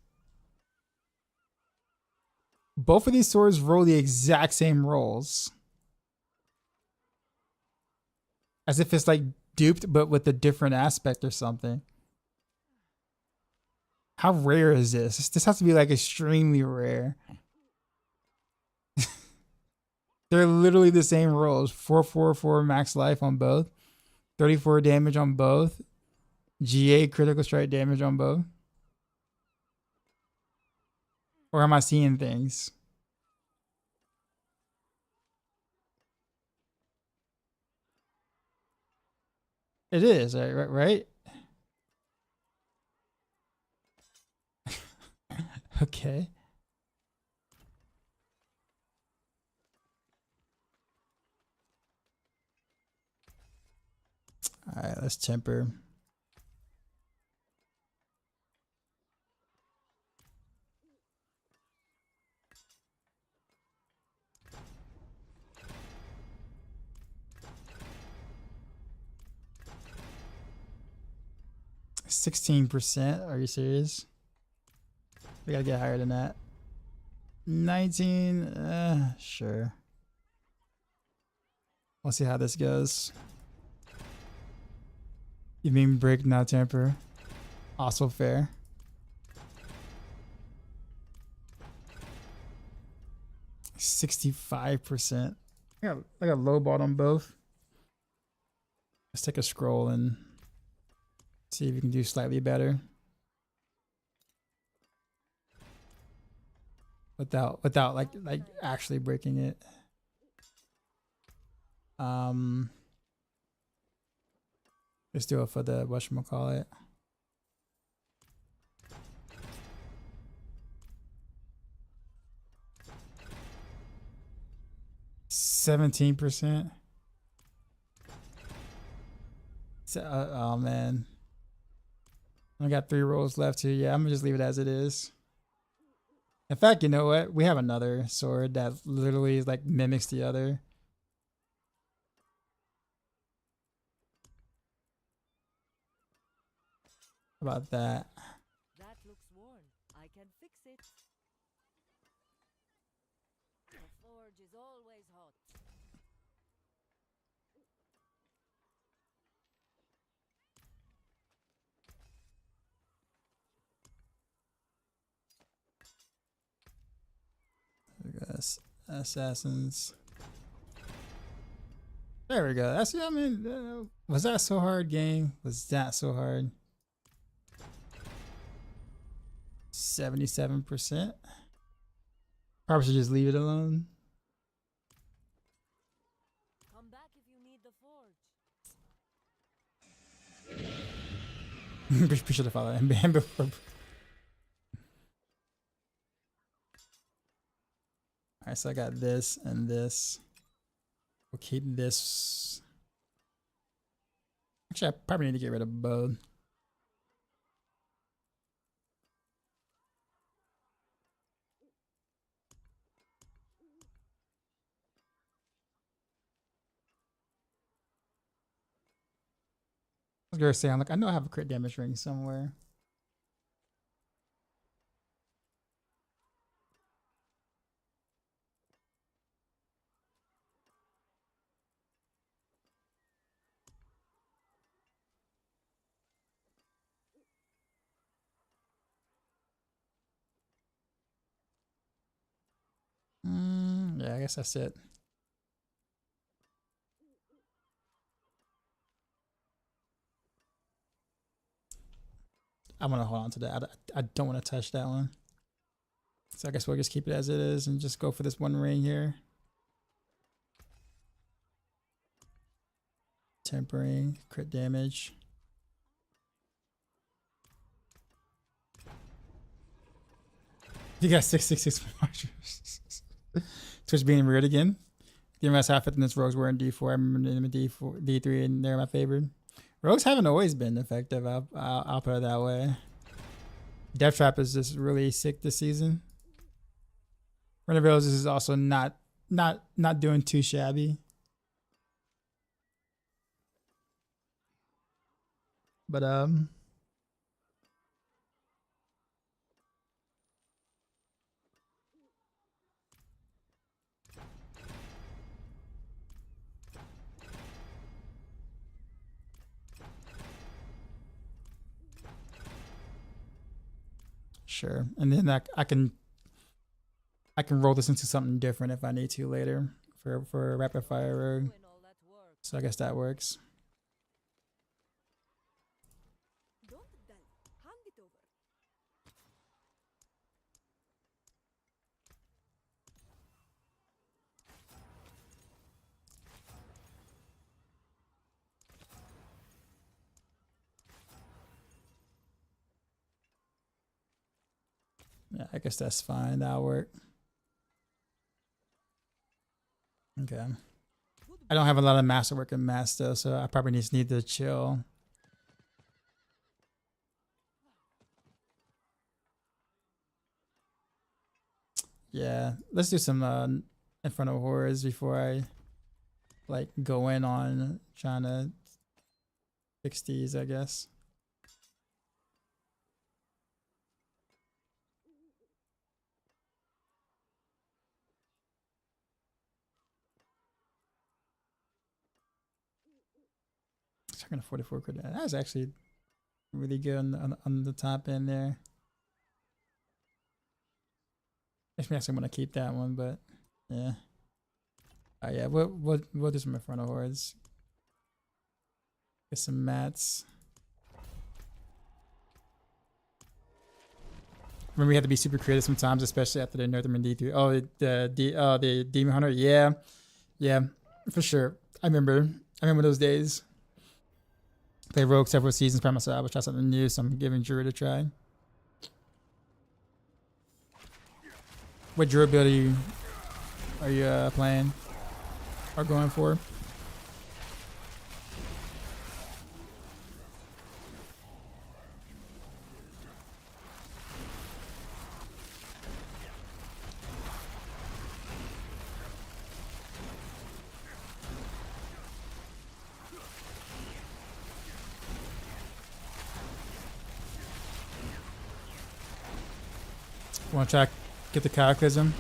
Both of these swords roll the exact same rolls. As if it's like duped, but with a different aspect or something. How rare is this? This has to be like extremely rare. They're literally the same rolls. 444 max life on both. 34 damage on both. GA critical strike damage on both. Or am I seeing things? It is, right? Okay. All right, let's temper. %. Are you serious? We gotta get higher than that. 19. Sure. We'll see how this goes. You mean break, not temper? Also fair. %65%. I got low ball on both. Let's take a scroll and see if we can do slightly better. Without like actually breaking it. Let's do it for the whatchamacallit. %17%. Oh man, I got 3 rolls left here. Yeah, I'm gonna just leave it as it is. In fact, you know what? We have another sword that literally like mimics the other. How about that? That looks worn. I can fix it. The forge is always hot. Assassins. There we go. That's, I mean, was that so hard, game? Was that so hard? 77%. Probably should just leave it alone. Come back if you need the forge. We should have followed him before. Alright, so I got this and this. We'll keep this. Actually, I probably need to get rid of both. I was gonna say, I'm like, I know I have a crit damage ring somewhere. Yeah, I guess that's it. I want to hold on to that. I don't want to touch that one. So I guess we'll just keep it as it is and just go for this one ring here. Tempering, crit damage. You got 666 marchers. Twitch being weird again. Giving us half it in this rogues were in D4. I remember them in D4, D3, and they're my favorite. Rogues haven't always been effective. I'll put it that way. Death Trap is just really sick this season. Renovails is also not doing too shabby. But sure. And then I can roll this into something different if I need to later for a rapid fire rogue. Doing all that work. So I guess that works. Don't dull. Hand it over. Yeah, I guess that's fine. That'll work. Okay. I don't have a lot of masterwork in mass though, so I probably just need to chill. Yeah, let's do some in front of horrors before I like go in on trying to fix these, I guess. Second 44 credit. That was actually really good on the top end there. Makes me actually want to keep that one, but yeah. Yeah, we'll do some in front of hordes. Get some mats. Remember, we had to be super creative sometimes, especially after the Northern D3. Oh, the Demon Hunter. Yeah, yeah, for sure. I remember those days. Played Rogue several seasons by myself. I was trying something new, so I'm giving Druid a try. What Druid build are you playing or going for? Want to try get the Cataclysm?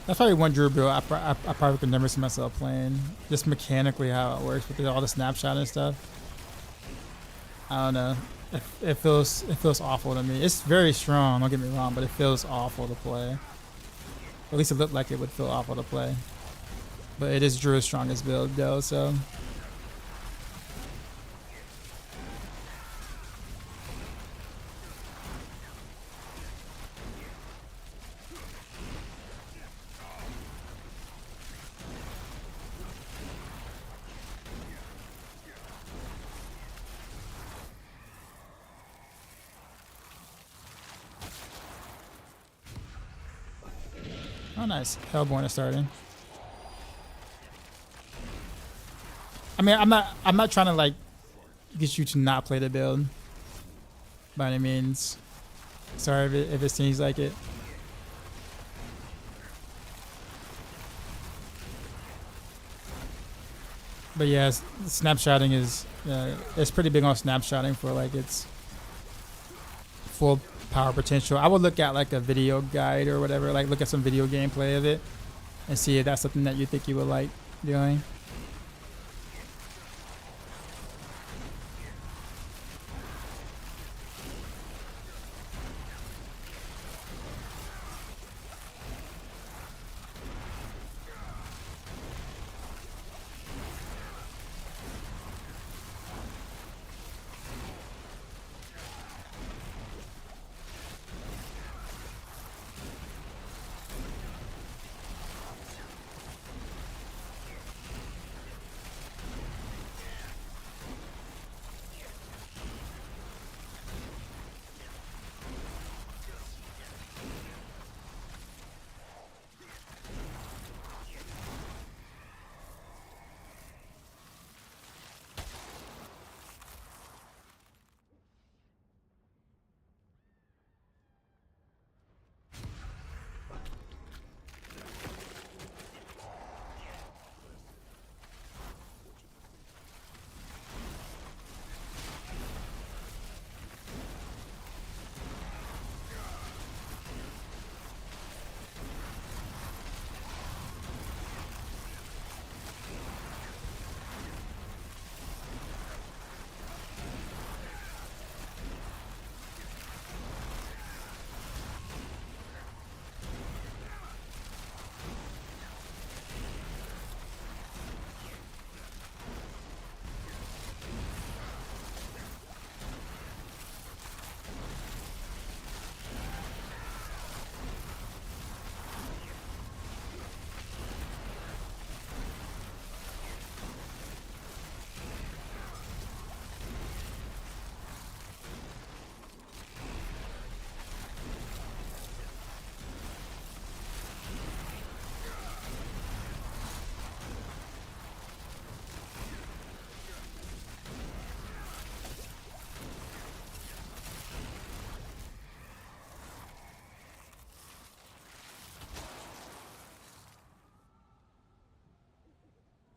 That's probably one Druid build I probably could never see myself playing. Just mechanically how it works with all the snapshot and stuff. I don't know. It feels awful to me. It's very strong, don't get me wrong, but it feels awful to play. At least it looked like it would feel awful to play. But it is Druid's strongest build though, so. Oh, nice. Hellborn is starting. I mean, I'm not trying to like get you to not play the build by any means. Sorry if it seems like it. But yeah, snapshotting is it's pretty big on snapshotting for like its full power potential. I would look at like a video guide or whatever, like look at some video gameplay of it and see if that's something that you think you would like doing.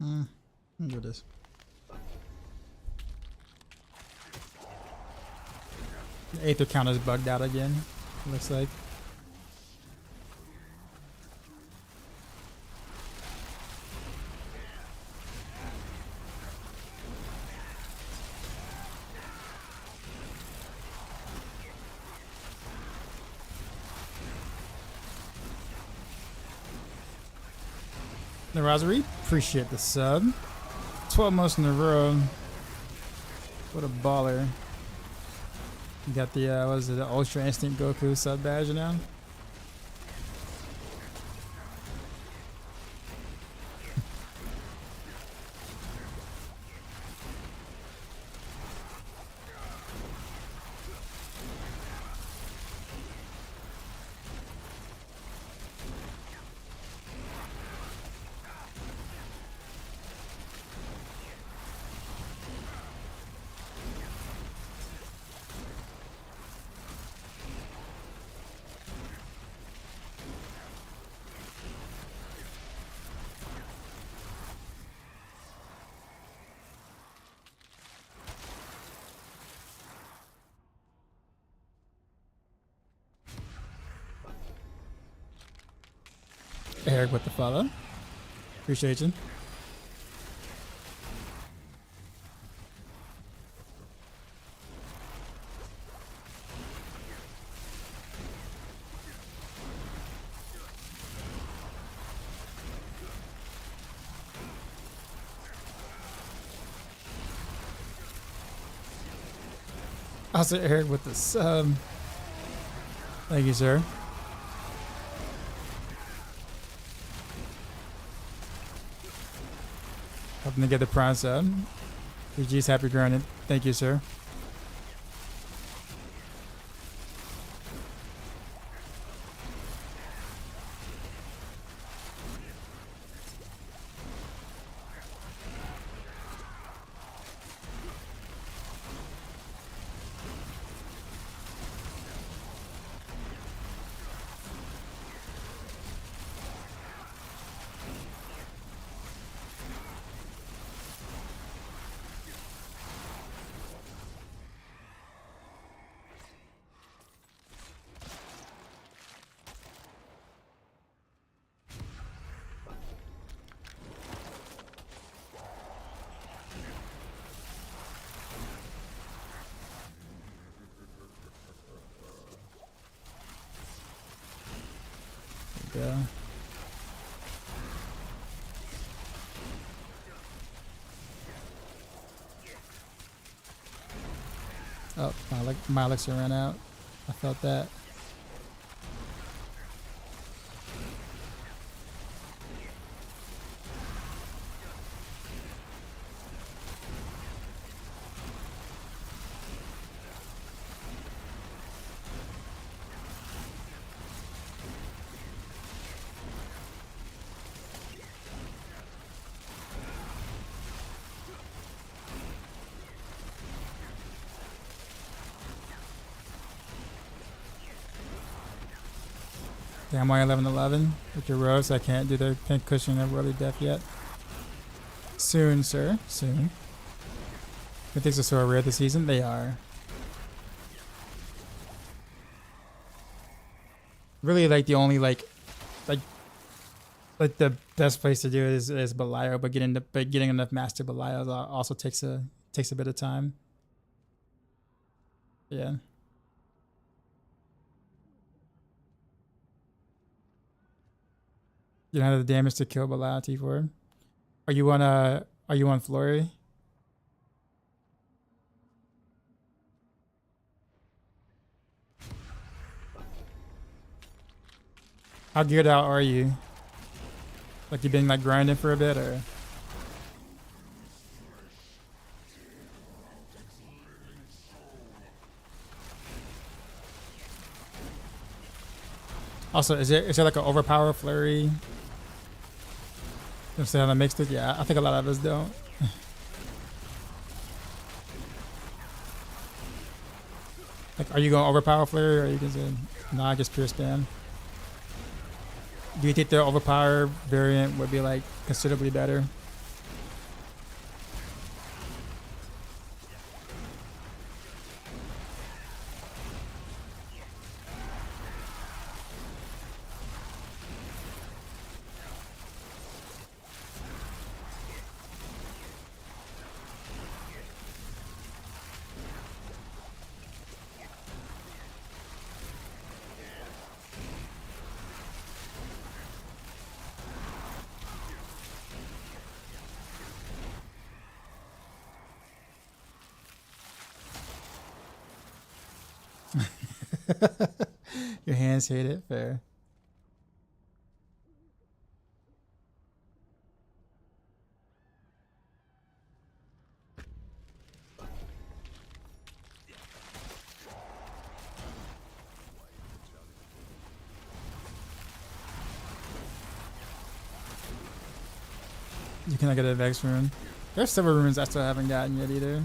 Let me do this. The Aether count is bugged out again. Looks like. The Rosary, appreciate the sub. 12 months in a row. What a baller. You got the, what is it, the Ultra Instinct Goku sub badge now? Eric with the follow. Appreciate you. Also Eric with the sub. Thank you, sir. Hoping to get the prime sub. PG's happy grinding. Thank you, sir. Yeah. Oh, my elixir ran out. I felt that. Yeah, I'm on 11-11 with your rose. I can't do the pink cushion of early death yet. Soon, sir. Soon. Mythics are so rare this season. They are. Really, like the only like the best place to do it is Belial, but getting enough master Belial also takes a bit of time. Yeah. You don't have the damage to kill Belial T4. Are you on Flurry? How geared out are you? Like you've been like grinding for a bit, or? Also, is there like an overpower Flurry? You see how that mixed it? Yeah, I think a lot of us don't. Like, are you going to overpower Flurry, or are you going to nah, just pure spam? Do you think the overpower variant would be like considerably better? Your hands hate it. Fair. You cannot get a Vex rune. There's several runes I still haven't gotten yet either.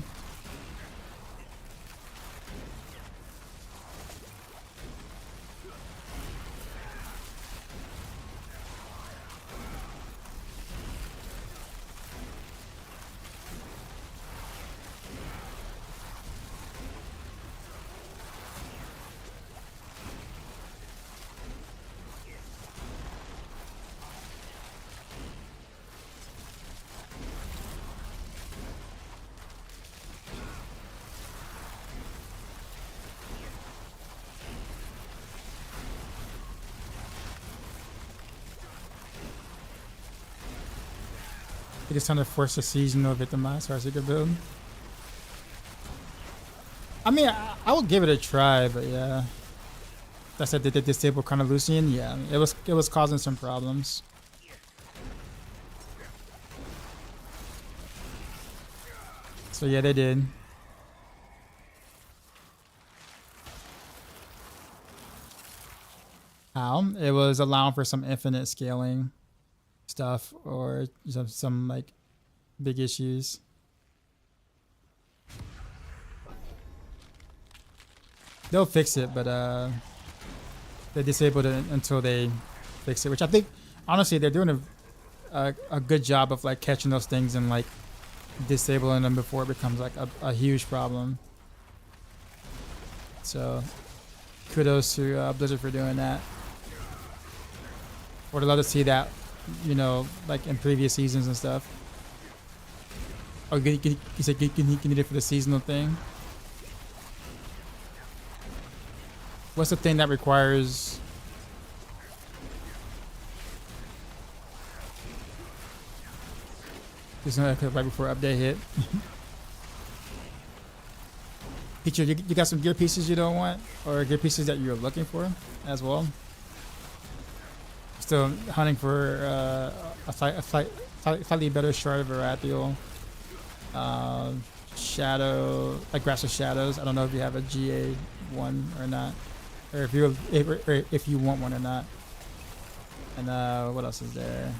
They just trying to force a seasonal victimized Heartseeker build. I mean, I would give it a try, but yeah. That's said, did they disable Carnolucian? Yeah, it was causing some problems. So yeah, they did. How? It was allowing for some infinite scaling stuff or some like big issues. They'll fix it, but they disabled it until they fix it, which I think honestly they're doing a good job of like catching those things and like disabling them before it becomes like a huge problem. So kudos to Blizzard for doing that. Would love to see that, you know, like in previous seasons and stuff. Oh, you said you need it for the seasonal thing. What's the thing that requires? Just right before update hit. Peter, you got some gear pieces you don't want, or gear pieces that you're looking for as well. Still hunting for a slightly better shard of Erathiel. Shadow, like Grasp of Shadows. I don't know if you have a GA one or not, or if you want one or not. And what else is there?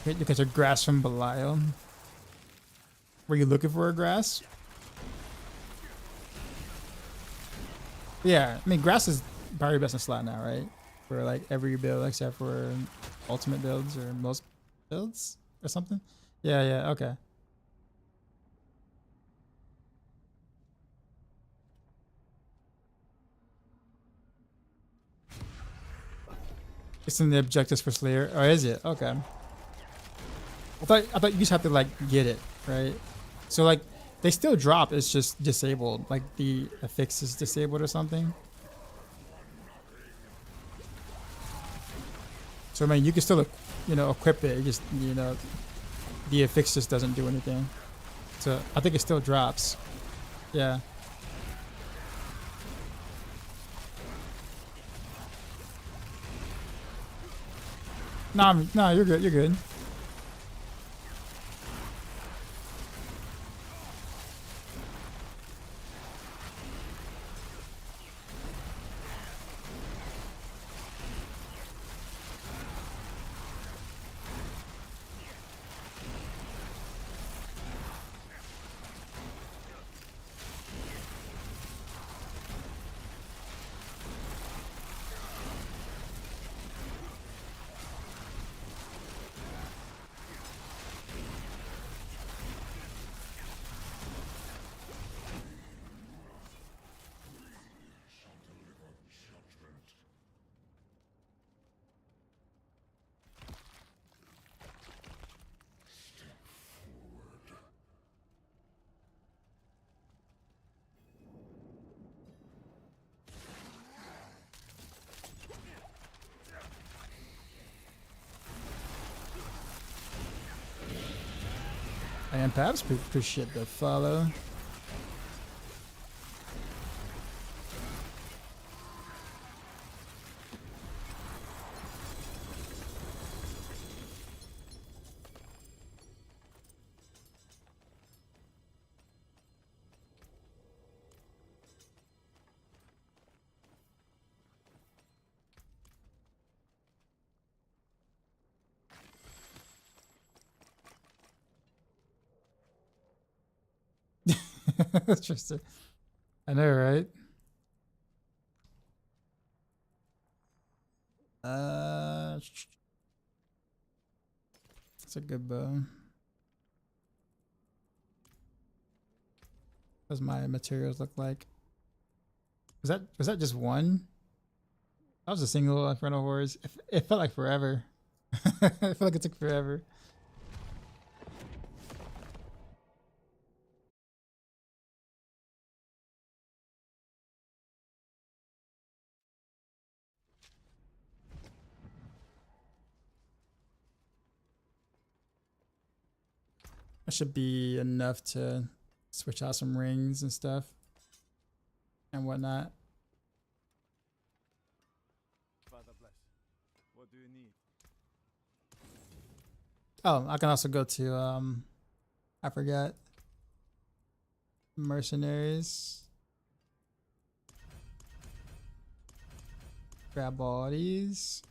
Look at your grass from Belial. Were you looking for a grass? Yeah, I mean grass is probably best in slot now, right? For like every build except for ultimate builds or most builds or something. Yeah, okay. It's in the objectives for Slayer. Oh, is it? Okay. I thought you just have to like get it, right? So like they still drop, it's just disabled. Like the affix is disabled or something. So I mean you can still, you know, equip it. You just, you know, the affix just doesn't do anything. So I think it still drops. Yeah. No, you're good. You're good. And Pabs appreciate the follow. Interesting. I know, right? It's a good bow. What does my materials look like? Was that just one? That was a single Infernal Horrors. It felt like forever. I feel like it took forever. That should be enough to switch out some rings and stuff and whatnot. Father bless. What do you need? Oh, I can also go to I forgot. Mercenaries. Grab all these.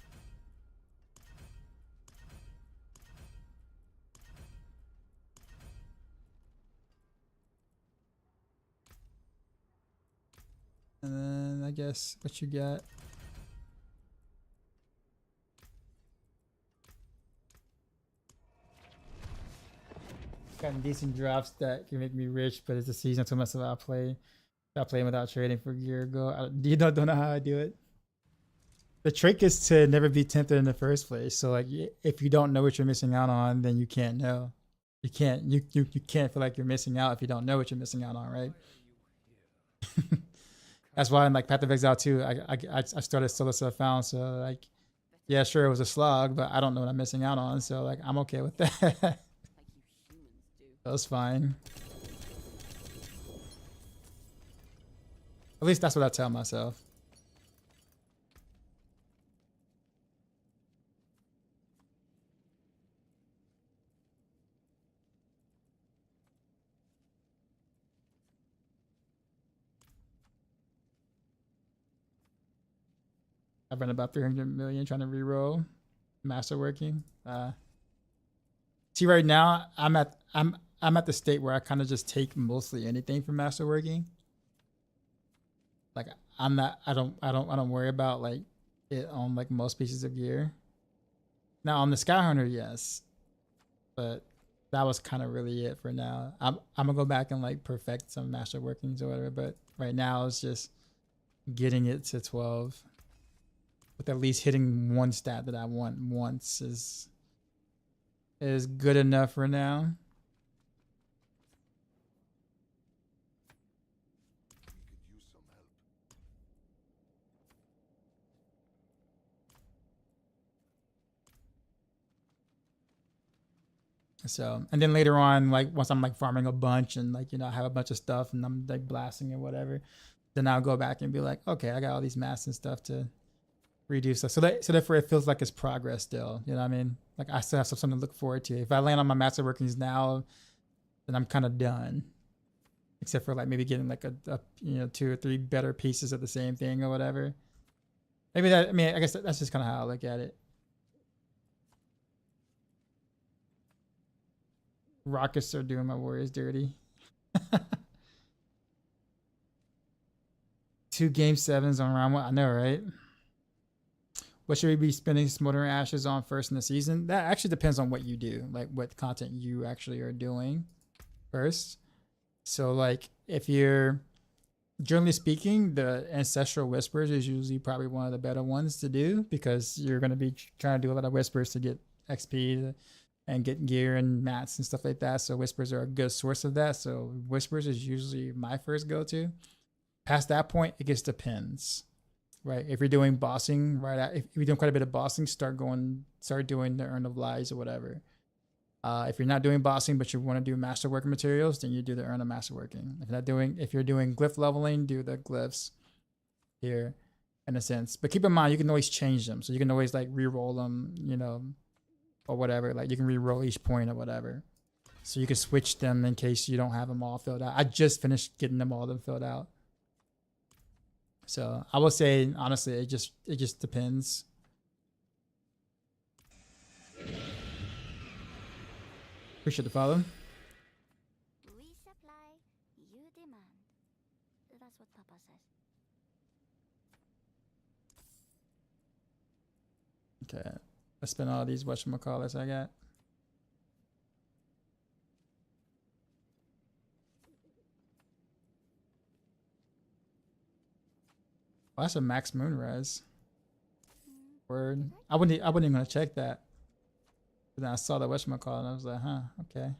And then I guess what you got. Gotten decent drops that can make me rich, but it's a season too much of I play. Stop playing without trading for gear go. You don't know how I do it. The trick is to never be tempted in the first place. So like, if you don't know what you're missing out on, then you can't know. You can't feel like you're missing out if you don't know what you're missing out on, right? That's why in like Path of Exile 2, I started solo self found. So like, yeah, sure it was a slog, but I don't know what I'm missing out on. So like, I'm okay with that. That's fine. At least that's what I tell myself. I've run about 300 million trying to reroll masterworking. See, right now I'm at the state where I kind of just take mostly anything from masterworking. Like I don't worry about like it on like most pieces of gear. Now on the Skyhunter, yes, but that was kind of really it for now. I'm gonna go back and like perfect some masterworkings or whatever, but right now it's just getting it to 12 with at least hitting one stat that I want once is good enough for now. So, and then later on, like once I'm like farming a bunch and like, you know, I have a bunch of stuff and I'm like blasting or whatever, then I'll go back and be like, okay, I got all these masks and stuff to redo stuff. So therefore it feels like it's progress still, you know what I mean? Like I still have something to look forward to. If I land on my master workings now, then I'm kind of done. Except for like maybe getting like a you know, 2 or 3 better pieces of the same thing or whatever. Maybe that, I mean, I guess that's just kind of how I look at it. Rockets are doing my warriors dirty. 2 game 7s on round 1. I know, right? What should we be spending Smoldering Ashes on first in the season? That actually depends on what you do, like what content you actually are doing first. So like if you're, generally speaking, the Ancestral Whispers is usually probably one of the better ones to do because you're going to be trying to do a lot of Whispers to get XP and get gear and mats and stuff like that. So Whispers are a good source of that. So Whispers is usually my first go-to. Past that point, it just depends. Right, if you're doing bossing, right, if you're doing quite a bit of bossing, start doing the Urn of Lies or whatever. If you're not doing bossing but you want to do masterworking materials, then you do the Urn of Masterworking. If you're doing glyph leveling, do the glyphs here, in a sense. But keep in mind, you can always change them, so you can always like re-roll them, you know, or whatever. Like you can re-roll each point or whatever, so you can switch them in case you don't have them all filled out. I just finished getting them all filled out. So I will say, honestly, it just depends. Appreciate the follow. We supply, you Okay. Let's spend all these whatchamacallits I got. Oh, that's a max moonrise. Word. I wouldn't even gonna check that. But then I saw the whatchamacallit and I was like, huh, okay.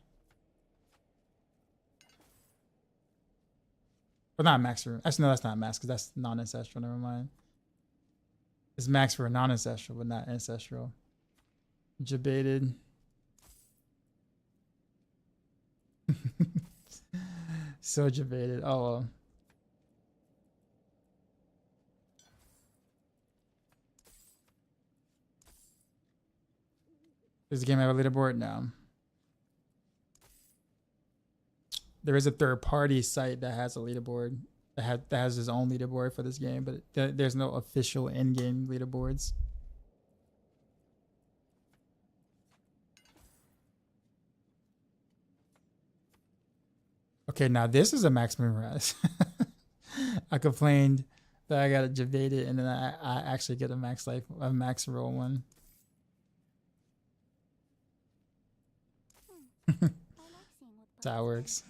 But not max for actually no, that's not max because that's non-ancestral, never mind. It's max for non-ancestral, but not ancestral. Debated. So debated. Oh well. Does the game have a leaderboard now? There is a third-party site that has a leaderboard that has its own leaderboard for this game, but there's no official in-game leaderboards. Okay, now this is a max moonrise. I complained that I got it debated, and then I actually get a max life, a max roll one. That's how it works.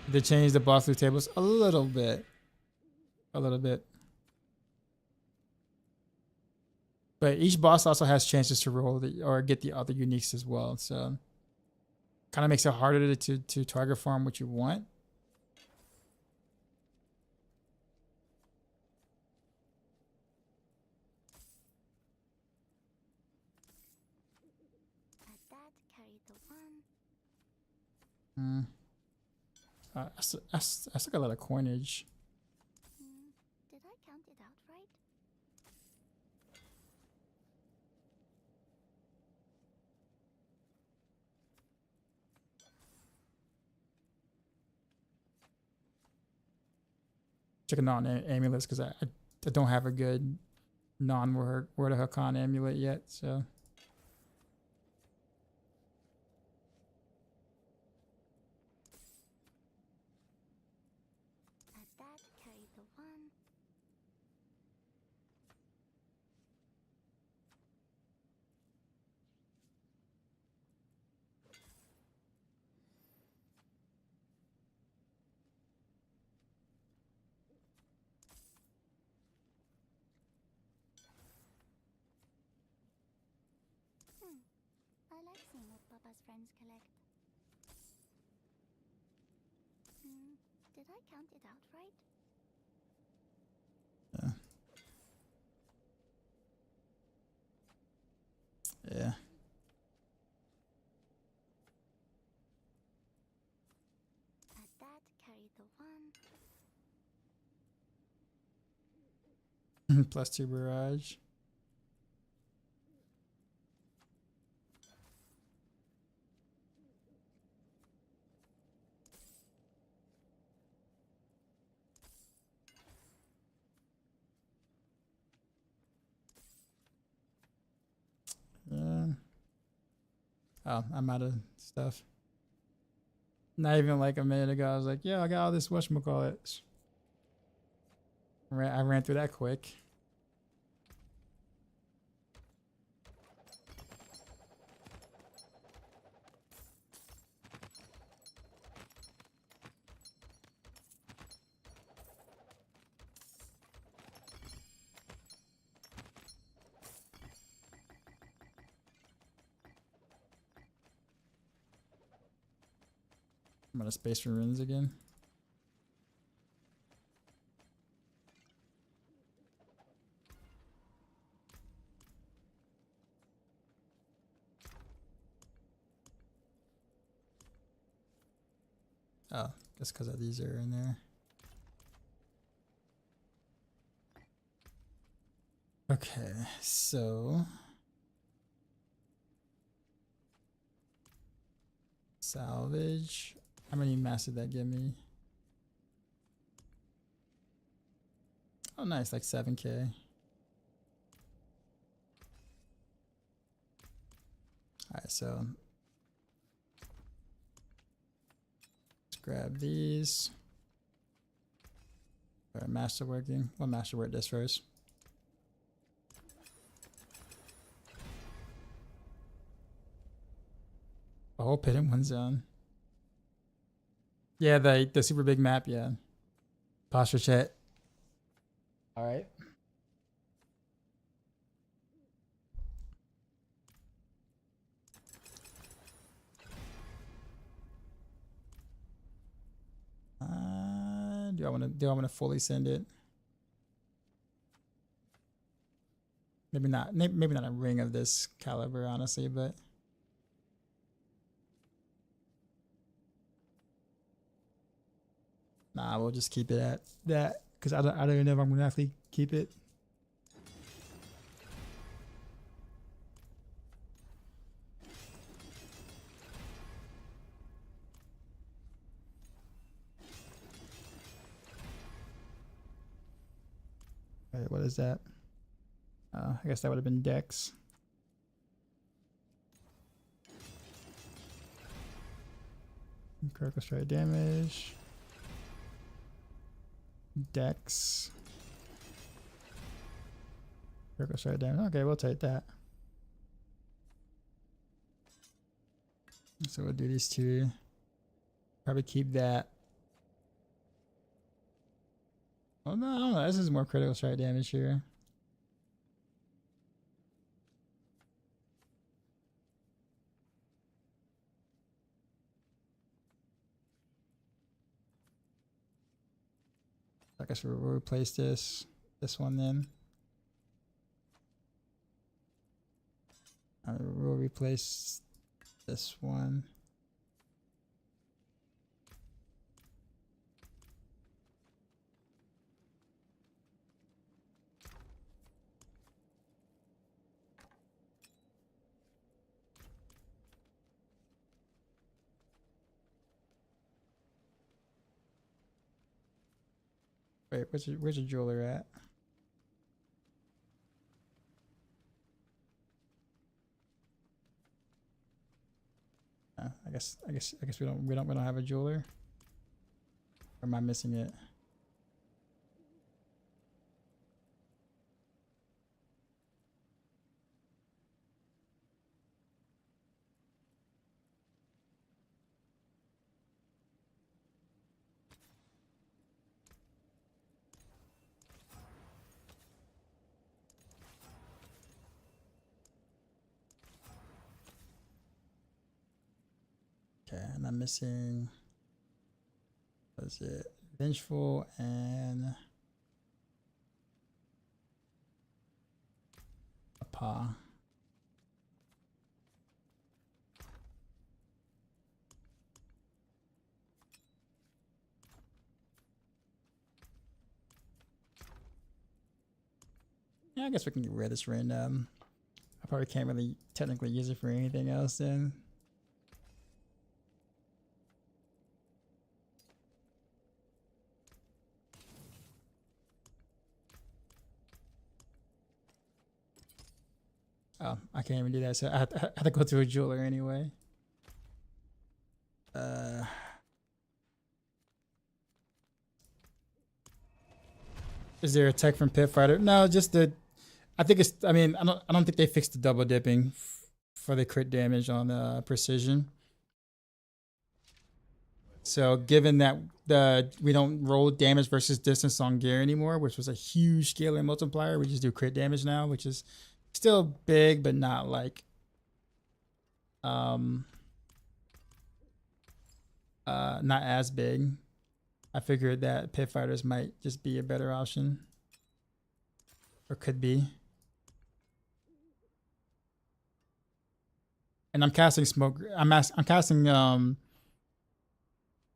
They changed the boss through tables a little bit. A little bit. But each boss also has chances to roll or get the other uniques as well. So kind of makes it harder to target farm what you want. That's like a lot of coinage. Did I count it out right? Checking on amulets because I don't have a good non-word of Hakan amulet yet. So That carried the one. I like seeing what Papa's friends collect. Did I count it out right? yeah. That carried the one. Plus 2 barrage. Oh, I'm out of stuff. Not even like a minute ago, I was like, yeah, I got all this whatchamacallit. I ran through that quick. I'm out of space for runes again. Oh, just because of these are in there. Okay, so salvage. How many mass did that give me? Oh, nice, like 7K. Alright, so let's grab these. Alright, masterworking. We'll masterwork this first. whole pit in one zone. Yeah, the super big map. Yeah. Posture chat. All right. Do I want to fully send it? Maybe not. Maybe not a ring of this caliber, honestly, but nah, we'll just keep it at that because I don't even know if I'm gonna actually keep it. Wait, what is that? I guess that would have been Dex. Critical strike damage. Dex. Critical strike damage. Okay, we'll take that. So we'll do these two. Probably keep that. Oh no, I don't know. This is more critical strike damage here. I guess we'll replace this one then. We'll replace this one. Wait, where's your jeweler at? I guess we don't have a jeweler. Or am I missing it? Okay, and I'm missing, what is it? Vengeful and a paw. Yeah, I guess we can get rid of this random. I probably can't really technically use it for anything else then. Oh, I can't even do that, so I have to go to a jeweler anyway. Is there a tech from Pit Fighter? No, just the. I think it's. I mean, I don't think they fixed the double dipping for the crit damage on precision. So given that we don't roll damage versus distance on gear anymore, which was a huge scaling multiplier, we just do crit damage now, which is still big, but not like not as big. I figured that Pit Fighters might just be a better option, or could be. And I'm casting smoke. I'm casting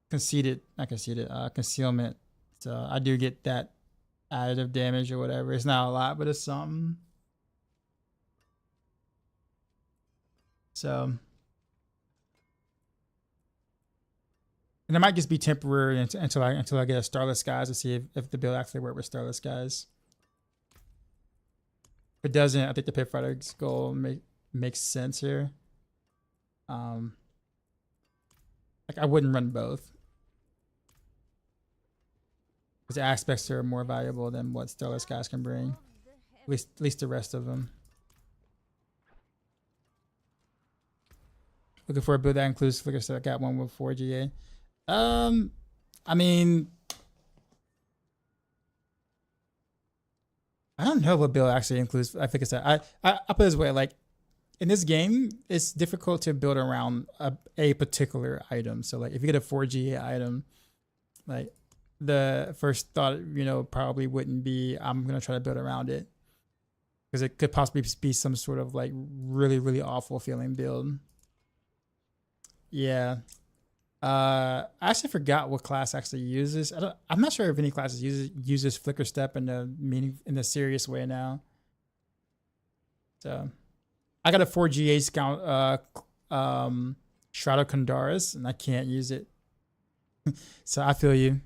concealment. So I do get that additive damage or whatever. It's not a lot, but it's something. So, and it might just be temporary until I get a Starless Skies to see if the build actually works with Starless Skies. If it doesn't, I think the Pit Fighter's goal makes sense here. Like I wouldn't run both, because the aspects are more valuable than what Starless Skies can bring. At least the rest of them. Looking for a build that includes flicker step. I got one with 4GA. I mean, I don't know what build actually includes. I think it's that. I put it this way, like in this game, it's difficult to build around a particular item. So like if you get a 4GA item, like the first thought, you know, probably wouldn't be I'm gonna try to build around it, because it could possibly be some sort of like really awful feeling build. Yeah. I actually forgot what class actually uses. I'm not sure if any classes uses flicker step in the serious way now. So I got a 4GA scout Shroud of Kondaris, and I can't use it. So I feel you.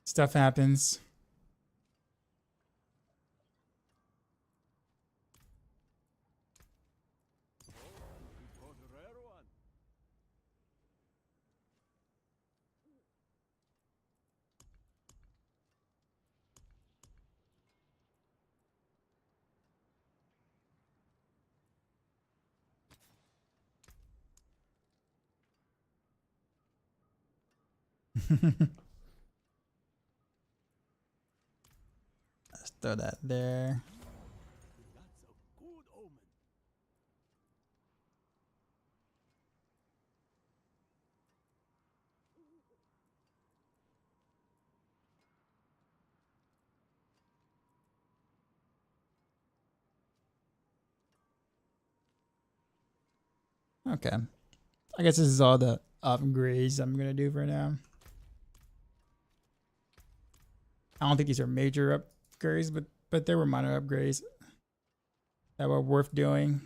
Stuff happens. Got a rare one. Let's throw that there. That's a good omen. Okay. I guess this is all the upgrades I'm gonna do for now. I don't think these are major upgrades, but they were minor upgrades that were worth doing.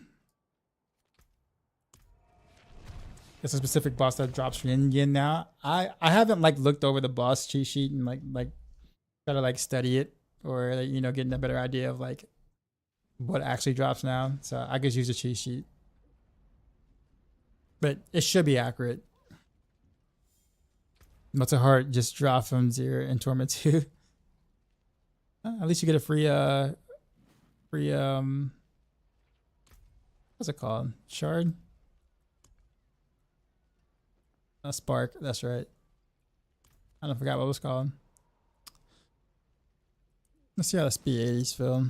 It's a specific boss that drops from yin now. I haven't like looked over the boss cheat sheet and like try to like study it, or like, you know, getting a better idea of like what actually drops now. So I just use a cheat sheet, but it should be accurate. What's a heart just drop from 0 in Torment 2. At least you get a free what's it called? Shard? A spark, that's right. I don't forgot what it was called. Let's see how this B80s feel.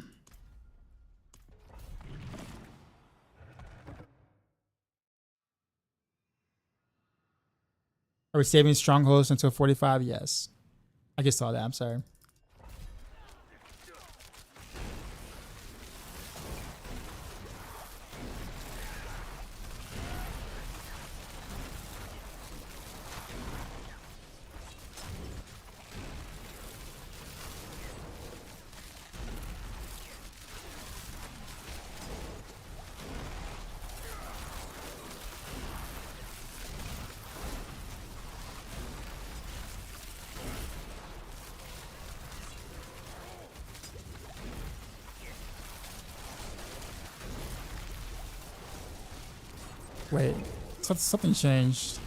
Are we saving strongholds until 45? Yes. I just saw that, I'm sorry. Wait, something changed.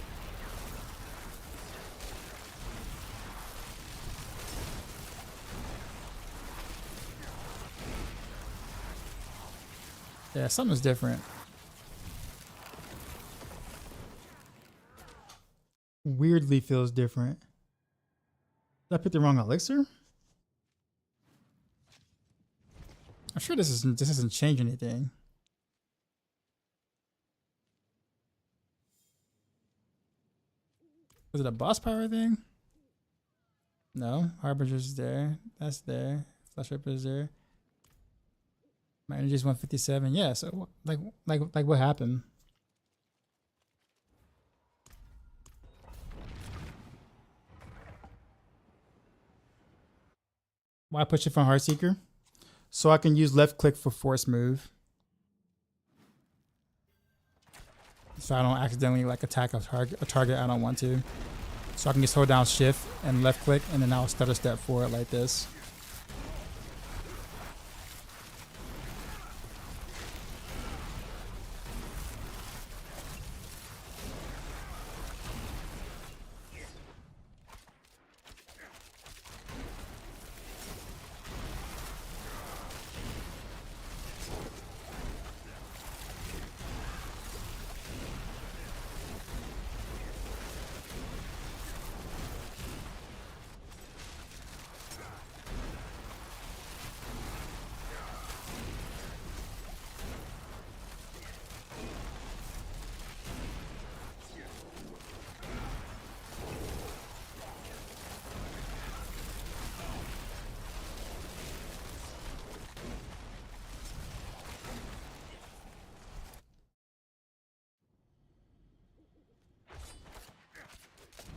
Yeah, something's different. Weirdly feels different. Did I pick the wrong elixir? I'm sure this doesn't change anything. Was it a boss power thing? No. Harbinger's there. That's there. Flesh Ripper's there. My energy is 157. Yeah, so like what happened? Why push it from Heartseeker? So I can use left click for force move. So I don't accidentally like attack a target I don't want to. So I can just hold down shift and left click, and then I'll stutter step forward like this.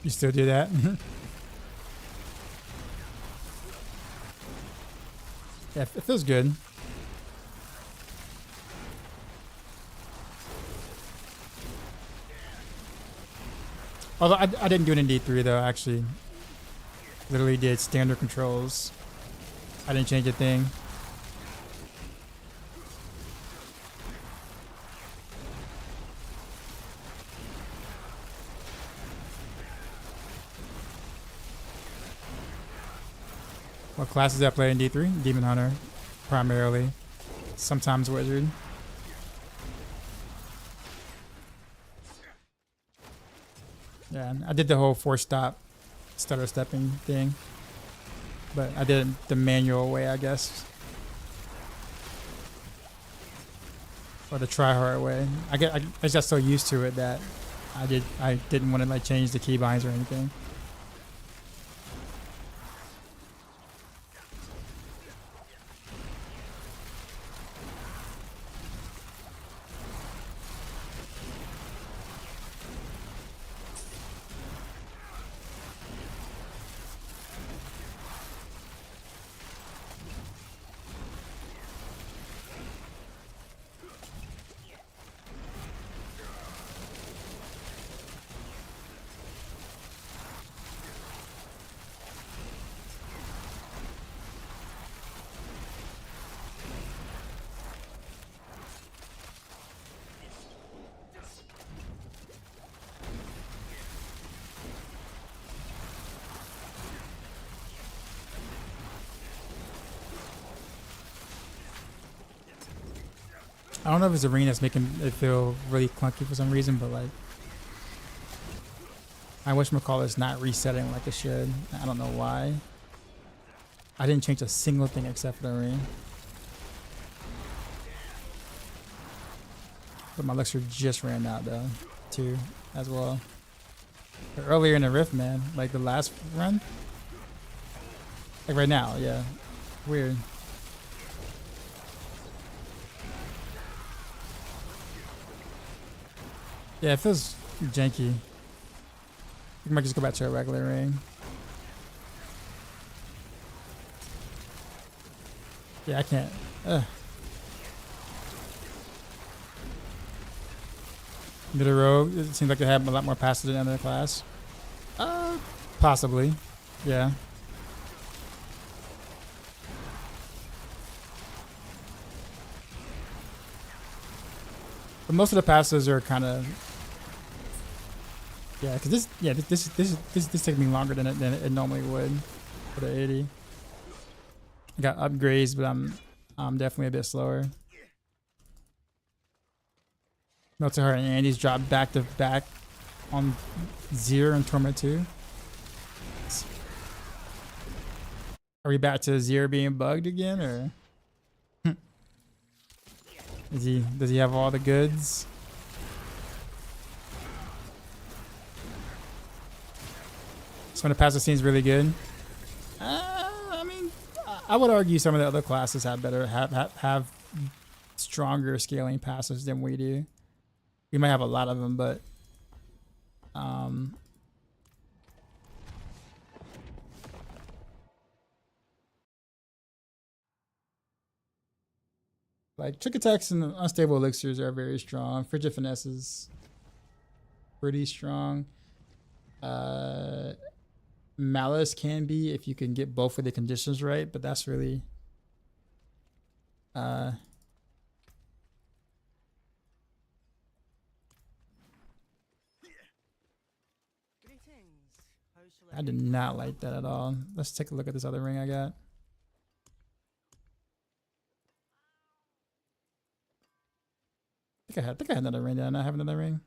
You still do that? Yeah, it feels good. Although I didn't do it in D3 though, actually. Literally did standard controls. I didn't change a thing. What classes I play in D3? Demon Hunter, primarily. Sometimes Wizard. Yeah, I did the whole 4-stop stutter stepping thing. But I did it the manual way, I guess. Or the try hard way. I just got so used to it that I didn't want to like change the keybinds or anything. I don't know if it's the ring that's making it feel really clunky for some reason, but like I wish McCall not resetting like it should. I don't know why. I didn't change a single thing except for the ring. But my elixir just ran out though, too, as well. But earlier in the rift, man, like the last run, like right now, yeah, weird. Yeah, it feels janky. We might just go back to a regular ring. Yeah, I can't. Middle row, it seems like they have a lot more passes than the other class. Possibly. Yeah. But most of the passes are kind of, yeah. Because this took me longer than it normally would for the 80. I got upgrades, but I'm definitely a bit slower. Melted Heart and Andy's dropped back to back on 0 and Torment 2. Are we back to 0 being bugged again, or? Does he have all the goods? So when the passive seems really good. I mean, I would argue some of the other classes have have stronger scaling passives than we do. We might have a lot of them, but like trick attacks and unstable elixirs are very strong. Frigid finesse is pretty strong. Malice can be if you can get both of the conditions right, but that's really I did not like that at all. Let's take a look at this other ring I got. I think I had another ring. Did I not have another ring?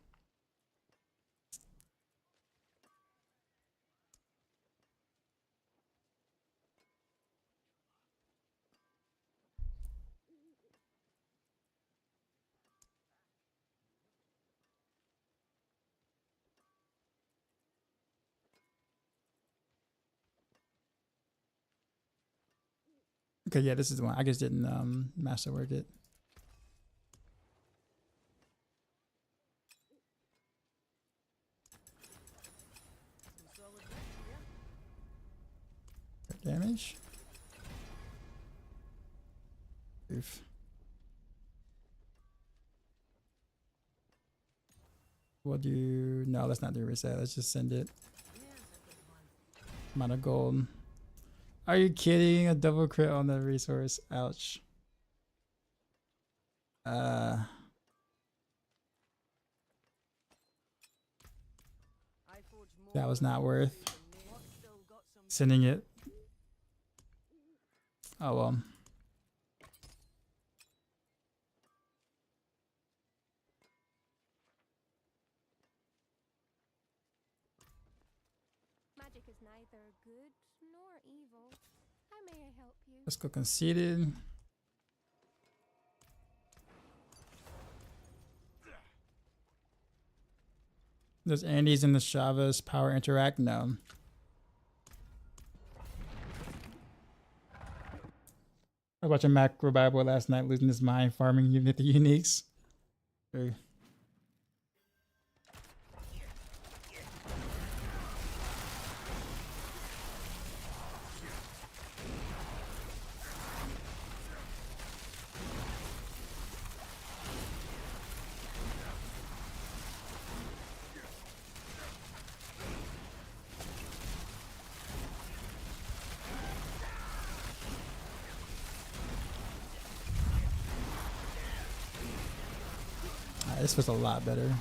Okay, yeah, this is the one. I just didn't masterwork it. damage. Oof. We'll do no. Let's not do reset. Let's just send it. Amount of gold. Are you kidding? A double crit on the resource. Ouch. That was not worth sending it. Oh well. Magic is neither good nor evil. How may I help you? Let's go conceited. Does Andy's and the Shavas power interact? No. I watched a macro Bible last night, losing his mind farming unit the uniques. Very- This was a lot better.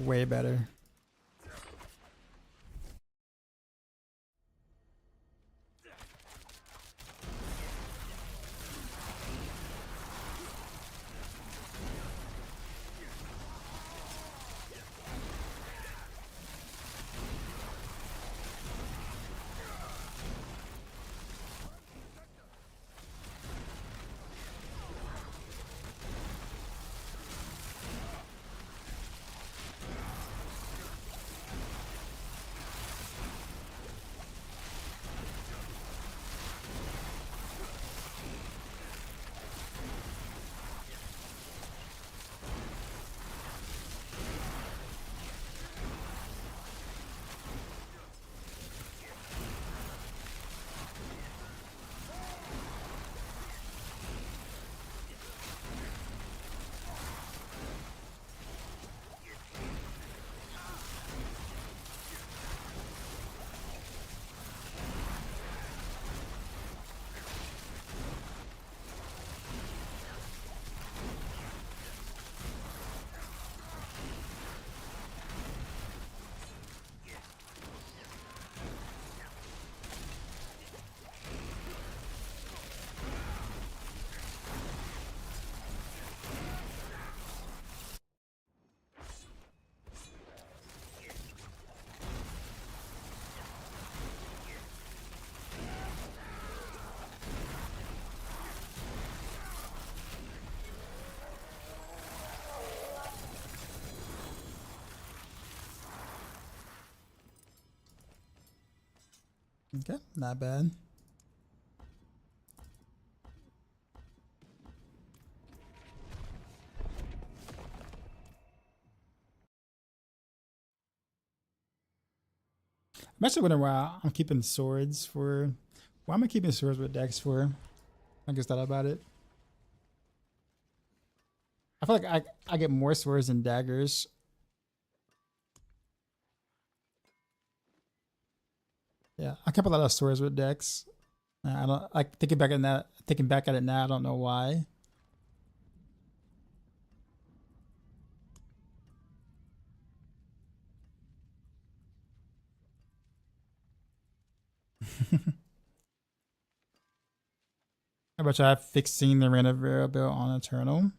Way better. Okay, not bad. I'm actually wondering why I'm keeping swords for. Why am I keeping swords with decks for? I just thought about it. I feel like I get more swords than daggers. Yeah, I kept a lot of swords with decks. I don't like thinking back at that. Thinking back at it now, I don't know why. How about you fixing the random variable on Eternal?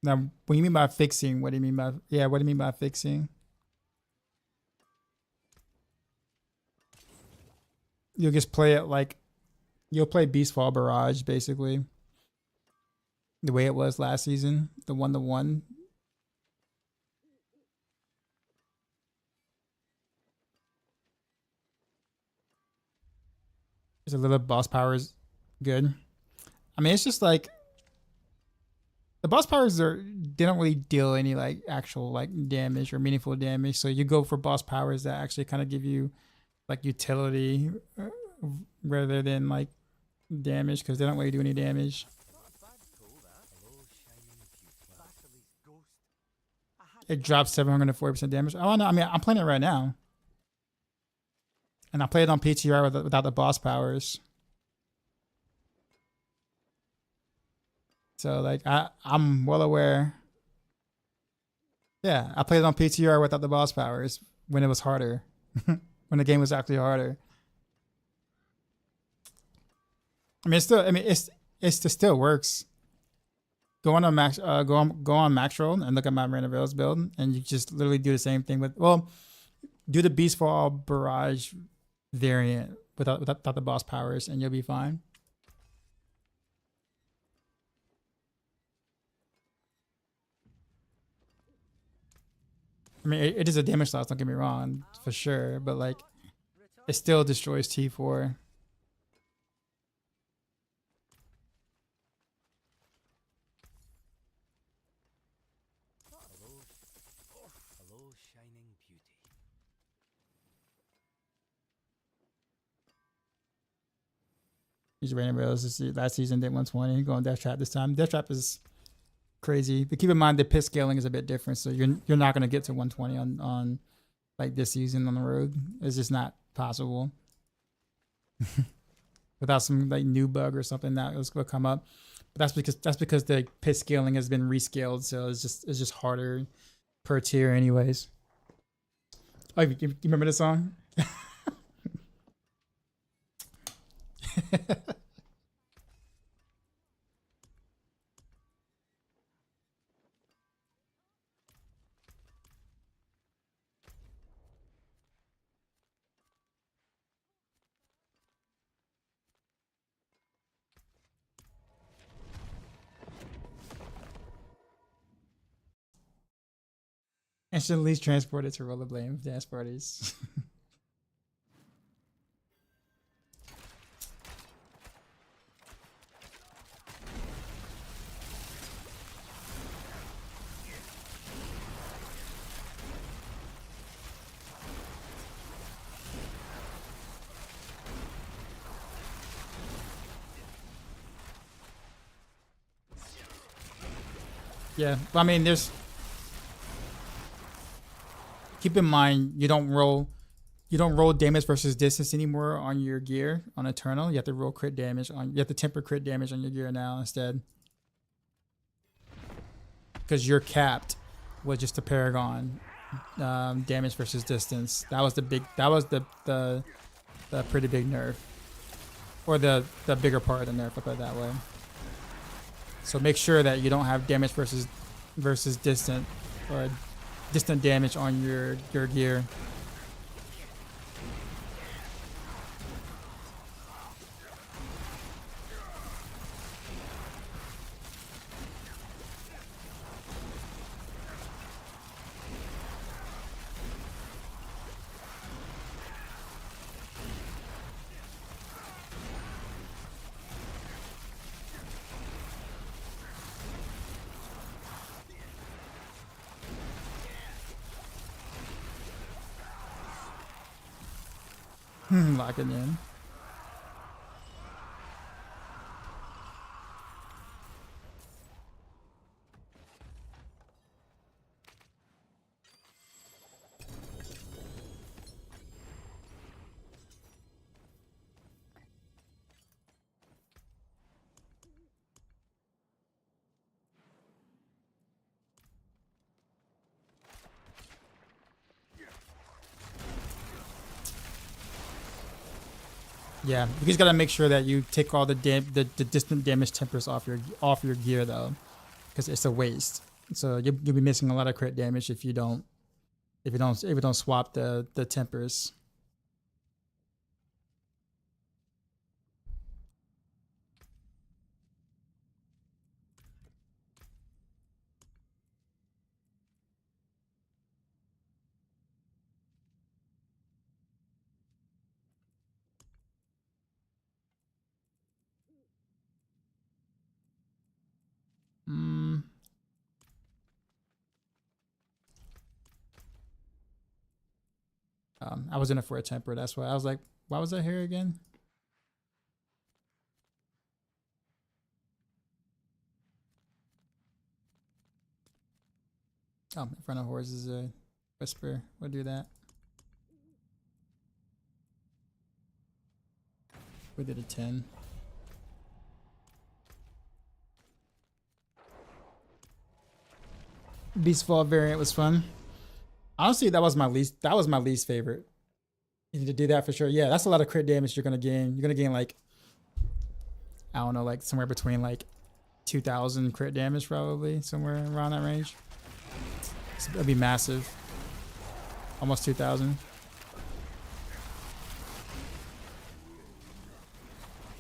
Now, what do you mean by fixing? What do you mean by what do you mean by fixing? You'll just play it like you'll play Beastfall Barrage basically. The way it was last season, the 1-to-1. There's a little boss powers good. I mean, it's just like the boss powers they don't really deal any like actual like damage or meaningful damage. So you go for boss powers that actually kind of give you like utility rather than like damage, because they don't really do any damage. It drops 740% damage. Oh no, I mean I'm playing it right now. And I played it on PTR without the boss powers. So like I'm well aware. Yeah, I played it on PTR without the boss powers when it was harder. When the game was actually harder. I mean, it still works. Go on Maxroll and look at my random rails build, and you just literally do the same thing with do the Beastfall Barrage variant without the boss powers, and you'll be fine. I mean, it is a damage loss, don't get me wrong, for sure, but like, it still destroys T4. Hello, shining beauty. These random rails last season did 120, going Death Trap this time. Death Trap is crazy, but keep in mind the pit scaling is a bit different, so you're not gonna get to 120 on like this season on the road. It's just not possible. Without some like new bug or something that was gonna come up. But that's because the pit scaling has been rescaled, so it's just harder per tier anyways. Oh, you remember this song? Instantly transported to rollerblade dance parties. Yeah, I mean, keep in mind you don't roll damage versus distance anymore on your gear on Eternal. You have to roll crit damage you have to temper crit damage on your gear now instead, because you're capped with just a Paragon damage versus distance. That was the pretty big nerf, or the bigger part of the nerf, I'll put it that way. So make sure that you don't have damage versus distant or distant damage on your gear. Lock it in. Yeah, you just gotta make sure that you take all the distant damage tempers off your gear though, because it's a waste. So you'll be missing a lot of crit damage if you don't swap the tempers. Mm. I was in it for a temper. That's why I was like, why was I here again? Oh, in front of horse is a whisper. We'll do that. We did a 10. Beastfall variant was fun. Honestly, that was my least favorite. You need to do that for sure. Yeah, that's a lot of crit damage you're gonna gain. You're gonna gain like, I don't know, like somewhere between like 2,000 crit damage probably, somewhere around that range. So it'd be massive. Almost 2,000.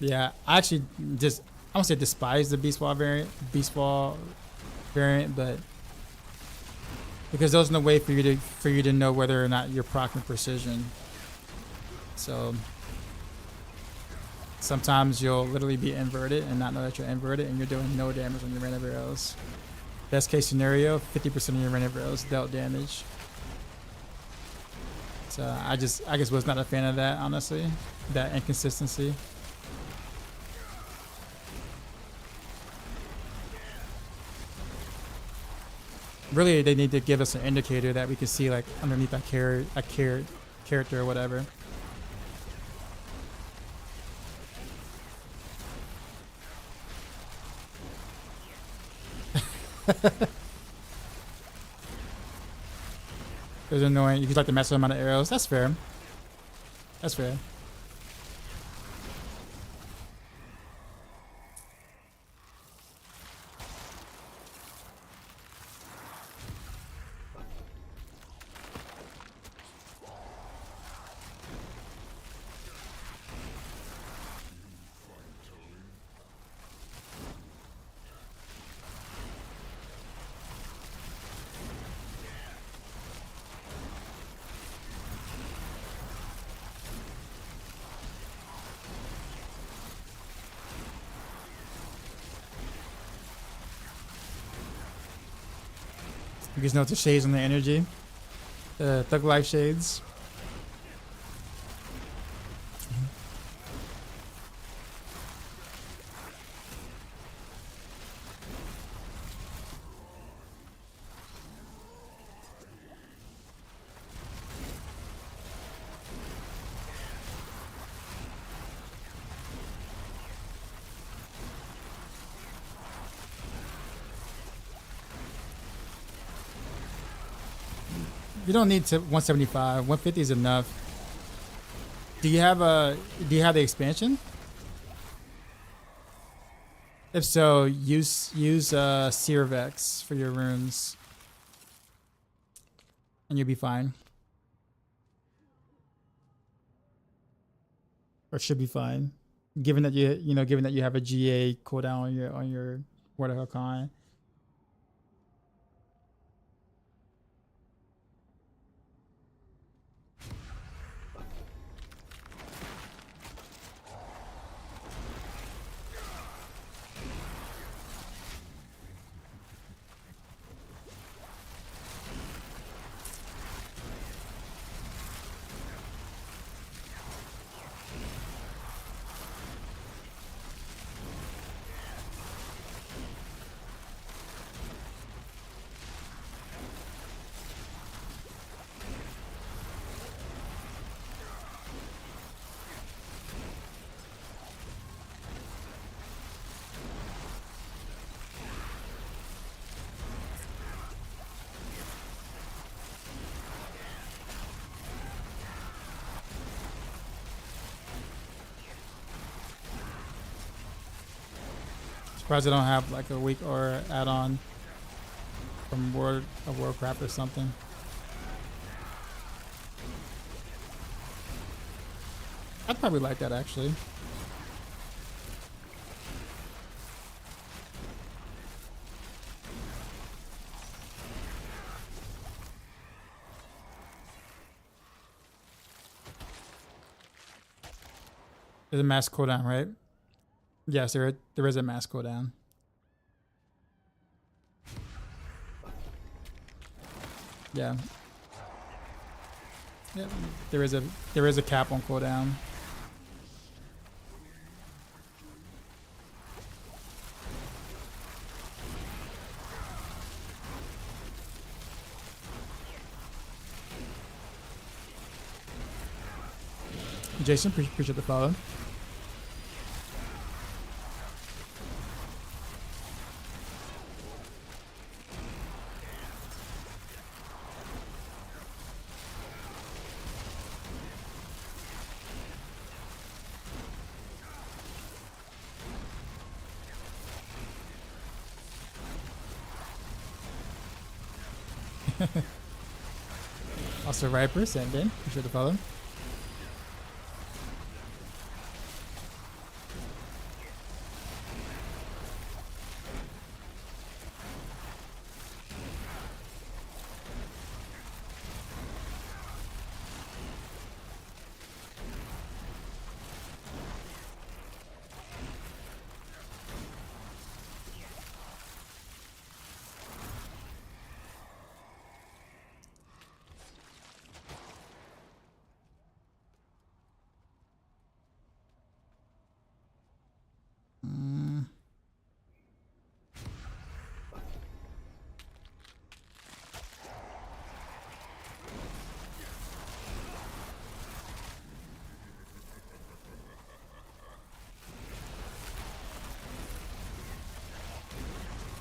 Yeah, I actually I won't say despise the Beastfall variant, but because there's no way for you to know whether or not you're proccing precision. So sometimes you'll literally be inverted and not know that you're inverted, and you're doing no damage on your random arrows. Best case scenario, 50% of your random arrows dealt damage. So I just was not a fan of that, honestly, that inconsistency. Really, they need to give us an indicator that we can see like underneath a character or whatever. It was annoying. You could like the massive amount of arrows. That's fair. That's fair. You guys know it's the shades on the energy. Thug Life shades. You don't need to 175. 150 is enough. Do you have the expansion? If so, use Seer Vex for your runes, and you'll be fine. Or should be fine, given that given that you have a GA cooldown on your Waterhawk Con. Surprised they don't have like a week or add-on from World of Warcraft or something. I'd probably like that actually. There's a mass cooldown, right? Yes, there is a mass cooldown. Yeah. Yep. There is a cap on cooldown. Jason, appreciate the follow. Also, Riper, same day. Appreciate the follow.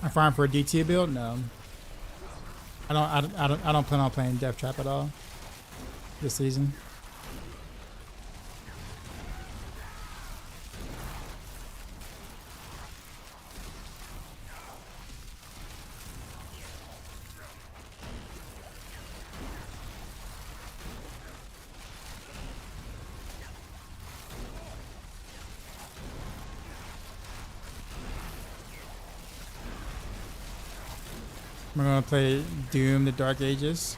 I'm farming for a DT build. No, I don't plan on playing Death Trap at all this season. I'm gonna play Doom: The Dark Ages.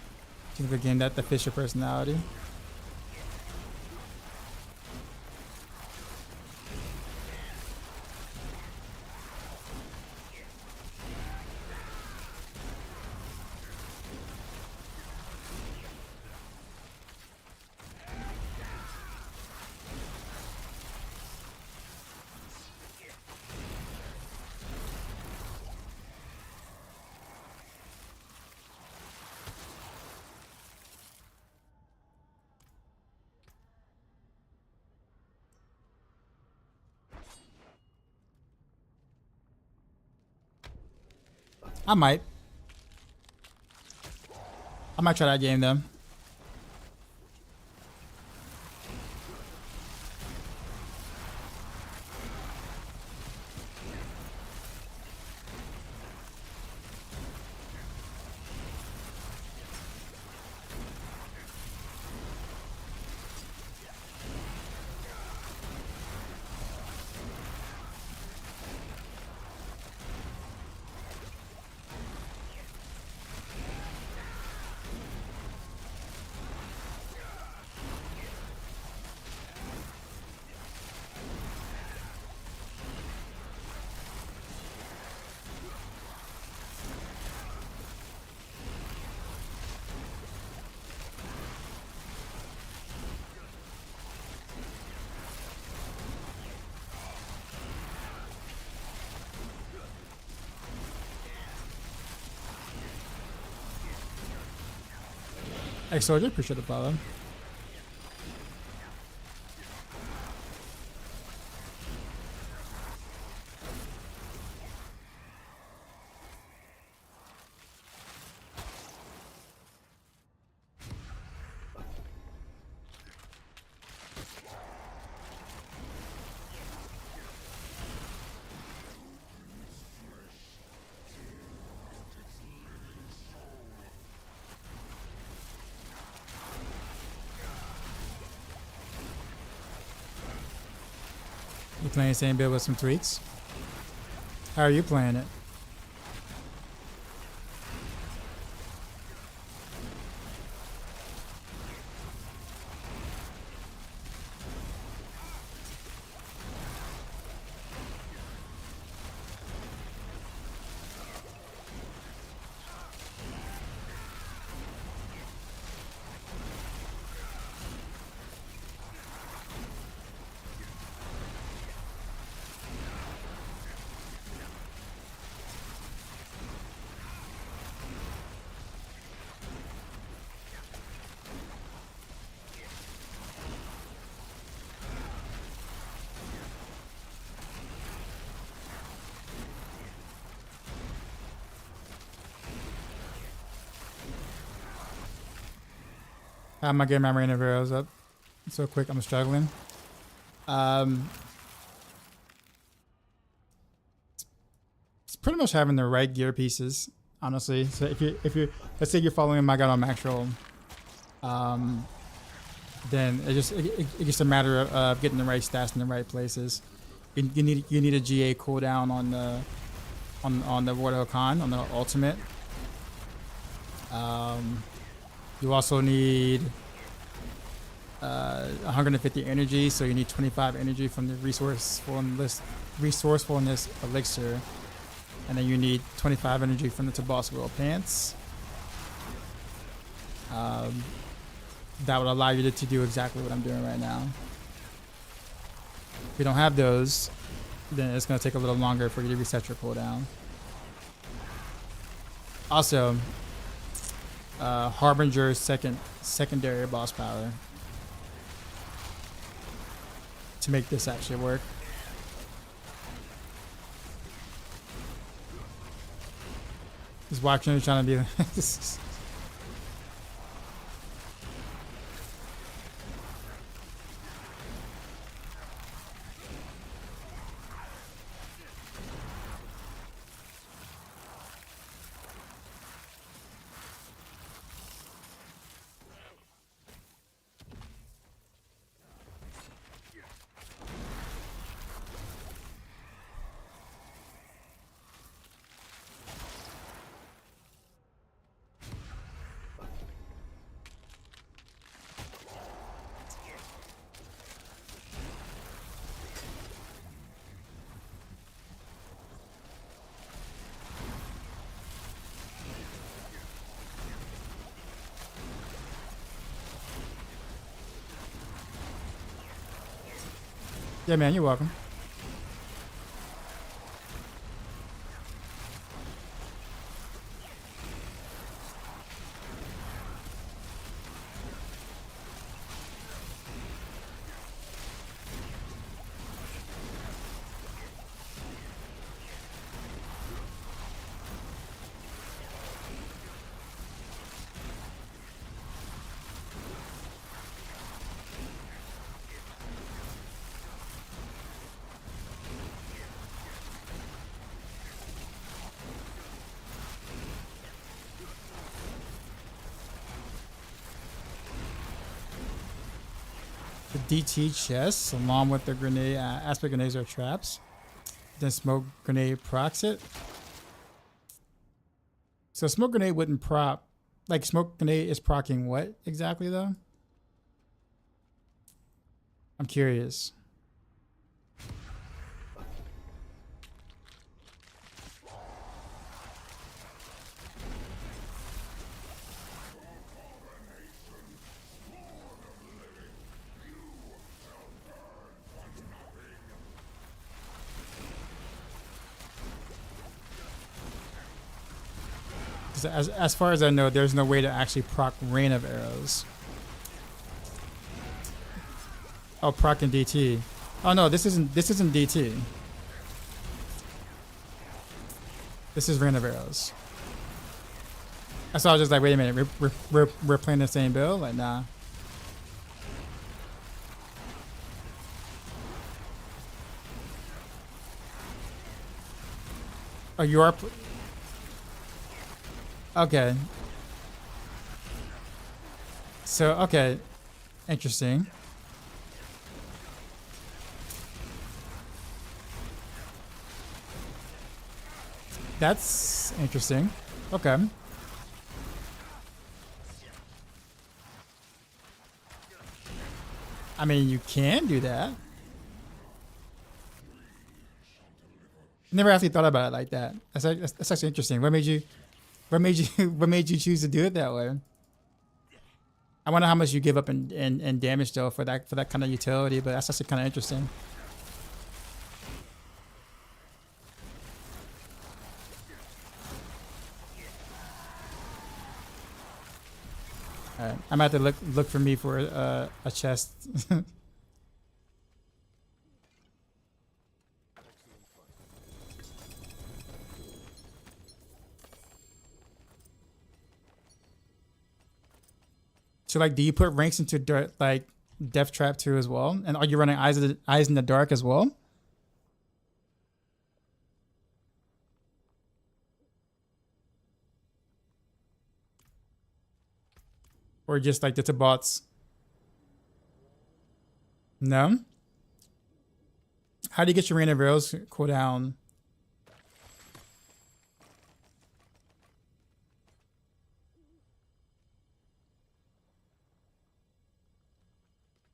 See if we gain that the Fisher personality. I might try that game though. Hey Soldier, appreciate the follow. You playing the same build with some tweaks? How are you playing it? How am I getting my rain of arrows up so quick? I'm struggling. It's pretty much having the right gear pieces, honestly. So if you let's say you're following my guide on Maxroll, then it's just a matter of getting the right stats in the right places. You need a GA cooldown on the Wardo Con on the ultimate. You also need 150 energy, so you need 25 energy from the resourcefulness elixir, and then you need 25 energy from the Tabasco pants. That would allow you to do exactly what I'm doing right now. If you don't have those, then it's going to take a little longer for you to reset your cooldown. Also, Harbinger's secondary boss power to make this actually work. Just watching you trying to be Yeah, man, you're welcome. The DT chests, along with the grenade, aspect grenades or traps. Then smoke grenade procs it. So smoke grenade wouldn't prop, like smoke grenade is proccing what exactly though? I'm curious. As far as I know, there's no way to actually proc rain of arrows. Oh, proc and DT. Oh no, this isn't DT. This is rain of arrows. So I was just like, wait a minute, we're playing the same build? Like, nah. Oh, you are. Okay. So, okay. Interesting. That's interesting. Okay. I mean, you can do that. Never actually thought about it like that. That's actually interesting. What made you what made you choose to do it that way? I wonder how much you give up in damage though for that kind of utility, but that's actually kind of interesting. Alright, I'm gonna have to look for me for a chest. So like, do you put ranks into like Death Trap 2 as well? And are you running Eyes in the Dark as well? Or just like the bots? No? How do you get your Rain of Arrows cooldown?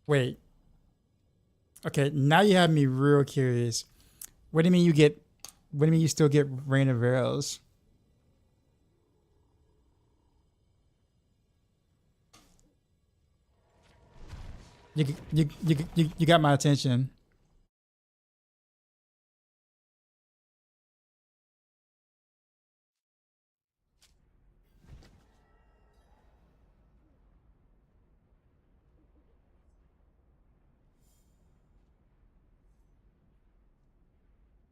Wait. Okay, now you have me real curious. What do you mean what do you mean you still get Rain of Arrows? You got my attention.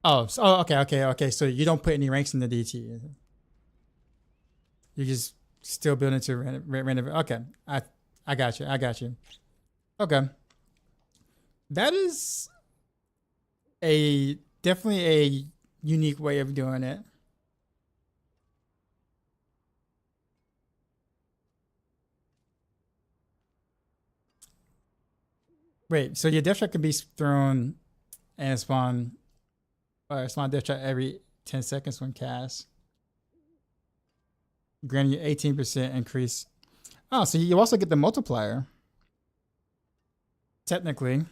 Okay. So you don't put any ranks in the DT. You just still build into random. Okay, I got you. I got you. Okay, that is definitely a unique way of doing it. Wait, so your death shot can be thrown and spawn death shot every 10 seconds when cast. Granting you 18% increase. Oh, so you also get the multiplier. Technically.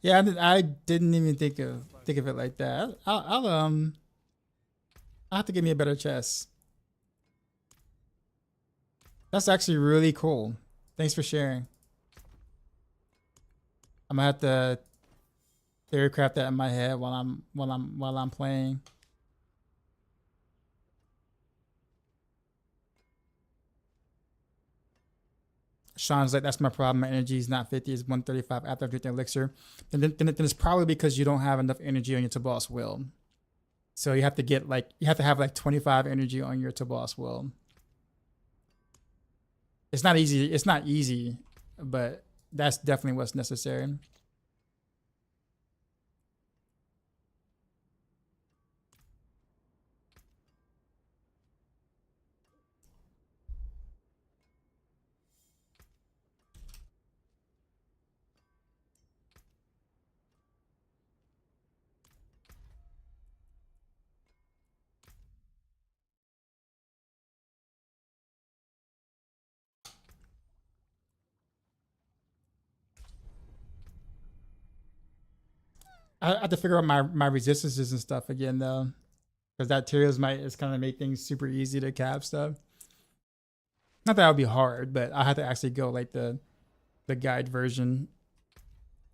Yeah, I didn't even think of it like that. I'll have to give me a better chest. That's actually really cool. Thanks for sharing. I'm gonna have to theorycraft that in my head while I'm playing. Sean's like, that's my problem. My energy is not 50, it's 135 after I've drinking elixir. Then it's probably because you don't have enough energy on your Toboss will. So you have to have like 25 energy on your Toboss will. It's not easy, but that's definitely what's necessary. I have to figure out my resistances and stuff again though, because that Tyrios is kind of make things super easy to cap stuff. Not that would be hard, but I have to actually go like the guide version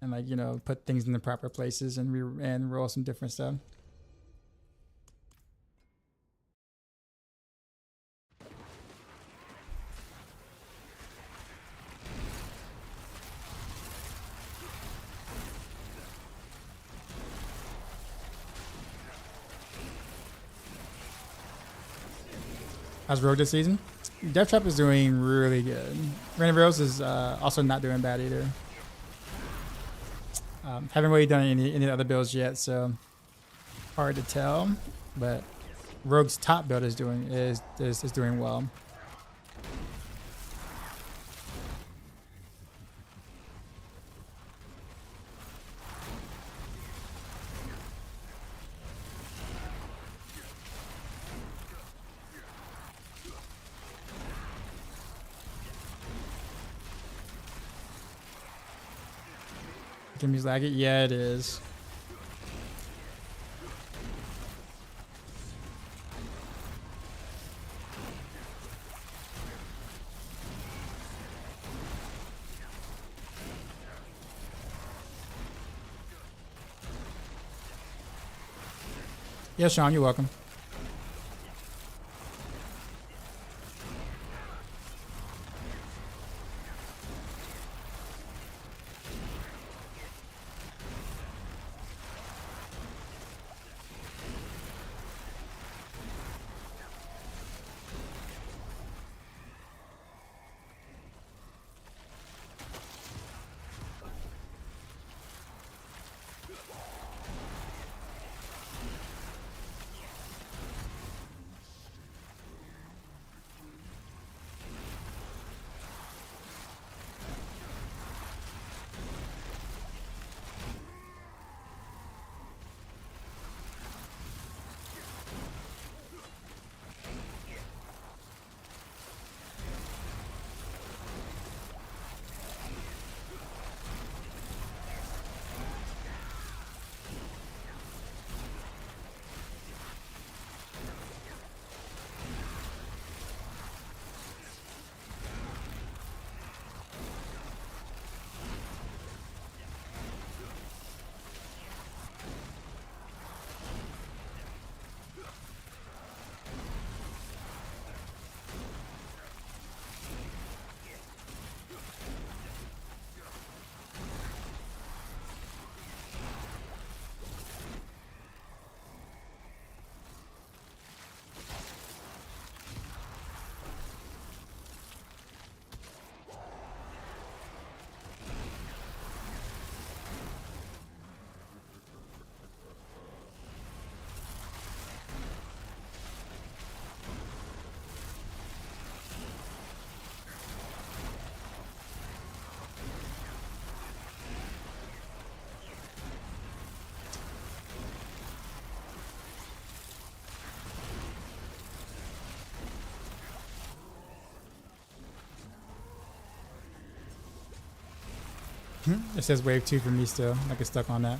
and like, you know, put things in the proper places and roll some different stuff. How's Rogue this season? Death Trap is doing really good. Rain of Arrows is also not doing bad either. Haven't really done any other builds yet, so hard to tell. But Rogue's top build is doing well. Jimmy's laggy. Yeah, it is. Yeah, Sean, you're welcome. It says wave 2 for me still. I get stuck on that.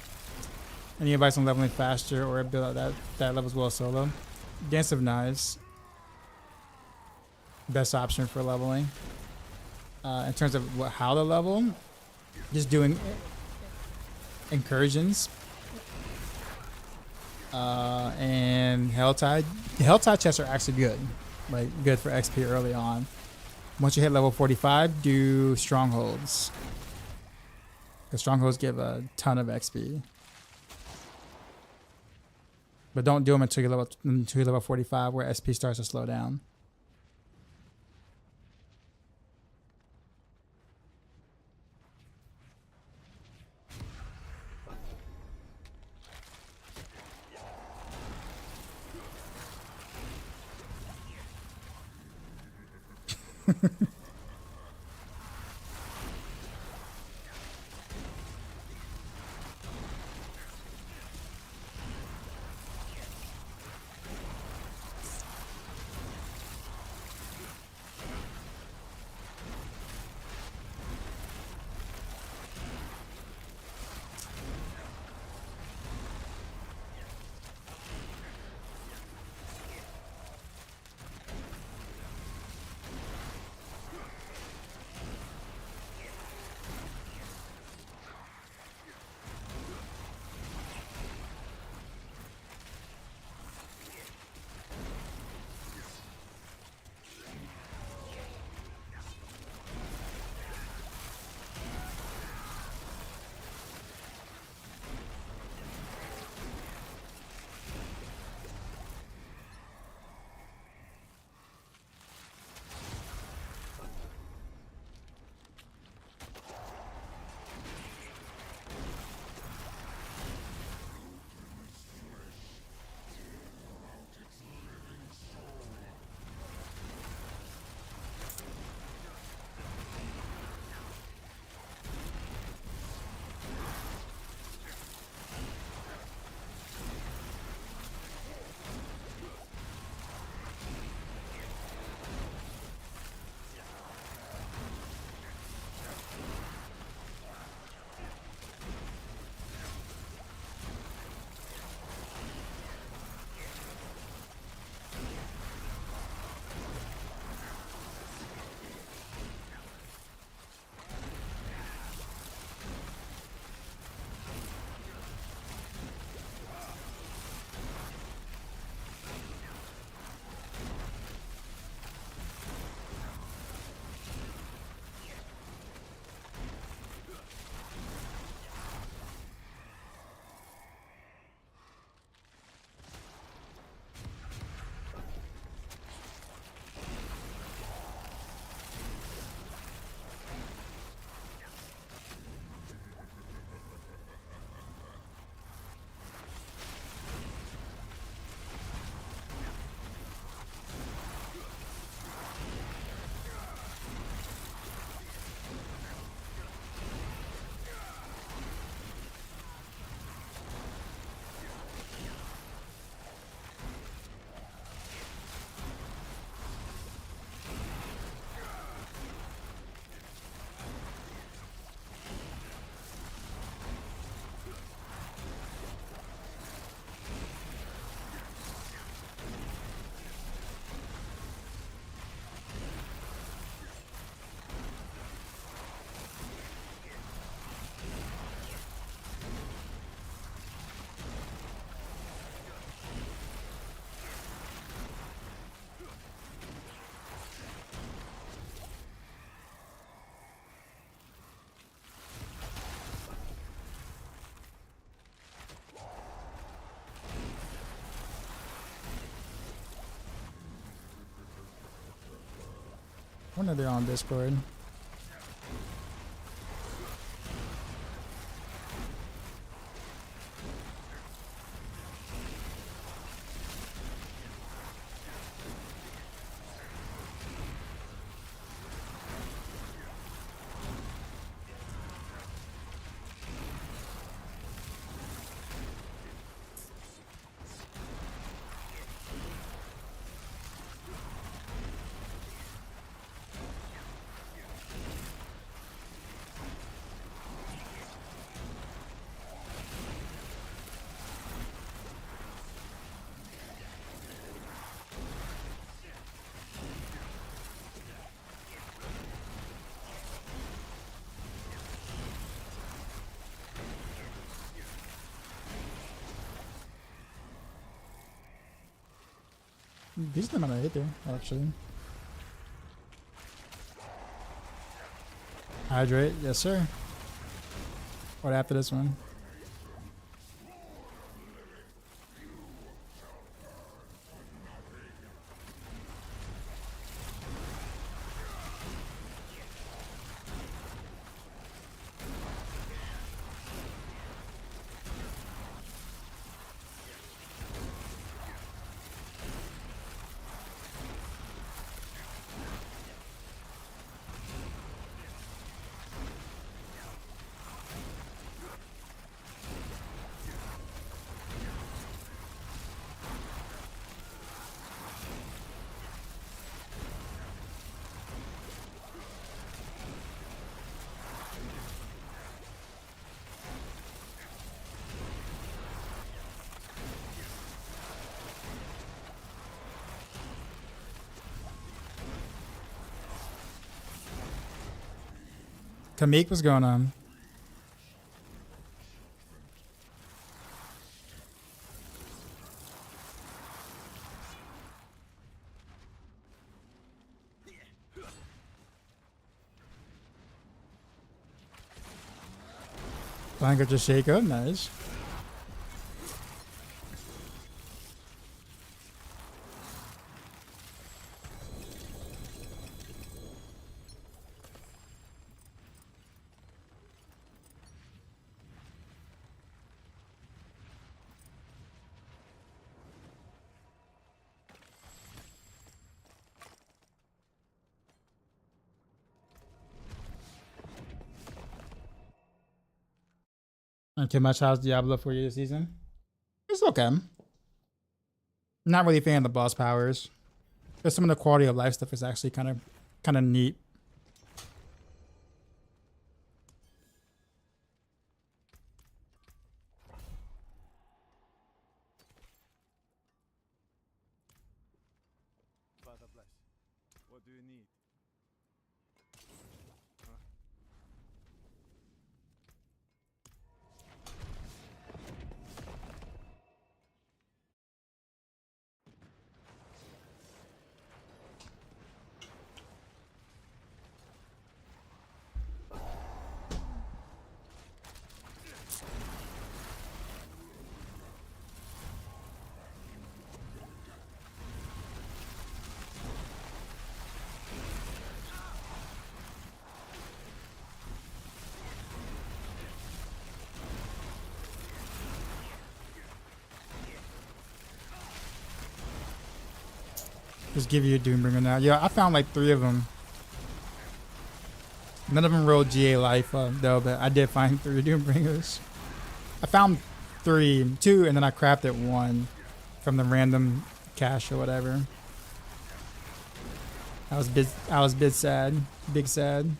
Any advice on leveling faster or a build out that levels well solo? Dance of Knives. Best option for leveling. In terms of how to level, just doing incursions. And Helltide. Helltide chests are actually good. Like, good for XP early on. Once you hit level 45, do Strongholds. Because Strongholds give a ton of XP. But don't do them until you're level 45, where SP starts to slow down. wonder they're on Discord. Decent amount of hit there, actually. Hydrate, yes sir. What after this one? Kamik, what's going on? Blanket to shake up, nice. Too much house Diablo for you this season? It's okay. Not really a fan of the boss powers. But some of the quality of life stuff is actually kind of neat. Father bless. What do you need? Just give you a Doombringer now. Yeah, I found like 3 of them. None of them rolled GA life though, but I did find 3 Doombringers. I found 3, 2, and then I crafted 1 from the random cache or whatever. I was big sad, big sad.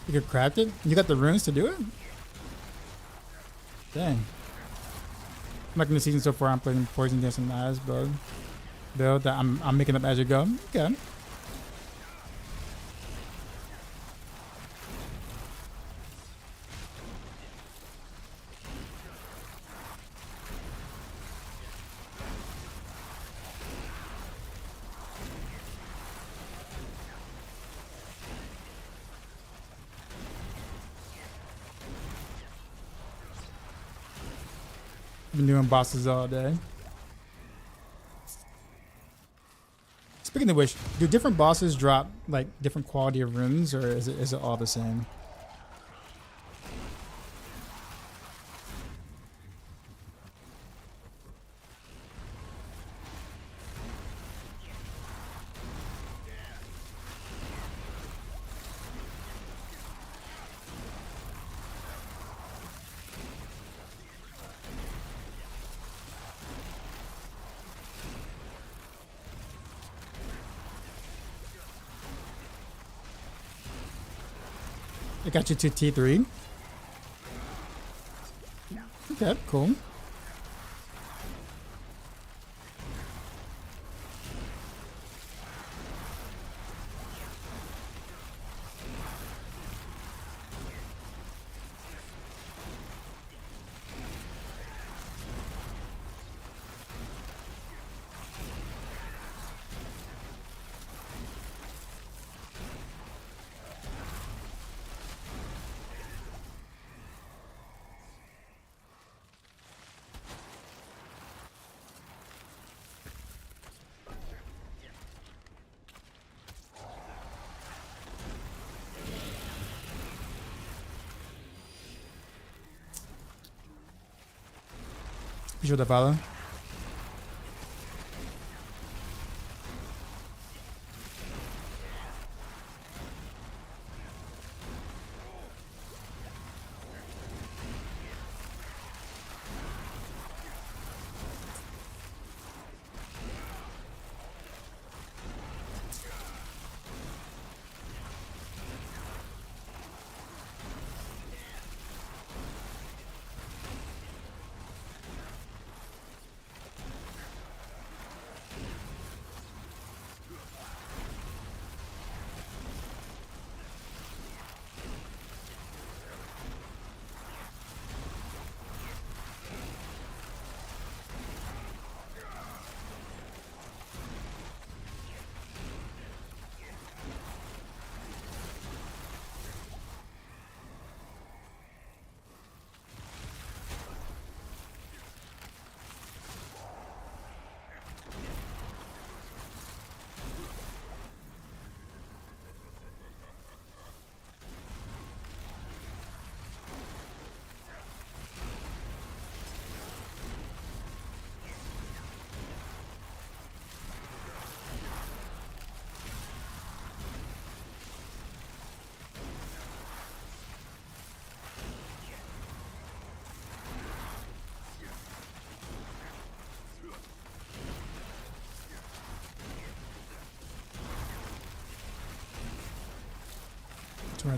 You could craft it? You got the runes to do it? Dang. I'm liking the season so far. I'm playing Poison Dance and Knives build that I'm making up as you go. Okay. Been doing bosses all day. Speaking of which, do different bosses drop like different quality of runes, or is it all the same? I got you to T3. Okay, cool. Appreciate the follow.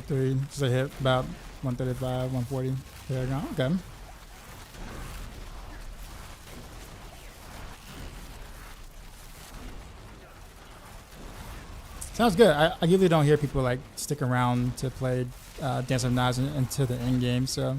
Three, so I hit about 135, 140. There I go. Okay. Sounds good. I usually don't hear people like stick around to play Dance of Knives into the end game, so.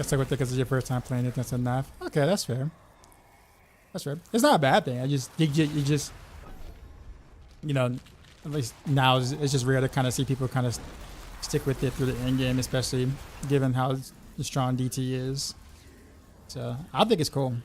Guess I would think it's your first time playing it. That's enough. Okay, that's fair. That's fair. It's not a bad thing. I just you just you know, at least now it's just rare to kind of see people kind of stick with it through the end game, especially given how strong DT is. So I think it's cool.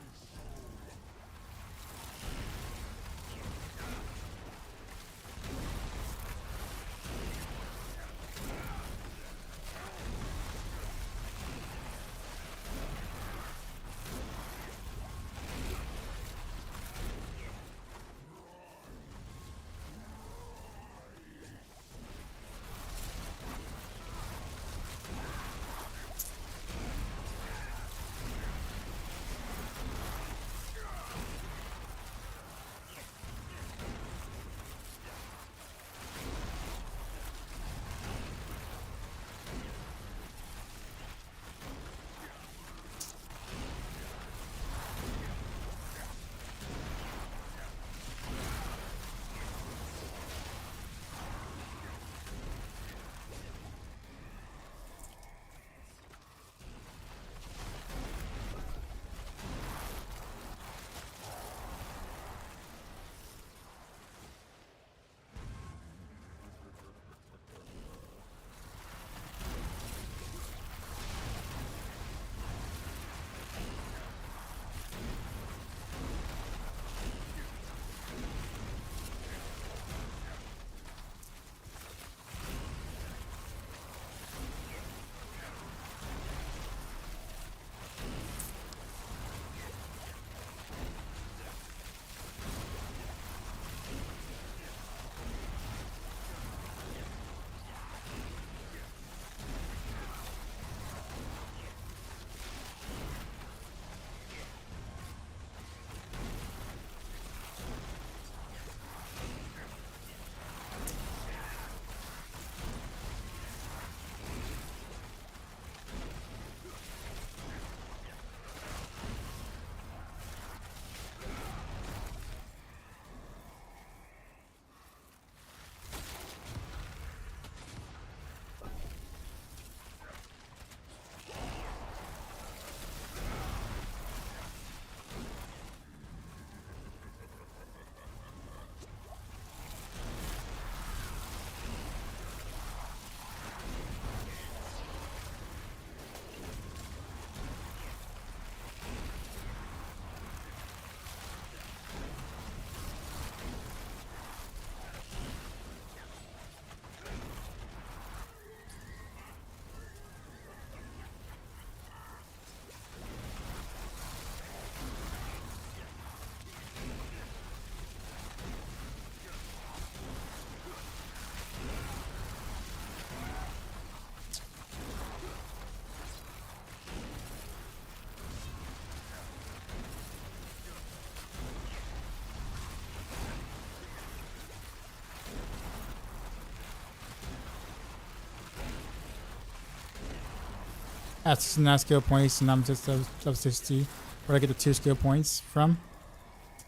That's not skill points, and I'm just of 60. Where I get the 2 skill points from?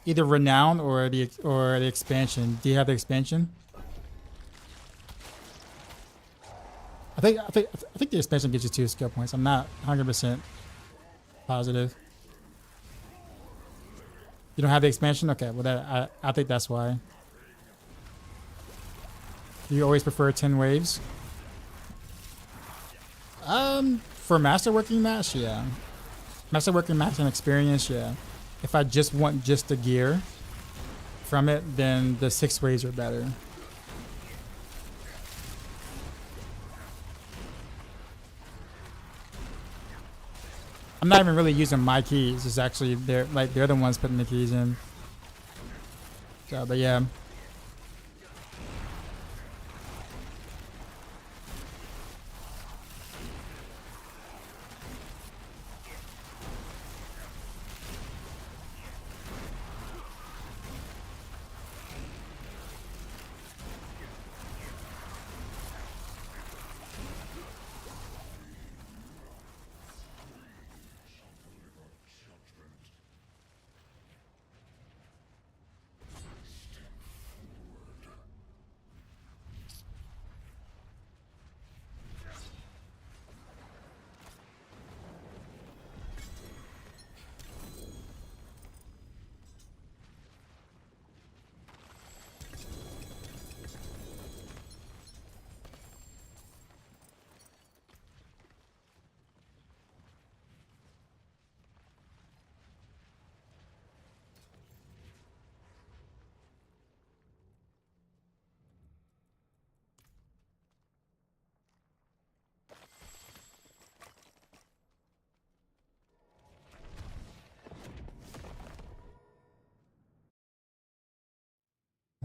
Either renown or the expansion. Do you have the expansion? I think the expansion gives you 2 skill points. I'm not 100% positive. You don't have the expansion? Okay, well I think that's why. Do you always prefer 10 waves? For masterworking match, yeah. Masterworking match and experience, yeah. If I just want just the gear from it, then the 6 waves are better. I'm not even really using my keys. It's actually they're the ones putting the keys in. So, but yeah.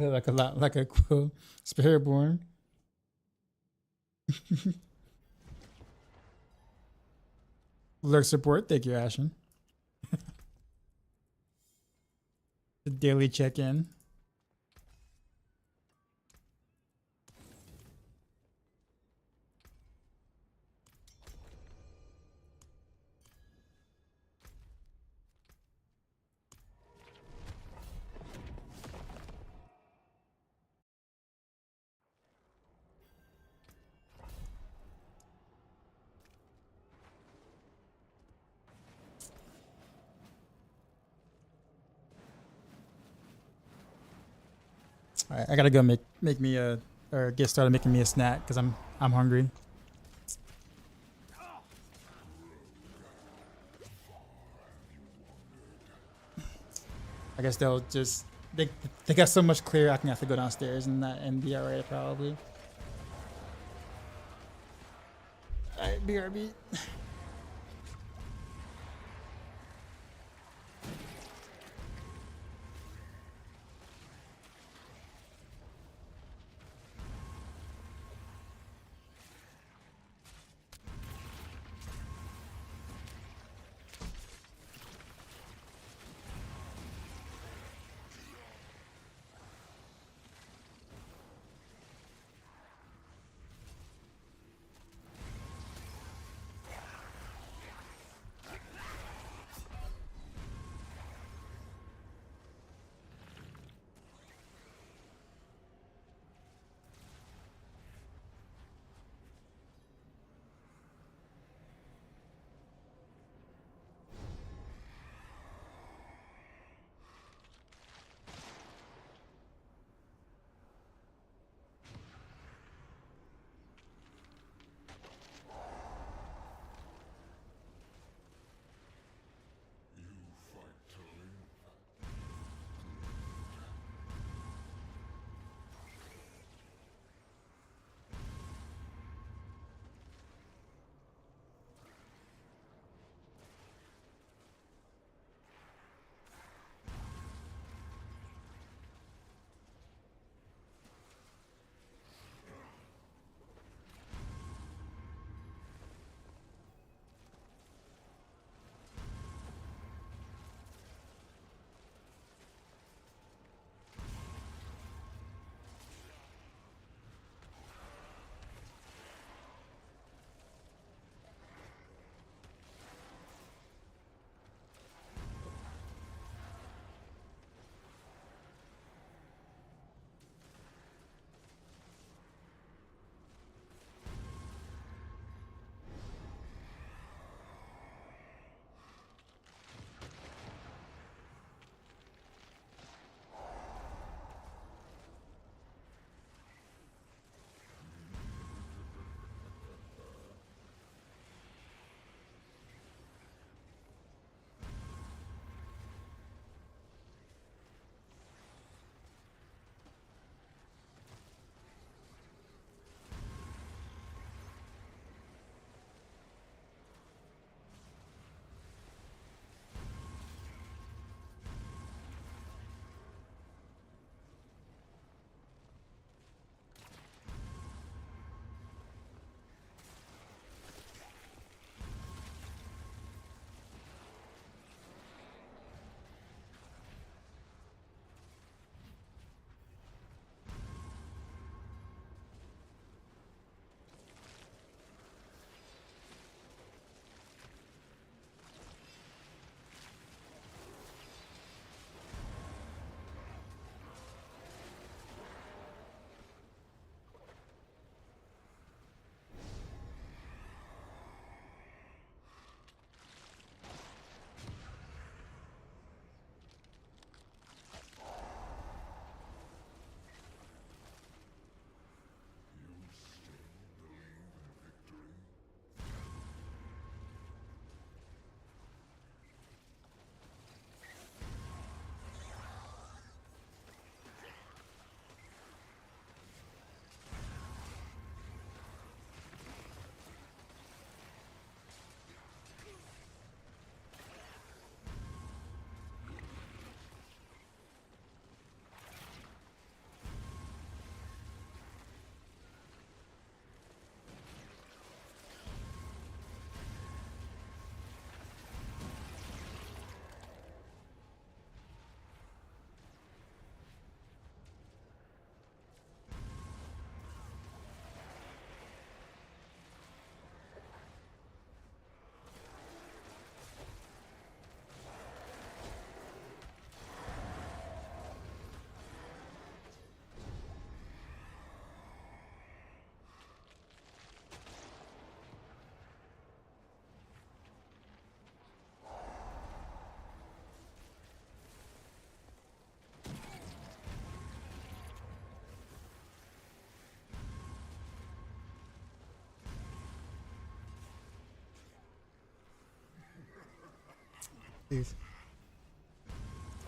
Like a lot, like a quote. Spiritborn. Lurk support. Thank you, Ashen. The daily check-in. All right, I gotta go make me a or get started making me a snack because I'm hungry. I guess they'll just they got so much clear. I can have to go downstairs and not and be alright probably. All right, BRB.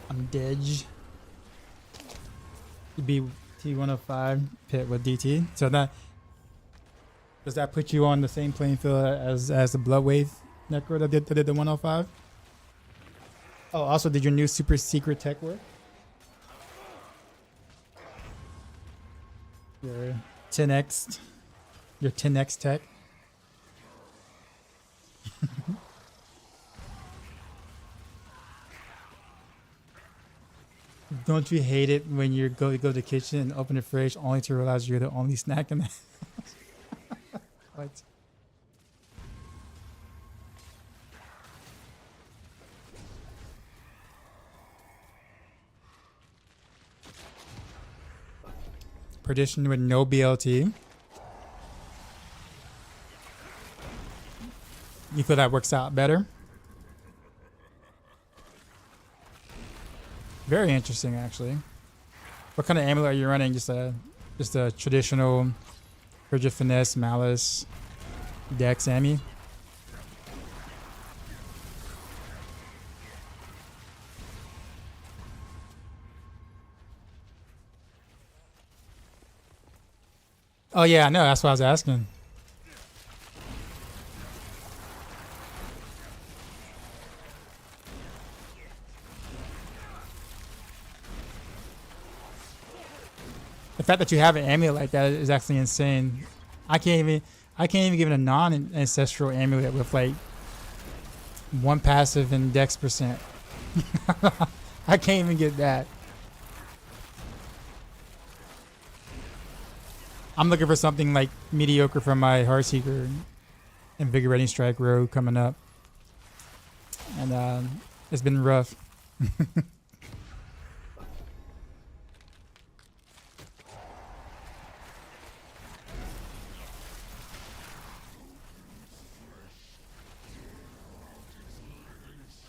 I'm dead. You be T105 pit with DT. So that does that put you on the same playing field as the Bloodwave Necro that did the 105? Oh, also, did your new super secret tech work? Your 10x tech. Don't you hate it when you go to the kitchen and open the fridge only to realize you're the only snack in the house? What? Perdition with no BLT. You feel that works out better? Very interesting, actually. What kind of amulet are you running? Just a traditional Frigid Finesse, Malice, Dex Ami? Oh yeah, no, that's what I was asking. The fact that you have an amulet like that is actually insane. I can't even give it a non-ancestral amulet with like 1 passive and dex percent. I can't even get that. I'm looking for something like mediocre for my Heartseeker Invigorating Strike rogue coming up. And it's been rough.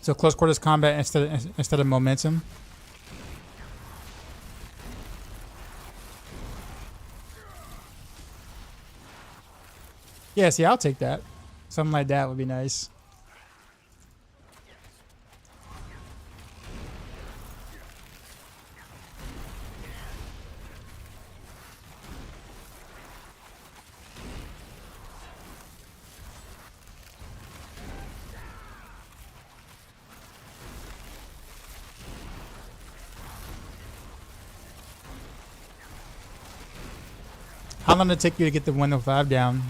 So close quarters combat instead of momentum. Yeah, see, I'll take that. Something like that would be nice. How long did it take you to get the 105 down?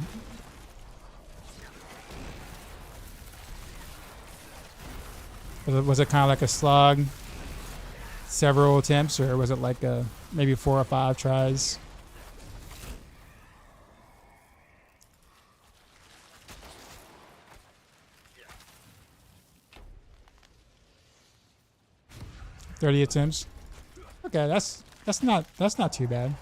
Was it kind of like a slog, several attempts, or was it like maybe 4 or 5 tries? $30 attempts. Okay, that's not too bad.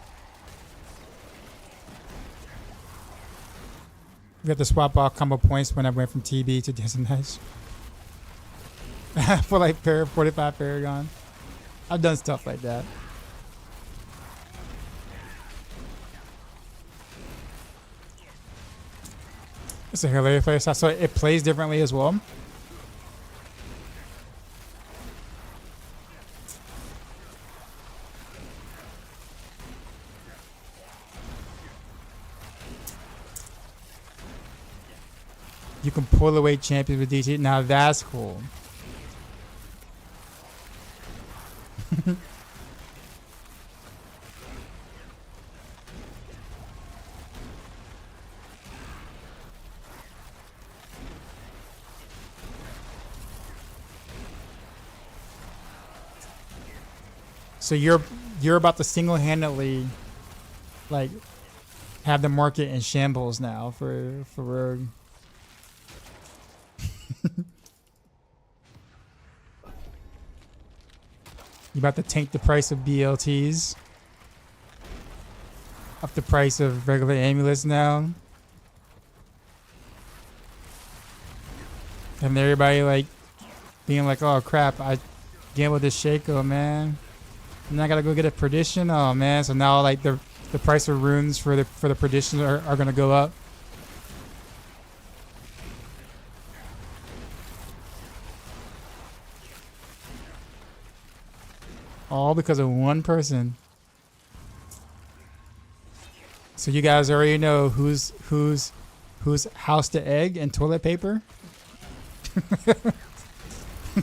We got to swap off combo points when I went from TB to Disney's. For like 45 Paragon. I've done stuff like that. It's a hilarious place. So it plays differently as well. You can pull away champions with DT. Now that's cool. So you're about to single-handedly like have the market in shambles now for Rogue. You about to tank the price of BLTs up the price of regular amulets now. And everybody like being like, oh crap, I gambled this Shaco, man. And I gotta go get a Perdition. Oh man, so now like the price of runes for the Perditions are gonna go up. All because of one person. So you guys already know who's house to egg and toilet paper.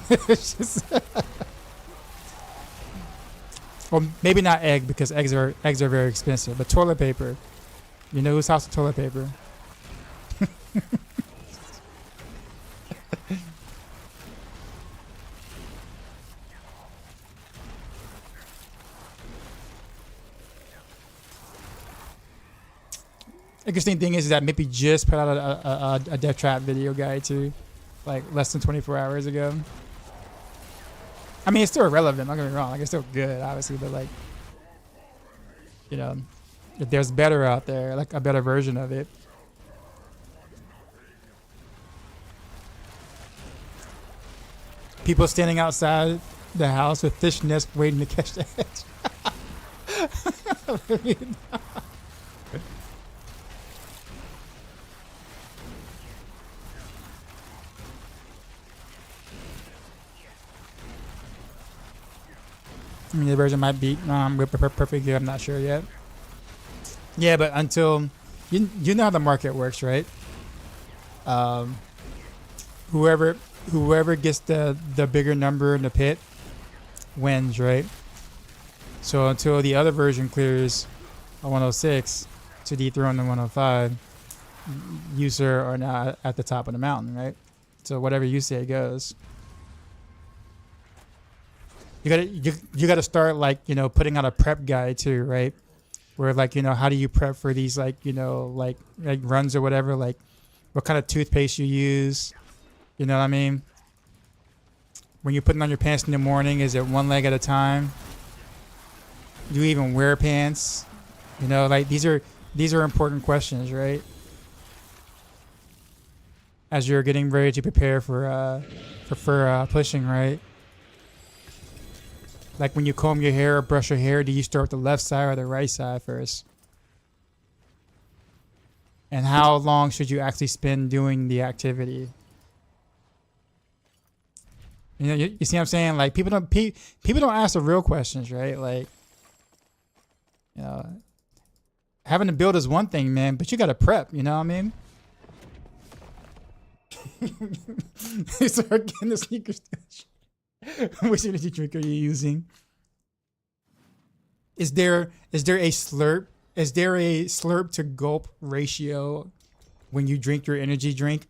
It's just well, maybe not egg because eggs are very expensive, but toilet paper. You know whose house to toilet paper? Interesting thing is that Mippy just put out a Death Trap video guide too, like less than 24 hours ago. I mean, it's still relevant. Don't get me wrong. Like, it's still good, obviously, but like, you know, if there's better out there, like a better version of it. People standing outside the house with fish nets waiting to catch the hedge. I mean, the version might be perfectly good. I'm not sure yet. Yeah, but until you know how the market works, right? Whoever gets the bigger number in the pit wins, right? So until the other version clears a 106 to dethrone the 105, you sir are now at the top of the mountain, right? So whatever you say goes. You gotta start, like, you know, putting out a prep guide too, right? Where, like, you know, how do you prep for these, like, you know, like runs or whatever, like what kind of toothpaste you use, you know what I mean? When you're putting on your pants in the morning, is it one leg at a time? Do you even wear pants? You know, like these are important questions, right? As you're getting ready to prepare for pushing, right? Like when you comb your hair or brush your hair, do you start with the left side or the right side first? And how long should you actually spend doing the activity? You know, you see what I'm saying? Like people don't ask the real questions, right? Like, you know, having to build is one thing, man, but you got to prep. You know what I mean? They start getting the sneakers. Which energy drink are you using? Is there a slurp? Is there a slurp to gulp ratio when you drink your energy drink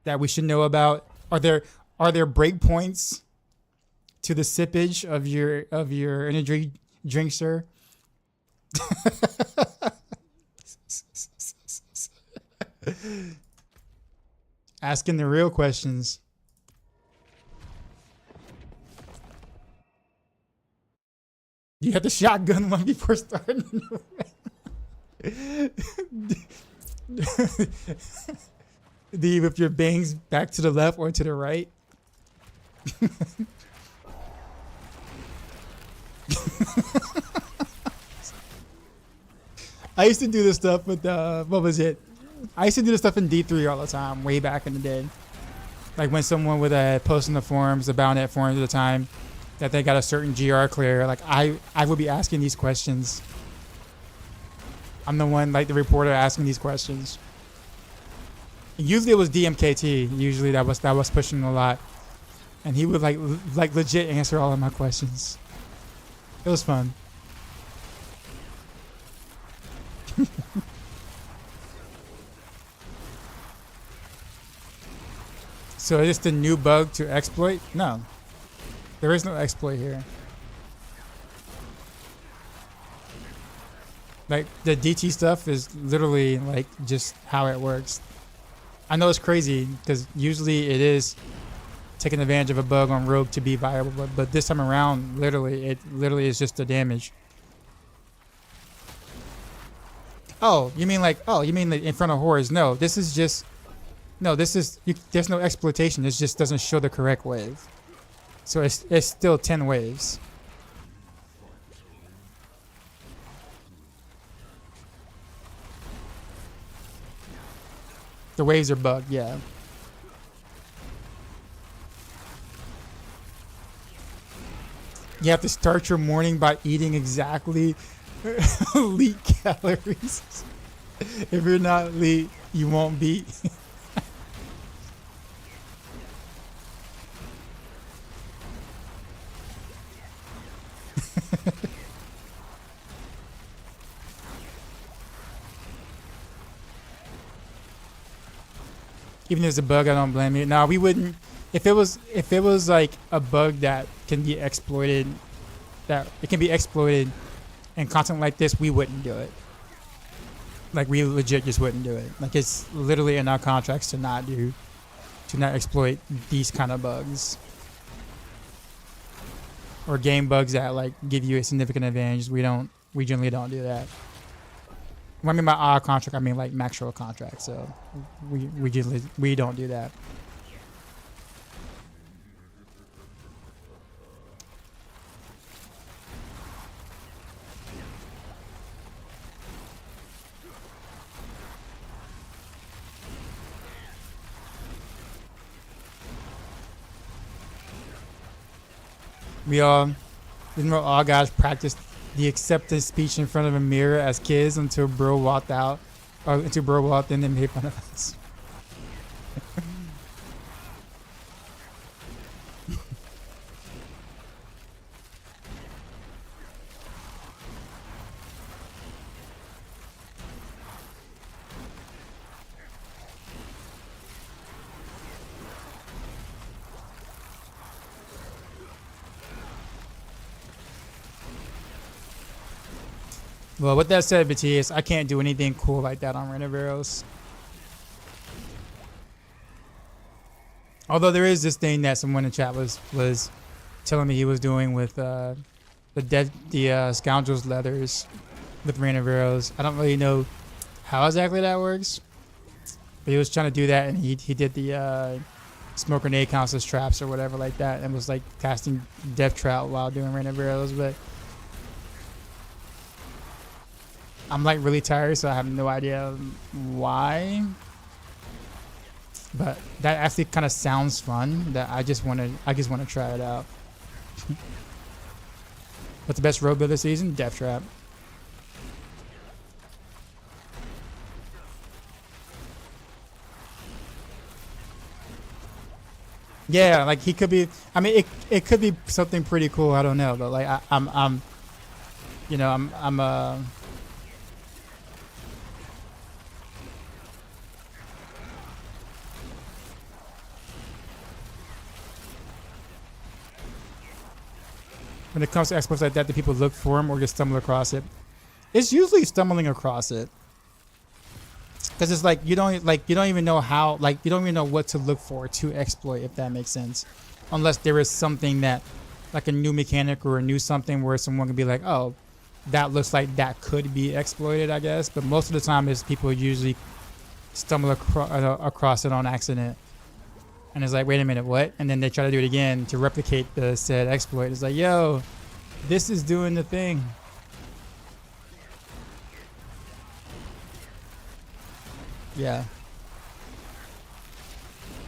that we should know about? Are there breakpoints to the sippage of your energy drink, sir? Asking the real questions. You had the shotgun one before starting. Do you whip your bangs back to the left or to the right? I used to do this stuff with what was it? I used to do this stuff in D3 all the time, way back in the day. Like when someone would post in the forums, the Boundnet forums at the time, that they got a certain GR clear. Like I would be asking these questions. I'm the one, like the reporter, asking these questions. Usually it was DMKT. Usually that was pushing a lot, and he would like legit answer all of my questions. It was fun. So is this the new bug to exploit? No. There is no exploit here. Like the DT stuff is literally like just how it works. I know it's crazy because usually it is taking advantage of a bug on Rogue to be viable, but this time around, it literally is just the damage. Oh, you mean like in front of horrors? No, there's no exploitation. It just doesn't show the correct wave. So it's still 10 waves. The waves are bugged, yeah. You have to start your morning by eating exactly elite calories. If you're not elite, you won't beat. Even if it's a bug, I don't blame you. No, we wouldn't. If it was like a bug that can be exploited, that it can be exploited in content like this, we wouldn't do it. Like we legit just wouldn't do it. Like it's literally in our contracts to not exploit these kind of bugs or game bugs that like give you a significant advantage. We generally don't do that. When I mean by our contract, I mean like Maxroll contract. So we don't do that. All guys practiced the acceptance speech in front of a mirror as kids until bro walked out, or until bro walked in and made fun of us. Well, with that said, Batias, I can't do anything cool like that on Rain of Arrows. Although there is this thing that someone in chat was telling me he was doing with the Scoundrel's Leathers with Rain of Arrows. I don't really know how exactly that works, but he was trying to do that, and he did the smoke grenade counts as traps or whatever like that, and was like casting Death Trap while doing Rain of Arrows, but I'm like really tired, so I have no idea why. But that actually kind of sounds fun. That I just want to try it out. What's the best road builder season? Death Trap. Yeah, like he could be. I mean, it could be something pretty cool. I don't know, but like I'm when it comes to exploits like that, do people look for them or just stumble across it? It's usually stumbling across it, because it's like you don't even know how, like you don't even know what to look for to exploit, if that makes sense, unless there is something that, like a new mechanic or a new something where someone can be like, oh, that looks like that could be exploited, I guess. But most of the time is people usually stumble across it on accident. And it's like, wait a minute, what? And then they try to do it again to replicate the said exploit. It's like, yo, this is doing the thing. Yeah.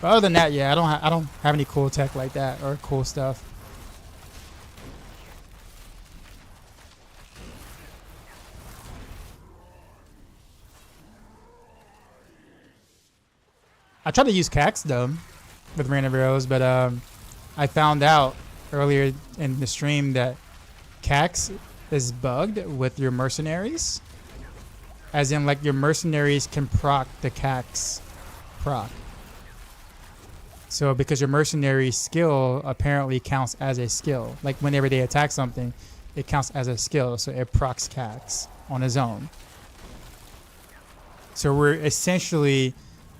But other than that, yeah, I don't have any cool tech like that or cool stuff. I tried to use Cax though with Rain of Arrows, but I found out earlier in the stream that Cax is bugged with your mercenaries, as in like your mercenaries can proc the Cax proc. So because your mercenary skill apparently counts as a skill, like whenever they attack something, it counts as a skill, so it procs Cax on its own. So we're essentially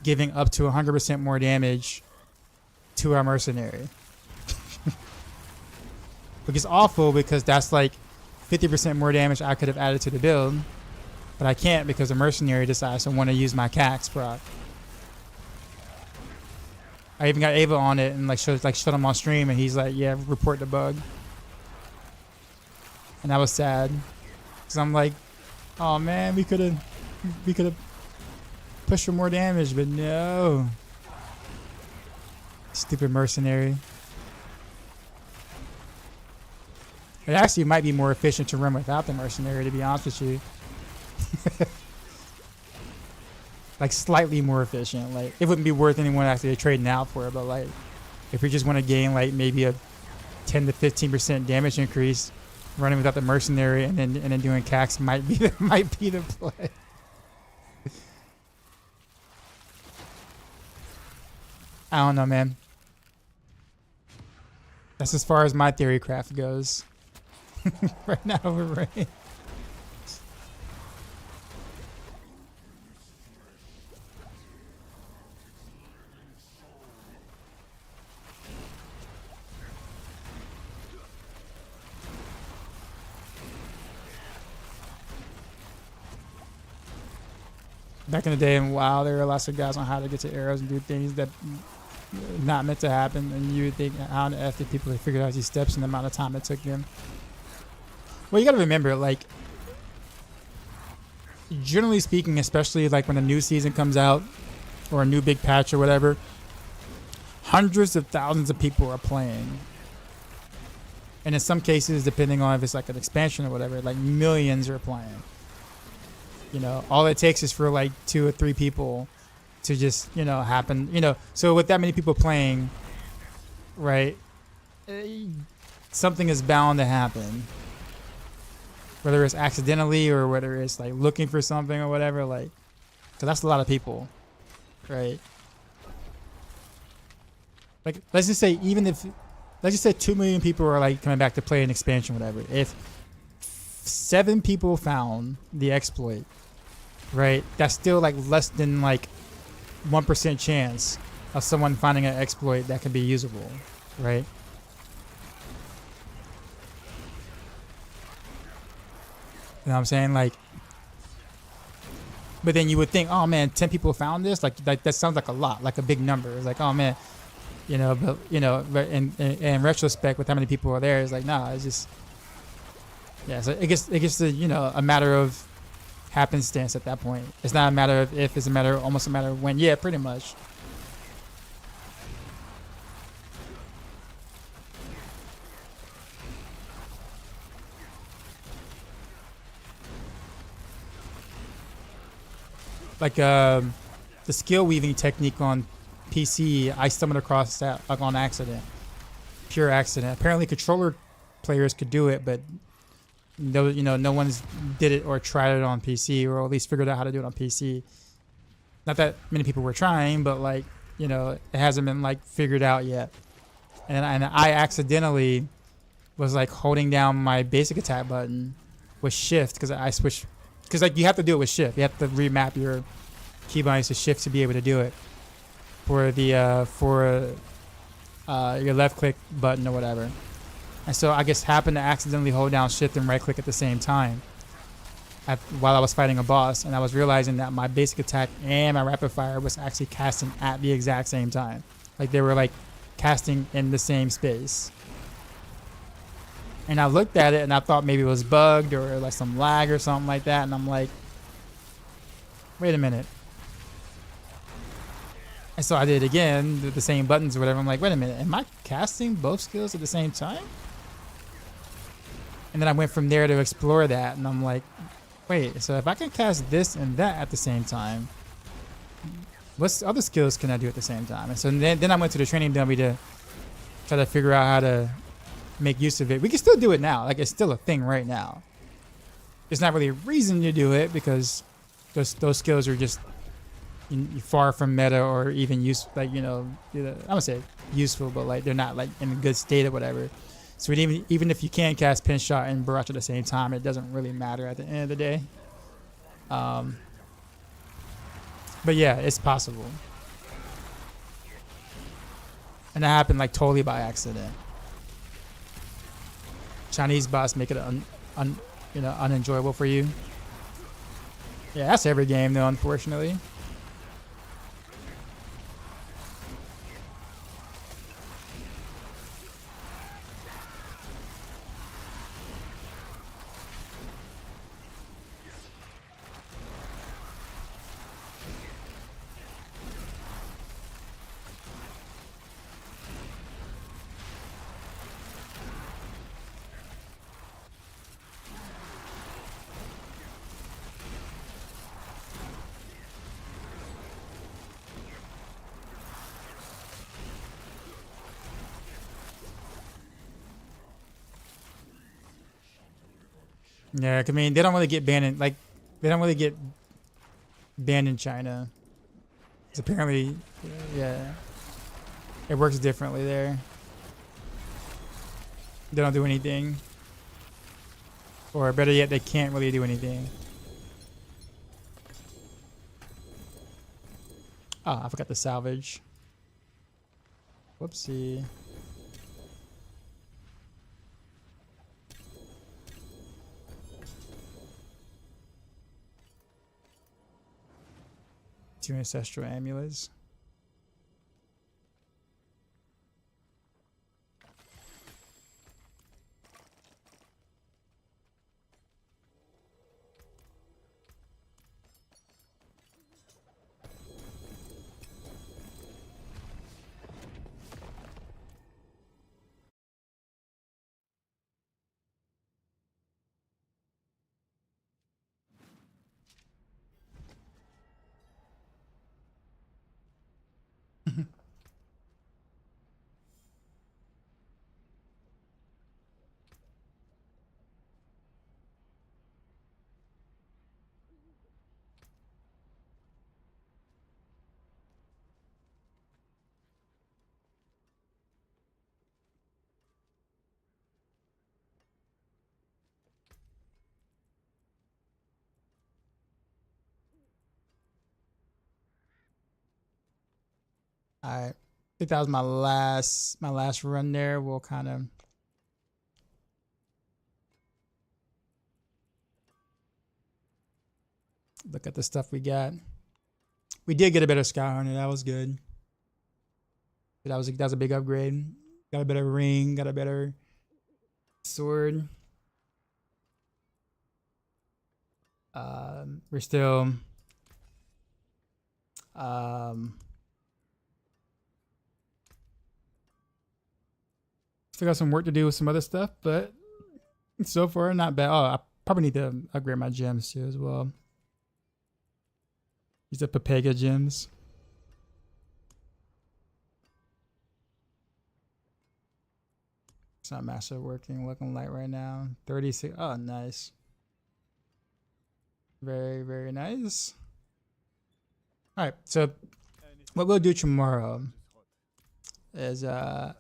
giving up to 100% more damage to our mercenary. Which is awful, because that's like 50% more damage I could have added to the build. But I can't, because the mercenary decides to want to use my Cax proc. I even got Ava on it and like showed him on stream, and he's like, yeah, report the bug. And that was sad, because I'm like, oh man, we could have pushed for more damage, but no. Stupid mercenary. It actually might be more efficient to run without the mercenary, to be honest with you. Like slightly more efficient. Like it wouldn't be worth anyone actually trading out for it, but like if we just want to gain like maybe a 10 to 15% damage increase, running without the mercenary and then doing cax might be the play. I don't know, man. That's as far as my theory craft goes. Right now we're right. Back in the day in WoW, there were lots of guys on how to get to arrows and do things that not meant to happen, and you would think, how on the F did people figure out these steps in the amount of time it took them? Well, you gotta remember, like, generally speaking, especially like when a new season comes out or a new big patch or whatever, hundreds of thousands of people are playing. And in some cases, depending on if it's like an expansion or whatever, like millions are playing. You know, all it takes is for like 2 or 3 people to just, you know, happen. You know, so with that many people playing, right, something is bound to happen. Whether it's accidentally or whether it's like looking for something or whatever, like, so that's a lot of people, right? Like, let's just say even if, let's just say 2 million people are like coming back to play an expansion, whatever. If 7 people found the exploit, right, that's still like less than like 1% chance of someone finding an exploit that can be usable, right? You know what I'm saying? Like, but then you would think, oh man, 10 people found this, like that sounds like a lot, like a big number. It's like, oh man, you know, but you know, but in retrospect, with how many people are there, it's like, nah, it's just, yeah. So it gets to, you know, a matter of happenstance at that point. It's not a matter of if, it's a matter, almost a matter of when. Yeah, pretty much. Like the skill weaving technique on PC, I stumbled across that like on accident, pure accident. Apparently, controller players could do it, but no, you know, no one's did it or tried it on PC, or at least figured out how to do it on PC. Not that many people were trying, but like, you know, it hasn't been like figured out yet. And I accidentally was like holding down my basic attack button with shift because I switched. Because like you have to do it with shift. You have to remap your keybinds to shift to be able to do it for the your left click button or whatever. And so I just happened to accidentally hold down shift and right click at the same time while I was fighting a boss, and I was realizing that my basic attack and my rapid fire was actually casting at the exact same time. Like they were like casting in the same space. And I looked at it and I thought maybe it was bugged or like some lag or something like that. And I'm like, wait a minute. And so I did it again with the same buttons or whatever. I'm like, wait a minute, am I casting both skills at the same time? And then I went from there to explore that. And I'm like, wait, so if I can cast this and that at the same time, what other skills can I do at the same time? And so then I went to the training dummy to try to figure out how to make use of it. We can still do it now. Like it's still a thing right now. There's not really a reason to do it because those skills are just far from meta or even use, like, you know, I don't say useful, but like they're not like in a good state or whatever. So even if you can cast Pin Shot and Barrage at the same time, it doesn't really matter at the end of the day. But yeah, it's possible. And that happened like totally by accident. Chinese bots make it unenjoyable for you. Yeah, that's every game though, unfortunately. Yeah, 'cause, I mean, they don't really get banned in, like, they don't really get banned in China. It's apparently, yeah, it works differently there. They don't do anything. Or better yet, they can't really do anything. Oh, I forgot to salvage. Whoopsie. Two ancestral amulets. Alright. I think that was my last run there. We'll kind of look at the stuff we got. We did get a better Sky Hunter. That was good. That was a big upgrade. Got a better ring. Got a better sword. We're still still got some work to do with some other stuff, but so far not bad. Oh, I probably need to upgrade my gems too as well. These are Papega gems. It's not master working, looking light right now. 36. Oh, nice. Very, very nice. All right, so what we'll do tomorrow is I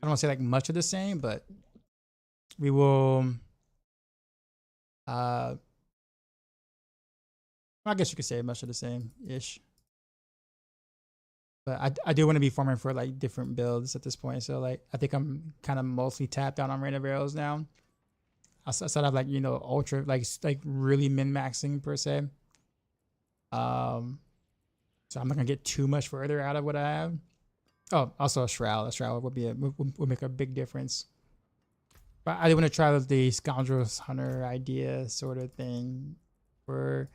don't want to say like much of the same, but we will I guess you could say much of the same ish. But I do want to be farming for like different builds at this point. So like I think I'm kind of mostly tapped out on Rain of Arrows now. Outside of like, you know, ultra like really min-maxing per se. So I'm not gonna get too much further out of what I have. Oh, also a shroud. A shroud would make a big difference. But I do want to try the Scoundrels Hunter idea sort of thing for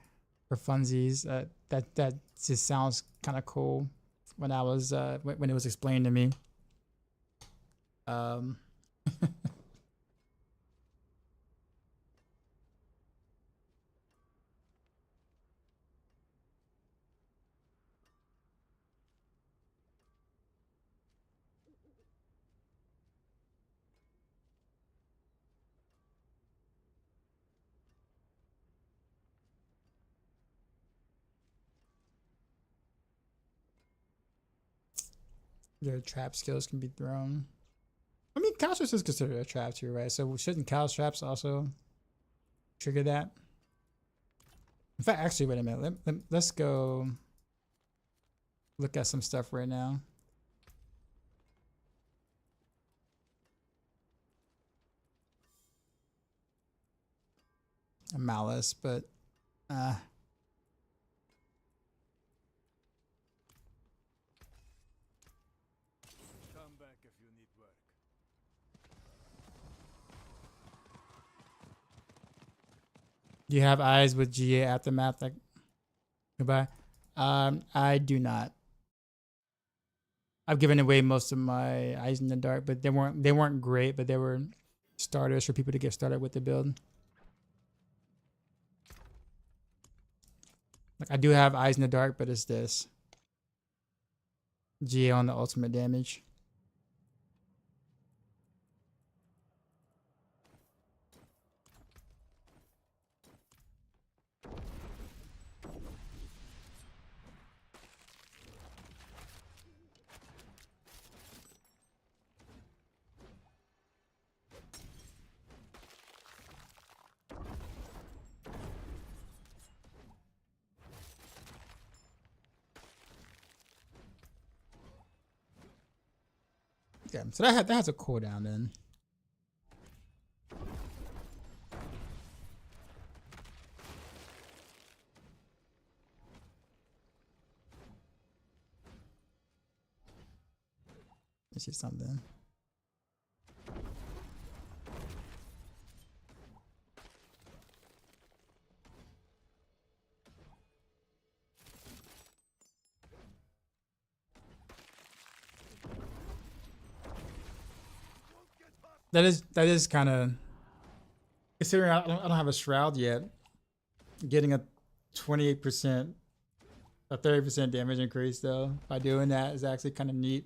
funsies. That just sounds kind of cool when I was when it was explained to me. Your trap skills can be thrown. I mean, cow traps is considered a trap too, right? So shouldn't cow traps also trigger that? In fact, actually, wait a minute. Let's go look at some stuff right now. A malice, but Come back if you need work. do you have eyes with GA Aftermath? Like, goodbye. I do not. I've given away most of my eyes in the dark, but they weren't great, but they were starters for people to get started with the build. Like I do have eyes in the dark, but it's this GA on the ultimate damage. Okay, so that has a cooldown then. Let's see something. That is kind of, considering I don't have a shroud yet. Getting a 28%, a 30% damage increase though by doing that is actually kind of neat.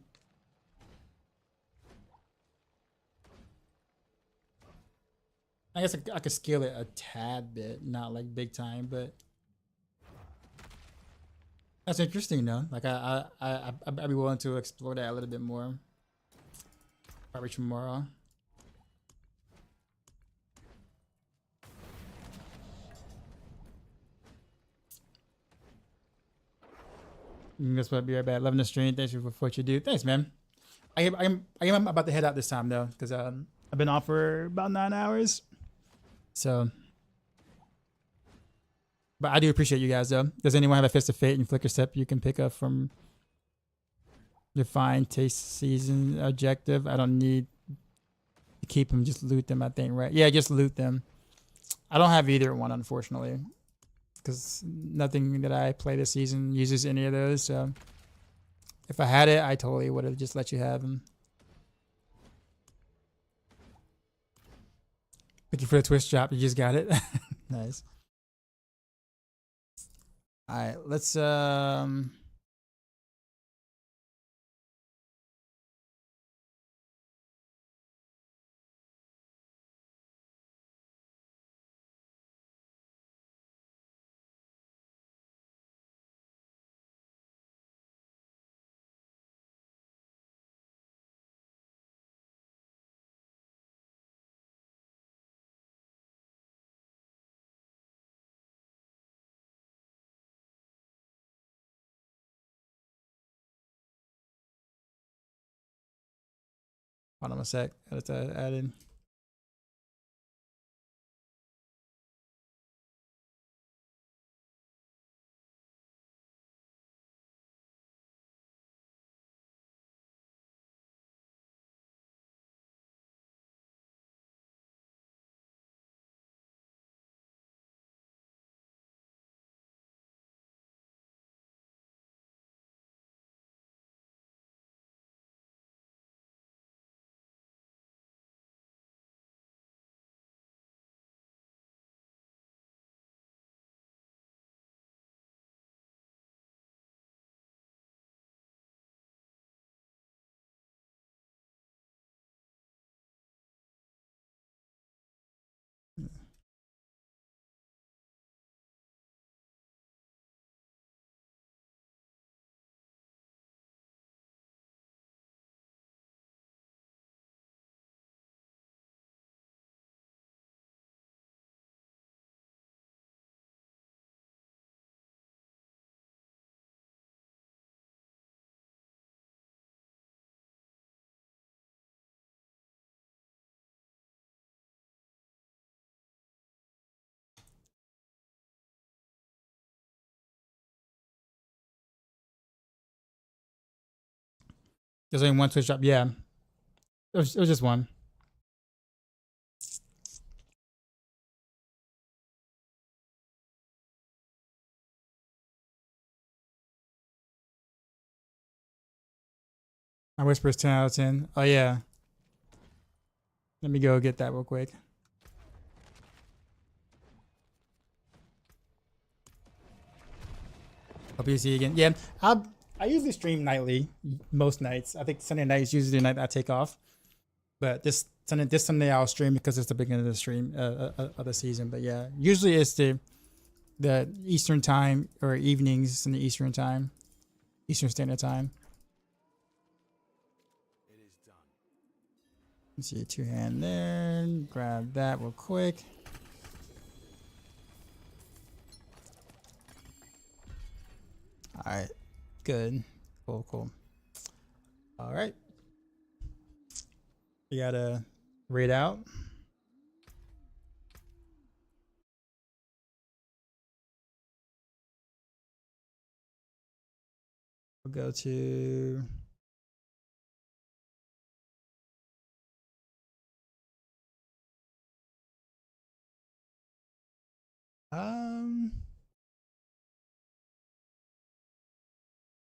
I guess I could scale it a tad bit, not like big time, but that's interesting though. Like I'd be willing to explore that a little bit more. Probably tomorrow. That's what I'll be right back. Loving the stream. Thanks for what you do. Thanks, man. I am about to head out this time though, because I've been off for about 9 hours. So, but I do appreciate you guys though. Does anyone have a Fist of Fate and Flicker Step you can pick up from your fine taste season objective? I don't need to keep them. Just loot them. I think, right? Yeah, just loot them. I don't have either one, unfortunately, because nothing that I play this season uses any of those. So if I had it, I totally would have just let you have them. Thank you for the Twitch drop. You just got it. Nice. All right, let's hold on a sec. Let's add in. There's only one Twitch drop. Yeah, it was just one. My whisper is 10 out of 10. Oh yeah. Let me go get that real quick. Hope you see you again. Yeah, I usually stream nightly, most nights. I think Sunday night is usually the night I take off. But this Sunday I'll stream because it's the beginning of the stream of the season. But yeah, usually it's the Eastern time or evenings in the Eastern time, Eastern Standard Time. Let's see, two hand there. Grab that real quick. All right, good, cool. All right, We gotta raid out. We'll go to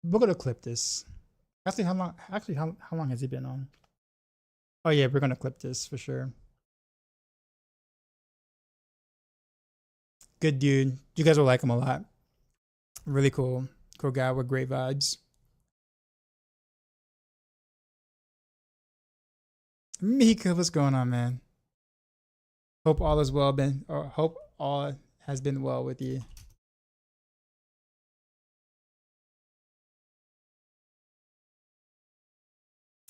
we're gonna clip this. Actually, how long? Actually, how long has he been on? Oh yeah, we're gonna clip this for sure. Good dude. You guys will like him a lot. Really cool guy with great vibes. Mika, what's going on, man? Hope all is well or hope all has been well with you.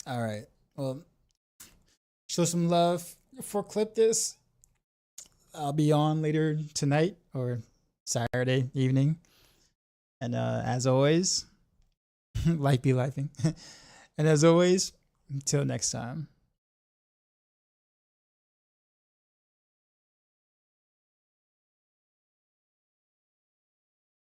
All right. Well, show some love for clip this. I'll be on later tonight or Saturday evening. And as always, life be lifing. And as always, until next time.